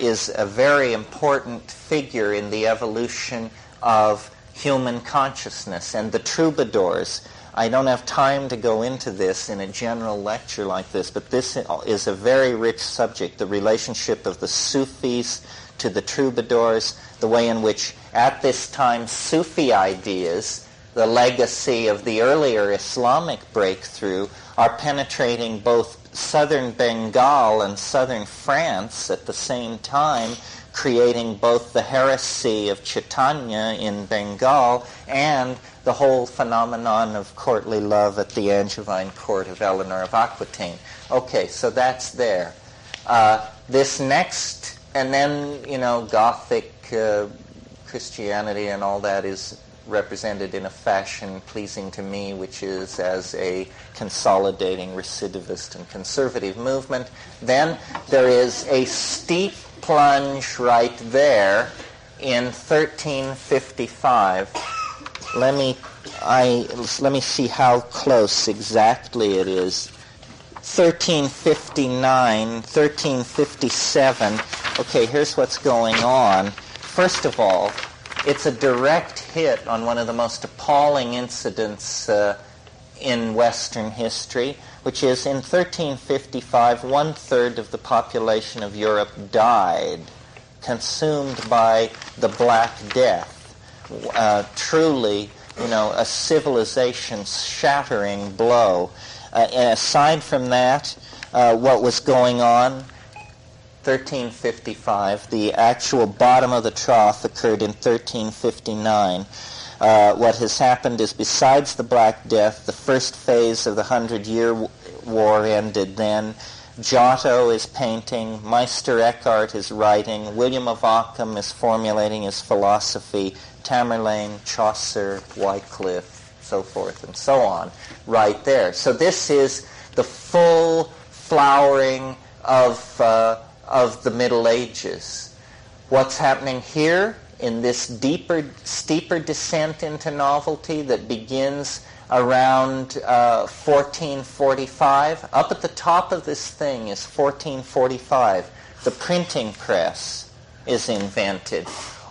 is a very important figure in the evolution of human consciousness. And the troubadours, I don't have time to go into this in a general lecture like this, but this is a very rich subject, the relationship of the Sufis to the troubadours, the way in which at this time Sufi ideas, the legacy of the earlier Islamic breakthrough, are penetrating both southern Bengal and southern France at the same time, creating both the heresy of Chaitanya in Bengal and the whole phenomenon of courtly love at the Angevine court of Eleanor of Aquitaine. Okay, so that's there. This next, and then, Gothic Christianity and all that is represented in a fashion pleasing to me, which is as a consolidating recidivist and conservative movement. Then there is a steep plunge right there in 1355. Let me see how close exactly it is. 1359, 1357. Okay, here's what's going on. First of all, it's a direct hit on one of the most appalling incidents in Western history, which is in 1355, 1/3 of the population of Europe died, consumed by the Black Death. Truly, a civilization-shattering blow. And aside from that, what was going on? 1355. The actual bottom of the trough occurred in 1359. What has happened is, besides the Black Death, the first phase of the 100-Year War ended then. Giotto is painting, Meister Eckhart is writing, William of Ockham is formulating his philosophy, Tamerlane, Chaucer, Wycliffe, so forth and so on, right there. So this is the full flowering of the Middle Ages. What's happening here in this steeper descent into novelty that begins around 1445. Up at the top of this thing is 1445. The printing press is invented.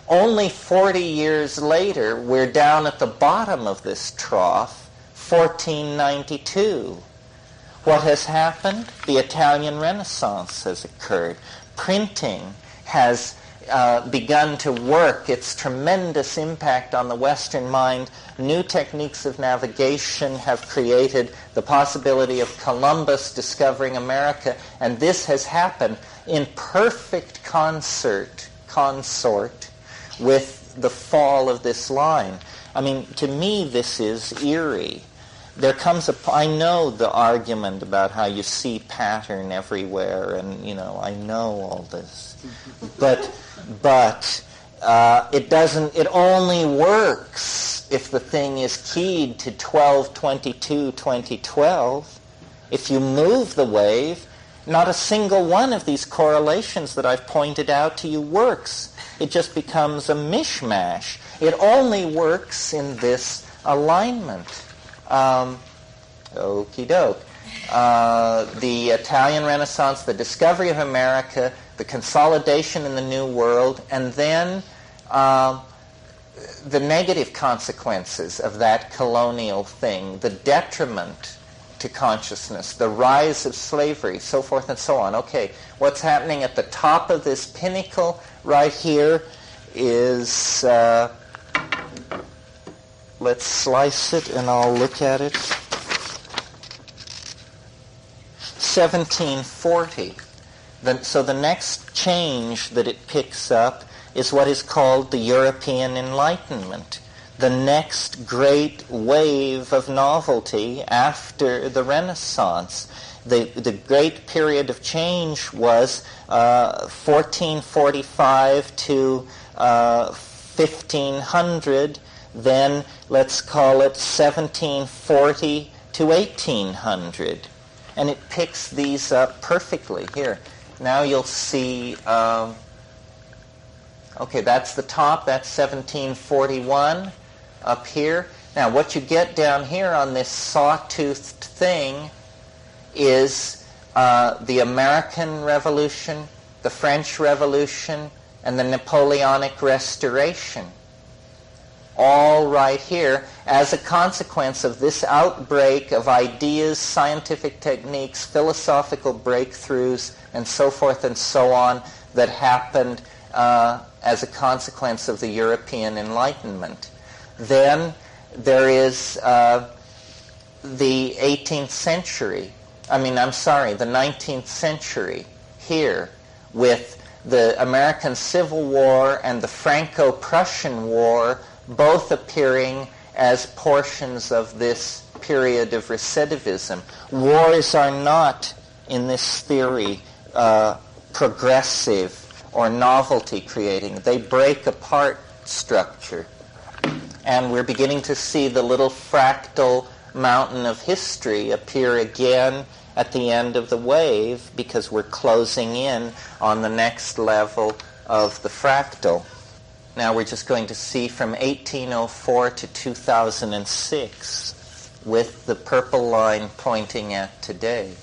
Only 40 years later, we're down at the bottom of this trough, 1492. What has happened? The Italian Renaissance has occurred. Printing has begun to work its tremendous impact on the Western mind. New techniques of navigation have created the possibility of Columbus discovering America, and this has happened in perfect consort with the fall of this line. I mean, to me, this is eerie. There comes I know the argument about how you see pattern everywhere, and, I know all this. But it doesn't, it only works if the thing is keyed to 12/22/2012. If you move the wave, Not a single one of these correlations that I've pointed out to you works. It just becomes a mishmash. It only works in this alignment. Okie doke. The Italian Renaissance, the discovery of America, the consolidation in the New World, and then the negative consequences of that colonial thing, the detriment to consciousness, the rise of slavery, so forth and so on. Okay, what's happening at the top of this pinnacle right here is, let's slice it and I'll look at it. 1740. So the next change that it picks up is what is called the European Enlightenment, the next great wave of novelty after the Renaissance. The great period of change was 1445 to 1500, then let's call it 1740 to 1800. And it picks these up perfectly. Here, now you'll see, okay, that's the top, that's 1741 up here. Now, what you get down here on this sawtoothed thing is the American Revolution, the French Revolution, and the Napoleonic Restoration. All right here as a consequence of this outbreak of ideas, scientific techniques, philosophical breakthroughs, and so forth and so on that happened as a consequence of the European Enlightenment. Then there is the 18th century, the 19th century here with the American Civil War and the Franco-Prussian War both appearing as portions of this period of recidivism. Wars are not, in this theory, progressive or novelty-creating. They break apart structure. And we're beginning to see the little fractal mountain of history appear again at the end of the wave because we're closing in on the next level of the fractal. Now we're just going to see from 1804 to 2006 with the purple line pointing at today.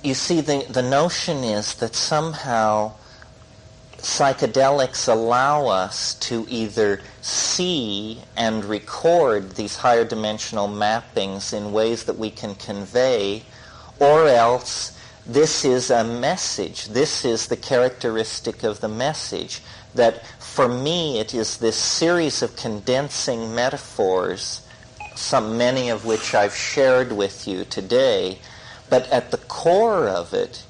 You see, the notion is that somehow psychedelics allow us to either see and record these higher dimensional mappings in ways that we can convey, or else this is a message. This is the characteristic of the message, that for me it is this series of condensing metaphors, many of which I've shared with you today, but at the core of it,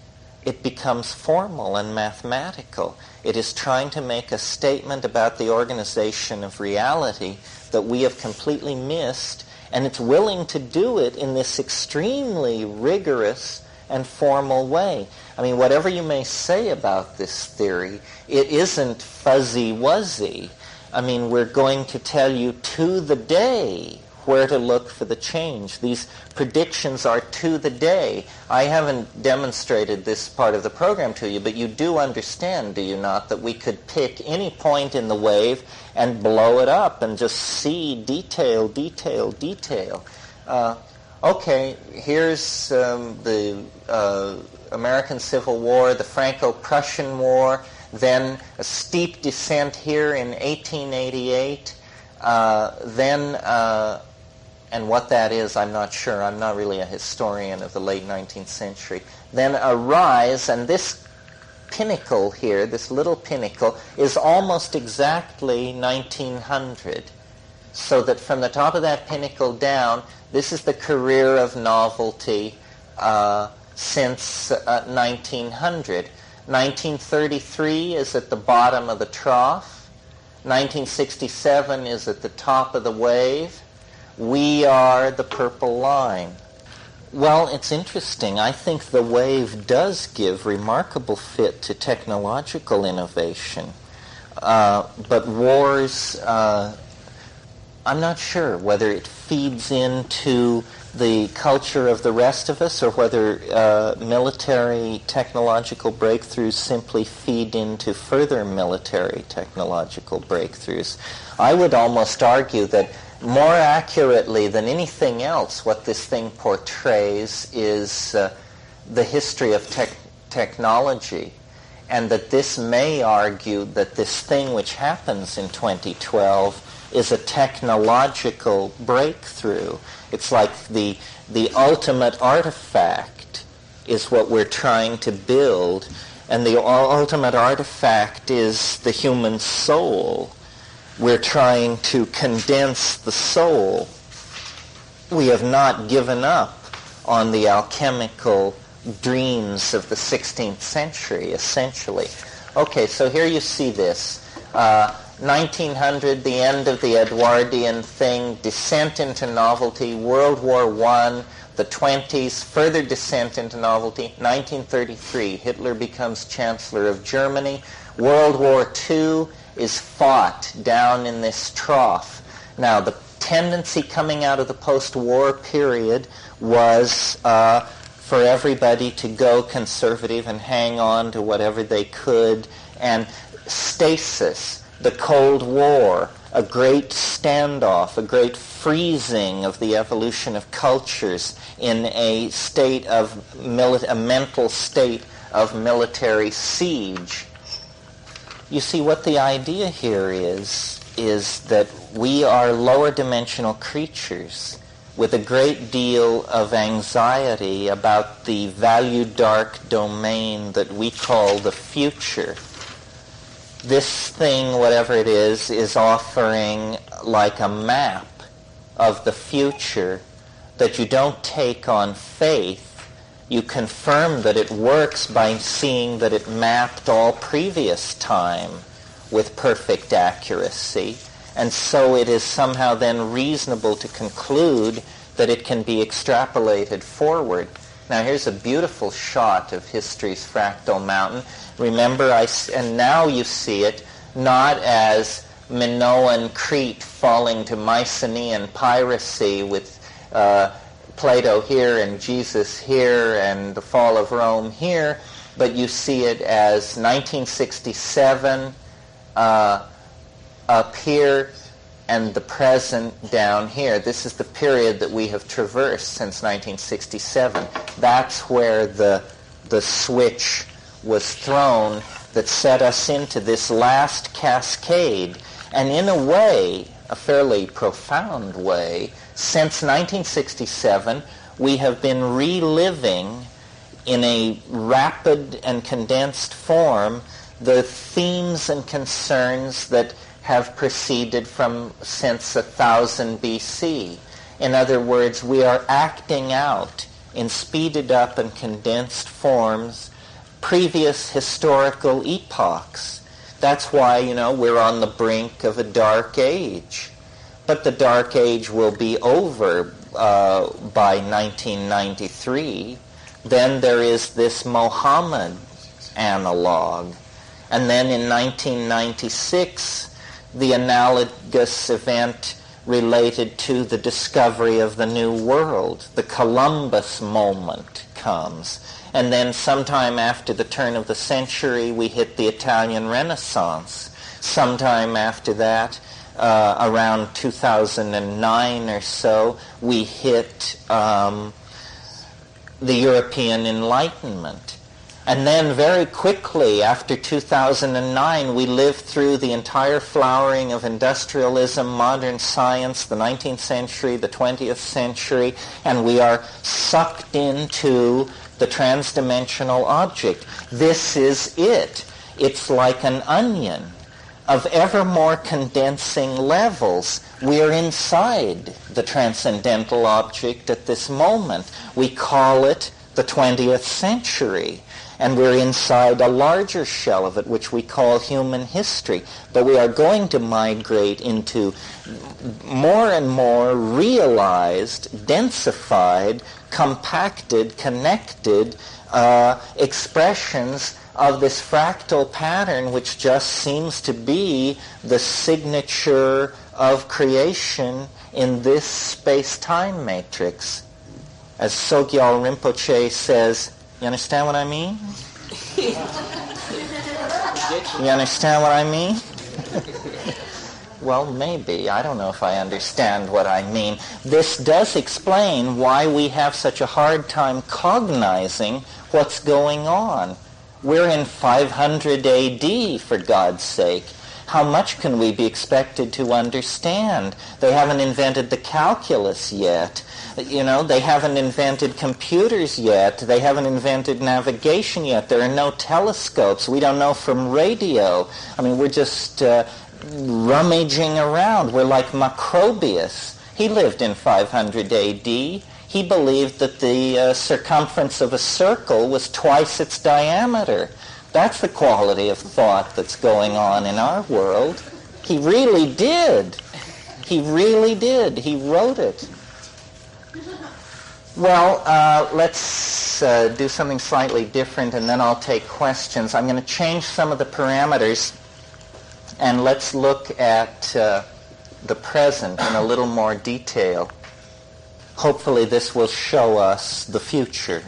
it becomes formal and mathematical. It is trying to make a statement about the organization of reality that we have completely missed, and it's willing to do it in this extremely rigorous and formal way. Whatever you may say about this theory, it isn't fuzzy-wuzzy. We're going to tell you to the day where to look for the change. These predictions are to the day. I haven't demonstrated this part of the program to you, but you do understand, do you not, that we could pick any point in the wave and blow it up and just see detail. Okay, here's the American Civil War, the Franco-Prussian War, then a steep descent here in 1888, and what that is, I'm not sure. I'm not really a historian of the late 19th century. Then a rise, and this pinnacle here, this little pinnacle, is almost exactly 1900. So that from the top of that pinnacle down, this is the career of novelty since 1900. 1933 is at the bottom of the trough. 1967 is at the top of the wave. We are the purple line. Well, it's interesting. I think the wave does give remarkable fit to technological innovation. But wars I'm not sure whether it feeds into the culture of the rest of us or whether military technological breakthroughs simply feed into further military technological breakthroughs. I would almost argue that more accurately than anything else, what this thing portrays is the history of technology, and that this may argue that this thing which happens in 2012 is a technological breakthrough. It's like the ultimate artifact is what we're trying to build, and the ultimate artifact is the human soul. We're trying to condense the soul. We have not given up on the alchemical dreams of the 16th century, essentially. Okay, so here you see this. 1900, the end of the Edwardian thing, descent into novelty, World War I, the 20s, further descent into novelty, 1933, Hitler becomes Chancellor of Germany, World War II is fought down in this trough. Now, the tendency coming out of the post-war period was for everybody to go conservative and hang on to whatever they could, and stasis, the Cold War, a great standoff, a great freezing of the evolution of cultures in a state of a mental state of military siege. You see, what the idea here is that we are lower dimensional creatures with a great deal of anxiety about the value dark domain that we call the future. This thing, whatever it is offering like a map of the future that you don't take on faith. You confirm that it works by seeing that it mapped all previous time with perfect accuracy, and so it is somehow then reasonable to conclude that it can be extrapolated forward. Now here's a beautiful shot of history's fractal mountain. Remember, and now you see it not as Minoan Crete falling to Mycenaean piracy with Plato here and Jesus here and the fall of Rome here, but you see it as 1967 up here and the present down here. This is the period that we have traversed since 1967. That's where the switch was thrown that set us into this last cascade. And in a way, a fairly profound way, since 1967, we have been reliving in a rapid and condensed form the themes and concerns that have proceeded from since 1000 BC. In other words, we are acting out in speeded up and condensed forms previous historical epochs. That's why, we're on the brink of a dark age. But the dark age will be over by 1993. Then there is this Mohammed analog. And then in 1996, the analogous event related to the discovery of the New World, the Columbus moment, comes. And then sometime after the turn of the century, we hit the Italian Renaissance. Sometime after that, around 2009 or so, we hit the European Enlightenment. And then very quickly, after 2009, we lived through the entire flowering of industrialism, modern science, the 19th century, the 20th century, and we are sucked into the transdimensional object. This is it. It's like an onion of ever more condensing levels. We are inside the transcendental object at this moment. We call it the 20th century. And we're inside a larger shell of it, which we call human history. But we are going to migrate into more and more realized, densified, compacted, connected expressions of this fractal pattern, which just seems to be the signature of creation in this space-time matrix. As Sogyal Rinpoche says, you understand what I mean? You understand what I mean? Well, maybe. I don't know if I understand what I mean. This does explain why we have such a hard time cognizing what's going on. We're in 500 AD, for God's sake. How much can we be expected to understand? They haven't invented the calculus yet. You know, they haven't invented computers yet. They haven't invented navigation yet. There are no telescopes. We don't know from radio. I mean, we're just rummaging around. We're like Macrobius. He lived in 500 AD. He believed that the circumference of a circle was twice its diameter. That's the quality of thought that's going on in our world. He really did. He really did. He wrote it. Well, let's do something slightly different, and then I'll take questions. I'm going to change some of the parameters, and let's look at the present in a little more detail. Hopefully this will show us the future.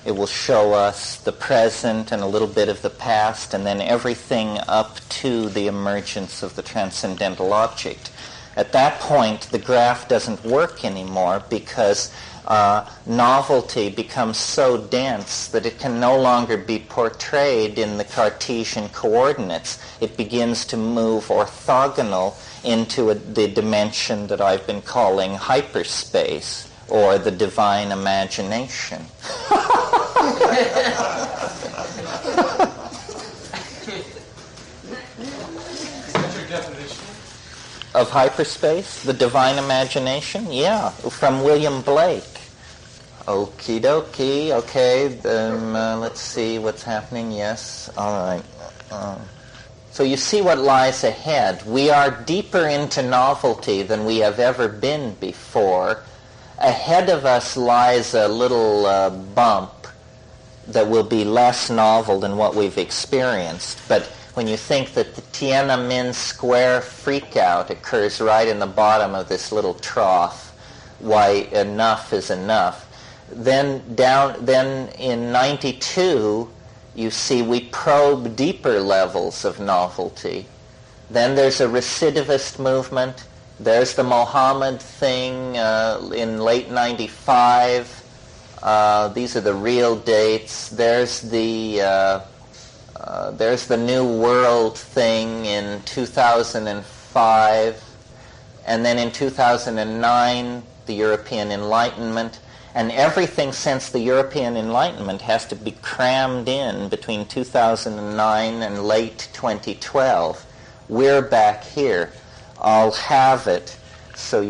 It will show us the present and a little bit of the past, and then everything up to the emergence of the transcendental object. At that point, the graph doesn't work anymore because novelty becomes so dense that it can no longer be portrayed in the Cartesian coordinates. It begins to move orthogonal into the dimension that I've been calling hyperspace, or the divine imagination. Of hyperspace, the divine imagination? Yeah, from William Blake. Okie dokie, okay, let's see what's happening, yes, all right. So you see what lies ahead. We are deeper into novelty than we have ever been before. Ahead of us lies a little bump that will be less novel than what we've experienced, but when you think that the Tiananmen Square freakout occurs right in the bottom of this little trough, why enough is enough. Then in 92, you see we probe deeper levels of novelty. Then there's a recidivist movement. There's the Mohammed thing in late 95. These are the real dates. There's the New World thing in 2005, and then in 2009, the European Enlightenment, and everything since the European Enlightenment has to be crammed in between 2009 and late 2012. We're back here. I'll have it so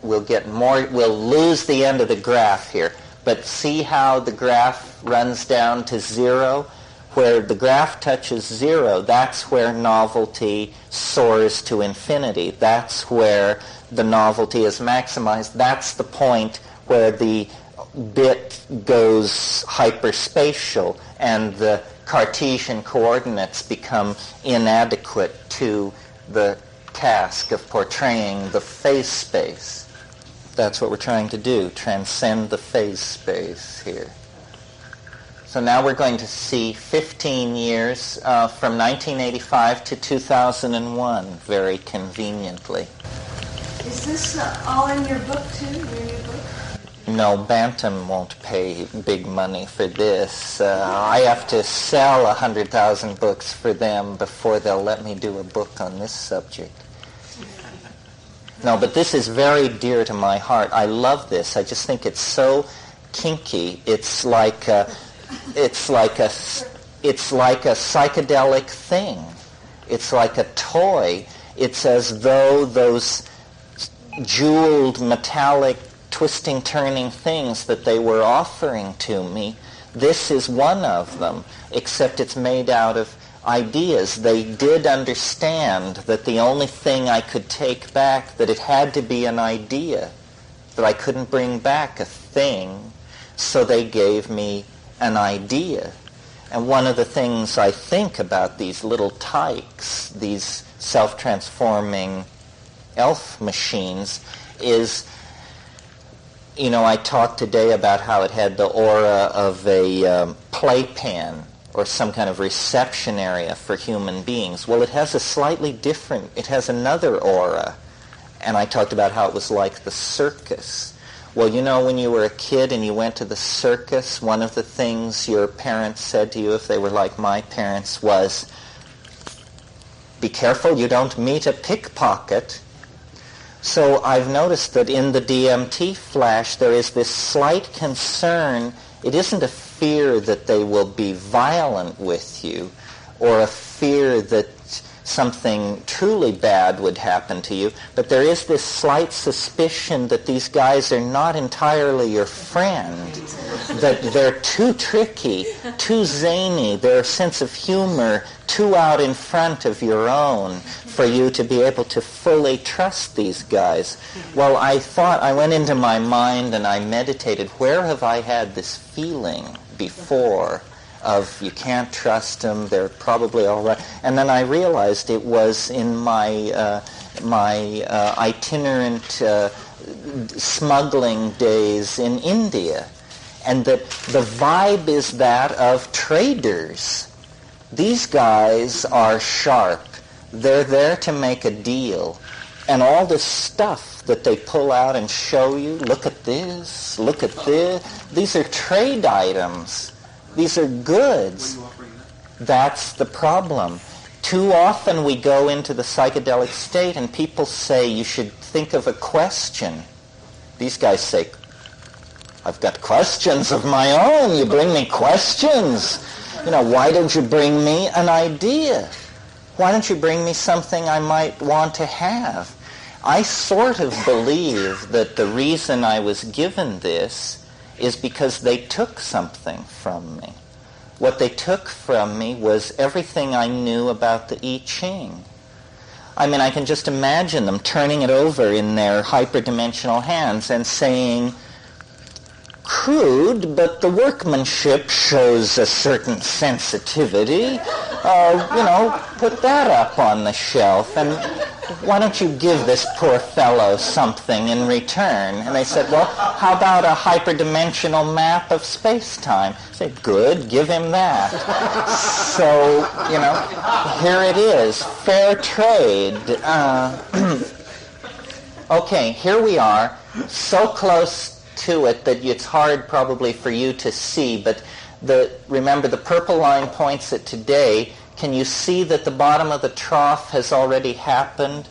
we'll get more, we'll lose the end of the graph here, but see how the graph runs down to zero? Where the graph touches zero, that's where novelty soars to infinity. That's where the novelty is maximized. That's the point where the bit goes hyperspatial and the Cartesian coordinates become inadequate to the task of portraying the phase space. That's what we're trying to do, transcend the phase space here. So now we're going to see 15 years from 1985 to 2001, very conveniently. Is this all in your book, too, your new book? No, Bantam won't pay big money for this. I have to sell 100,000 books for them before they'll let me do a book on this subject. No, but this is very dear to my heart. I love this. I just think it's so kinky. It's like a psychedelic thing. It's like a toy. It's as though those jeweled, metallic, twisting, turning things that they were offering to me, this is one of them, except it's made out of ideas. They did understand that the only thing I could take back, that it had to be an idea, that I couldn't bring back a thing, so they gave me an idea. And one of the things I think about these little tykes, these self-transforming elf machines is, I talked today about how it had the aura of a playpen or some kind of reception area for human beings. Well, it has it has another aura. And I talked about how it was like the circus. Well, when you were a kid and you went to the circus, one of the things your parents said to you, if they were like my parents, was, be careful you don't meet a pickpocket. So I've noticed that in the DMT flash there is this slight concern. It isn't a fear that they will be violent with you or a fear that something truly bad would happen to you, but there is this slight suspicion that these guys are not entirely your friend, that they're too tricky, too zany, their sense of humor too out in front of your own for you to be able to fully trust these guys. Well, I went into my mind and I meditated, where have I had this feeling before of you can't trust them, they're probably all right. And then I realized it was in my itinerant smuggling days in India, and that the vibe is that of traders. These guys are sharp. They're there to make a deal. And all this stuff that they pull out and show you, look at this, these are trade items. These are goods. That's the problem. Too often we go into the psychedelic state and people say you should think of a question. These guys say, I've got questions of my own. You bring me questions. Why don't you bring me an idea? Why don't you bring me something I might want to have? I sort of believe that the reason I was given this is because they took something from me. What they took from me was everything I knew about the I Ching. I can just imagine them turning it over in their hyperdimensional hands and saying, crude, but the workmanship shows a certain sensitivity. Put that up on the shelf, and why don't you give this poor fellow something in return? And they said, well, how about a hyperdimensional map of space-time? I said, good, give him that. So, here it is, fair trade. Okay, here we are, so close to it that it's hard probably for you to see, but remember the purple line points at today. Can you see that the bottom of the trough has already happened?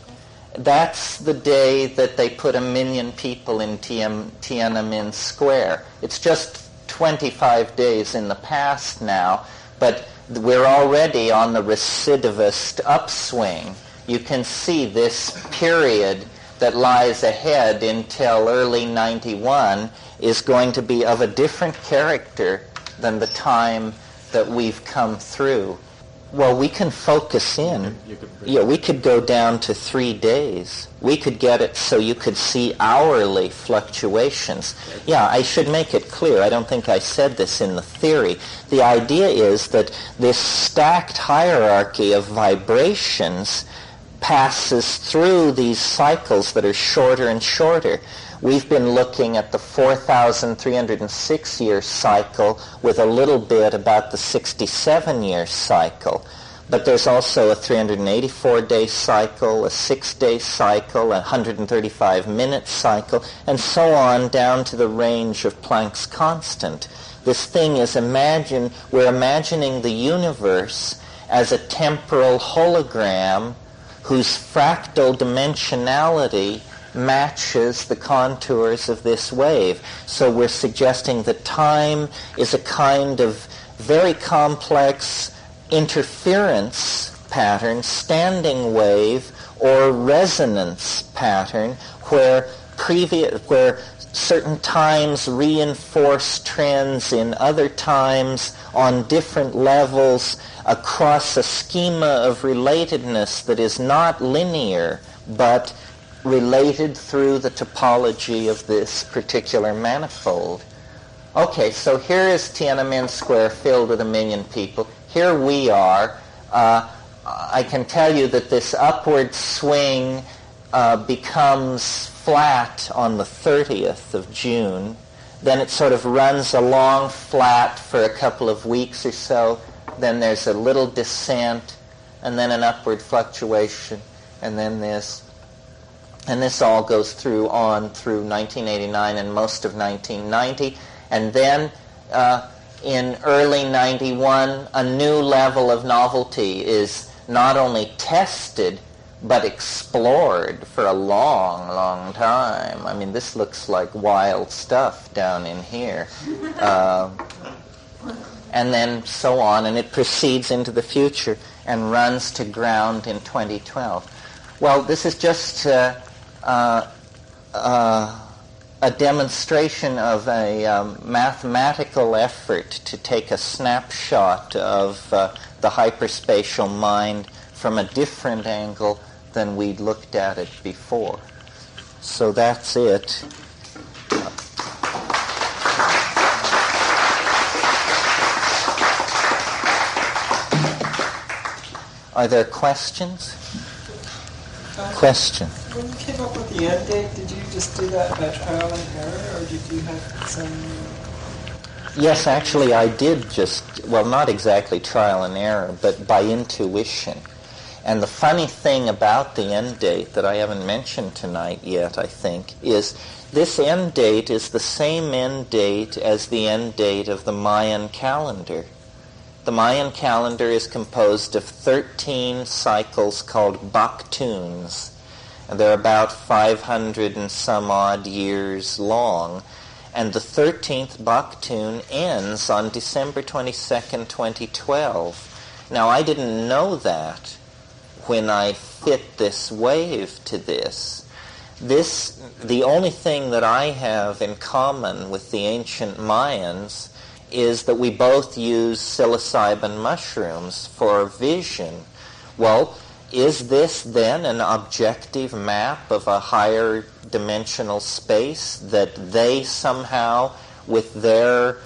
That's the day that they put 1 million people in Tiananmen Square. It's just 25 days in the past now, but we're already on the recidivist upswing. You can see this period that lies ahead until early 91 is going to be of a different character than the time that we've come through. Well, we can focus in. Yeah, we could go down to 3 days. We could get it so you could see hourly fluctuations. Yeah, I should make it clear. I don't think I said this in the theory. The idea is that this stacked hierarchy of vibrations passes through these cycles that are shorter and shorter. We've been looking at the 4,306-year cycle with a little bit about the 67-year cycle. But there's also a 384-day cycle, a 6-day cycle, a 135-minute cycle, and so on down to the range of Planck's constant. This thing is we're imagining the universe as a temporal hologram whose fractal dimensionality matches the contours of this wave. So we're suggesting that time is a kind of very complex interference pattern, standing wave, or resonance pattern, where certain times reinforce trends in other times on different levels across a schema of relatedness that is not linear, but related through the topology of this particular manifold. Okay, so here is Tiananmen Square filled with 1 million people. Here we are. I can tell you that this upward swing becomes flat on the 30th of June. Then it sort of runs along flat for a couple of weeks or so. Then there's a little descent, and then an upward fluctuation, and then this. And this all goes through 1989 and most of 1990. And then in early 91, a new level of novelty is not only tested, but explored for a long, long time. I mean, this looks like wild stuff down in here. And then so on, and it proceeds into the future and runs to ground in 2012. Well, this is just a demonstration of a mathematical effort to take a snapshot of the hyperspatial mind from a different angle than we'd looked at it before. So that's it. Are there questions? Question. When you came up with the end date, did you just do that by trial and error, or did you have some... Yes, actually I did just, well, not exactly trial and error, but by intuition. And the funny thing about the end date that I haven't mentioned tonight yet, I think, is this end date is the same end date as the end date of the Mayan calendar. The Mayan calendar is composed of 13 cycles called baktuns, and they're about 500 and some odd years long. And the 13th baktun ends on December 22nd, 2012. Now, I didn't know that when I fit this wave to this. The only thing that I have in common with the ancient Mayans is that we both use psilocybin mushrooms for vision. Well, is this then an objective map of a higher dimensional space that they somehow, with their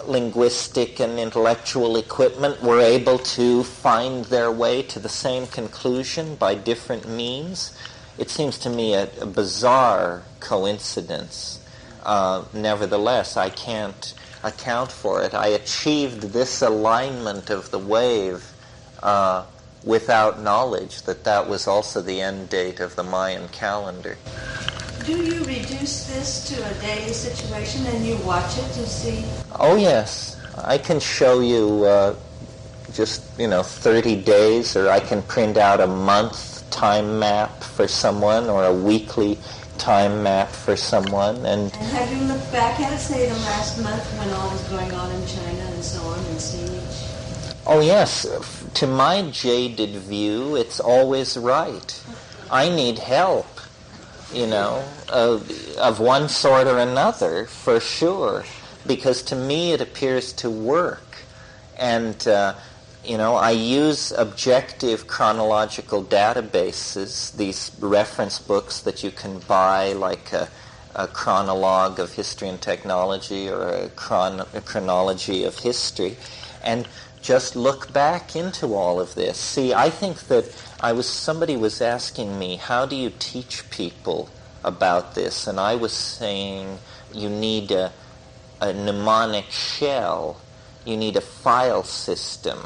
linguistic and intellectual equipment, were able to find their way to the same conclusion by different means? It seems to me a bizarre coincidence. Nevertheless, I can't account for it. I achieved this alignment of the wave without knowledge that was also the end date of the Mayan calendar. Do you reduce this to a daily situation and you watch it to see? Oh, yes. I can show you just 30 days, or I can print out a month time map for someone, or a weekly time map for someone. And have you looked back at it, say the last month when all was going on in China and so on, and seen each? Oh, yes. To my jaded view, it's always right. I need help, of one sort or another, for sure, because to me it appears to work. And, I use objective chronological databases, these reference books that you can buy, like a chronologue of history and technology, or a chronology of history, and just look back into all of this. See, I think that somebody was asking me, how do you teach people about this? And I was saying, you need a mnemonic shell. You need a file system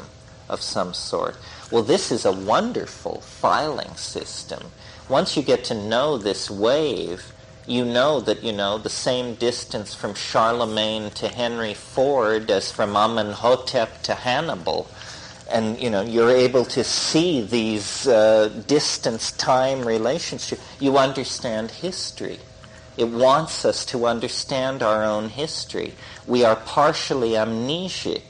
of some sort. Well, this is a wonderful filing system. Once you get to know this wave, you know that, the same distance from Charlemagne to Henry Ford as from Amenhotep to Hannibal. And, you're able to see these distance-time relationships. You understand history. It wants us to understand our own history. We are partially amnesic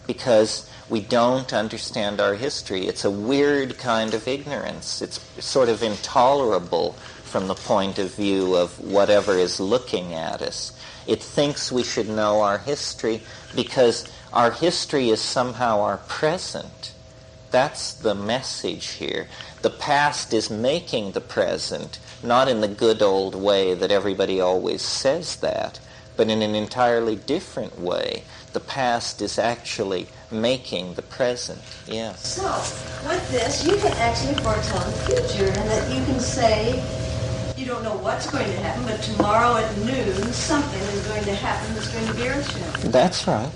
because we don't understand our history. It's a weird kind of ignorance. It's sort of intolerable from the point of view of whatever is looking at us. It thinks we should know our history because our history is somehow our present. That's the message here. The past is making the present, not in the good old way that everybody always says that, but in an entirely different way. The past is actually making the present. Yes. So, with this, you can actually foretell the future, and that you can say, you don't know what's going to happen, but tomorrow at noon, something is going to happen that's going to be earth-shattering. That's right.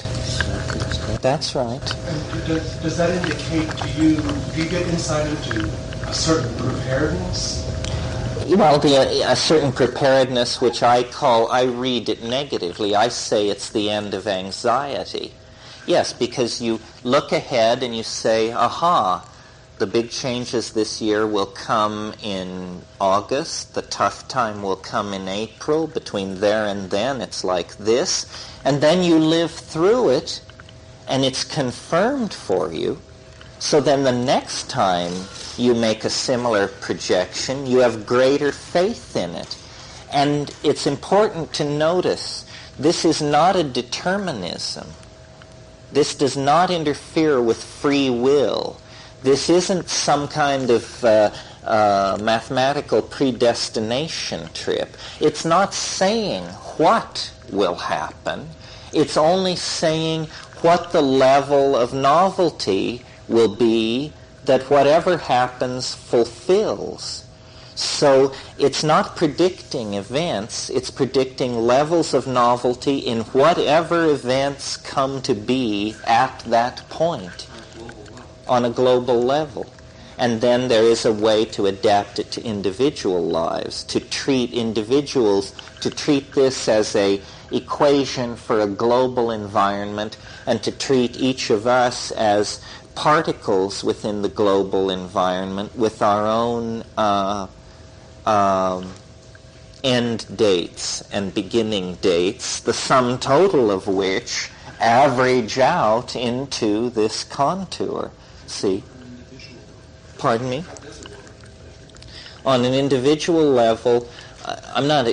That's right. And does that indicate to you, do you get insight into a certain preparedness? Well, a certain preparedness, which I read it negatively. I say it's the end of anxiety. Yes, because you look ahead and you say, aha, the big changes this year will come in August, the tough time will come in April, between there and then it's like this, and then you live through it, and it's confirmed for you. So then the next time you make a similar projection, you have greater faith in it. And it's important to notice, this is not a determinism. This does not interfere with free will. This isn't some kind of mathematical predestination trip. It's not saying what will happen. It's only saying what the level of novelty will be that whatever happens fulfills. So it's not predicting events, it's predicting levels of novelty in whatever events come to be at that point on a global level. And then there is a way to adapt it to individual lives, to treat individuals, to treat this as a equation for a global environment, and to treat each of us as particles within the global environment with our own end dates and beginning dates, the sum total of which average out into this contour. See? Pardon me? On an individual level, I'm not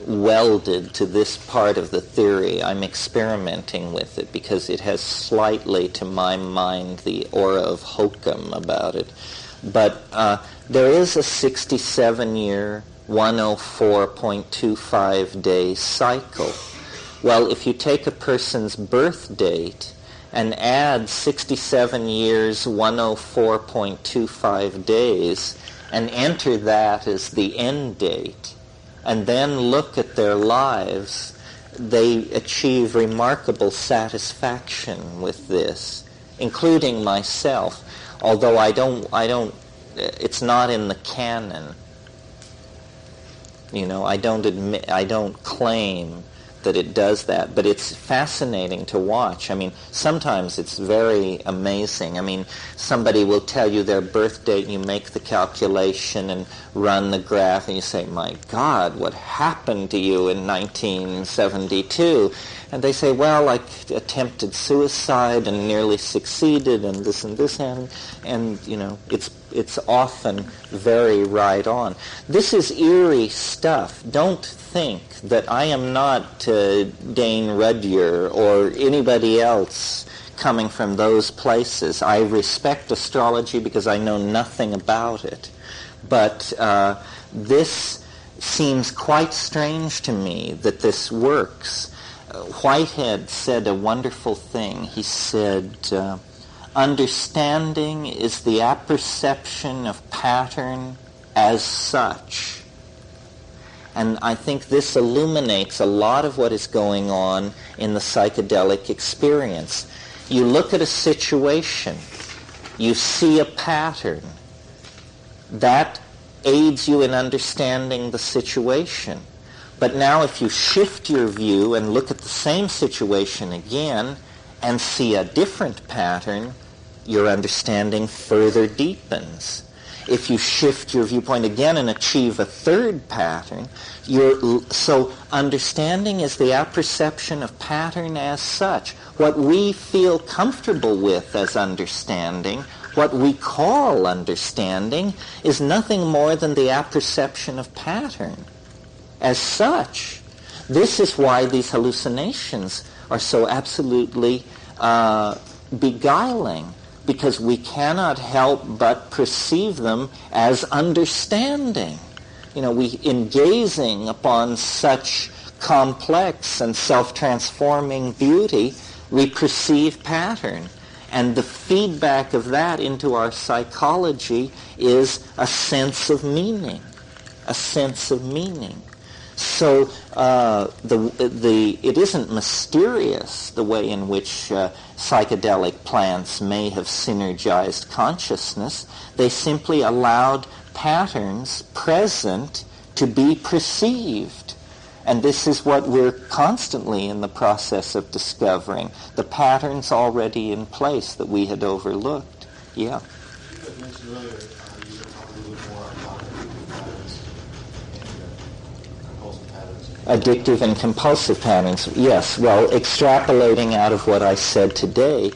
welded to this part of the theory. I'm experimenting with it because it has slightly, to my mind, the aura of hokum about it. But there is a 67-year, 104.25 day cycle. Well, if you take a person's birth date and add 67 years, 104.25 days, and enter that as the end date, and then look at their lives, they achieve remarkable satisfaction with this, including myself, although I don't, it's not in the canon. You know, I don't claim that it does that, but it's fascinating to watch. I mean, sometimes it's very amazing. I mean, somebody will tell you their birth date, and you make the calculation and run the graph, and you say, my God, what happened to you in 1972? And they say, well, I attempted suicide and nearly succeeded, and this happened. And you know, it's often very right on. This is eerie stuff. Don't think that I am not Dane Rudhyar or anybody else coming from those places. I respect astrology because I know nothing about it. But this seems quite strange to me that this works. Whitehead said a wonderful thing. He said, understanding is the apperception of pattern as such. And I think this illuminates a lot of what is going on in the psychedelic experience. You look at a situation, you see a pattern. That aids you in understanding the situation. But now if you shift your view and look at the same situation again and see a different pattern, your understanding further deepens. If you shift your viewpoint again and achieve a third pattern, so understanding is the apperception of pattern as such. What we feel comfortable with as understanding, what we call understanding, is nothing more than the apperception of pattern as such. This is why these hallucinations are so absolutely beguiling, because we cannot help but perceive them as understanding. You know, in gazing upon such complex and self-transforming beauty, we perceive pattern. And the feedback of that into our psychology is a sense of meaning. A sense of meaning. So it isn't mysterious the way in which psychedelic plants may have synergized consciousness. They simply allowed patterns present to be perceived. And this is what we're constantly in the process of discovering, the patterns already in place that we had overlooked. Yeah. You mentioned earlier you were talking a little more about compulsive patterns. Addictive and compulsive patterns, yes. Well, extrapolating out of what I said today,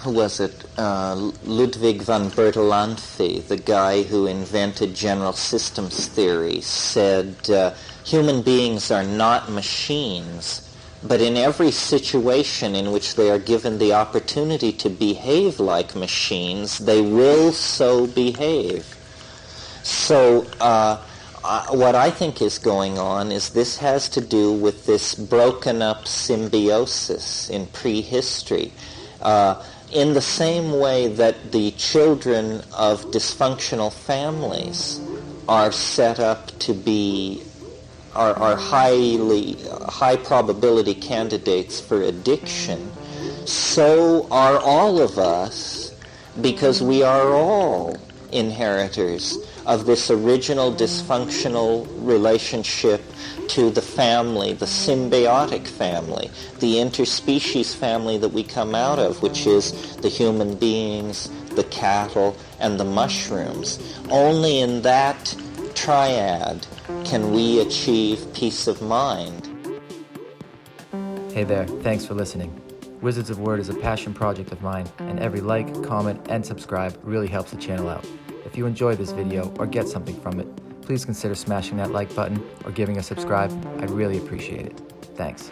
who was it? Ludwig von Bertalanffy, the guy who invented general systems theory, said human beings are not machines, but in every situation in which they are given the opportunity to behave like machines, they will so behave. So what I think is going on is this has to do with this broken up symbiosis in prehistory. In the same way that the children of dysfunctional families are set up to be, are high probability candidates for addiction, so are all of us, because we are all inheritors of this original dysfunctional relationship to the family, the symbiotic family, the interspecies family that we come out of, which is the human beings, the cattle, and the mushrooms. Only in that triad can we achieve peace of mind. Hey there, thanks for listening. Wizards of Word is a passion project of mine, and every like, comment, and subscribe really helps the channel out. If you enjoy this video or get something from it, please consider smashing that like button or giving a subscribe. I'd really appreciate it. Thanks.